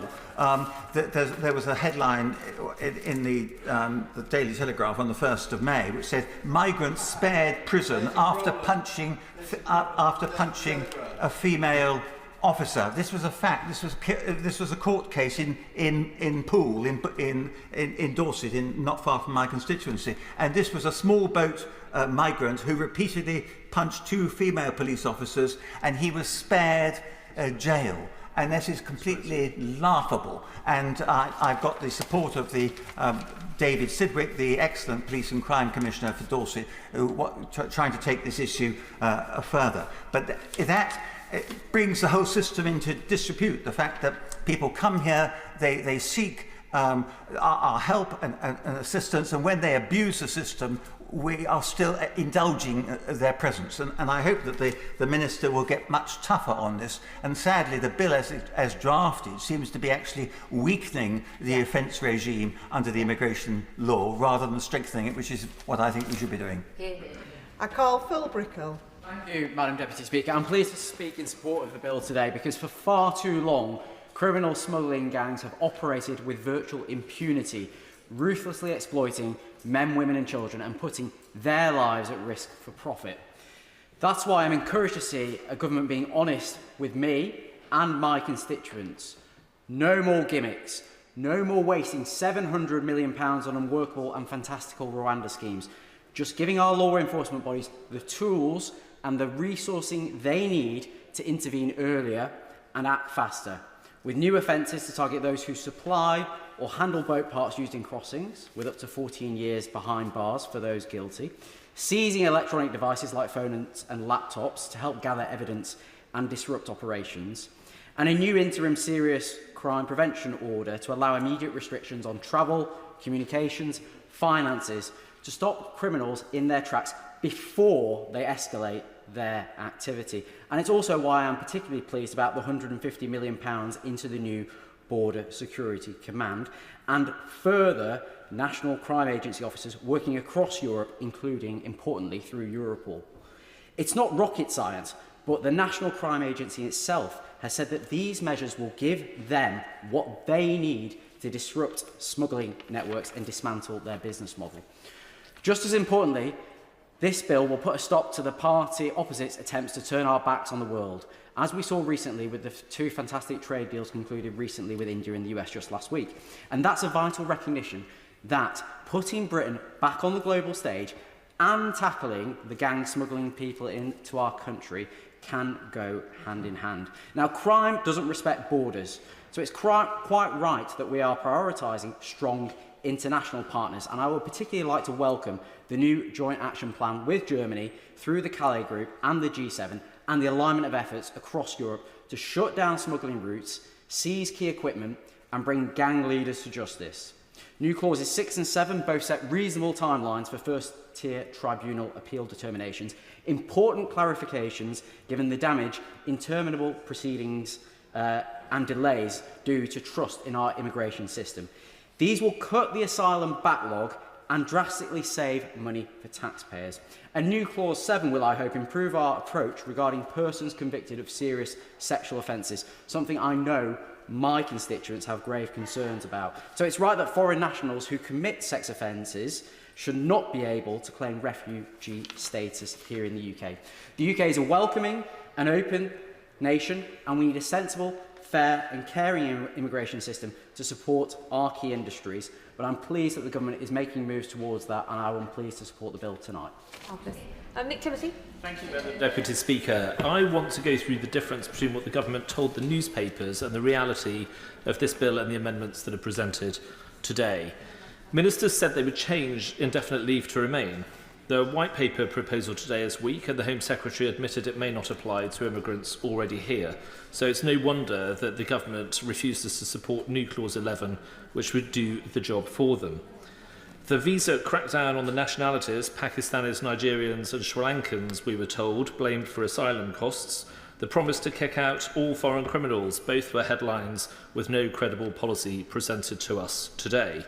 there was a headline in the Daily Telegraph on the 1st of May which said, "Migrants spared prison after punching a female officer." This was a fact. This was a court case in Poole, in Dorset, not far from my constituency, and this was a small boat migrant who repeatedly punched 2 female police officers, and he was spared jail. And this is completely laughable. And I've got the support of the David Sidgwick, the excellent Police and Crime Commissioner for Dorset, trying to take this issue further. But that brings the whole system into disrepute. The fact that people come here, they seek our help and assistance, and when they abuse the system, we are still indulging their presence. And I hope that the Minister will get much tougher on this. And sadly, the bill as drafted seems to be actually weakening the offence regime under the immigration law rather than strengthening it, which is what I think we should be doing. I call Phil Brickell. Thank you, Madam Deputy Speaker. I'm pleased to speak in support of the bill today because for far too long, criminal smuggling gangs have operated with virtual impunity, ruthlessly exploiting men, women and children and putting their lives at risk for profit. That's why I'm encouraged to see a government being honest with me and my constituents. No more gimmicks, no more wasting £700 million on unworkable and fantastical Rwanda schemes, just giving our law enforcement bodies the tools and the resourcing they need to intervene earlier and act faster, with new offences to target those who supply or handle boat parts used in crossings, with up to 14 years behind bars for those guilty, seizing electronic devices like phones and laptops to help gather evidence and disrupt operations, and a new interim serious crime prevention order to allow immediate restrictions on travel, communications, finances, to stop criminals in their tracks before they escalate their activity. And it's also why I'm particularly pleased about the £150 million into the new Border Security Command and further National Crime Agency officers working across Europe, including, importantly, through Europol. It's not rocket science, but the National Crime Agency itself has said that these measures will give them what they need to disrupt smuggling networks and dismantle their business model. Just as importantly, this bill will put a stop to the party opposite's attempts to turn our backs on the world, as we saw recently with the 2 fantastic trade deals concluded recently with India and the US just last week. And that's a vital recognition that putting Britain back on the global stage and tackling the gang smuggling people into our country can go hand in hand. Now, crime doesn't respect borders, so it's quite right that we are prioritising strong international partners, and I would particularly like to welcome the new joint action plan with Germany through the Calais Group and the G7 and the alignment of efforts across Europe to shut down smuggling routes, seize key equipment and bring gang leaders to justice. New clauses 6 and 7 both set reasonable timelines for first-tier tribunal appeal determinations, important clarifications given the damage interminable proceedings and delays due to trust in our immigration system. These will cut the asylum backlog and drastically save money for taxpayers. And new clause 7 will, I hope, improve our approach regarding persons convicted of serious sexual offences, something I know my constituents have grave concerns about. So it's right that foreign nationals who commit sex offences should not be able to claim refugee status here in the UK. The UK is a welcoming and open nation, and we need a sensible, fair and caring immigration system to support our key industries. But I'm pleased that the government is making moves towards that, and I am pleased to support the bill tonight. Nick Timothy. Thank you, Madam Deputy Speaker. I want to go through the difference between what the government told the newspapers and the reality of this bill and the amendments that are presented today. Ministers said they would change indefinite leave to remain. The White Paper proposal today is weak, and the Home Secretary admitted it may not apply to immigrants already here. So it's no wonder that the government refuses to support new Clause 11, which would do the job for them. The visa crackdown on the nationalities, Pakistanis, Nigerians and Sri Lankans, we were told, blamed for asylum costs. The promise to kick out all foreign criminals, both were headlines with no credible policy presented to us today.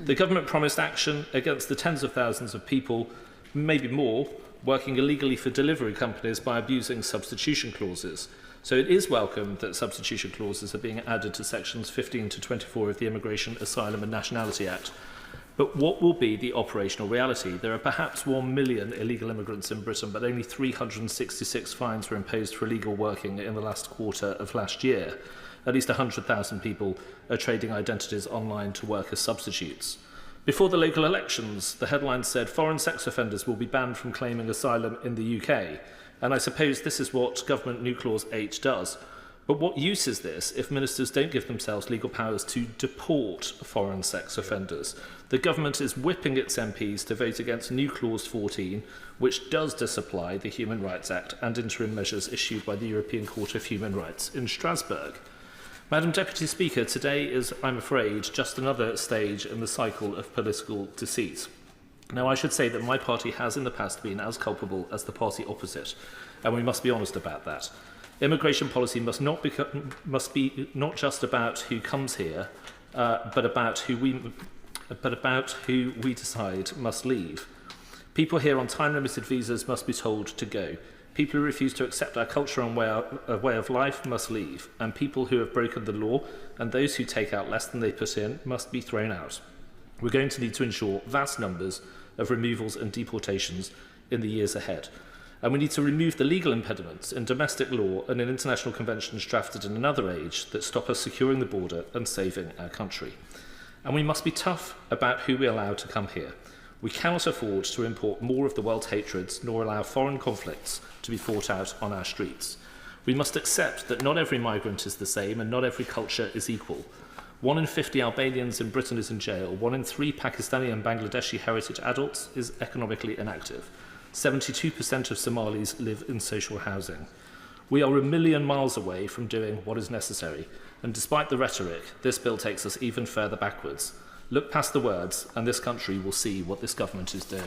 The government promised action against the tens of thousands of people, maybe more, working illegally for delivery companies by abusing substitution clauses. So it is welcome that substitution clauses are being added to sections 15 to 24 of the Immigration, Asylum and Nationality Act. But what will be the operational reality? There are perhaps 1 million illegal immigrants in Britain, but only 366 fines were imposed for illegal working in the last quarter of last year. At least 100,000 people are trading identities online to work as substitutes. Before the local elections, the headline said foreign sex offenders will be banned from claiming asylum in the UK. And I suppose this is what Government New Clause 8 does. But what use is this if ministers don't give themselves legal powers to deport foreign sex offenders? The government is whipping its MPs to vote against New Clause 14, which does disapply the Human Rights Act and interim measures issued by the European Court of Human Rights in Strasbourg. Madam Deputy Speaker, today is, I'm afraid, just another stage in the cycle of political deceit. Now, I should say that my party has in the past been as culpable as the party opposite, and we must be honest about that. Immigration policy must be not just about who comes here, but about who we decide must leave. People here on time-limited visas must be told to go. People who refuse to accept our culture and way of life must leave, and people who have broken the law and those who take out less than they put in must be thrown out. We're going to need to ensure vast numbers of removals and deportations in the years ahead. And we need to remove the legal impediments in domestic law and in international conventions drafted in another age that stop us securing the border and saving our country. And we must be tough about who we allow to come here. We cannot afford to import more of the world's hatreds nor allow foreign conflicts to be fought out on our streets. We must accept that not every migrant is the same and not every culture is equal. 1 in 50 Albanians in Britain is in jail. 1 in 3 Pakistani and Bangladeshi heritage adults is economically inactive. 72% of Somalis live in social housing. We are a million miles away from doing what is necessary, and despite the rhetoric, this bill takes us even further backwards. Look past the words, and this country will see what this government is doing.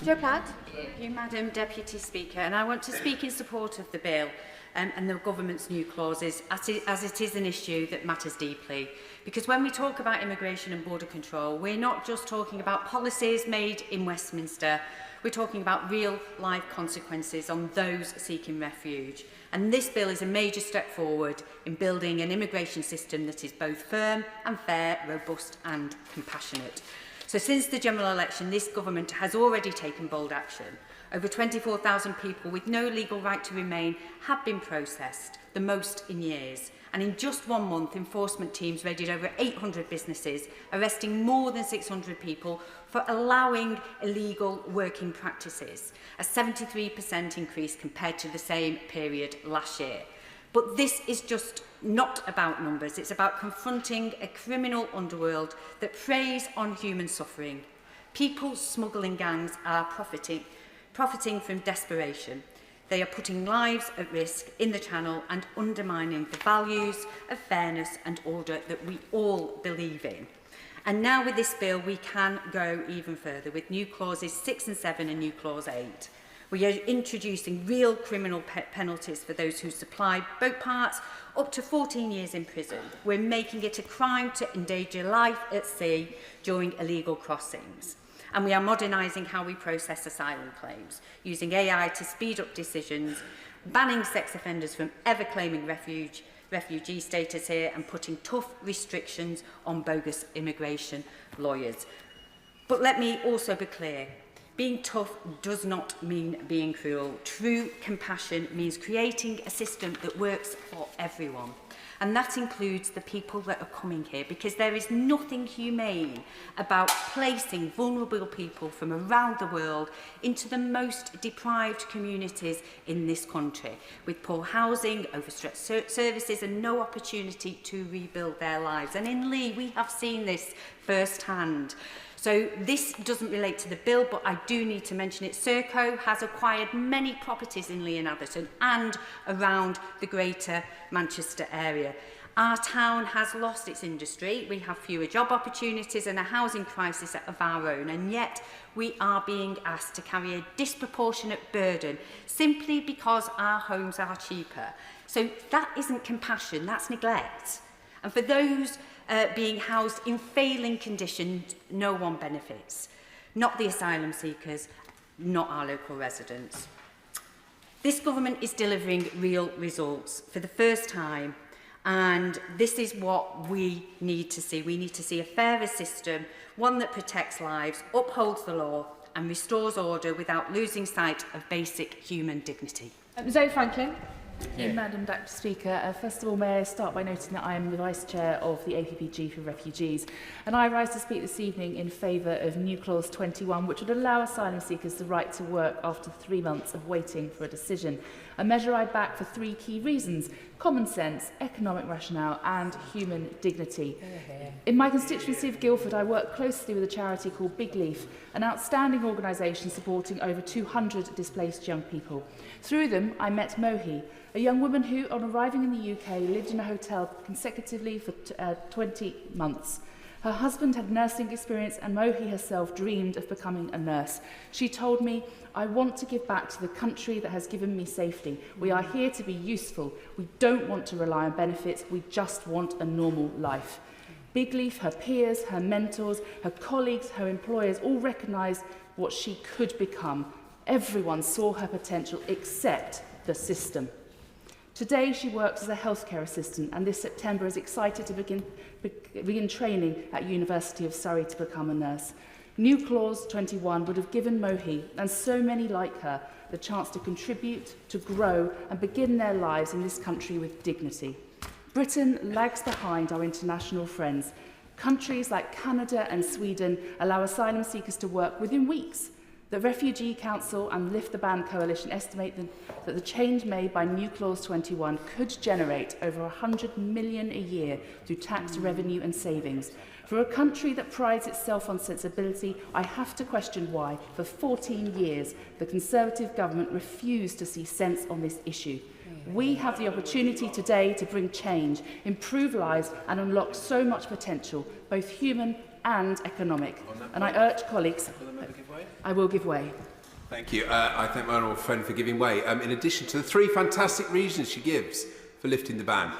Joe Platt. Thank you, Madam Deputy Speaker, and I want to speak in support of the bill and the government's new clauses, as it is an issue that matters deeply. Because when we talk about immigration and border control, we're not just talking about policies made in Westminster. We're talking about real-life consequences on those seeking refuge. And this bill is a major step forward in building an immigration system that is both firm and fair, robust and compassionate. So since the general election, this government has already taken bold action. Over 24,000 people with no legal right to remain have been processed, the most in years. And in just 1 month, enforcement teams raided over 800 businesses, arresting more than 600 people for allowing illegal working practices, a 73% increase compared to the same period last year. But this is just not about numbers. It's about confronting a criminal underworld that preys on human suffering. People smuggling gangs are profiting from desperation. They are putting lives at risk in the Channel and undermining the values of fairness and order that we all believe in. And now with this bill, we can go even further with new clauses 6 and 7 and new clause 8. We are introducing real criminal penalties for those who supply boat parts, up to 14 years in prison. We're making it a crime to endanger life at sea during illegal crossings. And we are modernising how we process asylum claims, using AI to speed up decisions, banning sex offenders from ever claiming refugee status here, and putting tough restrictions on bogus immigration lawyers. But let me also be clear. Being tough does not mean being cruel. True compassion means creating a system that works for everyone. And that includes the people that are coming here, because there is nothing humane about placing vulnerable people from around the world into the most deprived communities in this country, with poor housing, overstretched services and no opportunity to rebuild their lives. And in Lee, we have seen this firsthand. So this doesn't relate to the bill, but I do need to mention it. Serco has acquired many properties in Lee and Atherton and around the greater Manchester area. Our town has lost its industry. We have fewer job opportunities and a housing crisis of our own, and yet we are being asked to carry a disproportionate burden simply because our homes are cheaper. So that isn't compassion, that's neglect. And for those being housed in failing conditions, no one benefits. Not the asylum seekers, not our local residents. This government is delivering real results for the first time, and this is what we need to see. We need to see a fairer system, one that protects lives, upholds the law and restores order without losing sight of basic human dignity. Zoe Franklin. Thank you, Madam Deputy Speaker. First of all, may I start by noting that I am the Vice Chair of the APPG for Refugees, and I rise to speak this evening in favour of new clause 21, which would allow asylum seekers the right to work after 3 months of waiting for a decision. A measure I back for 3 key reasons: common sense, economic rationale and human dignity. In my constituency of Guildford, I work closely with a charity called Big Leaf, an outstanding organisation supporting over 200 displaced young people. Through them, I met Mohi, a young woman who, on arriving in the UK, lived in a hotel consecutively for 20 months. Her husband had nursing experience and Mohi herself dreamed of becoming a nurse. She told me, "I want to give back to the country that has given me safety. We are here to be useful. We don't want to rely on benefits. We just want a normal life." Big Leaf, her peers, her mentors, her colleagues, her employers all recognised what she could become. Everyone saw her potential except the system. Today, she works as a healthcare assistant and this September is excited to begin training at University of Surrey to become a nurse. New Clause 21 would have given Mohi, and so many like her, the chance to contribute, to grow and begin their lives in this country with dignity. Britain lags behind our international friends. Countries like Canada and Sweden allow asylum seekers to work within weeks. The Refugee Council and Lift the Ban Coalition estimate that the change made by New Clause 21 could generate over 100 million a year through tax revenue and savings. For a country that prides itself on sensibility, I have to question why, for 14 years, the Conservative government refused to see sense on this issue. We have the opportunity today to bring change, improve lives and unlock so much potential, both human and economic. And I urge colleagues... I will give way. Thank you. I thank my honourable friend for giving way. In addition to the 3 fantastic reasons she gives for lifting the ban,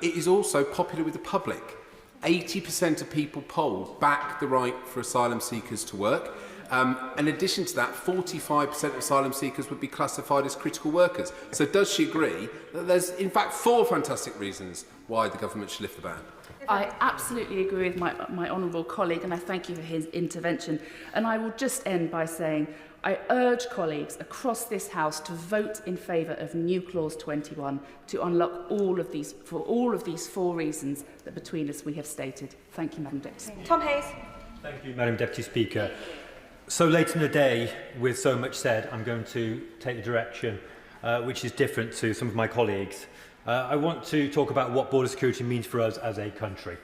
it is also popular with the public. 80% of people polled back the right for asylum seekers to work. In addition to that, 45% of asylum seekers would be classified as critical workers. So does she agree that there's, in fact, 4 fantastic reasons why the government should lift the ban? I absolutely agree with my honourable colleague, and I thank you for his intervention. And I will just end by saying I urge colleagues across this House to vote in favour of New Clause 21 to unlock all of these 4 reasons that between us we have stated. Thank you, Madam Deputy. Tom Hayes. Thank you, Madam Deputy Speaker. So late in the day, with so much said, I'm going to take the direction which is different to some of my colleagues. I want to talk about what border security means for us as a country.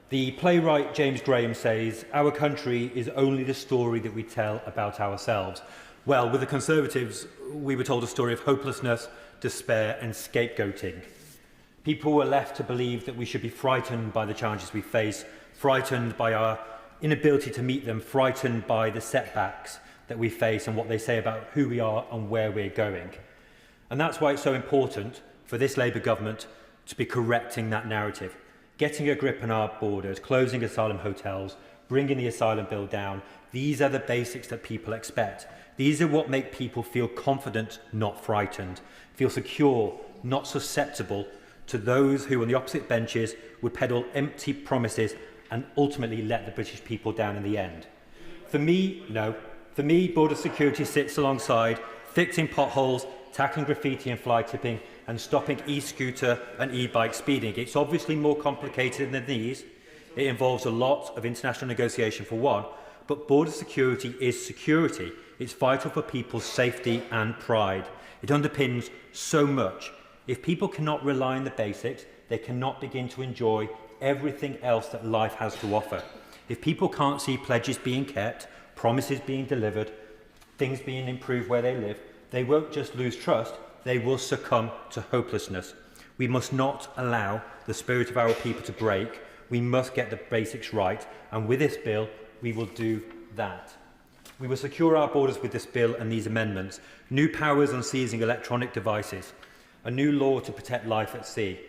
The playwright James Graham says, "Our country is only the story that we tell about ourselves." Well, with the Conservatives, we were told a story of hopelessness, despair and scapegoating. People were left to believe that we should be frightened by the challenges we face, frightened by our inability to meet them, frightened by the setbacks that we face and what they say about who we are and where we're going. And that's why it's so important for this Labour government to be correcting that narrative, getting a grip on our borders, closing asylum hotels, bringing the asylum bill down. These are the basics that people expect. These are what make people feel confident, not frightened, feel secure, not susceptible to those who on the opposite benches would peddle empty promises and ultimately let the British people down in the end. For me, no. For me, border security sits alongside fixing potholes, tackling graffiti and fly tipping, and stopping e-scooter and e-bike speeding. It's obviously more complicated than these. It involves a lot of international negotiation for one, but border security is security. It's vital for people's safety and pride. It underpins so much. If people cannot rely on the basics, they cannot begin to enjoy everything else that life has to offer. If people can't see pledges being kept, promises being delivered, things being improved where they live, they won't just lose trust, they will succumb to hopelessness. We must not allow the spirit of our people to break. We must get the basics right, and with this bill, we will do that. We will secure our borders with this bill and these amendments, new powers on seizing electronic devices, a new law to protect life at sea,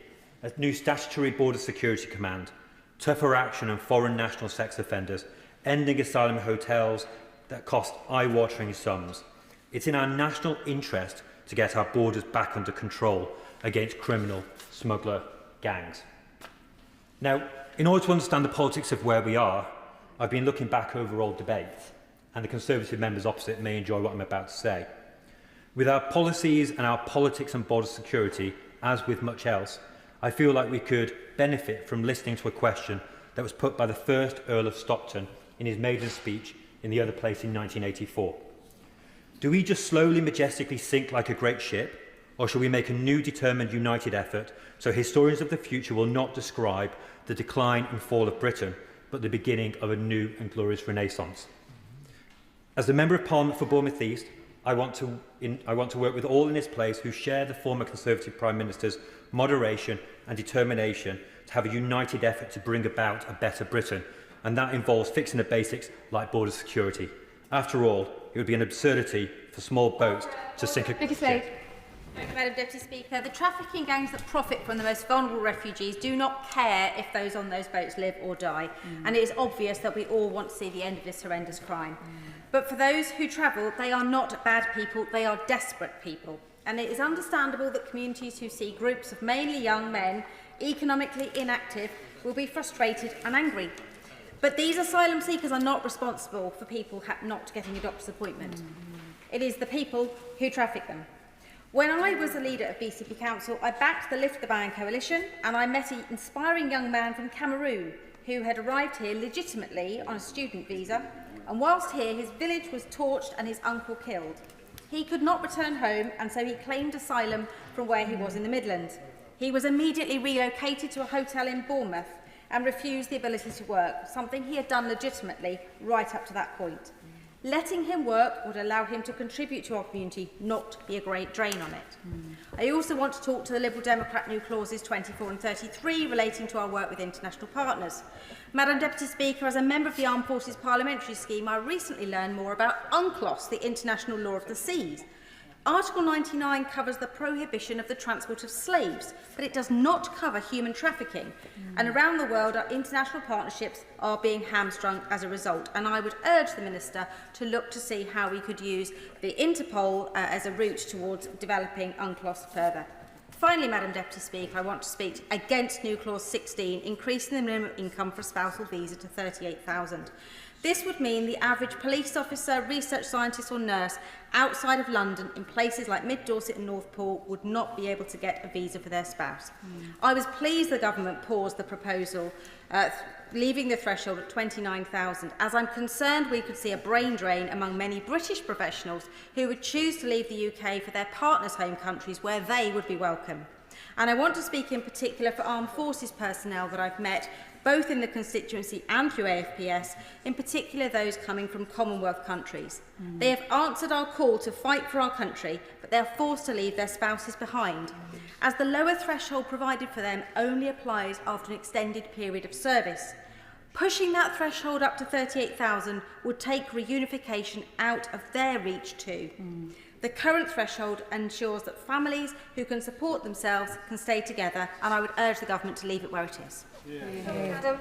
a new statutory border security command, tougher action on foreign national sex offenders, ending asylum hotels, that cost eye-watering sums. It's in our national interest to get our borders back under control against criminal smuggler gangs. Now, in order to understand the politics of where we are, I've been looking back over old debates, and the Conservative members opposite may enjoy what I'm about to say. With our policies and our politics and border security, as with much else, I feel like we could benefit from listening to a question that was put by the first Earl of Stockton in his maiden speech in the other place in 1984. Do we just slowly, majestically sink like a great ship, or shall we make a new, determined, united effort so historians of the future will not describe the decline and fall of Britain, but the beginning of a new and glorious renaissance? As the Member of Parliament for Bournemouth East, I want to work with all in this place who share the former Conservative Prime Minister's moderation and determination to have a united effort to bring about a better Britain, and that involves fixing the basics like border security. After all, it would be an absurdity for small boats to sink a ship. Thank you, Madam Deputy Speaker. The trafficking gangs that profit from the most vulnerable refugees do not care if those on those boats live or die, and it is obvious that we all want to see the end of this horrendous crime. But for those who travel, they are not bad people, they are desperate people. And it is understandable that communities who see groups of mainly young men, economically inactive, will be frustrated and angry. But these asylum seekers are not responsible for people not getting a doctor's appointment. It is the people who traffic them. When I was the leader of BCP Council, I backed the Lift the Ban coalition, and I met an inspiring young man from Cameroon who had arrived here legitimately on a student visa, and whilst here his village was torched and his uncle killed. He could not return home, and so he claimed asylum from where he was in the Midlands. He was immediately relocated to a hotel in Bournemouth and refused the ability to work, something he had done legitimately right up to that point. Letting him work would allow him to contribute to our community, not be a great drain on it. I also want to talk to the Liberal Democrat new clauses 24 and 33 relating to our work with international partners. Madam Deputy Speaker, as a member of the Armed Forces Parliamentary Scheme, I recently learned more about UNCLOS, the International Law of the Seas. Article 99 covers the prohibition of the transport of slaves, but it does not cover human trafficking. And around the world, our international partnerships are being hamstrung as a result. And I would urge the Minister to look to see how we could use the Interpol as a route towards developing UNCLOS further. Finally, Madam Deputy Speaker, I want to speak against new clause 16, increasing the minimum income for a spousal visa to $38,000. This would mean the average police officer, research scientist or nurse outside of London in places like Mid Dorset and Northport would not be able to get a visa for their spouse. I was pleased the government paused the proposal, leaving the threshold at $29,000, as I'm concerned we could see a brain drain among many British professionals who would choose to leave the UK for their partners' home countries where they would be welcome. And I want to speak in particular for armed forces personnel that I've met, both in the constituency and through AFPS, in particular those coming from Commonwealth countries. They have answered our call to fight for our country, but they are forced to leave their spouses behind, as the lower threshold provided for them only applies after an extended period of service. Pushing that threshold up to 38,000 would take reunification out of their reach too. The current threshold ensures that families who can support themselves can stay together, and I would urge the government to leave it where it is. Madam.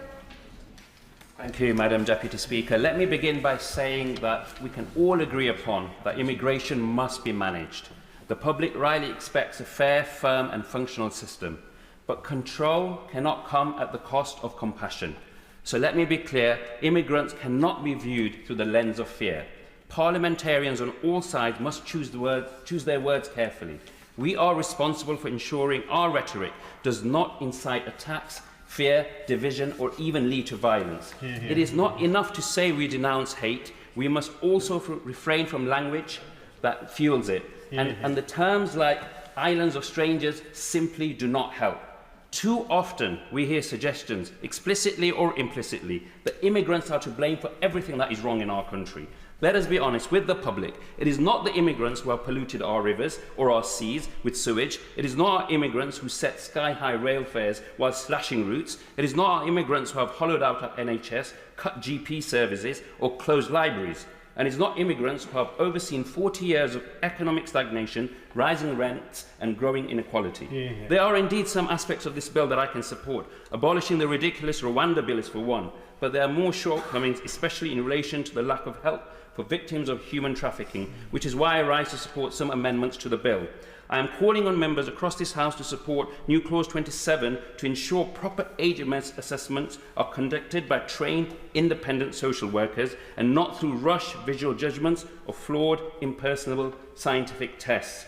Thank you, Madam Deputy Speaker. Let me begin by saying that we can all agree upon that immigration must be managed. The public rightly expects a fair, firm and functional system, but control cannot come at the cost of compassion. So let me be clear, immigrants cannot be viewed through the lens of fear. Parliamentarians on all sides must choose their words carefully. We are responsible for ensuring our rhetoric does not incite attacks, fear, division, or even lead to violence. It is not enough to say we denounce hate. We must also refrain from language that fuels it. And the terms like islands of strangers simply do not help. Too often we hear suggestions, explicitly or implicitly, that immigrants are to blame for everything that is wrong in our country. Let us be honest with the public. It is not the immigrants who have polluted our rivers or our seas with sewage. It is not our immigrants who set sky-high rail fares while slashing routes. It is not our immigrants who have hollowed out our NHS, cut GP services or closed libraries. And it's not immigrants who have overseen 40 years of economic stagnation, rising rents and growing inequality. There are indeed some aspects of this bill that I can support. Abolishing the ridiculous Rwanda bill is for one, but there are more shortcomings, especially in relation to the lack of help for victims of human trafficking, which is why I rise to support some amendments to the bill. I am calling on members across this House to support new clause 27 to ensure proper age assessments are conducted by trained, independent social workers and not through rush visual judgments or flawed, impersonal scientific tests.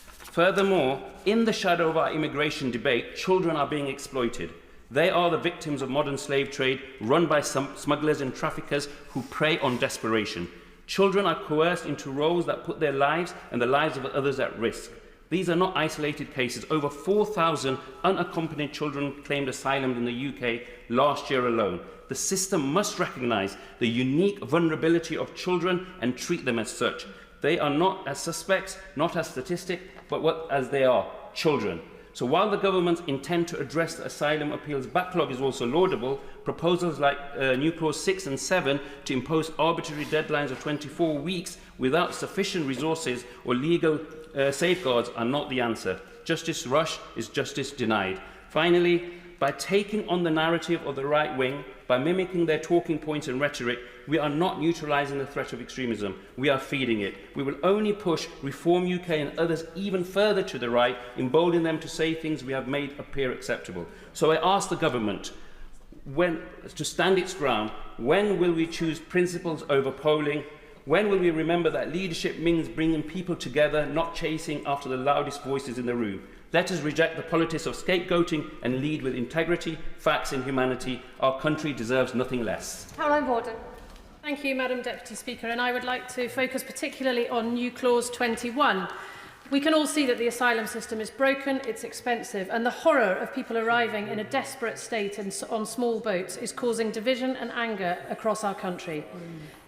Furthermore, in the shadow of our immigration debate, children are being exploited. They are the victims of modern slave trade run by some smugglers and traffickers who prey on desperation. Children are coerced into roles that put their lives and the lives of others at risk. These are not isolated cases. Over 4,000 unaccompanied children claimed asylum in the UK last year alone. The system must recognise the unique vulnerability of children and treat them as such. They are not as suspects, not as statistics, but as they are, children. So while the government's intent to address the asylum appeals backlog is also laudable, proposals like new clause 6 and 7 to impose arbitrary deadlines of 24 weeks without sufficient resources or legal safeguards are not the answer. Justice rushed is justice denied. Finally, by taking on the narrative of the right wing, by mimicking their talking points and rhetoric, we are not neutralising the threat of extremism. We are feeding it. We will only push Reform UK and others even further to the right, emboldening them to say things we have made appear acceptable. So I ask the government to stand its ground. When will we choose principles over polling? When will we remember that leadership means bringing people together, not chasing after the loudest voices in the room? Let us reject the politics of scapegoating and lead with integrity, facts and humanity. Our country deserves nothing less. Caroline Borden. Thank you, Madam Deputy Speaker, and I would like to focus particularly on new clause 21. We can all see that the asylum system is broken, it's expensive, and the horror of people arriving in a desperate state on small boats is causing division and anger across our country.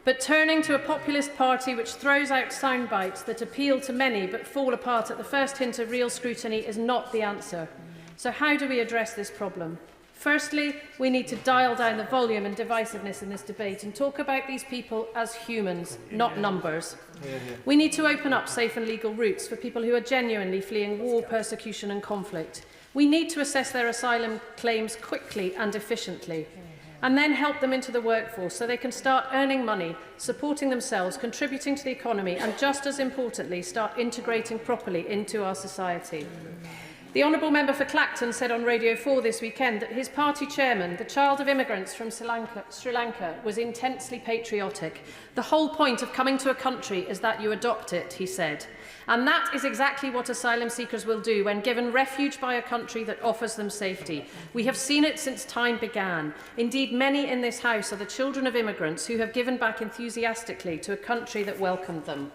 But turning to a populist party which throws out sound bites that appeal to many but fall apart at the first hint of real scrutiny is not the answer. So how do we address this problem? Firstly, we need to dial down the volume and divisiveness in this debate and talk about these people as humans, not numbers. We need to open up safe and legal routes for people who are genuinely fleeing war, persecution and conflict. We need to assess their asylum claims quickly and efficiently, and then help them into the workforce so they can start earning money, supporting themselves, contributing to the economy, and just as importantly, start integrating properly into our society. The Honourable Member for Clacton said on Radio 4 this weekend that his party chairman, the child of immigrants from Sri Lanka, was intensely patriotic. The whole point of coming to a country is that you adopt it, he said. And that is exactly what asylum seekers will do when given refuge by a country that offers them safety. We have seen it since time began. Indeed, many in this House are the children of immigrants who have given back enthusiastically to a country that welcomed them.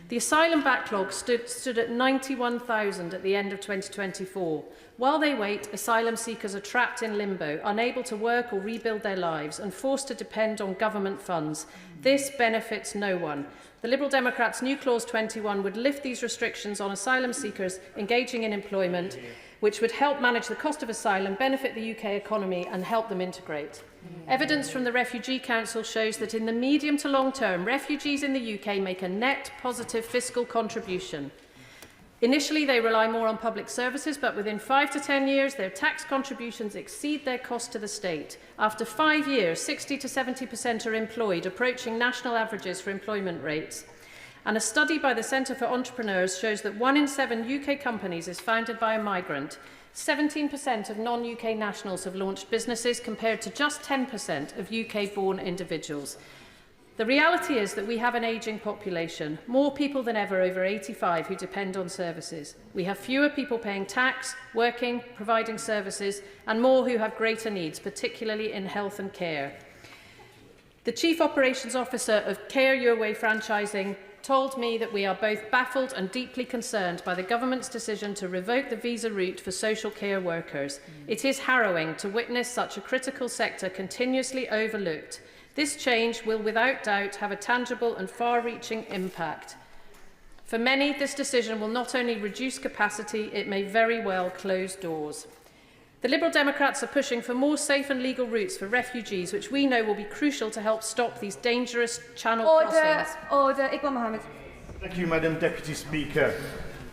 The asylum backlog stood at 91,000 at the end of 2024. While they wait, asylum seekers are trapped in limbo, unable to work or rebuild their lives and forced to depend on government funds. This benefits no one. The Liberal Democrats' new clause 21 would lift these restrictions on asylum seekers engaging in employment, which would help manage the cost of asylum, benefit the UK economy and help them integrate. Evidence from the Refugee Council shows that in the medium to long term, refugees in the UK make a net positive fiscal contribution. Initially, they rely more on public services, but within 5 to 10 years, their tax contributions exceed their cost to the state. After 5 years, 60 to 70% are employed, approaching national averages for employment rates. And a study by the Centre for Entrepreneurs shows that 1 in 7 UK companies is founded by a migrant. 17% of non-UK nationals have launched businesses compared to just 10% of UK-born individuals. The reality is that we have an ageing population, more people than ever over 85 who depend on services. We have fewer people paying tax, working, providing services, and more who have greater needs, particularly in health and care. The Chief Operations Officer of Care Your Way Franchising told me that we are both baffled and deeply concerned by the government's decision to revoke the visa route for social care workers. It is harrowing to witness such a critical sector continuously overlooked. This change will without doubt have a tangible and far-reaching impact. For many, this decision will not only reduce capacity, it may very well close doors. The Liberal Democrats are pushing for more safe and legal routes for refugees, which we know will be crucial to help stop these dangerous channel crossings. Order. Iqbal Mohammed. Thank you, Madam Deputy Speaker.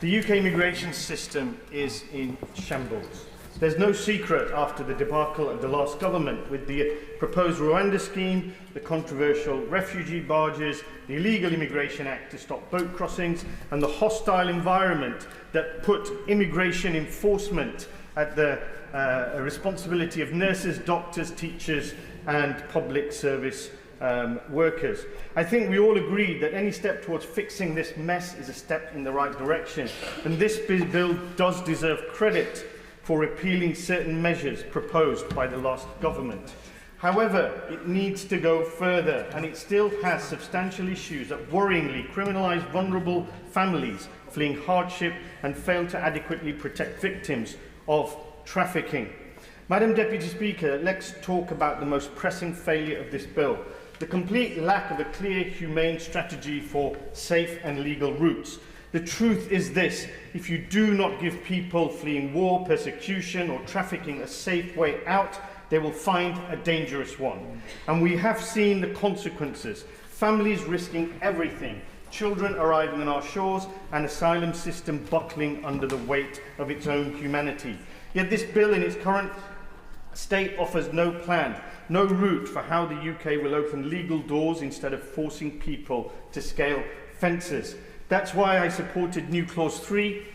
The UK immigration system is in shambles. There's no secret after the debacle of the last government with the proposed Rwanda scheme, the controversial refugee barges, the Illegal Immigration Act to stop boat crossings, and the hostile environment that put immigration enforcement at the responsibility of nurses, doctors, teachers, and public service workers. I think we all agree that any step towards fixing this mess is a step in the right direction, and this bill does deserve credit for repealing certain measures proposed by the last government. However, it needs to go further, and it still has substantial issues that worryingly criminalise vulnerable families fleeing hardship and fail to adequately protect victims of trafficking. Madam Deputy Speaker, let's talk about the most pressing failure of this bill: the complete lack of a clear, humane strategy for safe and legal routes. The truth is this: if you do not give people fleeing war, persecution or trafficking a safe way out, they will find a dangerous one. And we have seen the consequences: families risking everything, children arriving on our shores, and asylum system buckling under the weight of its own humanity. Yet this bill in its current state offers no plan, no route for how the UK will open legal doors instead of forcing people to scale fences. That's why I supported new Clause 3,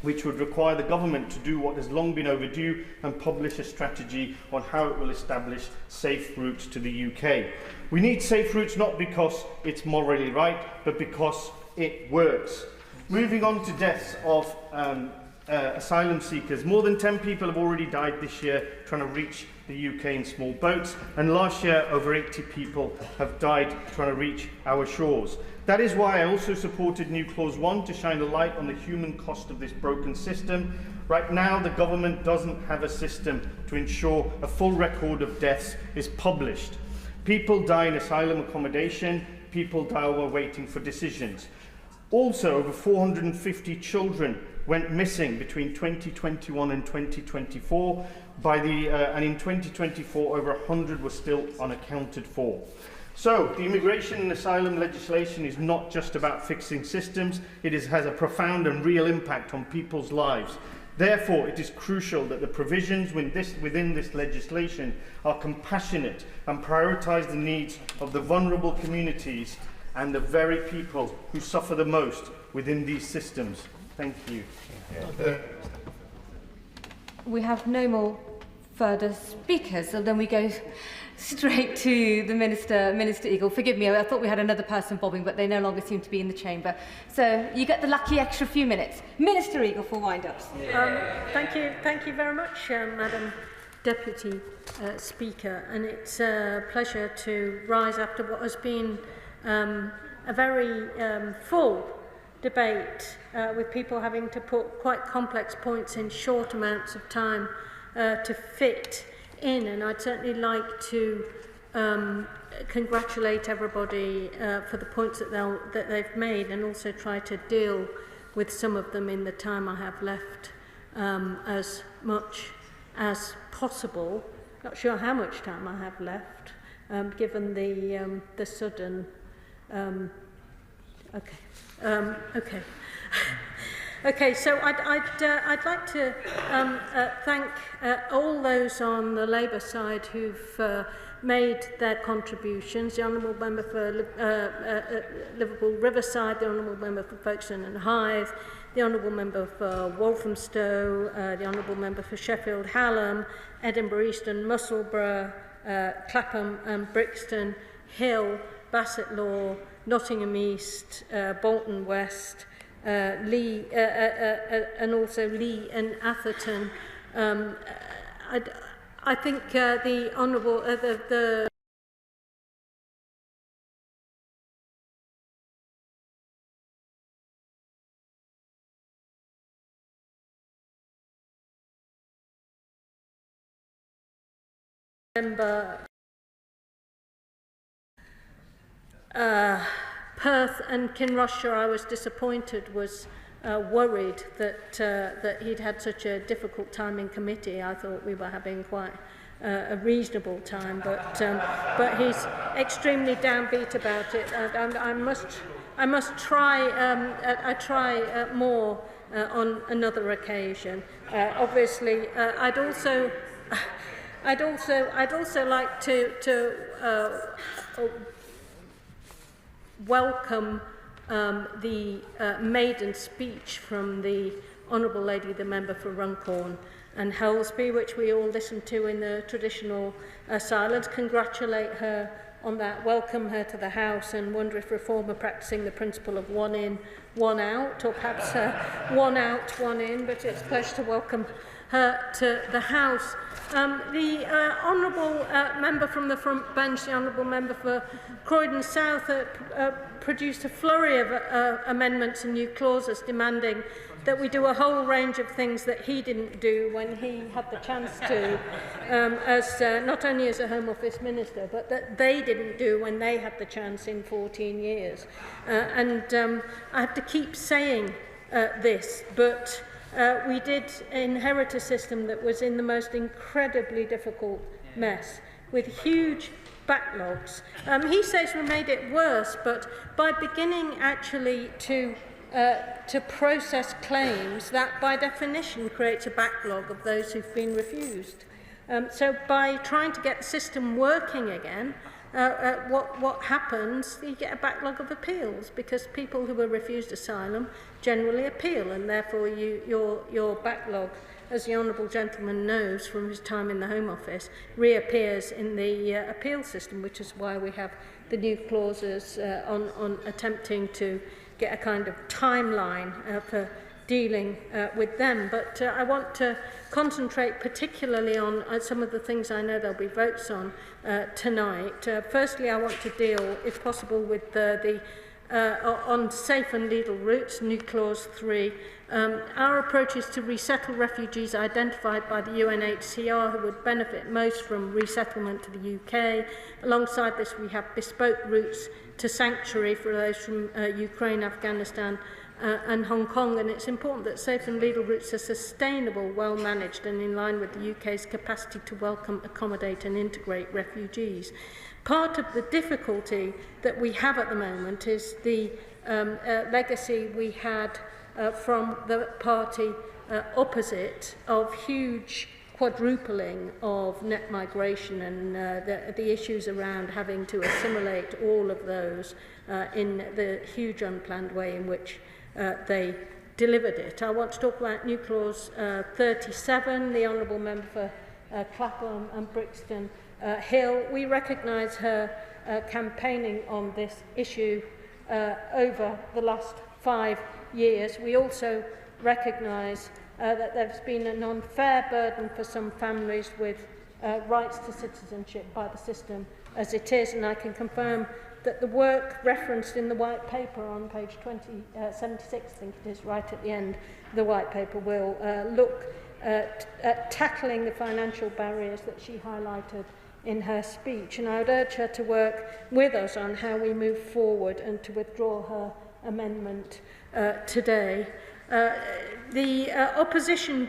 which would require the government to do what has long been overdue and publish a strategy on how it will establish safe routes to the UK. We need safe routes not because it's morally right, but because it works. Moving on to deaths of asylum seekers. More than 10 people have already died this year trying to reach the UK in small boats, and last year over 80 people have died trying to reach our shores. That is why I also supported new Clause 1 to shine a light on the human cost of this broken system. Right now, the government doesn't have a system to ensure a full record of deaths is published. People die in asylum accommodation, people die while waiting for decisions. Also, over 450 children went missing between 2021 and 2024, and in 2024 over 100 were still unaccounted for. So, the immigration and asylum legislation is not just about fixing systems, it has a profound and real impact on people's lives. Therefore, it is crucial that the provisions within this legislation are compassionate and prioritise the needs of the vulnerable communities and the very people who suffer the most within these systems. Thank you. We have no more further speakers, so then we go straight to the Minister. Minister Eagle, forgive me, I thought we had another person bobbing, but they no longer seem to be in the chamber. So you get the lucky extra few minutes. Minister Eagle for wind-ups. Thank you very much, Madam Deputy Speaker, and it's a pleasure to rise after what has been a very full debate with people having to put quite complex points in short amounts of time to fit in, and I'd certainly like to congratulate everybody for the points that they've made, and also try to deal with some of them in the time I have left as much as possible. Not sure how much time I have left, given the sudden. Okay, so I'd like to thank all those on the Labour side who've made their contributions. The Honourable Member for Liverpool Riverside, the Honourable Member for Folkestone and Hythe, the Honourable Member for Walthamstow, the Honourable Member for Sheffield Hallam, Edinburgh East and Musselburgh, Clapham and Brixton, Hill, Bassett Law, Nottingham East, Bolton West, Lee, and also Lee and Atherton. I think the Honourable, the member Perth and Kinrossshire, I was disappointed, was worried that he'd had such a difficult time in committee. I thought we were having quite a reasonable time, but he's extremely downbeat about it. I must try more on another occasion. Obviously, I'd also like to welcome the maiden speech from the Honourable Lady, the member for Runcorn and Helsby, which we all listened to in the traditional silence. Congratulate her on that, welcome her to the House, and wonder if Reform are practising the principle of one in, one out, or perhaps one out, one in, but it's a pleasure to welcome her to the House. The Honourable member from the front bench, the Honourable member for Croydon South, produced a flurry of amendments and new clauses demanding that we do a whole range of things that he didn't do when he had the chance to, as not only as a Home Office Minister, but that they didn't do when they had the chance in 14 years. I have to keep saying this, but we did inherit a system that was in the most incredibly difficult mess, with huge backlogs. He says we made it worse, but by beginning actually to process claims, that by definition creates a backlog of those who've been refused. So by trying to get the system working again, what happens, you get a backlog of appeals, because people who are refused asylum generally appeal, and therefore your backlog, as the Honourable Gentleman knows from his time in the Home Office, reappears in the appeal system, which is why we have the new clauses on attempting to get a kind of timeline for dealing with them. But I want to concentrate particularly on some of the things I know there'll be votes on tonight. Firstly, I want to deal, if possible, with on safe and legal routes, new clause 3. Our approach is to resettle refugees identified by the UNHCR who would benefit most from resettlement to the UK. Alongside this, we have bespoke routes to sanctuary for those from Ukraine, Afghanistan and Hong Kong, and it's important that safe and legal routes are sustainable, well managed and in line with the UK's capacity to welcome, accommodate and integrate refugees. Part of the difficulty that we have at the moment is the legacy we had from the party opposite of huge quadrupling of net migration and the issues around having to assimilate all of those in the huge unplanned way in which they delivered it. I want to talk about new clause 37, the Honourable Member for Clapham and Brixton Hill. We recognise her campaigning on this issue over the last 5 years. We also recognise that there's been an unfair burden for some families with rights to citizenship by the system as it is, and I can confirm that the work referenced in the White Paper on page 76, I think it is, right at the end of the White Paper, will look at tackling the financial barriers that she highlighted in her speech, and I would urge her to work with us on how we move forward and to withdraw her amendment today. The opposition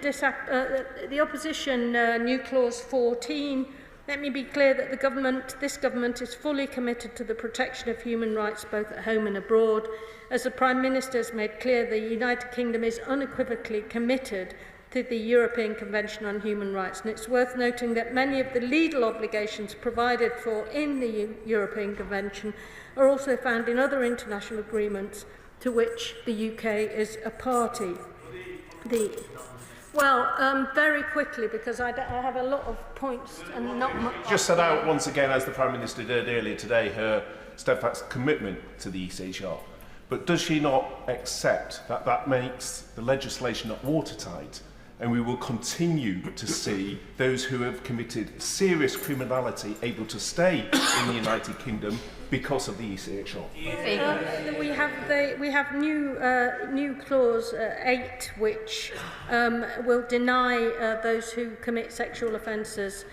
new clause 14. Let me be clear that this government is fully committed to the protection of human rights both at home and abroad. As the Prime Minister has made clear, the United Kingdom is unequivocally committed to the European Convention on Human Rights, and it's worth noting that many of the legal obligations provided for in the European Convention are also found in other international agreements to which the UK is a party. Very quickly, because I have a lot of points and not much. Just set out once again, as the Prime Minister did earlier today, her steadfast commitment to the ECHR. But does she not accept that that makes the legislation not watertight, and we will continue to see those who have committed serious criminality able to stay in the United Kingdom because of the ECHR? We have new clause 8, which will deny those who commit sexual offences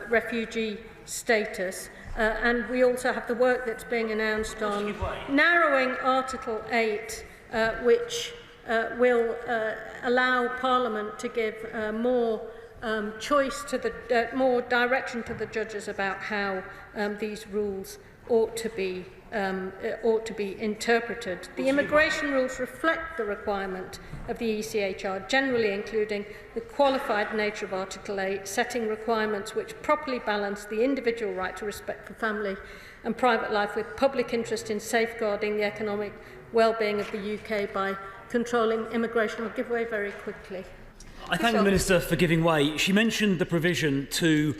refugee status. And we also have the work that's being announced on narrowing Article 8, which will allow Parliament to give more choice to the more direction to the judges about how these rules ought to be interpreted. The immigration rules reflect the requirement of the ECHR, generally including the qualified nature of Article 8, setting requirements which properly balance the individual right to respect for family and private life with public interest in safeguarding the economic well-being of the UK by controlling immigration. I'll give way very quickly. I thank the Minister for giving way. She mentioned the provision to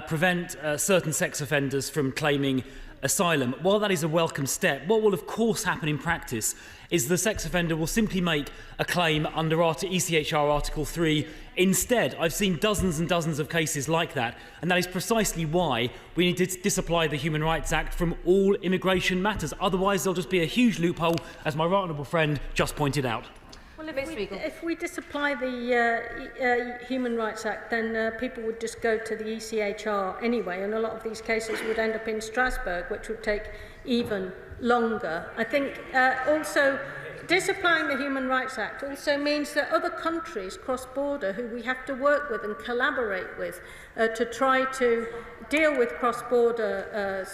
prevent certain sex offenders from claiming asylum. While that is a welcome step, what will of course happen in practice is the sex offender will simply make a claim under ECHR Article 3 instead. I've seen dozens and dozens of cases like that, and that is precisely why we need to disapply the Human Rights Act from all immigration matters. Otherwise there'll just be a huge loophole, as my right honourable friend just pointed out. Well, if we disapply the Human Rights Act, then people would just go to the ECHR anyway, and a lot of these cases would end up in Strasbourg, which would take even longer. I think also disapplying the Human Rights Act also means that other countries cross-border who we have to work with and collaborate with to try to deal with cross-border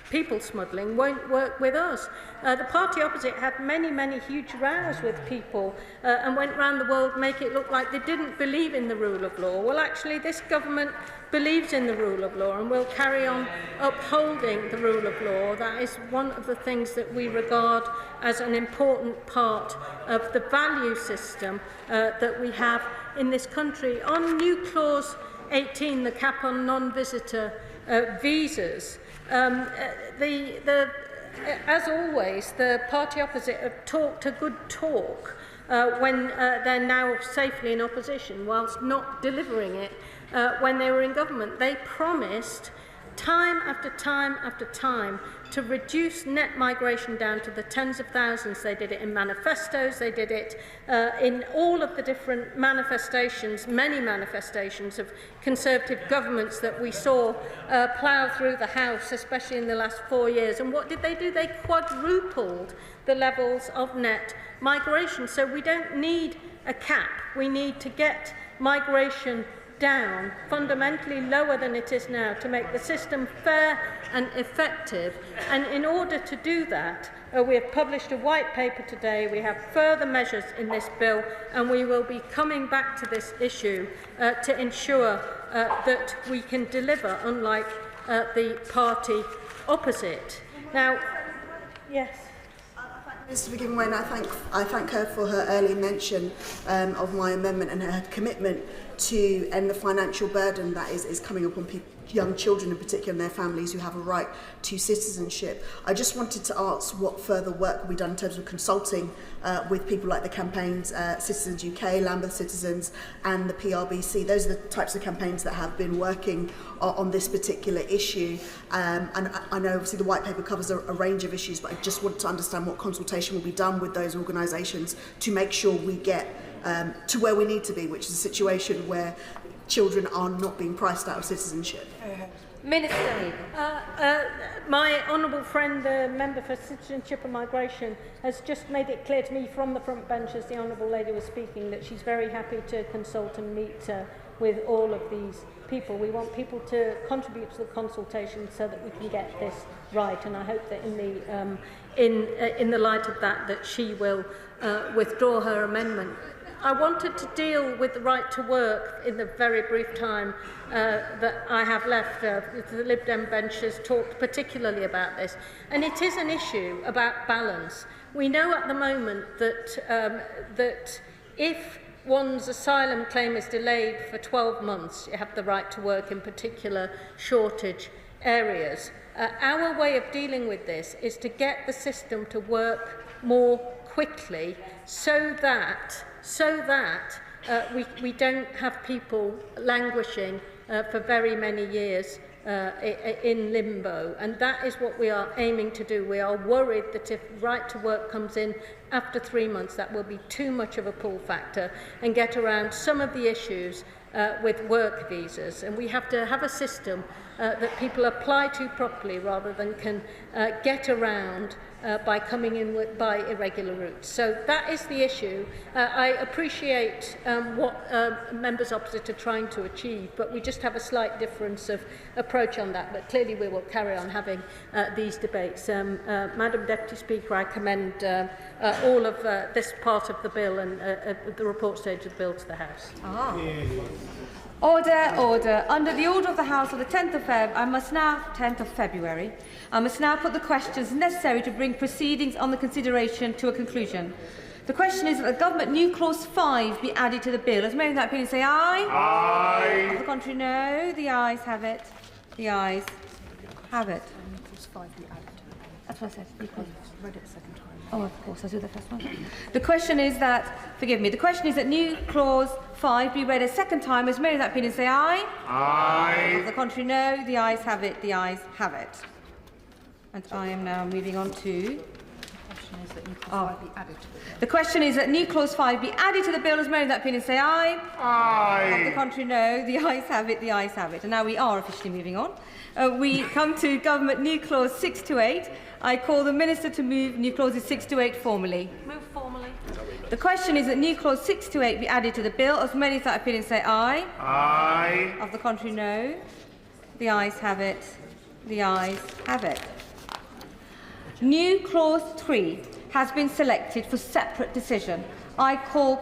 people smuggling won't work with us. The party opposite had many huge rows with people and went around the world make it look like they didn't believe in the rule of law. Well, actually, this government believes in the rule of law and will carry on upholding the rule of law. That is one of the things that we regard as an important part of the value system that we have in this country. On new clause 18, the cap on non-visitor visas, as always, the party opposite have talked a good talk when they're now safely in opposition, whilst not delivering it when they were in government. They promised time after time after time to reduce net migration down to the tens of thousands. They did it in manifestos, they did it in all of the different manifestations, many manifestations of Conservative governments that we saw plough through the House, especially in the last 4 years. And what did they do? They quadrupled the levels of net migration. So we don't need a cap. We need to get migration down, fundamentally lower than it is now, to make the system fair and effective. And in order to do that, we have published a white paper today. We have further measures in this bill, and we will be coming back to this issue to ensure that we can deliver, unlike the party opposite. Now, yes. Mr. McGivern, and I thank her for her early mention of my amendment and her commitment to end the financial burden that is coming upon young children in particular and their families who have a right to citizenship. I just wanted to ask what further work will be done in terms of consulting with people like the campaigns Citizens UK, Lambeth Citizens and the PRBC. Those are the types of campaigns that have been working on this particular issue. And I know obviously the white paper covers a range of issues, but I just want to understand what consultation will be done with those organisations to make sure we get to where we need to be, which is a situation where children are not being priced out of citizenship. Minister. My honourable friend, the Member for Citizenship and Migration, has just made it clear to me from the front bench as the honourable lady was speaking that she's very happy to consult and meet with all of these people. We want people to contribute to the consultation so that we can get this right, and I hope that in the light of that she will withdraw her amendment. I wanted to deal with the right to work in the very brief time that I have left. The Lib Dem bench has talked particularly about this, and it is an issue about balance. We know at the moment that if one's asylum claim is delayed for 12 months, you have the right to work in particular shortage areas. Our way of dealing with this is to get the system to work more quickly so that we don't have people languishing for very many years in limbo, and that is what we are aiming to do. We are worried that if right to work comes in after 3 months, that will be too much of a pull factor and get around some of the issues with work visas, and we have to have a system that people apply to properly rather than can get around by coming in by irregular routes. So that is the issue. I appreciate what members opposite are trying to achieve, but we just have a slight difference of approach on that. But clearly we will carry on having these debates. Madam Deputy Speaker, I commend all of this part of the bill and the report stage of the bill to the House. Order, order. Under the order of the House of the 10th of February, I must now put the questions necessary to bring proceedings on the consideration to a conclusion. The question is that the Government new clause 5 be added to the bill. As many in that opinion say aye. Aye. Of the contrary, no. The ayes have it. The ayes have it. That's what I said. Read it a second time. Oh, of course, I'll do the first one. The question is that, forgive me, the question is that new clause 5 be read a second time. As many in that opinion say aye. Aye. Of the contrary, no. The ayes have it. The ayes have it. And I am now moving on to... The question is that new clause 5 be added to the bill. As many in that opinion say aye. Aye. Of the contrary, no. The ayes have it. The ayes have it. And now we are officially moving on. We come to Government new clause 6 to 8. I call the Minister to move new clauses 6 to 8 formally. Move formally. The question is that new clause 6 to 8 be added to the bill. As many as that opinion say aye. Aye. Of the contrary, no. The ayes have it. The ayes have it. New clause 3 has been selected for separate decision. I call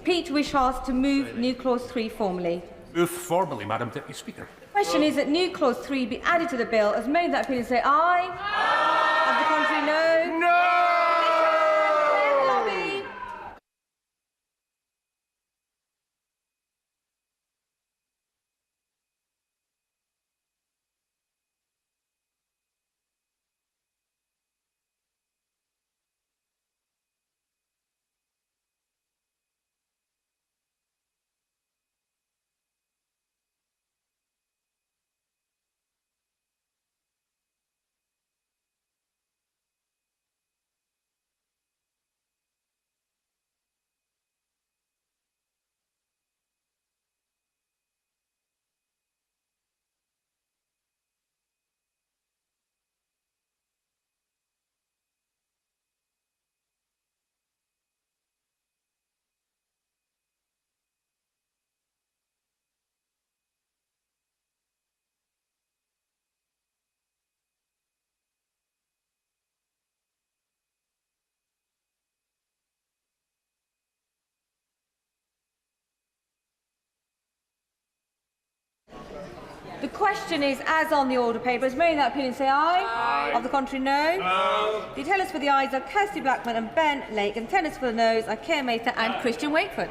Pete Wishart to move new clause 3 formally. Move formally, Madam Deputy Speaker. The question is that new clause 3 be added to the bill. As many of that opinion say aye. Aye. Of the contrary, no. No. The question is, as on the order paper, as many in that opinion say aye. Aye. Of the contrary, no. No. The tellers for the ayes are Kirsty Blackman and Ben Lake, and tellers for the noes are Keir Mather and Christian Wakeford.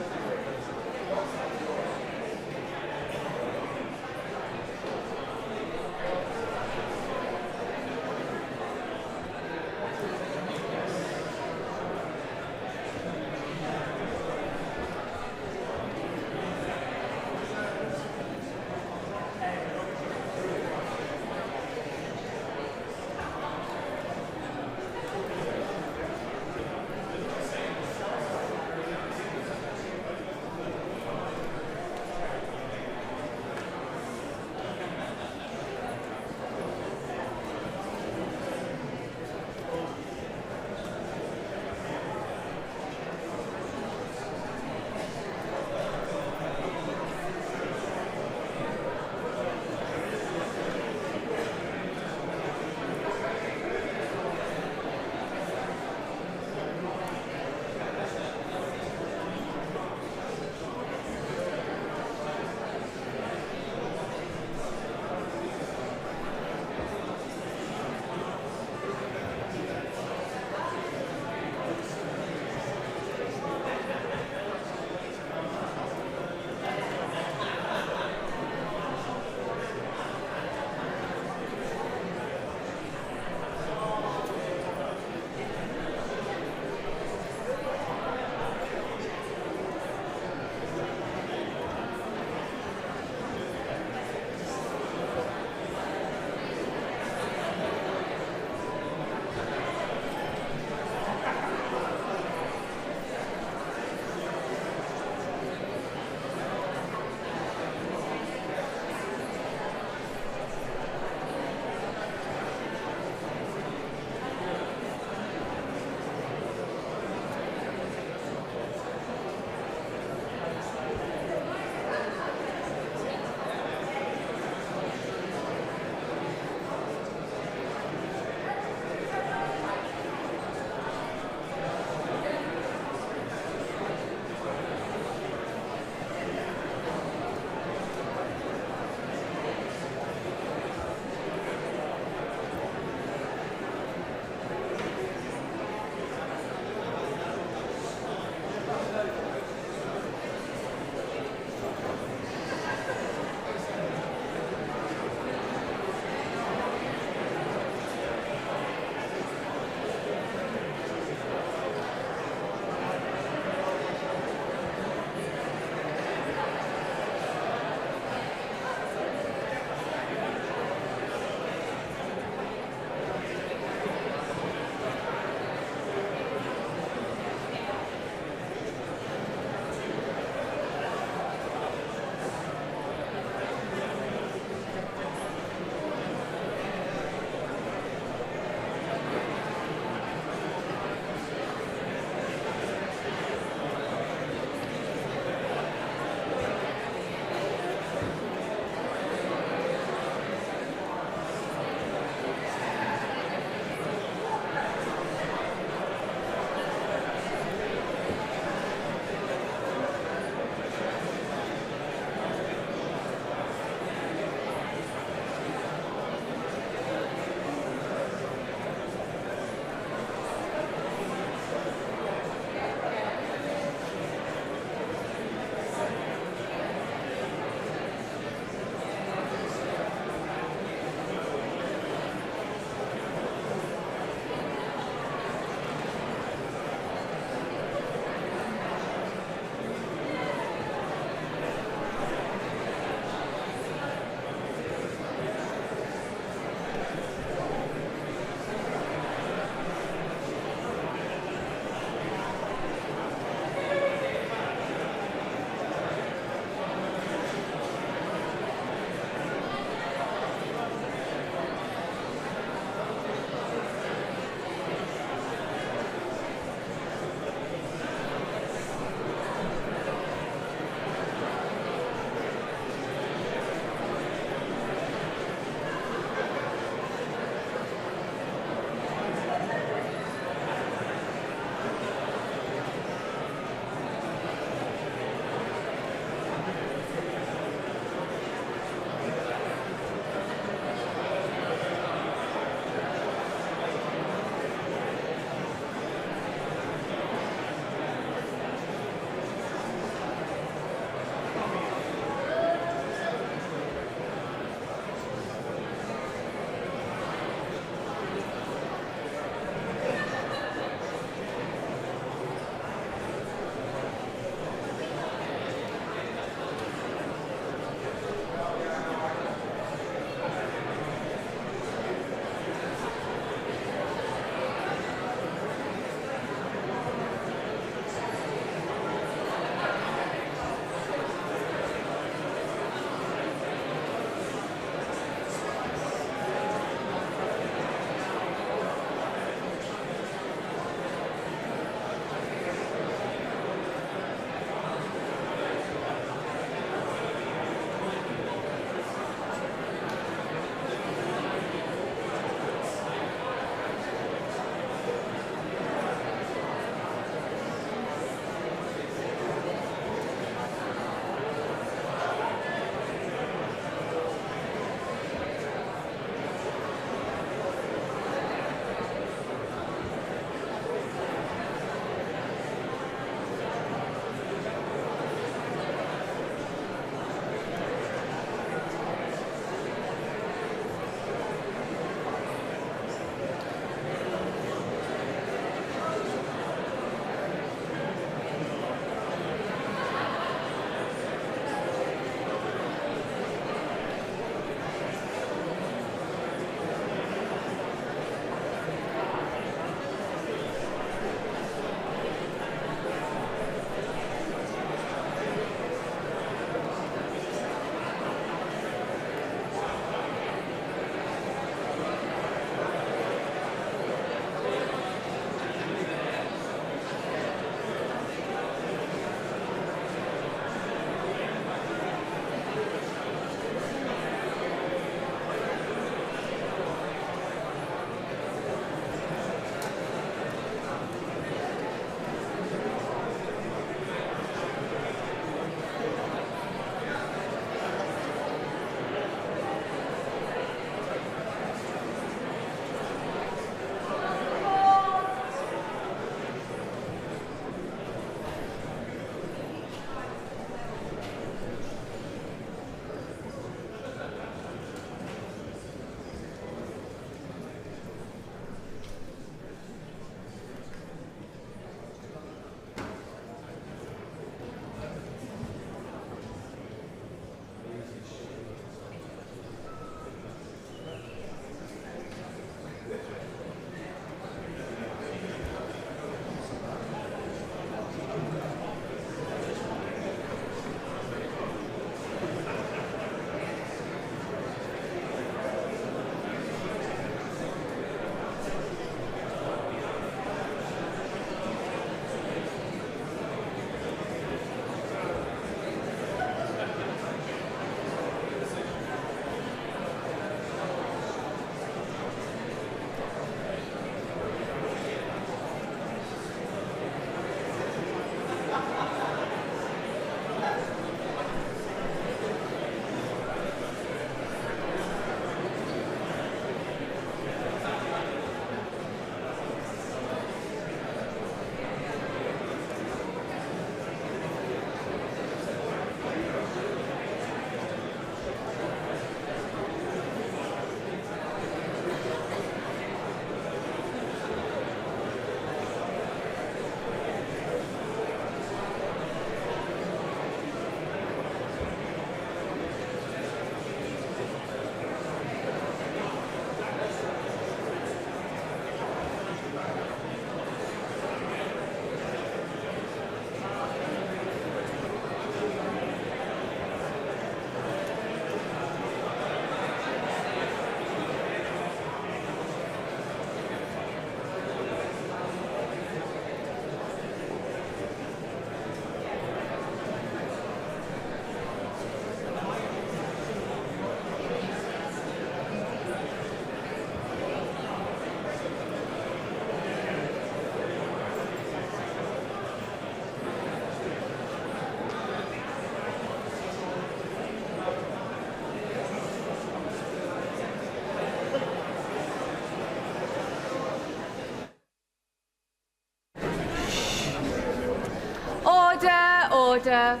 Order.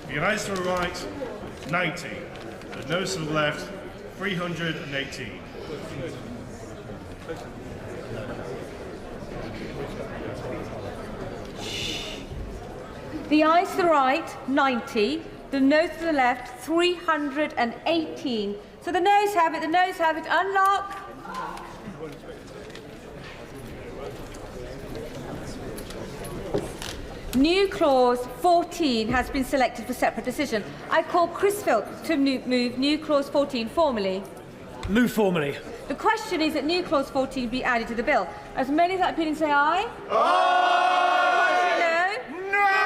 The ayes to the right, 90. The noes to the left, 318. The ayes to the right, 90. The noes to the left, 318. So the noes have it, unlock. New clause 14 has been selected for separate decision. I call Chris Philp to move new clause 14 formally. Move formally. The question is that new clause 14 be added to the bill. As many as that opinion say aye. Aye! No? No!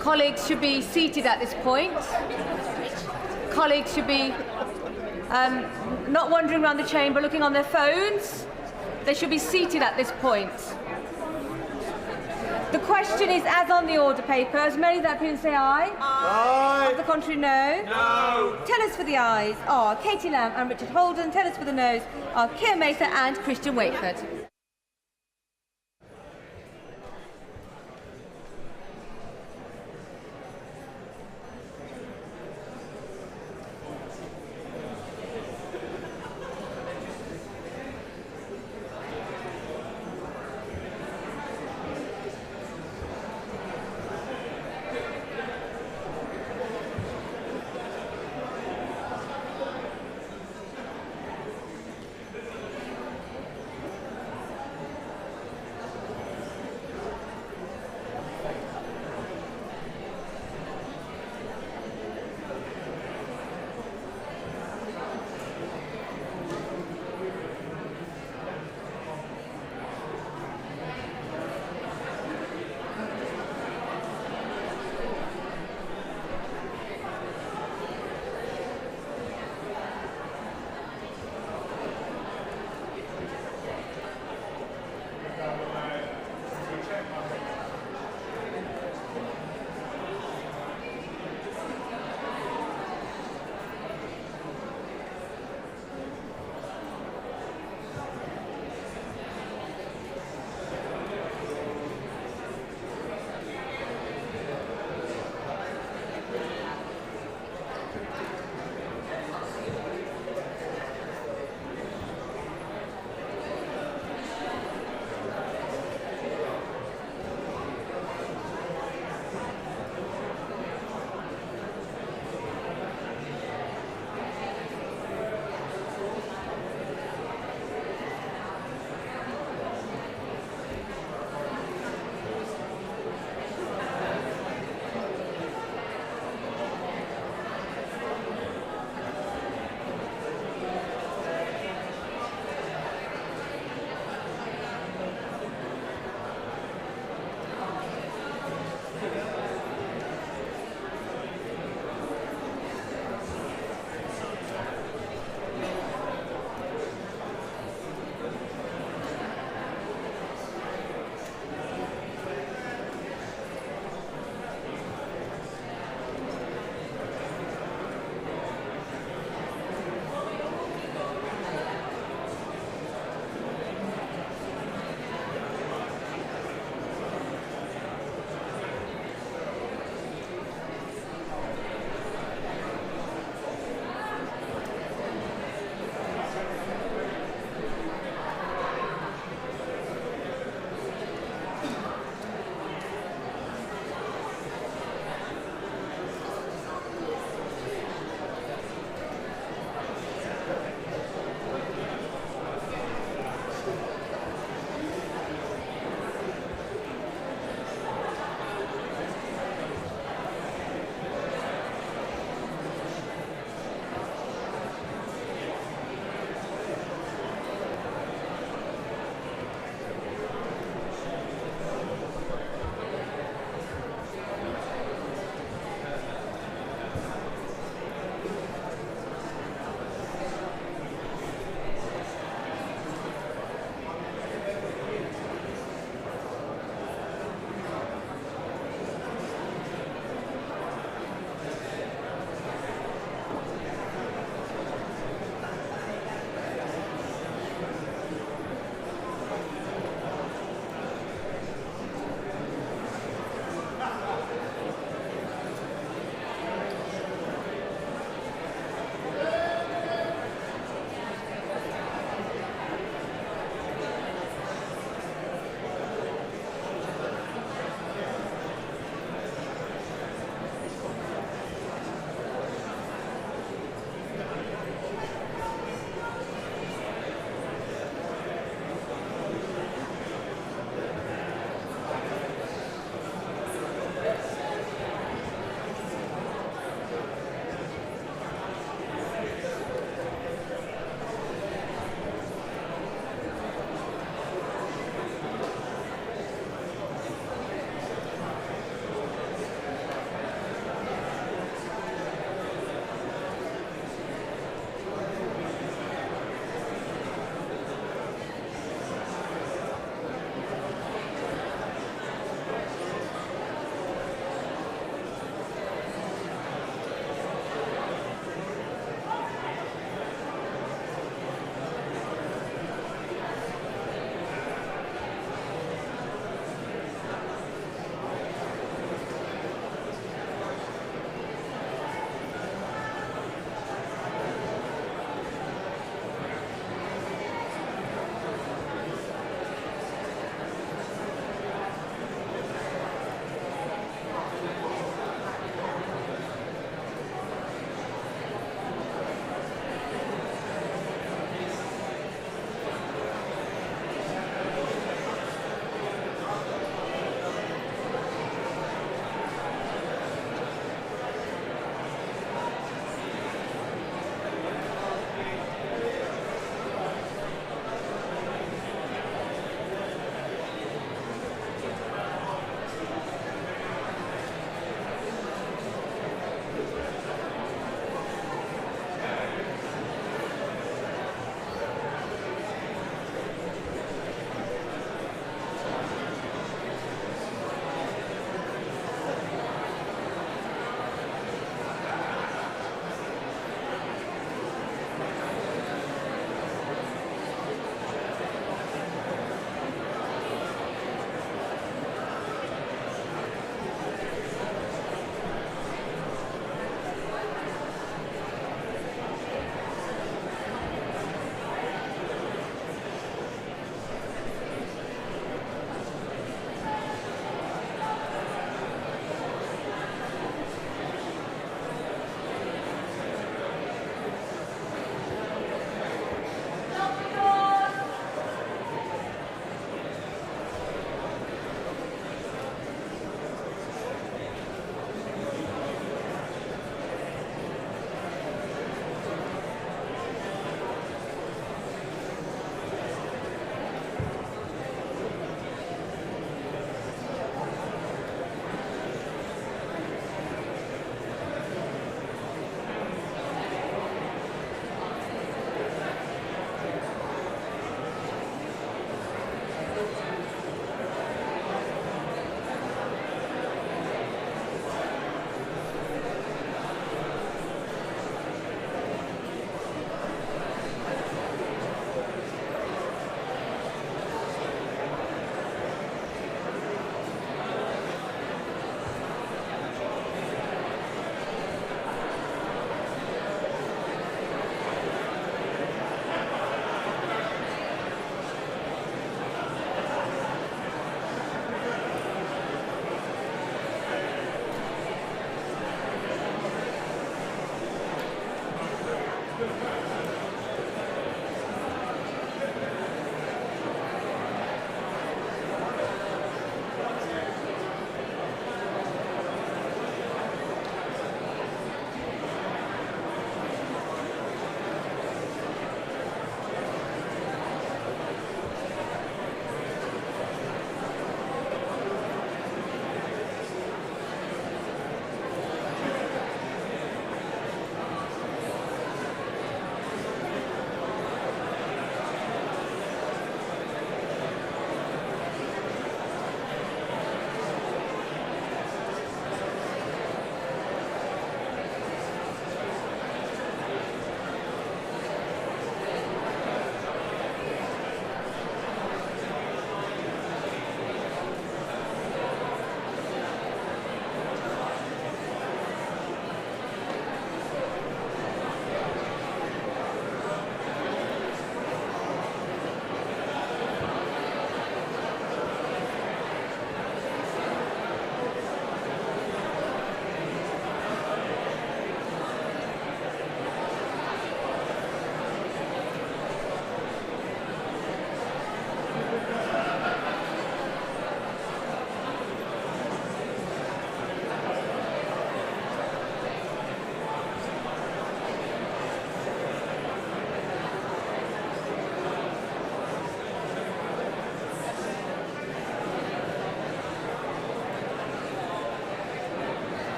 Colleagues should be seated at this point. Colleagues should be not wandering around the chamber looking on their phones. They should be seated at this point. The question is, as on the order paper, as many that opinion say aye. Aye. Of the contrary, no. No. Tellers for the ayes are Katie Lamb and Richard Holden. Tellers for the noes are Keir Macer and Christian Wakeford.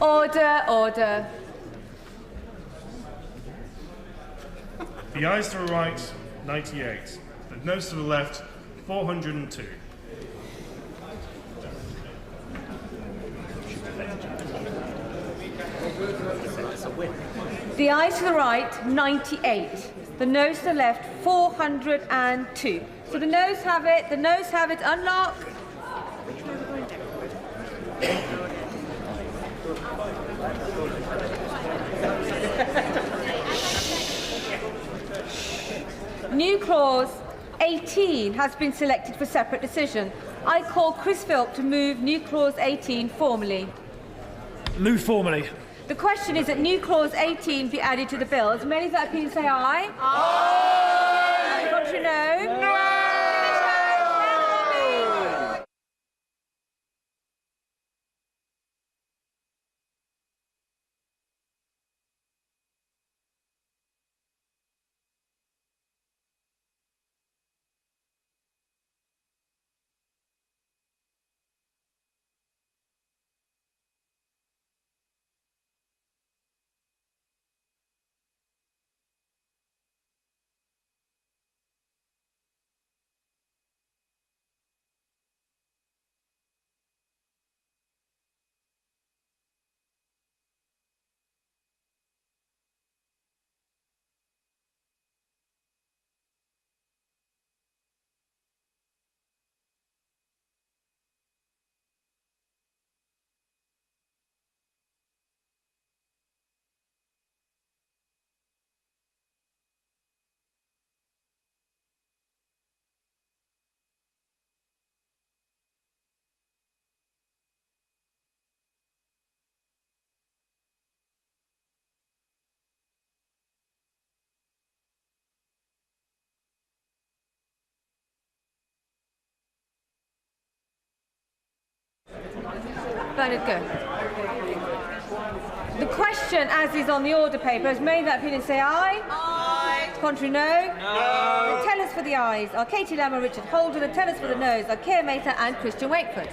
Order, order. The ayes to the right, 98. The noes to the left, 402. The ayes to the right, 98. The noes to the left, 402. So the noes have it. The noes have it. Unlock. New clause 18 has been selected for separate decision. I call Chris Philp to move new clause 18 formally. Move formally. The question is that new clause 18 be added to the bill. As many of that opinion say aye. Aye. Contrary, no. No. Bernard, go. The question, as is on the order paper, has made that opinion say aye. Aye. Contrary, no. No. The tellers for the ayes are Katie Lammer, Richard Holder. The tellers for the noes are Keir Mehta and Christian Wakeford.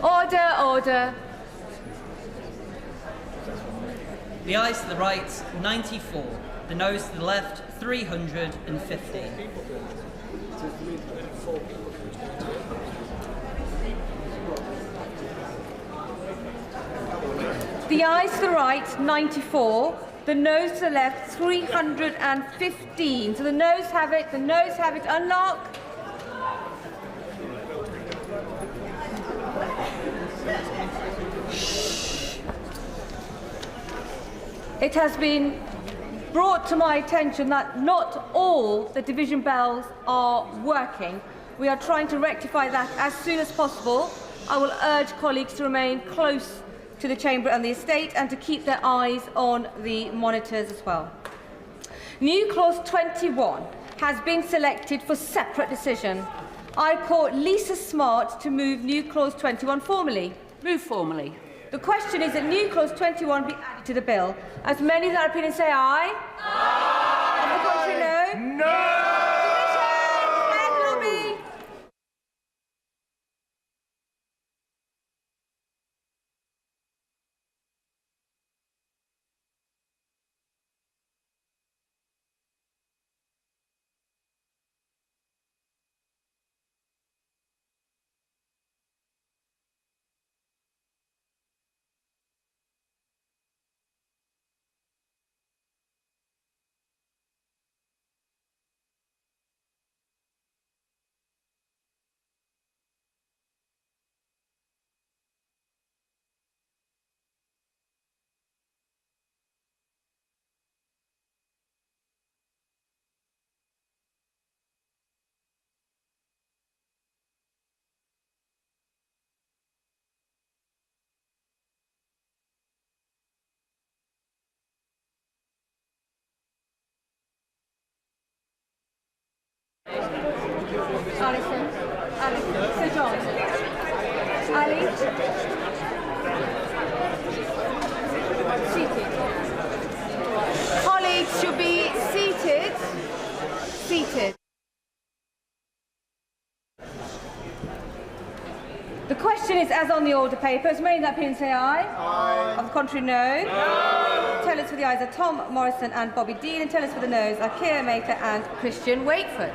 Order, order. The ayes to the right, 94. The noes to the left, 350. The ayes to the right, 94. The noes to the left, 315. So the noes have it, the noes have it. Unlock. It has been brought to my attention that not all the division bells are working. We are trying to rectify that as soon as possible. I will urge colleagues to remain close to the Chamber and the estate and to keep their eyes on the monitors as well. New clause 21 has been selected for separate decision. I call Lisa Smart to move new clause 21 formally. Move formally. The question is that new clause 21 be added to the bill. As many that are opinion say aye. Aye. Of the contrary, no. No. Alison, Sir John, Ali, seated. Colleagues should be seated. Seated. The question is as on the order paper. As many that opinion say aye. Aye. Of the contrary, no. No. Tellers for the ayes are Tom Morrison and Bobby Dean, and tellers for the noes are Keir Maker and Christian Wakeford.